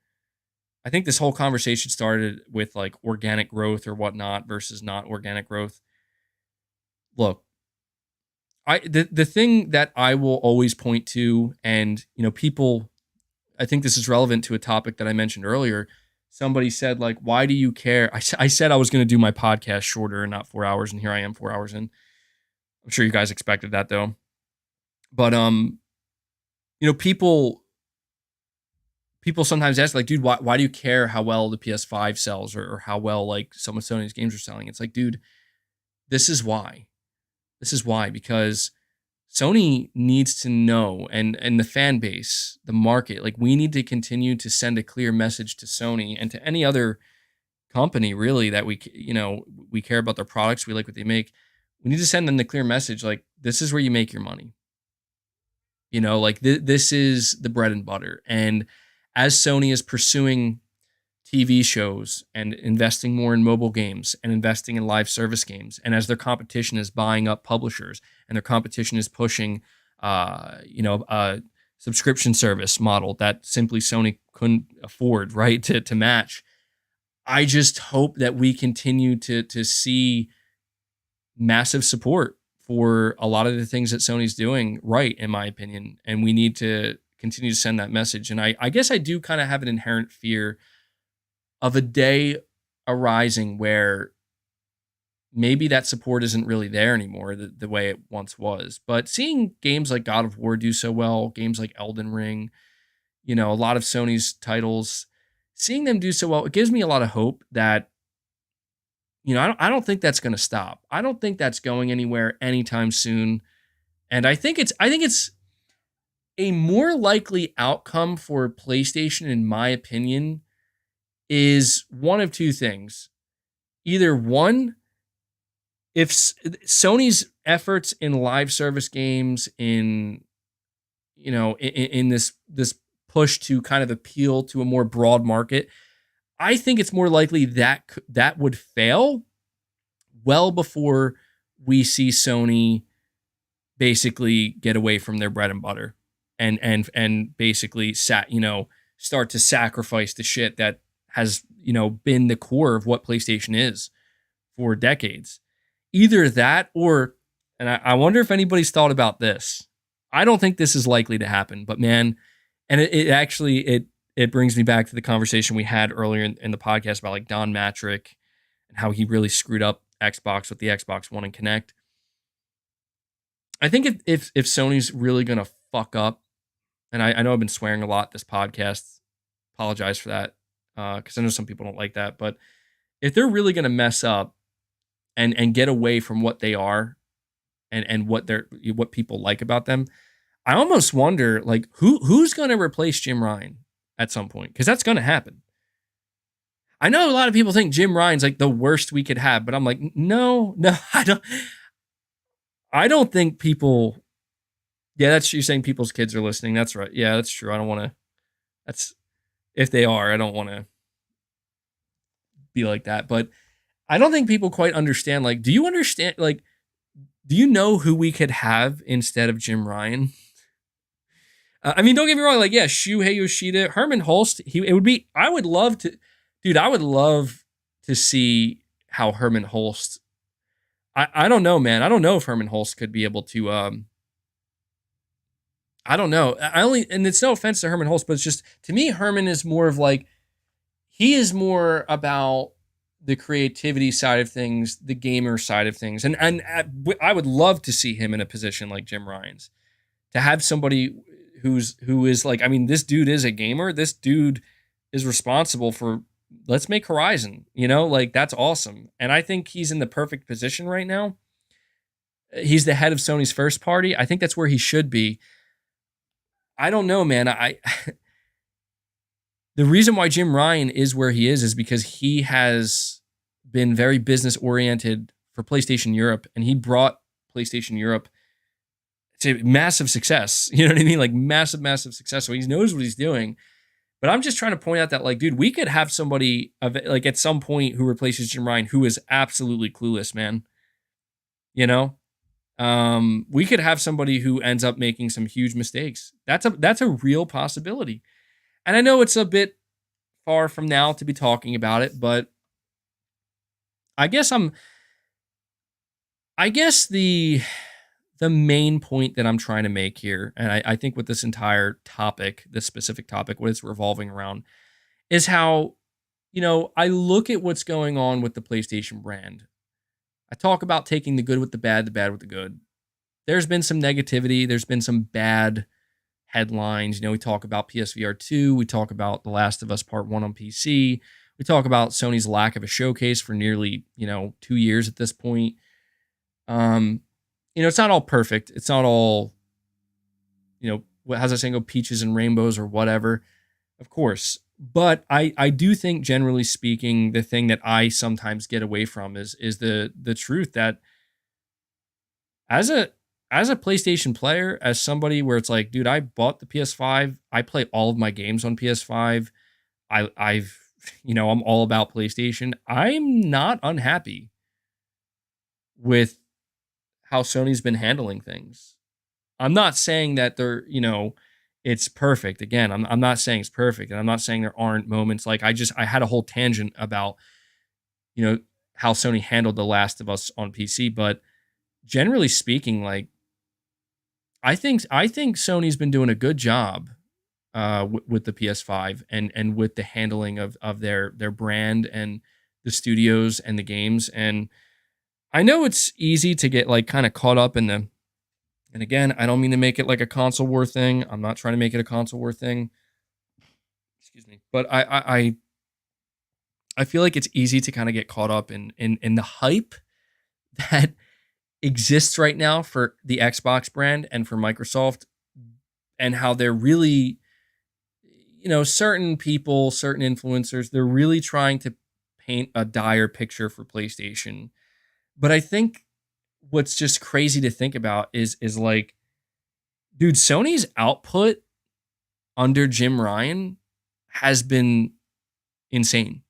I think this whole conversation started with like organic growth or whatnot versus not organic growth. Look, the thing that I will always point to, and people, I think this is relevant to a topic that I mentioned earlier. Somebody said, like, why do you care? I said I was going to do my podcast shorter and not 4 hours, and here I am 4 hours in. I'm sure you guys expected that, though. But people sometimes ask, like, dude, why do you care how well the PS5 sells, or how well, like, some of Sony's games are selling? It's like, dude, this is why. This is why, because Sony needs to know, and the fan base, the market, like, we need to continue to send a clear message to Sony and to any other company, really, that we care about their products, we like what they make. We need to send them the clear message, like, this is where you make your money. Like, this is the bread and butter. And as Sony is pursuing TV shows and investing more in mobile games and investing in live service games, and as their competition is buying up publishers and their competition is pushing, a subscription service model that simply Sony couldn't afford, right, to match. I just hope that we continue to see massive support for a lot of the things that Sony's doing right, in my opinion. And we need to continue to send that message. And I guess I do kind of have an inherent fear of a day arising where maybe that support isn't really there anymore, the way it once was. But seeing games like God of War do so well, games like Elden Ring, a lot of Sony's titles, seeing them do so well, it gives me a lot of hope that, I don't think that's going to stop. I don't think that's going anywhere anytime soon. And I think it's a more likely outcome for PlayStation, in my opinion, is one of two things. Either one, if Sony's efforts in live service games, in this push to kind of appeal to a more broad market, I think it's more likely that would fail well before we see Sony basically get away from their bread and butter and basically start to sacrifice the shit that has, been the core of what PlayStation is for decades. Either that or, and I wonder if anybody's thought about this. I don't think this is likely to happen, but man, and it actually it brings me back to the conversation we had earlier in the podcast about like Don Matrick and how he really screwed up Xbox with the Xbox One and Kinect. I think if Sony's really gonna fuck up, and I know I've been swearing a lot this podcast, apologize for that, because I know some people don't like that, but if they're really gonna mess up and get away from what they are and what people like about them, I almost wonder like who's gonna replace Jim Ryan at some point, because that's gonna happen. I know a lot of people think Jim Ryan's like the worst we could have, but I'm like, no, I don't think people. Yeah, that's you're saying people's kids are listening. That's right. Yeah, that's true. I don't want to. That's if they are. I don't want to be like that. But I don't think people quite understand. Like, do you understand? Like, do you know who we could have instead of Jim Ryan? I mean, don't get me wrong. Like, yeah, Shuhei Yoshida, Herman Hulst. It would be. I would love to, dude. I would love to see how Herman Hulst. I don't know, man. I don't know if Herman Hulst could be able to. I don't know. And it's no offense to Herman Hulst, but it's just to me, Herman is more of like he is more about the creativity side of things, the gamer side of things, and I would love to see him in a position like Jim Ryan's, to have somebody who is like, I mean, this dude is a gamer. This dude is responsible for let's make Horizon. Like that's awesome, and I think he's in the perfect position right now. He's the head of Sony's first party. I think that's where he should be. I don't know, man. The reason why Jim Ryan is where he is because he has been very business oriented for PlayStation Europe, and he brought PlayStation Europe to massive success. You know what I mean? Like massive, massive success. So he knows what he's doing. But I'm just trying to point out that, like, dude, we could have somebody like at some point who replaces Jim Ryan who is absolutely clueless, man. We could have somebody who ends up making some huge mistakes. That's a real possibility. And I know it's a bit far from now to be talking about it, but I guess the main point that I'm trying to make here, and I think with this entire topic, this specific topic, what it's revolving around, is how, I look at what's going on with the PlayStation brand. I talk about taking the good with the bad with the good. There's been some negativity. There's been some bad headlines. We talk about PSVR2. We talk about The Last of Us Part 1 on PC. We talk about Sony's lack of a showcase for nearly, 2 years at this point. It's not all perfect. It's not all, how's that saying go, peaches and rainbows or whatever. Of course. But I do think, generally speaking, the thing that I sometimes get away from is the truth that as a PlayStation player, as somebody where it's like, dude, I bought the PS5, I play all of my games on PS5. I've I'm all about PlayStation. I'm not unhappy with how Sony's been handling things. I'm not saying that they're, it's perfect. Again, I'm not saying it's perfect, and I'm not saying there aren't moments like I had a whole tangent about, how Sony handled The Last of Us on PC, but generally speaking, like I think Sony's been doing a good job with the PS5 and with the handling of their brand and the studios and the games. And I know it's easy to get like kind of caught up in the. And again, I don't mean to make it like a console war thing. I'm not trying to make it a console war thing. Excuse me. But I feel like it's easy to kind of get caught up in the hype that exists right now for the Xbox brand and for Microsoft, and how they're really, certain people, certain influencers, they're really trying to paint a dire picture for PlayStation. But I think what's just crazy to think about is like, dude, Sony's output under Jim Ryan has been insane.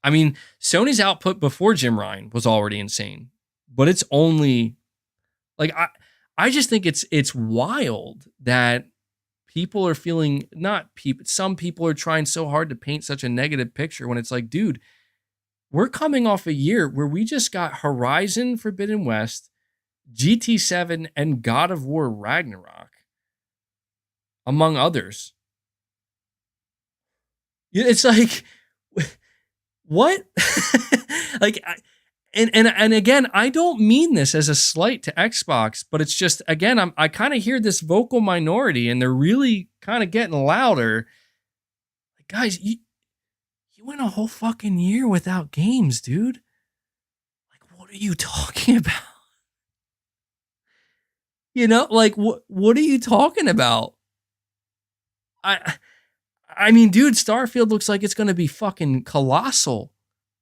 I mean, Sony's output before Jim Ryan was already insane, but it's only Like I just think it's wild that people are feeling not people. Some people are trying so hard to paint such a negative picture when it's like, dude, we're coming off a year where we just got Horizon Forbidden West, GT7, and God of War Ragnarok, among others. It's like, what? Like, and again, I don't mean this as a slight to Xbox, but it's just, again, I kind of hear this vocal minority, and they're really kind of getting louder. Like, guys, you went a whole fucking year without games, dude. Like, what are you talking about? Like, what are you talking about? I mean, dude, Starfield looks like it's going to be fucking colossal.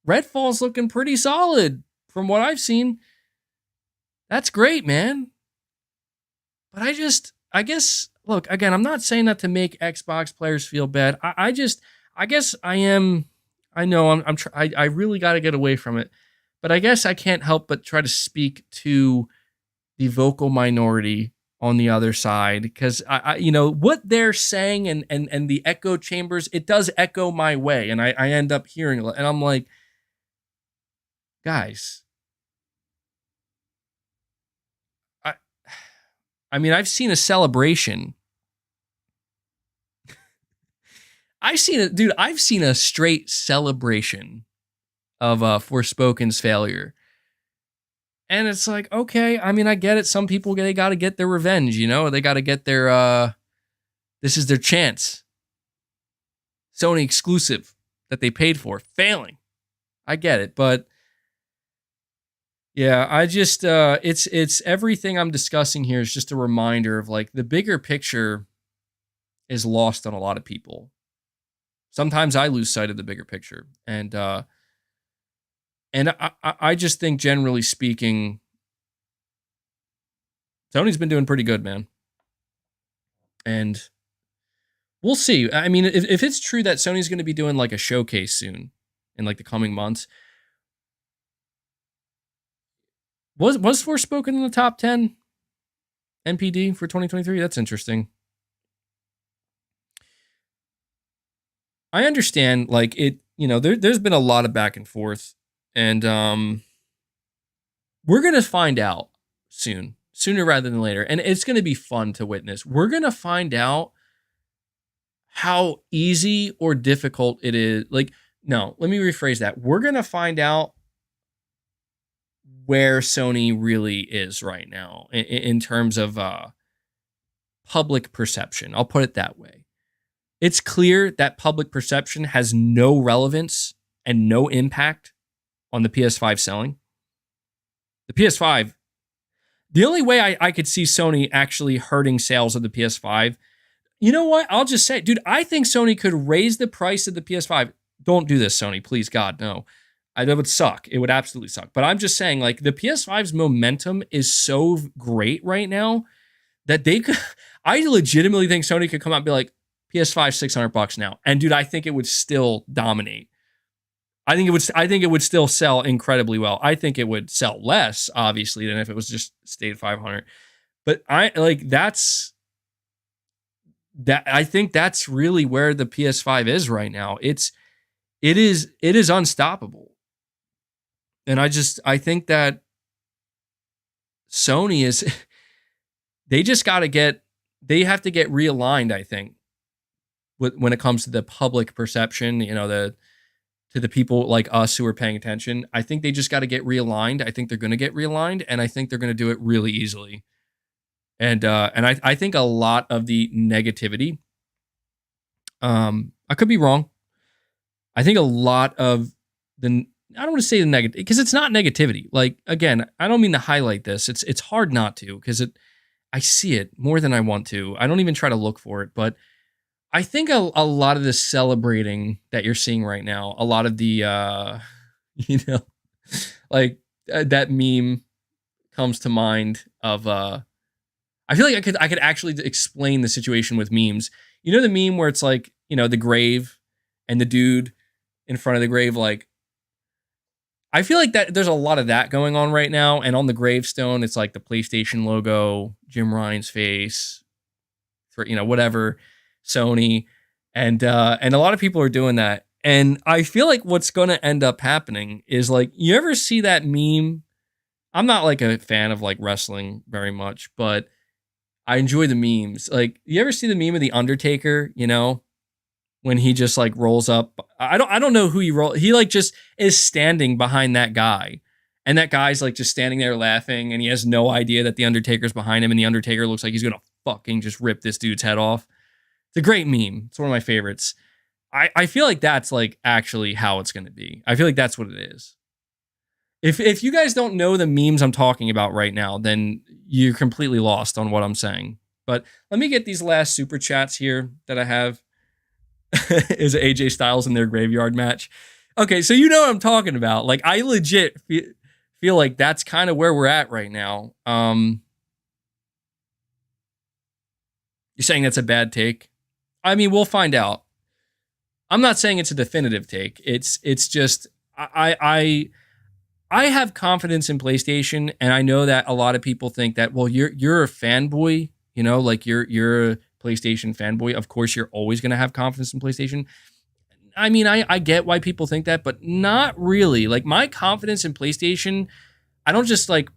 Redfall's looking pretty solid from what I've seen. That's great, man. But I guess, look, again, I'm not saying that to make Xbox players feel bad. I guess I am. I know I really got to get away from it. But I guess I can't help but try to speak to the vocal minority on the other side, because I what they're saying and the echo chambers, it does echo my way, and I end up hearing it, and I'm like, guys, I mean, I've seen a celebration. I've seen a straight celebration of Forspoken's failure. And it's like, okay, I mean, I get it. Some people, they got to get their revenge, They got to get their, this is their chance. Sony exclusive that they paid for, failing. I get it. But yeah, I just, it's everything I'm discussing here is just a reminder of, like, the bigger picture is lost on a lot of people. Sometimes I lose sight of the bigger picture. And I just think, generally speaking, Sony's been doing pretty good, man. And we'll see. I mean, if it's true that Sony's going to be doing like a showcase soon in like the coming months, was Forspoken in the top 10 NPD for 2023? That's interesting. I understand, like, it, there's been a lot of back and forth. And we're going to find out sooner rather than later. And it's going to be fun to witness. We're going to find out how easy or difficult it is. Like, no, let me rephrase that. We're going to find out where Sony really is right now in terms of public perception. I'll put it that way. It's clear that public perception has no relevance and no impact on the PS5 selling. The PS5, the only way I could see Sony actually hurting sales of the PS5, you know what? I'll just say, dude, I think Sony could raise the price of the PS5. Don't do this, Sony. Please, God, no. That would suck. It would absolutely suck. But I'm just saying, like, the PS5's momentum is so great right now that they could, I legitimately think Sony could come out and be like, PS5 $600 now. And dude, I think it would still dominate. I think it would still sell incredibly well. I think it would sell less, obviously, than if it was just stayed at 500. But I think that's really where the PS5 is right now. It is unstoppable. And I think that Sony is, they have to get realigned, I think, when it comes to the public perception, to the people like us who are paying attention. I think they just got to get realigned. I think they're going to get realigned, and I think they're going to do it really easily. And I think a lot of the negativity, I could be wrong. I think a lot of I don't want to say the negative, because it's not negativity. Like, again, I don't mean to highlight this. It's hard not to, because I see it more than I want to. I don't even try to look for it, but I think a lot of the celebrating that you're seeing right now, a lot of the, like that meme comes to mind of, I feel like I could actually explain the situation with memes. You know, the meme where it's like, the grave and the dude in front of the grave, like, I feel like that there's a lot of that going on right now. And on the gravestone, it's like the PlayStation logo, Jim Ryan's face, for whatever, Sony, and a lot of people are doing that. And I feel like what's going to end up happening is like, you ever see that meme? I'm not like a fan of like wrestling very much, but I enjoy the memes. Like, you ever see the meme of the Undertaker? When he just like rolls up. I don't know who he like just is standing behind that guy. And that guy's like just standing there laughing, and he has no idea that the Undertaker's behind him, and the Undertaker looks like he's gonna fucking just rip this dude's head off. It's a great meme. It's one of my favorites. I feel like that's like actually how it's gonna be. I feel like that's what it is. If you guys don't know the memes I'm talking about right now, then you're completely lost on what I'm saying. But let me get these last super chats here that I have. Is AJ Styles in their graveyard match? Okay, so you know what I'm talking about. Like, I legit feel like that's kind of where we're at right now. You're saying that's a bad take? I mean, we'll find out. I'm not saying it's a definitive take. It's just I have confidence in PlayStation, and I know that a lot of people think that, well, you're a fanboy, like you're a PlayStation fanboy. Of course, you're always going to have confidence in PlayStation. I mean, I get why people think that, but not really. Like, my confidence in PlayStation, I don't just like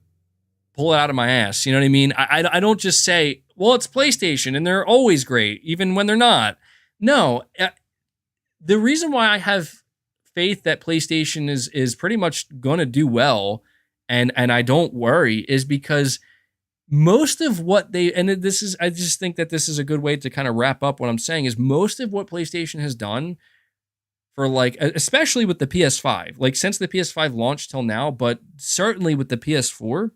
pull it out of my ass. You know what I mean? I don't just say, well, it's PlayStation and they're always great, even when they're not. No, the reason why I have faith that PlayStation is pretty much going to do well, and I don't worry, is because most of what they, and this is, I just think that this is a good way to kind of wrap up what I'm saying, is most of what PlayStation has done for, like, especially with the PS5, like since the PS5 launched till now, but certainly with the PS4,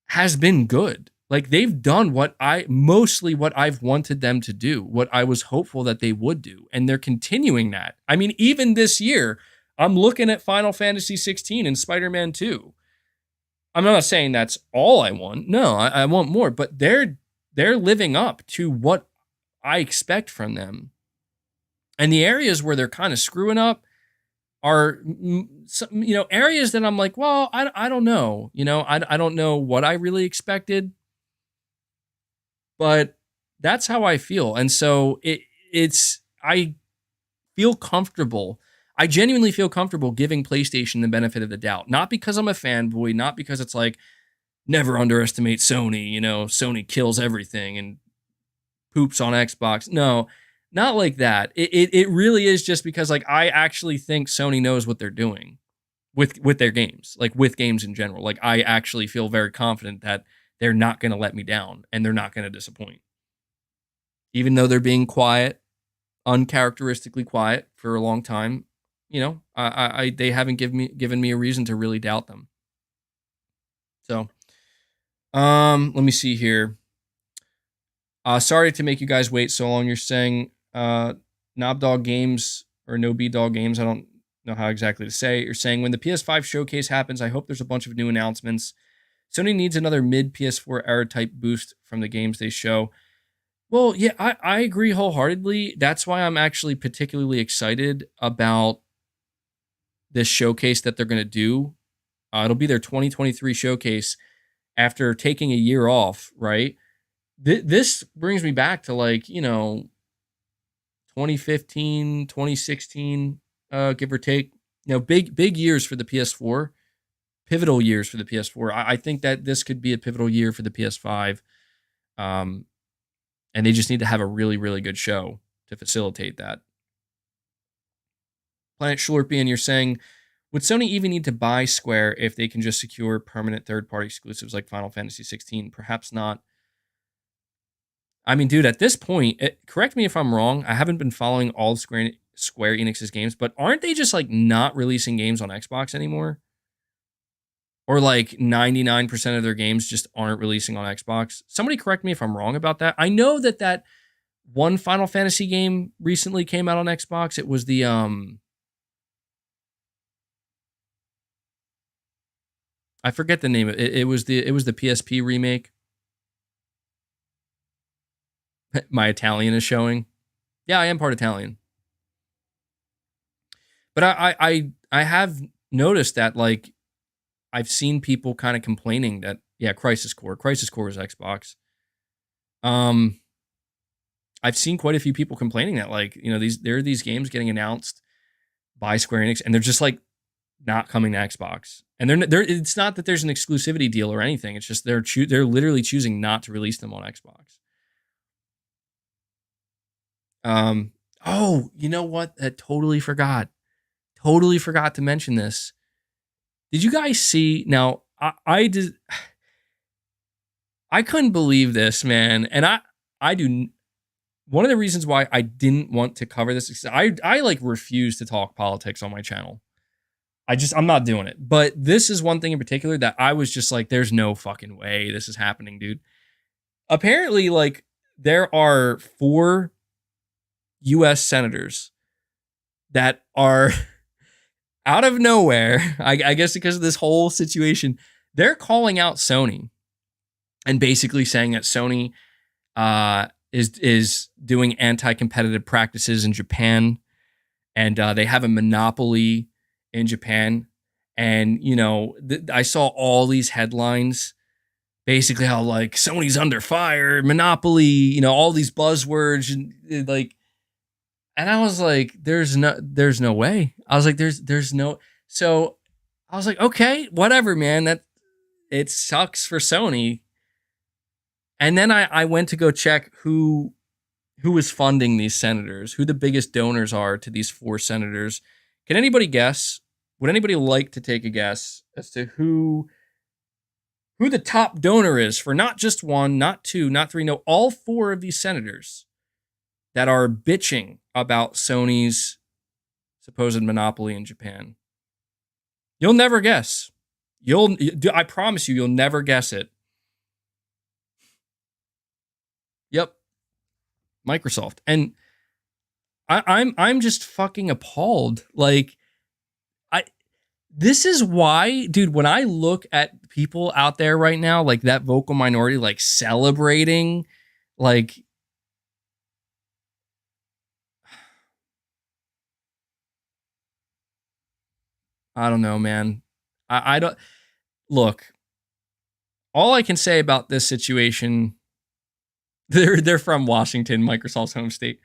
has been good. Like, they've done mostly what I've wanted them to do, what I was hopeful that they would do, and they're continuing that. I mean, even this year, I'm looking at Final Fantasy 16 and Spider-Man 2. I'm not saying that's all I want. No, I want more, but they're living up to what I expect from them. And the areas where they're kind of screwing up are, areas that I'm like, well, I don't know. I don't know what I really expected, but that's how I feel. And so I feel comfortable. I genuinely feel comfortable giving PlayStation the benefit of the doubt. Not because I'm a fanboy, not because it's like, never underestimate Sony, Sony kills everything and poops on Xbox. No, not like that. It really is just because, like, I actually think Sony knows what they're doing with their games, like with games in general. Like, I actually feel very confident that they're not going to let me down and they're not going to disappoint. Even though they're being quiet, uncharacteristically quiet for a long time, they haven't given me a reason to really doubt them. So, let me see here. Sorry to make you guys wait so long. You're saying, Knobdog Games or No B Dog Games. I don't know how exactly to say. You're saying, when the PS5 showcase happens, I hope there's a bunch of new announcements. Sony needs another mid PS4 era type boost from the games they show. Well, yeah, I agree wholeheartedly. That's why I'm actually particularly excited about this showcase that they're going to do. It'll be their 2023 showcase after taking a year off, right? This brings me back to, like, 2015, 2016, give or take. Big years for the PS4, pivotal years for the PS4. I think that this could be a pivotal year for the PS5. And they just need to have a really, really good show to facilitate that. Planet Schlorpian, you're saying, would Sony even need to buy Square if they can just secure permanent third-party exclusives like Final Fantasy 16? Perhaps not. I mean, dude, at this point, correct me if I'm wrong, I haven't been following all Square Enix's games, but aren't they just, like, not releasing games on Xbox anymore? Or, like, 99% of their games just aren't releasing on Xbox? Somebody correct me if I'm wrong about that. I know that one Final Fantasy game recently came out on Xbox. It was the I forget the name of it. It was the PSP remake. My Italian is showing. Yeah, I am part Italian. But I have noticed that, like, I've seen people kind of complaining that, yeah, Crisis Core is Xbox. I've seen quite a few people complaining that, like, you know, there are these games getting announced by Square Enix, and they're just like not coming to Xbox. And they're it's not that there's an exclusivity deal or anything. It's just they're literally choosing not to release them on Xbox. Oh, you know what? I totally forgot. Totally forgot to mention this. Did you guys see? Now, I did. I couldn't believe this, man. And I do. One of the reasons why I didn't want to cover this is I like refuse to talk politics on my channel. I'm not doing it. But this is one thing in particular that I was just like, there's no fucking way this is happening, dude. Apparently, like, there are 4 US senators that are out of nowhere, I guess because of this whole situation, they're calling out Sony and basically saying that Sony is doing anti-competitive practices in Japan, and they have a monopoly in Japan. And, you know, I saw all these headlines, basically how, like, Sony's under fire, monopoly, you know, all these buzzwords, and like, and I was like, there's no way. I was like, there's no. So I was like, okay, whatever, man. That it sucks for Sony. And then I went to go check who is funding these senators, who the biggest donors are to these 4 senators. Can anybody guess? Would anybody like to take a guess as to who the top donor is for not just 1, not 2, not 3, no, all 4 of these senators that are bitching about Sony's supposed monopoly in Japan? You'll never guess. I promise you'll never guess it. Yep. Microsoft. And I'm just fucking appalled. Like, this is why, dude, when I look at people out there right now, like that vocal minority, like celebrating, like, I don't know, man. I don't look. All I can say about this situation, they're from Washington, Microsoft's home state.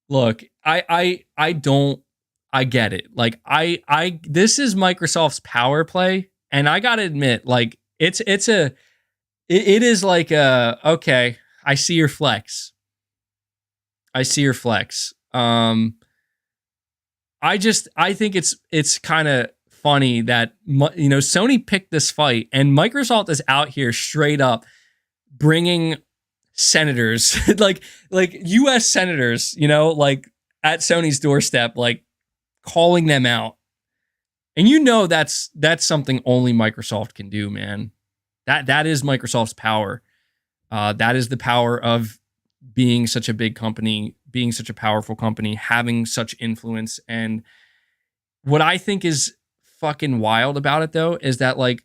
Look, I don't. I get it. Like, this is Microsoft's power play, and I gotta admit, like, it is like okay, I see your flex. I see your flex. I think it's kind of funny that, you know, Sony picked this fight, and Microsoft is out here straight up bringing senators, like U.S. senators, you know, like at Sony's doorstep, like calling them out. And you know that's something only Microsoft can do, man. That is Microsoft's power. That is the power of being such a big company, being such a powerful company, having such influence. And what I think is fucking wild about it, though, is that, like,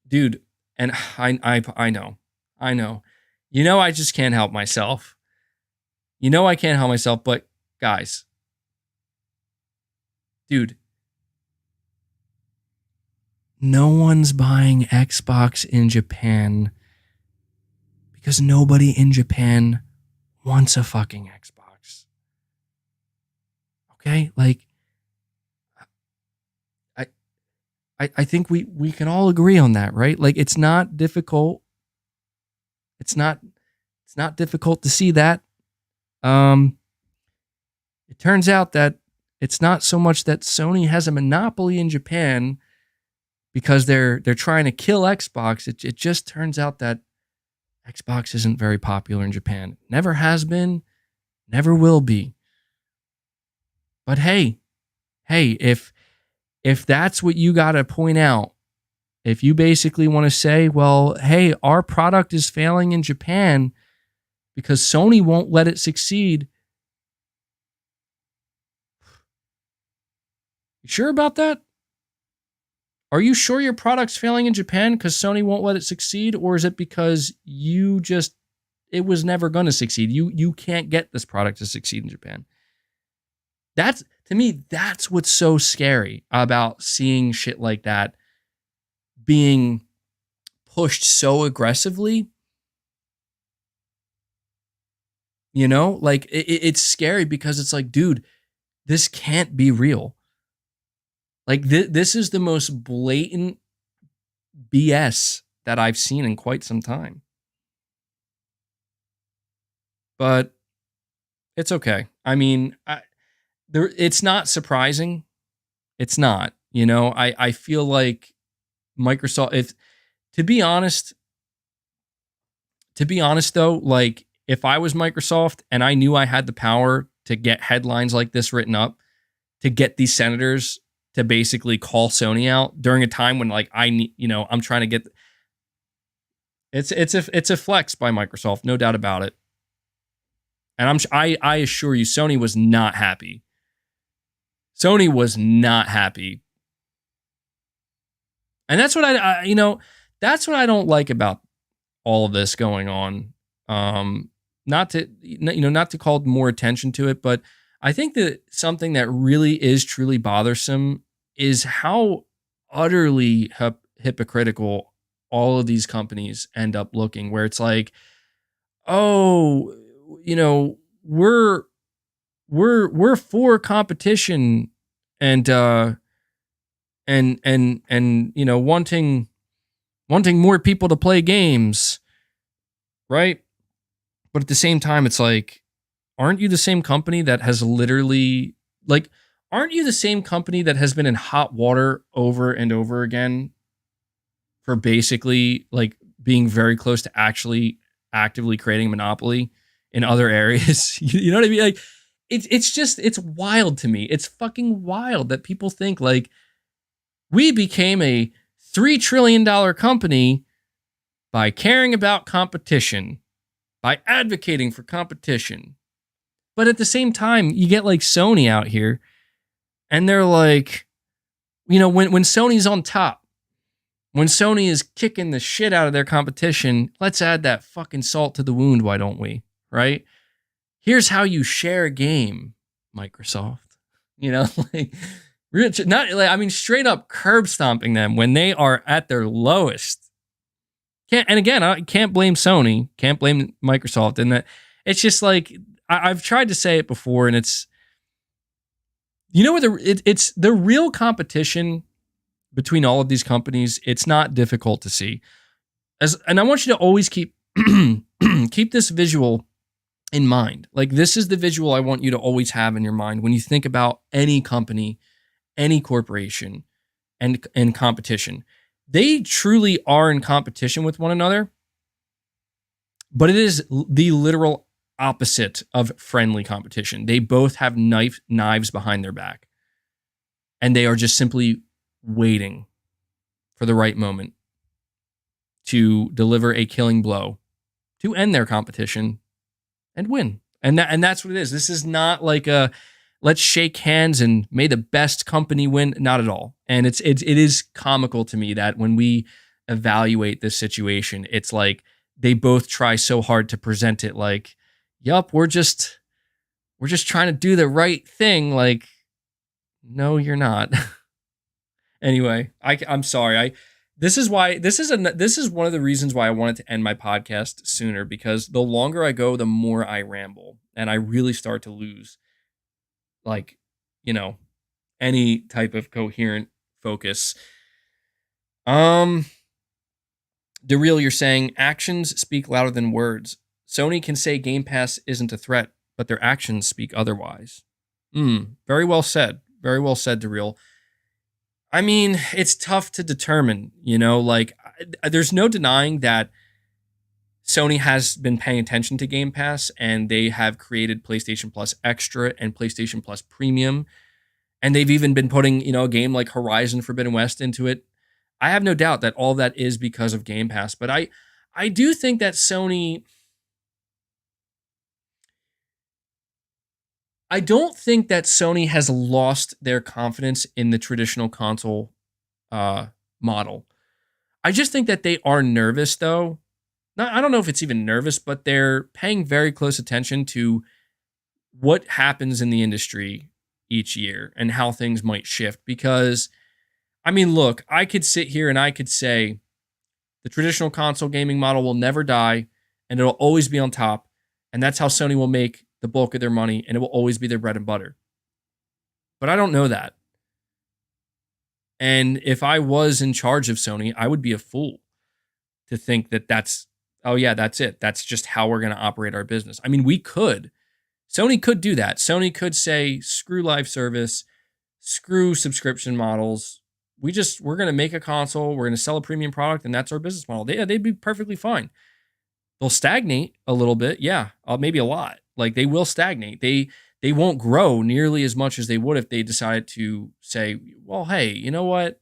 dude, and I know, you know, I just can't help myself. You know, I can't help myself, but guys, dude, no one's buying Xbox in Japan because nobody in Japan wants a fucking Xbox. Okay? Like, I think we can all agree on that, right? Like, it's not difficult. It's not difficult to see that. It turns out that it's not so much that Sony has a monopoly in Japan because they're trying to kill Xbox. It just turns out that Xbox isn't very popular in Japan. Never has been, never will be. But hey, if that's what you got to point out, if you basically want to say, well, hey, our product is failing in Japan because Sony won't let it succeed. You sure about that? Are you sure your product's failing in Japan because Sony won't let it succeed? Or is it because it was never going to succeed? You can't get this product to succeed in Japan. That's, to me, that's what's so scary about seeing shit like that being pushed so aggressively. You know, like it's scary because it's like, dude, this can't be real. Like this is the most blatant BS that I've seen in quite some time. But it's okay. I mean, it's not surprising. It's not. You know, I feel like Microsoft, if to be honest, though, like if I was Microsoft and I knew I had the power to get headlines like this written up, to get these senators to basically call Sony out during a time when like I need, you know, I'm trying to get, it's a flex by Microsoft, no doubt about it. And I assure you, Sony was not happy. Sony was not happy. And that's what that's what I don't like about all of this going on. Not to call more attention to it, but I think that something that really is truly bothersome is how utterly hypocritical all of these companies end up looking, where it's like, oh, you know, we're for competition and you know, wanting more people to play games, right? But at the same time, it's like, aren't you the same company that has literally, like, aren't you the same company that has been in hot water over and over again for basically like being very close to actually actively creating a monopoly in other areas? You know what I mean? Like, it's wild to me. It's fucking wild that people think like we became a $3 trillion company by caring about competition, by advocating for competition. But at the same time, you get like Sony out here and they're like, you know, when Sony's on top, when Sony is kicking the shit out of their competition, let's add that fucking salt to the wound, why don't we? Right? Here's how you share a game, Microsoft. You know, like, not like, I mean, straight up curb stomping them when they are at their lowest. And again, I can't blame Sony, can't blame Microsoft, and that it's just like I've tried to say it before, and it's, you know what, it's the real competition between all of these companies. It's not difficult to see, and I want you to always keep keep this visual in mind. Like, this is the visual I want you to always have in your mind when you think about any company, any corporation, and competition. They truly are in competition with one another, but it is the literal opposite of friendly competition. They both have knives behind their back, and they are just simply waiting for the right moment to deliver a killing blow to end their competition and win. And that's what it is. This is not like a let's shake hands and may the best company win. Not at all. And it is comical to me that when we evaluate this situation, it's like they both try so hard to present it like, yup, we're just trying to do the right thing. Like, no, you're not. Anyway, I'm sorry. This is one of the reasons why I wanted to end my podcast sooner, because the longer I go, the more I ramble, and I really start to lose, like, you know, any type of coherent focus. Dereal, you're saying actions speak louder than words. Sony can say Game Pass isn't a threat, but their actions speak otherwise. Very well said. Very well said, Dereal. I mean, it's tough to determine, you know, like there's no denying that Sony has been paying attention to Game Pass, and they have created PlayStation Plus Extra and PlayStation Plus Premium. And they've even been putting, you know, a game like Horizon Forbidden West into it. I have no doubt that all that is because of Game Pass. But I do think that Sony, I don't think that Sony has lost their confidence in the traditional console model. I just think that they are nervous, though. I don't know if it's even nervous, but they're paying very close attention to what happens in the industry each year and how things might shift. Because, I mean, look, I could sit here and I could say the traditional console gaming model will never die and it'll always be on top. And that's how Sony will make the bulk of their money and it will always be their bread and butter. But I don't know that. And if I was in charge of Sony, I would be a fool to think that oh yeah, that's it. That's just how we're going to operate our business. I mean, Sony could do that. Sony could say, screw live service, screw subscription models. We're going to make a console, we're going to sell a premium product, and that's our business model. They'd be perfectly fine. They'll stagnate a little bit. Yeah, maybe a lot. Like, they will stagnate. They won't grow nearly as much as they would if they decided to say, well, hey, you know what?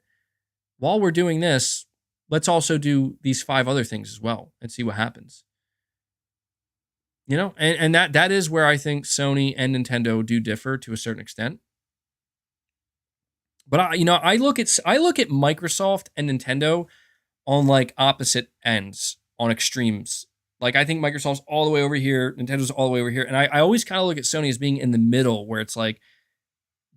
While we're doing this, let's also do these 5 other things as well and see what happens. You know, and that is where I think Sony and Nintendo do differ to a certain extent. But I look at Microsoft and Nintendo on like opposite ends, on extremes. Like, I think Microsoft's all the way over here, Nintendo's all the way over here, and I always kind of look at Sony as being in the middle, where it's like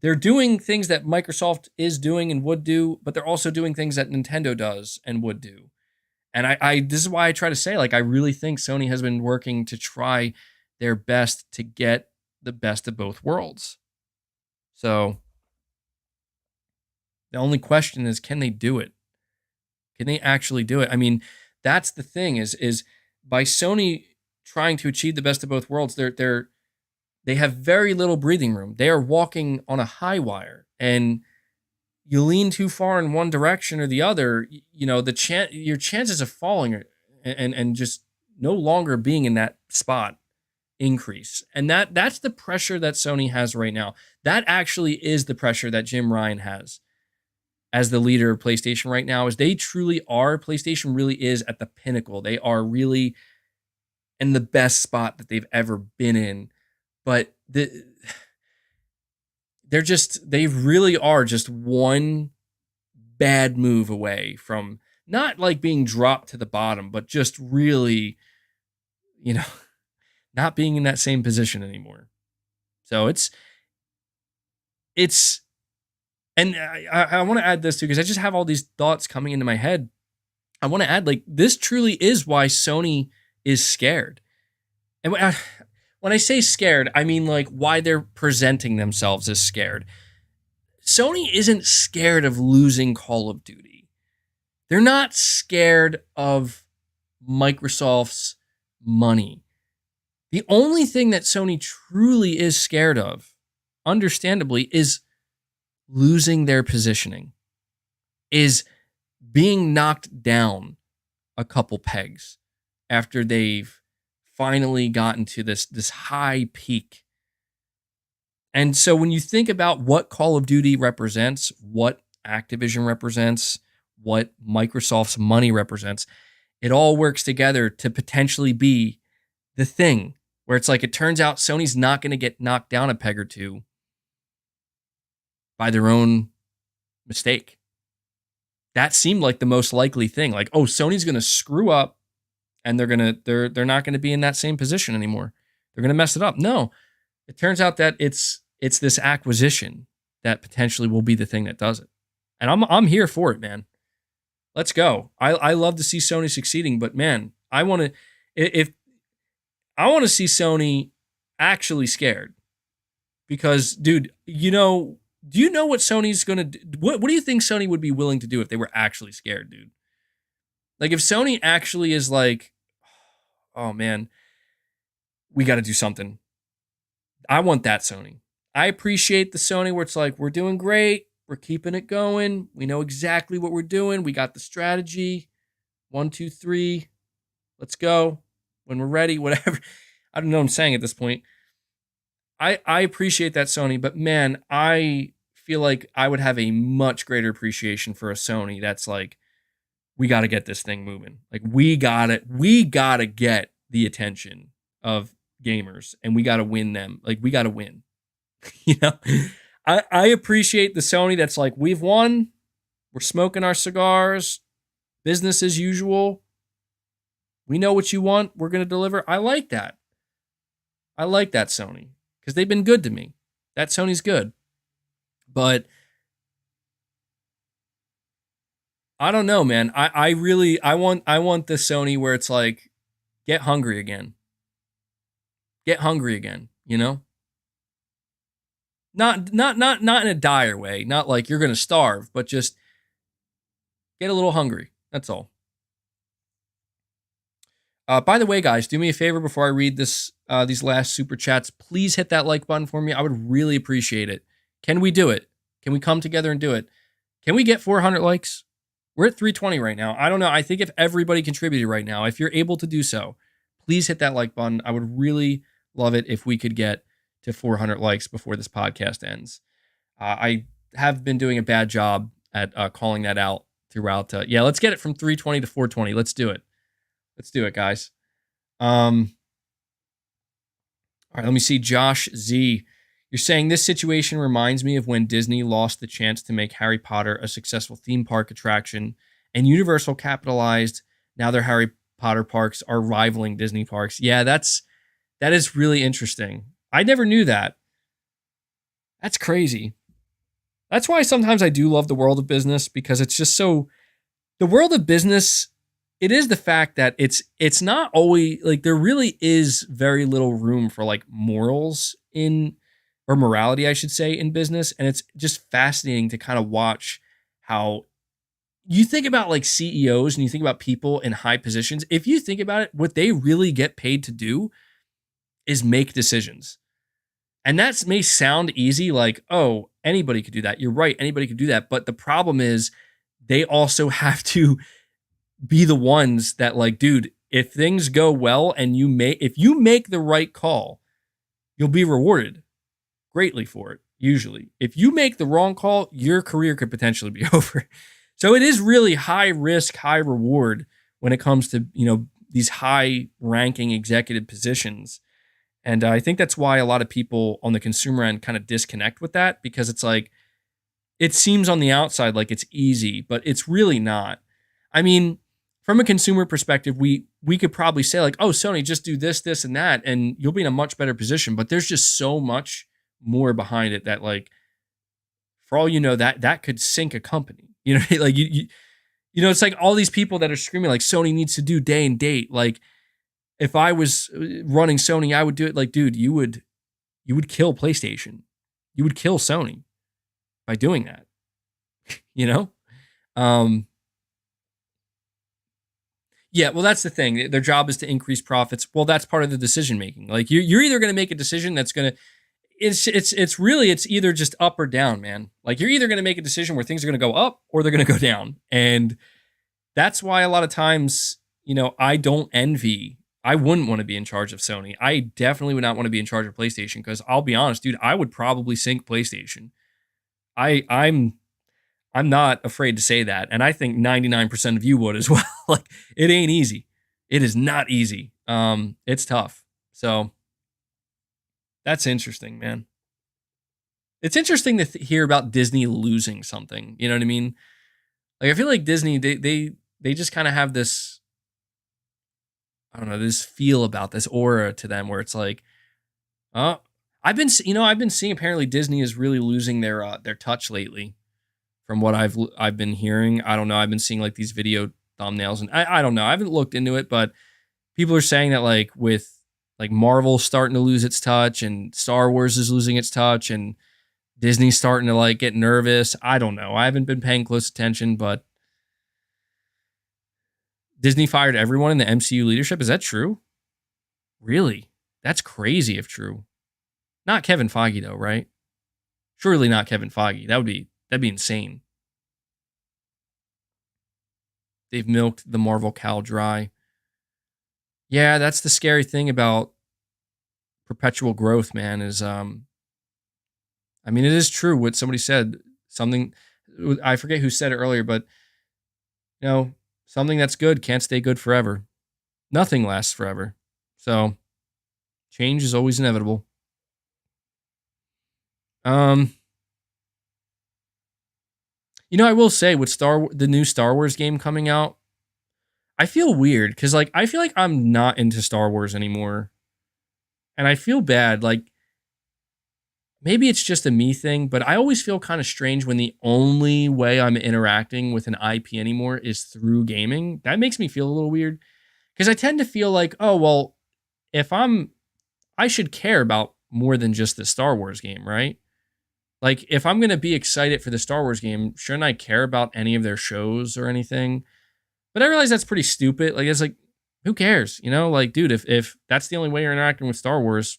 they're doing things that Microsoft is doing and would do, but they're also doing things that Nintendo does and would do. And I this is why I try to say, like, I really think Sony has been working to try their best to get the best of both worlds. So the only question is, can they do it? Can they actually do it? I mean, that's the thing is by Sony trying to achieve the best of both worlds, they have very little breathing room. They are walking on a high wire, and you lean too far in one direction or the other, you know, your chances of falling and just no longer being in that spot increase. And that's the pressure that Sony has right now. That actually is the pressure that Jim Ryan has as the leader of PlayStation right now, is they truly are. PlayStation really is at the pinnacle. They are really in the best spot that they've ever been in. But they really are just one bad move away from not like being dropped to the bottom, but just really, you know, not being in that same position anymore. So it's, and I want to add this too, because I just have all these thoughts coming into my head. I want to add, like, this truly is why Sony is scared. And when I say scared, I mean like why they're presenting themselves as scared. Sony isn't scared of losing Call of Duty. They're not scared of Microsoft's money. The only thing that Sony truly is scared of, understandably, is losing their positioning, is being knocked down a couple pegs after they've finally gotten to this high peak. And so when you think about what Call of Duty represents, what Activision represents, what Microsoft's money represents, it all works together to potentially be the thing where it's like, it turns out Sony's not going to get knocked down a peg or two by their own mistake. That seemed like the most likely thing. Like, oh, Sony's going to screw up and they're not going to be in that same position anymore. They're going to mess it up. No, it turns out that it's this acquisition that potentially will be the thing that does it. And I'm here for it, man. Let's go. I love to see Sony succeeding, but man, I want to see Sony actually scared. Because, dude, do you know what Sony's going to do? What do you think Sony would be willing to do if they were actually scared, dude? Like, if Sony actually is like, oh man, we got to do something. I want that Sony. I appreciate the Sony where it's like, we're doing great. We're keeping it going. We know exactly what we're doing. We got the strategy. 1, 2, 3. Let's go. When we're ready, whatever. I don't know what I'm saying at this point. I appreciate that Sony, but man, I feel like I would have a much greater appreciation for a Sony that's like, we got to get this thing moving. Like, we got to get the attention of gamers and we got to win them. Like, we got to win. You know, I appreciate the Sony that's like, we've won. We're smoking our cigars. Business as usual. We know what you want. We're going to deliver. I like that. I like that Sony because they've been good to me. That Sony's good. But I don't know, man. I really I want the Sony where it's like, get hungry again. Get hungry again, you know? Not in a dire way, not like you're gonna starve, but just get a little hungry. That's all. By the way, guys, do me a favor before I read these last super chats. Please hit that like button for me. I would really appreciate it. Can we do it? Can we come together and do it? Can we get 400 likes? We're at 320 right now. I don't know. I think if everybody contributed right now, if you're able to do so, please hit that like button. I would really love it if we could get to 400 likes before this podcast ends. I have been doing a bad job at calling that out throughout. Yeah, let's get it from 320 to 420. Let's do it. Let's do it, guys. All right, let me see. Josh Z. You're saying this situation reminds me of when Disney lost the chance to make Harry Potter a successful theme park attraction, and Universal capitalized. Now their Harry Potter parks are rivaling Disney parks. Yeah, that is really interesting. I never knew that. That's crazy. That's why sometimes I do love the world of business, because it's just so, the world of business, it is the fact that it's not always like, there really is very little room for like morals in, or morality, I should say, in business. And it's just fascinating to kind of watch how you think about like CEOs and you think about people in high positions. If you think about it, what they really get paid to do is make decisions. And that may sound easy, like, oh, anybody could do that. You're right, anybody could do that. But the problem is they also have to be the ones that, like, dude, if things go well and if you make the right call, you'll be rewarded greatly for it, usually. If you make the wrong call, your career could potentially be over. So it is really high risk, high reward when it comes to, these high ranking executive positions. And I think that's why a lot of people on the consumer end kind of disconnect with that, because it's like, it seems on the outside like it's easy, but it's really not. I mean, from a consumer perspective, we could probably say like, oh, Sony, just do this, this, and that, and you'll be in a much better position. But there's just so much more behind it that, like, for all you know, that could sink a company. Like it's like all these people that are screaming like Sony needs to do day and date. Like, if I was running Sony, I would do it. Like, dude, you would kill PlayStation. You would kill Sony by doing that. Yeah, well, that's the thing. Their job is to increase profits. Well, that's part of the decision making. Like, you're either going to make a decision that's going to, it's really, it's either just up or down, man. Like, you're either going to make a decision where things are going to go up or they're going to go down. And that's why a lot of times, I don't envy. I wouldn't want to be in charge of Sony. I definitely would not want to be in charge of PlayStation, because I'll be honest, dude, I would probably sink PlayStation. I'm not afraid to say that, and I think 99% of you would as well. Like, it ain't easy. It is not easy. It's tough. So that's interesting, man. It's interesting to hear about Disney losing something. You know what I mean? Like, I feel like Disney, they just kind of have this, I don't know, this feel about this aura to them where it's like, I've been seeing apparently Disney is really losing their touch lately. From what I've been hearing, I don't know. I've been seeing like these video thumbnails, and I don't know. I haven't looked into it, but people are saying that like with like Marvel starting to lose its touch, and Star Wars is losing its touch, and Disney's starting to like get nervous. I don't know. I haven't been paying close attention, but Disney fired everyone in the MCU leadership. Is that true? Really? That's crazy if true. Not Kevin Feige though, right? Surely not Kevin Feige. That'd be insane. They've milked the Marvel cow dry. Yeah, that's the scary thing about perpetual growth, man, is I mean, it is true what somebody said. Something, I forget who said it earlier, but something that's good can't stay good forever. Nothing lasts forever. So change is always inevitable. I will say with the new Star Wars game coming out, I feel weird because like I feel like I'm not into Star Wars anymore, and I feel bad. Like maybe it's just a me thing, but I always feel kind of strange when the only way I'm interacting with an IP anymore is through gaming. That makes me feel a little weird because I tend to feel like, oh, well, if I should care about more than just the Star Wars game, right? Like, if I'm going to be excited for the Star Wars game, shouldn't I care about any of their shows or anything? But I realize that's pretty stupid. Like, it's like, who cares? You know, like, dude, if that's the only way you're interacting with Star Wars,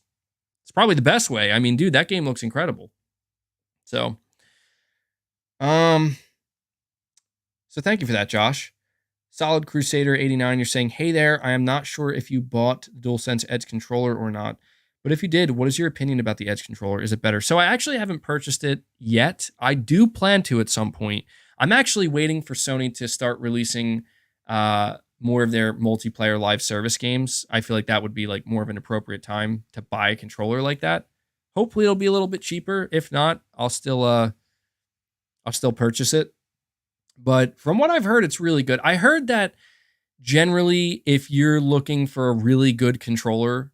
it's probably the best way. I mean, dude, that game looks incredible. So, um, so thank you for that, Josh. Solid Crusader 89, you're saying, hey there, I am not sure if you bought the DualSense Edge controller or not, but if you did, what is your opinion about the Edge controller? Is it better? So I actually haven't purchased it yet. I do plan to at some point. I'm actually waiting for Sony to start releasing more of their multiplayer live service games. I feel like that would be like more of an appropriate time to buy a controller like that. Hopefully it'll be a little bit cheaper. If not, I'll still purchase it. But from what I've heard, it's really good. I heard that generally, if you're looking for a really good controller,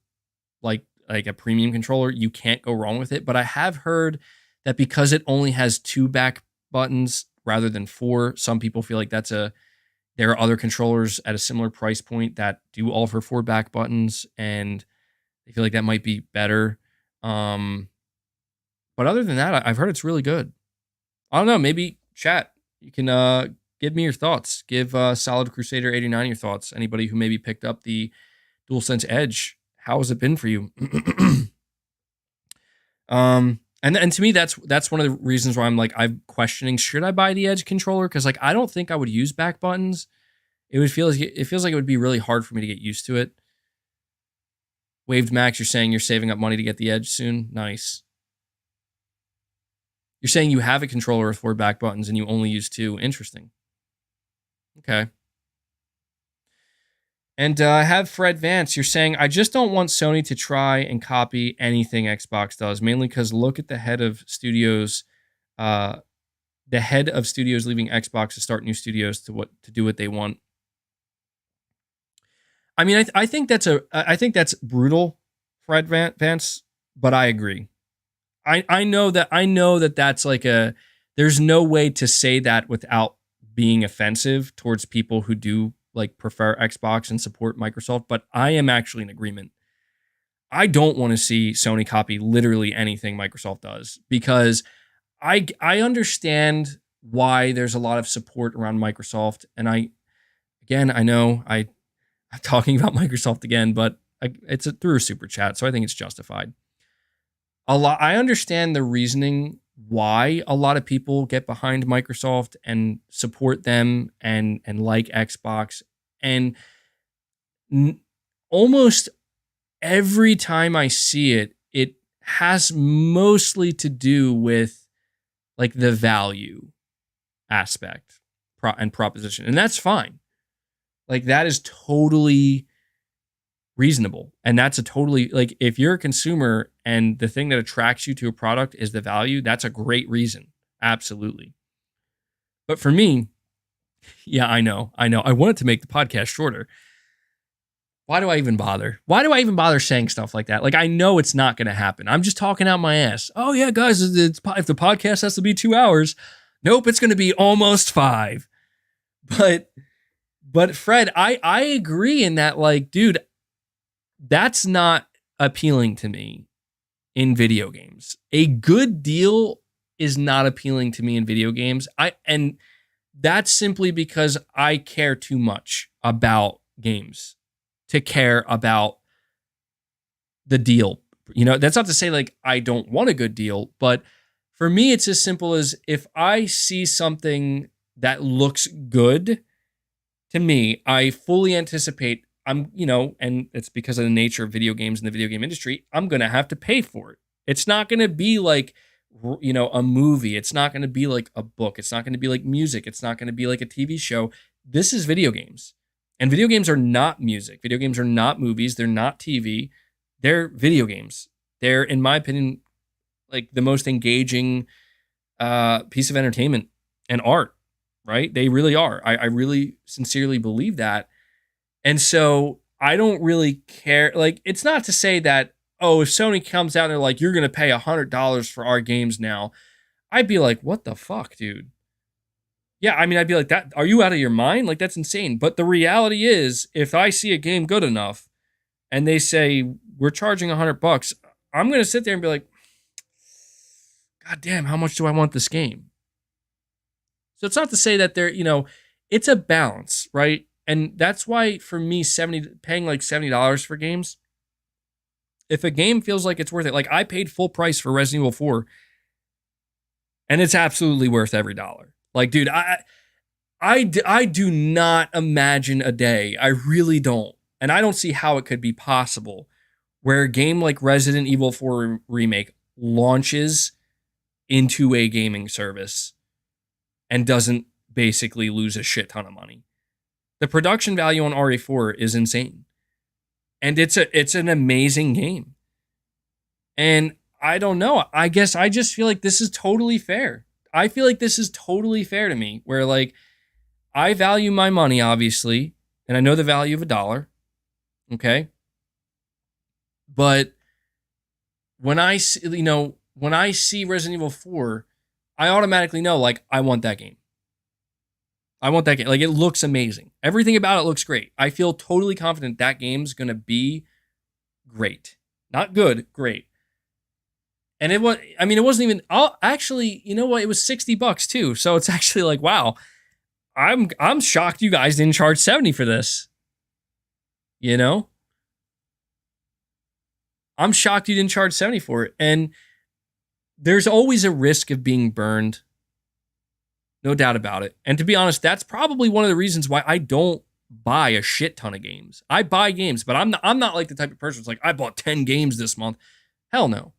like a premium controller, you can't go wrong with it. But I have heard that because it only has 2 back buttons rather than 4, some people feel like there are other controllers at a similar price point that do offer 4 back buttons, and they feel like that might be better. But other than that, I've heard it's really good. I don't know. Maybe chat. You can give me your thoughts. Give Solid Crusader 89 your thoughts. Anybody who maybe picked up the DualSense Edge, how has it been for you? And to me, that's one of the reasons why I'm questioning, should I buy the Edge controller? Because I don't think I would use back buttons. It feels like it would be really hard for me to get used to it. Waved Max, you're saying you're saving up money to get the Edge soon. Nice. You're saying you have a controller with 4 back buttons and you only use 2. Interesting. Okay. And I have Fred Vance. You're saying, I just don't want Sony to try and copy anything Xbox does, mainly because look at the head of studios leaving Xbox to start new studios to do what they want. I mean, I think that's brutal, Fred Vance, but I agree. I know that that's there's no way to say that without being offensive towards people who do prefer Xbox and support Microsoft, but I am actually in agreement. I don't want to see Sony copy literally anything Microsoft does, because I understand why there's a lot of support around Microsoft, and I know I'm talking about Microsoft again, but it's through a super chat, so I think it's justified. I understand the reasoning why a lot of people get behind Microsoft and support them and like Xbox. And almost every time I see it, it has mostly to do with the value aspect and proposition. And that's fine. That is totally reasonable. And that's a totally, if you're a consumer and the thing that attracts you to a product is the value, that's a great reason. Absolutely. But for me, yeah, I know. I wanted to make the podcast shorter. Why do I even bother? Why do I even bother saying stuff like that? I know it's not going to happen. I'm just talking out my ass. Oh yeah, guys, if the podcast has to be 2 hours, nope, it's going to be almost 5. But Fred, I agree in that, dude, that's not appealing to me in video games. A good deal is not appealing to me in video games. And that's simply because I care too much about games to care about the deal. That's not to say I don't want a good deal, but for me, it's as simple as if I see something that looks good to me, I fully anticipate and it's because of the nature of video games in the video game industry, I'm going to have to pay for it. It's not going to be a movie. It's not going to be like a book. It's not going to be like music. It's not going to be like a TV show. This is video games. And video games are not music. Video games are not movies. They're not TV. They're video games. They're, in my opinion, the most engaging piece of entertainment and art, right? They really are. I really sincerely believe that. And so I don't really care. It's not to say that oh, if Sony comes out and they're like, you're going to pay $100 for our games now, I'd be like, what the fuck, dude? Yeah, I mean, I'd be like, that. Are you out of your mind? Like, that's insane. But the reality is, if I see a game good enough and they say, we're charging $100, I'm going to sit there and be like, God damn, how much do I want this game? So it's not to say that they're, it's a balance, right? And that's why for me, paying like $70 for games, if a game feels like it's worth it, like I paid full price for Resident Evil 4, and it's absolutely worth every dollar. Like, dude, I do not imagine a day, I really don't, and I don't see how it could be possible, where a game like Resident Evil 4 Remake launches into a gaming service and doesn't basically lose a shit ton of money. The production value on RE4 is insane. And it's an amazing game. And I don't know. I guess I just feel like this is totally fair. I feel like this is totally fair to me, where like I value my money, obviously, and I know the value of $1. Okay. But when I see Resident Evil 4, I automatically know, like, I want that game. I want that game. Like, it looks amazing. Everything about it looks great. I feel totally confident that game's going to be great. Not good, great. And it wasn't even, actually, you know what? It was $60 too. So it's actually like, wow, I'm shocked you guys didn't charge $70 for this. You know? I'm shocked you didn't charge $70 for it. And there's always a risk of being burned. No doubt about it. And to be honest, that's probably one of the reasons why I don't buy a shit ton of games. I buy games, but I'm not like the type of person who's like, I bought 10 games this month. Hell no.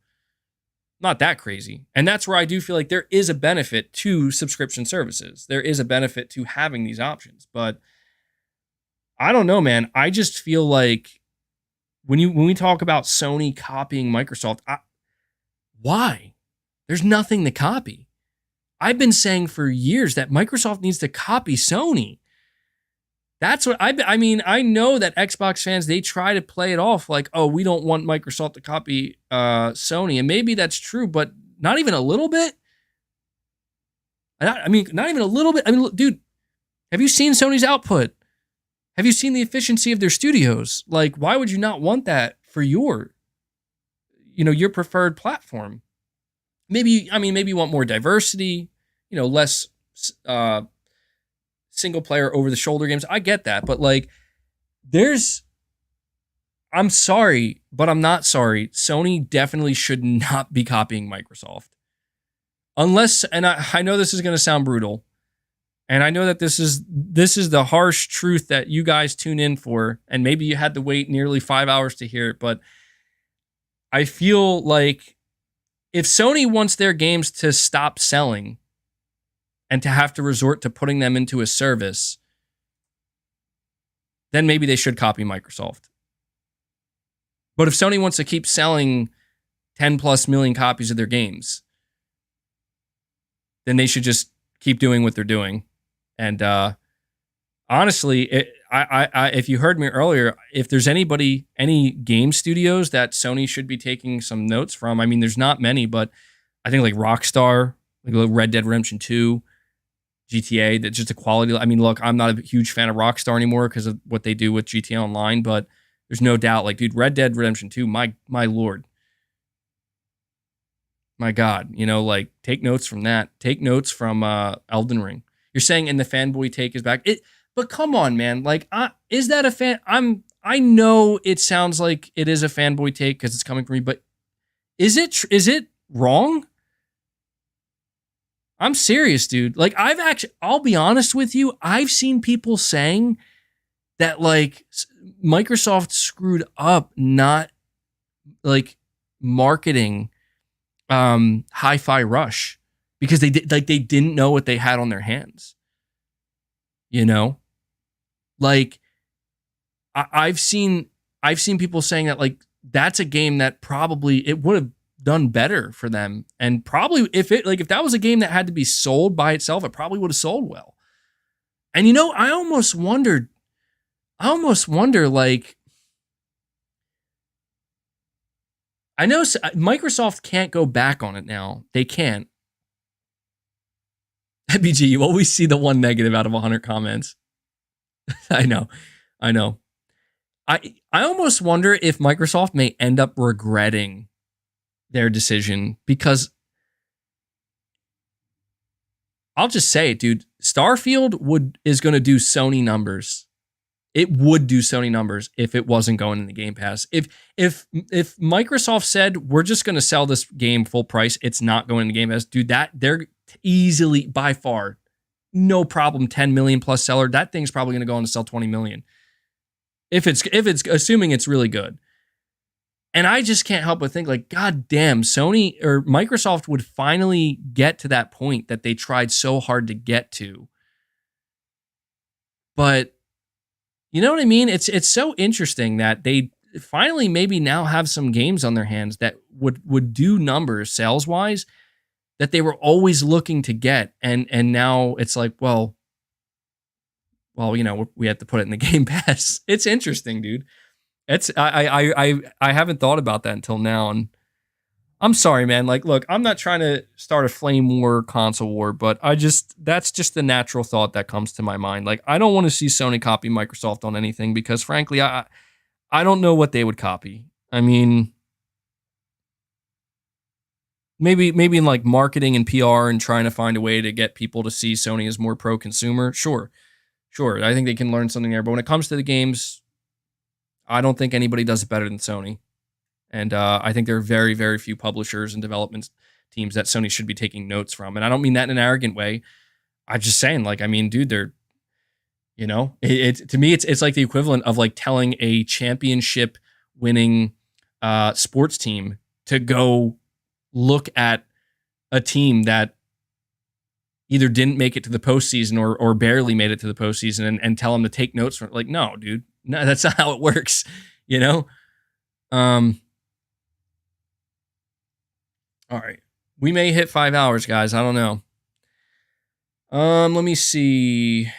Not that crazy. And that's where I do feel like there is a benefit to subscription services. There is a benefit to having these options. But I don't know, man. I just feel like when we talk about Sony copying Microsoft, why? There's nothing to copy. I've been saying for years that Microsoft needs to copy Sony. That's what I mean, I know that Xbox fans, they try to play it off like, oh, we don't want Microsoft to copy Sony. And maybe that's true, but not even a little bit. I mean, not even a little bit. I mean, dude, have you seen Sony's output? Have you seen the efficiency of their studios? Like, why would you not want that for your preferred platform? Maybe you want more diversity, less single player over the shoulder games. I get that, but like I'm sorry, but I'm not sorry. Sony definitely should not be copying Microsoft. Unless, and I know this is going to sound brutal, and I know that this is the harsh truth that you guys tune in for, and maybe you had to wait nearly 5 hours to hear it, but I feel like if Sony wants their games to stop selling and to have to resort to putting them into a service, then maybe they should copy Microsoft. But if Sony wants to keep selling 10 plus million copies of their games, then they should just keep doing what they're doing. And honestly, if you heard me earlier, if there's any game studios that Sony should be taking some notes from, I mean, there's not many, but I think like Rockstar, like Red Dead Redemption 2, GTA, that's just a quality. I mean, look, I'm not a huge fan of Rockstar anymore because of what they do with GTA Online, but there's no doubt, like, dude, Red Dead Redemption 2, my lord. My God, like, take notes from that. Take notes from Elden Ring. You're saying in the fanboy take is back. But come on, man. Like, is that a fan? I know it sounds like it is a fanboy take because it's coming from me, but is it wrong? I'm serious, dude. Like, I'll be honest with you. I've seen people saying that, like, Microsoft screwed up not, like, marketing Hi-Fi Rush because they didn't know what they had on their hands. Like, I've seen people saying that, like, that's a game that probably it would have done better for them, and probably if that was a game that had to be sold by itself, it probably would have sold well. And I almost wonder, like, I know Microsoft can't go back on it now. They can't. BG, you always see the one negative out of 100 comments. I know. I almost wonder if Microsoft may end up regretting their decision, because I'll just say it, dude. Starfield is going to do Sony numbers. It would do Sony numbers if it wasn't going in the Game Pass. If Microsoft said, we're just going to sell this game full price, it's not going in the Game Pass, dude, that they're easily, by far, no problem, 10 million plus seller. That thing's probably going to go on to sell 20 million. If it's assuming it's really good. And I just can't help but think, like, God damn, Sony or Microsoft would finally get to that point that they tried so hard to get to. But you know what I mean? It's so interesting that they finally maybe now have some games on their hands that would do numbers sales-wise that they were always looking to get. And now it's like, well, you know, we have to put it in the Game Pass. It's interesting, dude. I haven't thought about that until now, and I'm sorry, man. Like, look, I'm not trying to start a flame war, console war, but that's just the natural thought that comes to my mind. Like, I don't want to see Sony copy Microsoft on anything, because frankly, I don't know what they would copy. I mean, maybe in like marketing and PR and trying to find a way to get people to see Sony as more pro-consumer. Sure. I think they can learn something there, but when it comes to the games, I don't think anybody does it better than Sony. And I think there are very, very few publishers and development teams that Sony should be taking notes from. And I don't mean that in an arrogant way. I'm just saying, like, I mean, dude, they're, you know, to me, it's like the equivalent of like telling a championship winning sports team to go look at a team that either didn't make it to the postseason or barely made it to the postseason and tell them to take notes from it. Like, no, dude, no, that's not how it works, you know? All right. We may hit 5 hours, guys. I don't know. Let me see.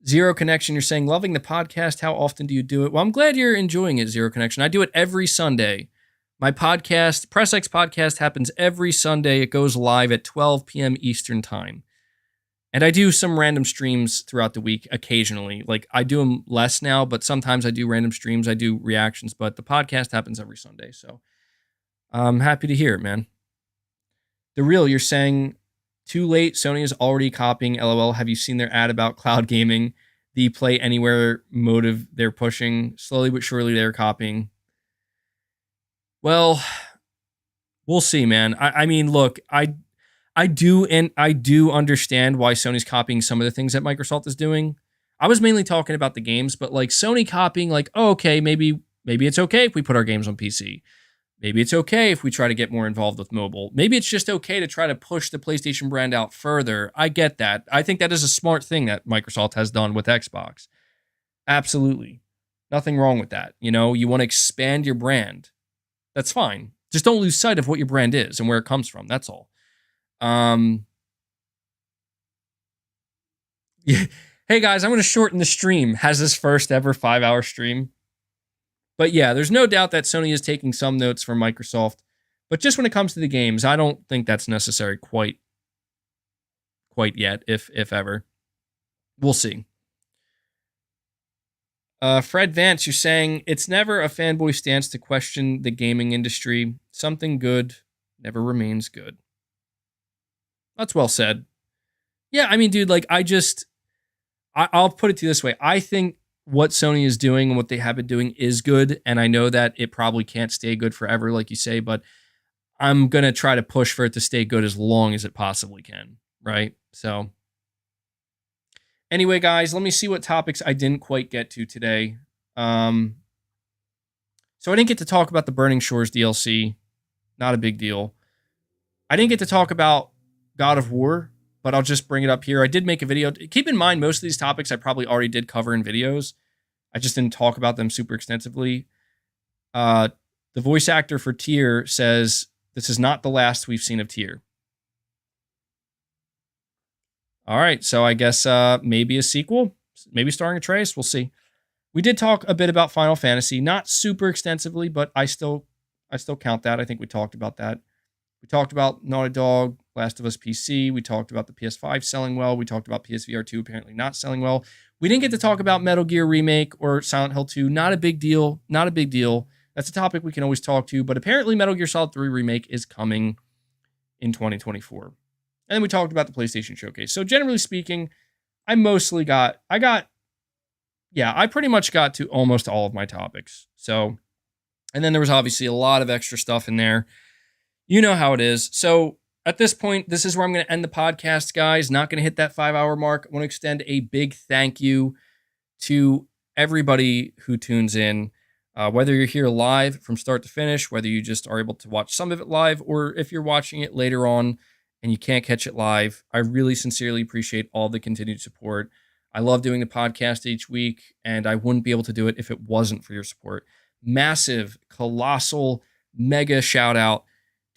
Zero Connection, you're saying, loving the podcast. How often do you do it? Well, I'm glad you're enjoying it, Zero Connection. I do it every Sunday. My podcast, Press X podcast, happens every Sunday. It goes live at 12 p.m. Eastern time. And I do some random streams throughout the week occasionally. Like, I do them less now, but sometimes I do random streams. I do reactions, but the podcast happens every Sunday. So I'm happy to hear it, man. The Real, you're saying, too late. Sony is already copying LOL. Have you seen their ad about cloud gaming? The play anywhere motive they're pushing. Slowly but surely they're copying. Well, we'll see, man. I mean, look, I do understand why Sony's copying some of the things that Microsoft is doing. I was mainly talking about the games, but like Sony copying, like, oh, okay, maybe it's okay if we put our games on PC. Maybe it's okay if we try to get more involved with mobile. Maybe it's just okay to try to push the PlayStation brand out further. I get that. I think that is a smart thing that Microsoft has done with Xbox. Absolutely. Nothing wrong with that. You know, you want to expand your brand. That's fine. Just don't lose sight of what your brand is and where it comes from. That's all. Yeah. Hey guys, I'm going to shorten the stream. Has this first ever 5-hour stream? But yeah, there's no doubt that Sony is taking some notes from Microsoft. But just when it comes to the games, I don't think that's necessary quite yet, if ever. We'll see. Fred Vance, you're saying, it's never a fanboy stance to question the gaming industry. Something good never remains good. That's well said. Yeah, I mean, dude, like, I'll put it to you this way. I think what Sony is doing and what they have been doing is good, and I know that it probably can't stay good forever, like you say, but I'm going to try to push for it to stay good as long as it possibly can, right? So anyway, guys, let me see what topics I didn't quite get to today. So I didn't get to talk about the Burning Shores DLC. Not a big deal. I didn't get to talk about God of War, but I'll just bring it up here. I did make a video. Keep in mind, most of these topics I probably already did cover in videos. I just didn't talk about them super extensively. The voice actor for Tyr says, this is not the last we've seen of Tyr. All right, so I guess maybe a sequel, maybe starring Atreus. We'll see. We did talk a bit about Final Fantasy, not super extensively, but I still count that. I think we talked about that. We talked about Naughty Dog, Last of Us PC. We talked about the PS5 selling well. We talked about PSVR2 apparently not selling well. We didn't get to talk about Metal Gear Remake or Silent Hill 2. Not a big deal. Not a big deal. That's a topic we can always talk to, but apparently Metal Gear Solid 3 Remake is coming in 2024. And then we talked about the PlayStation Showcase. So generally speaking, I pretty much got to almost all of my topics. So, and then there was obviously a lot of extra stuff in there. You know how it is. So at this point, this is where I'm going to end the podcast, guys. Not going to hit that 5-hour mark. I want to extend a big thank you to everybody who tunes in, whether you're here live from start to finish, whether you just are able to watch some of it live, or if you're watching it later on and you can't catch it live. I really sincerely appreciate all the continued support. I love doing the podcast each week, and I wouldn't be able to do it if it wasn't for your support. Massive, colossal, mega shout out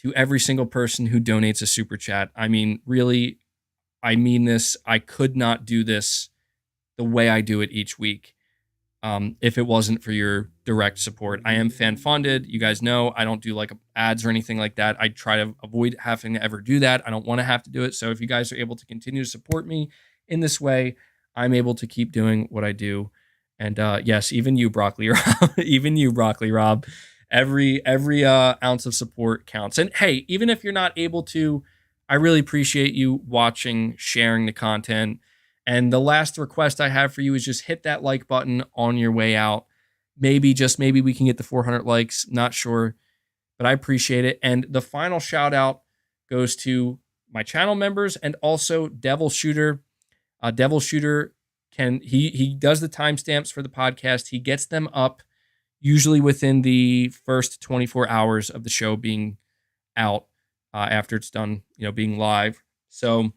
to every single person who donates a super chat. I mean, really, I mean this. I could not do this the way I do it each week if it wasn't for your direct support. I am fan funded. You guys know I don't do like ads or anything like that. I try to avoid having to ever do that. I don't want to have to do it. So if you guys are able to continue to support me in this way, I'm able to keep doing what I do. And yes, even you, Broccoli Rob, even you, Broccoli Rob, every ounce of support counts. And hey, even if you're not able to, I really appreciate you watching, sharing the content. And the last request I have for you is just hit that like button on your way out. Maybe, just maybe we can get the 400 likes. Not sure, but I appreciate it. And the final shout out goes to my channel members and also Devil Shooter. Devil Shooter he does the timestamps for the podcast. He gets them up usually within the first 24 hours of the show being out after it's done, being live. So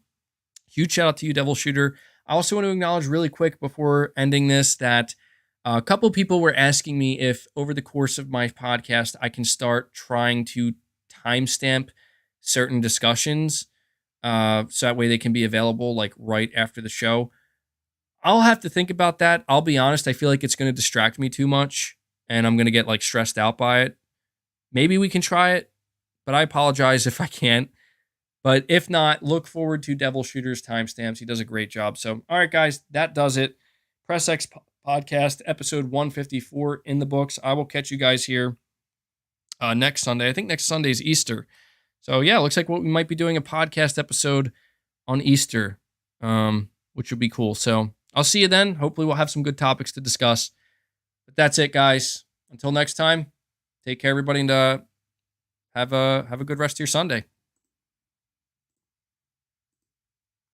huge shout out to you, Devil Shooter. I also want to acknowledge really quick before ending this that a couple people were asking me if over the course of my podcast, I can start trying to timestamp certain discussions so that way they can be available like right after the show. I'll have to think about that. I'll be honest. I feel like it's going to distract me too much and I'm going to get like stressed out by it. Maybe we can try it, but I apologize if I can't. But if not, look forward to Devil Shooter's timestamps. He does a great job. So, all right, guys, that does it. Press X Podcast, episode 154 in the books. I will catch you guys here next Sunday. I think next Sunday is Easter. So, yeah, looks like we might be doing a podcast episode on Easter, which would be cool. So, I'll see you then. Hopefully, we'll have some good topics to discuss. But that's it, guys. Until next time, take care, everybody, and have a good rest of your Sunday.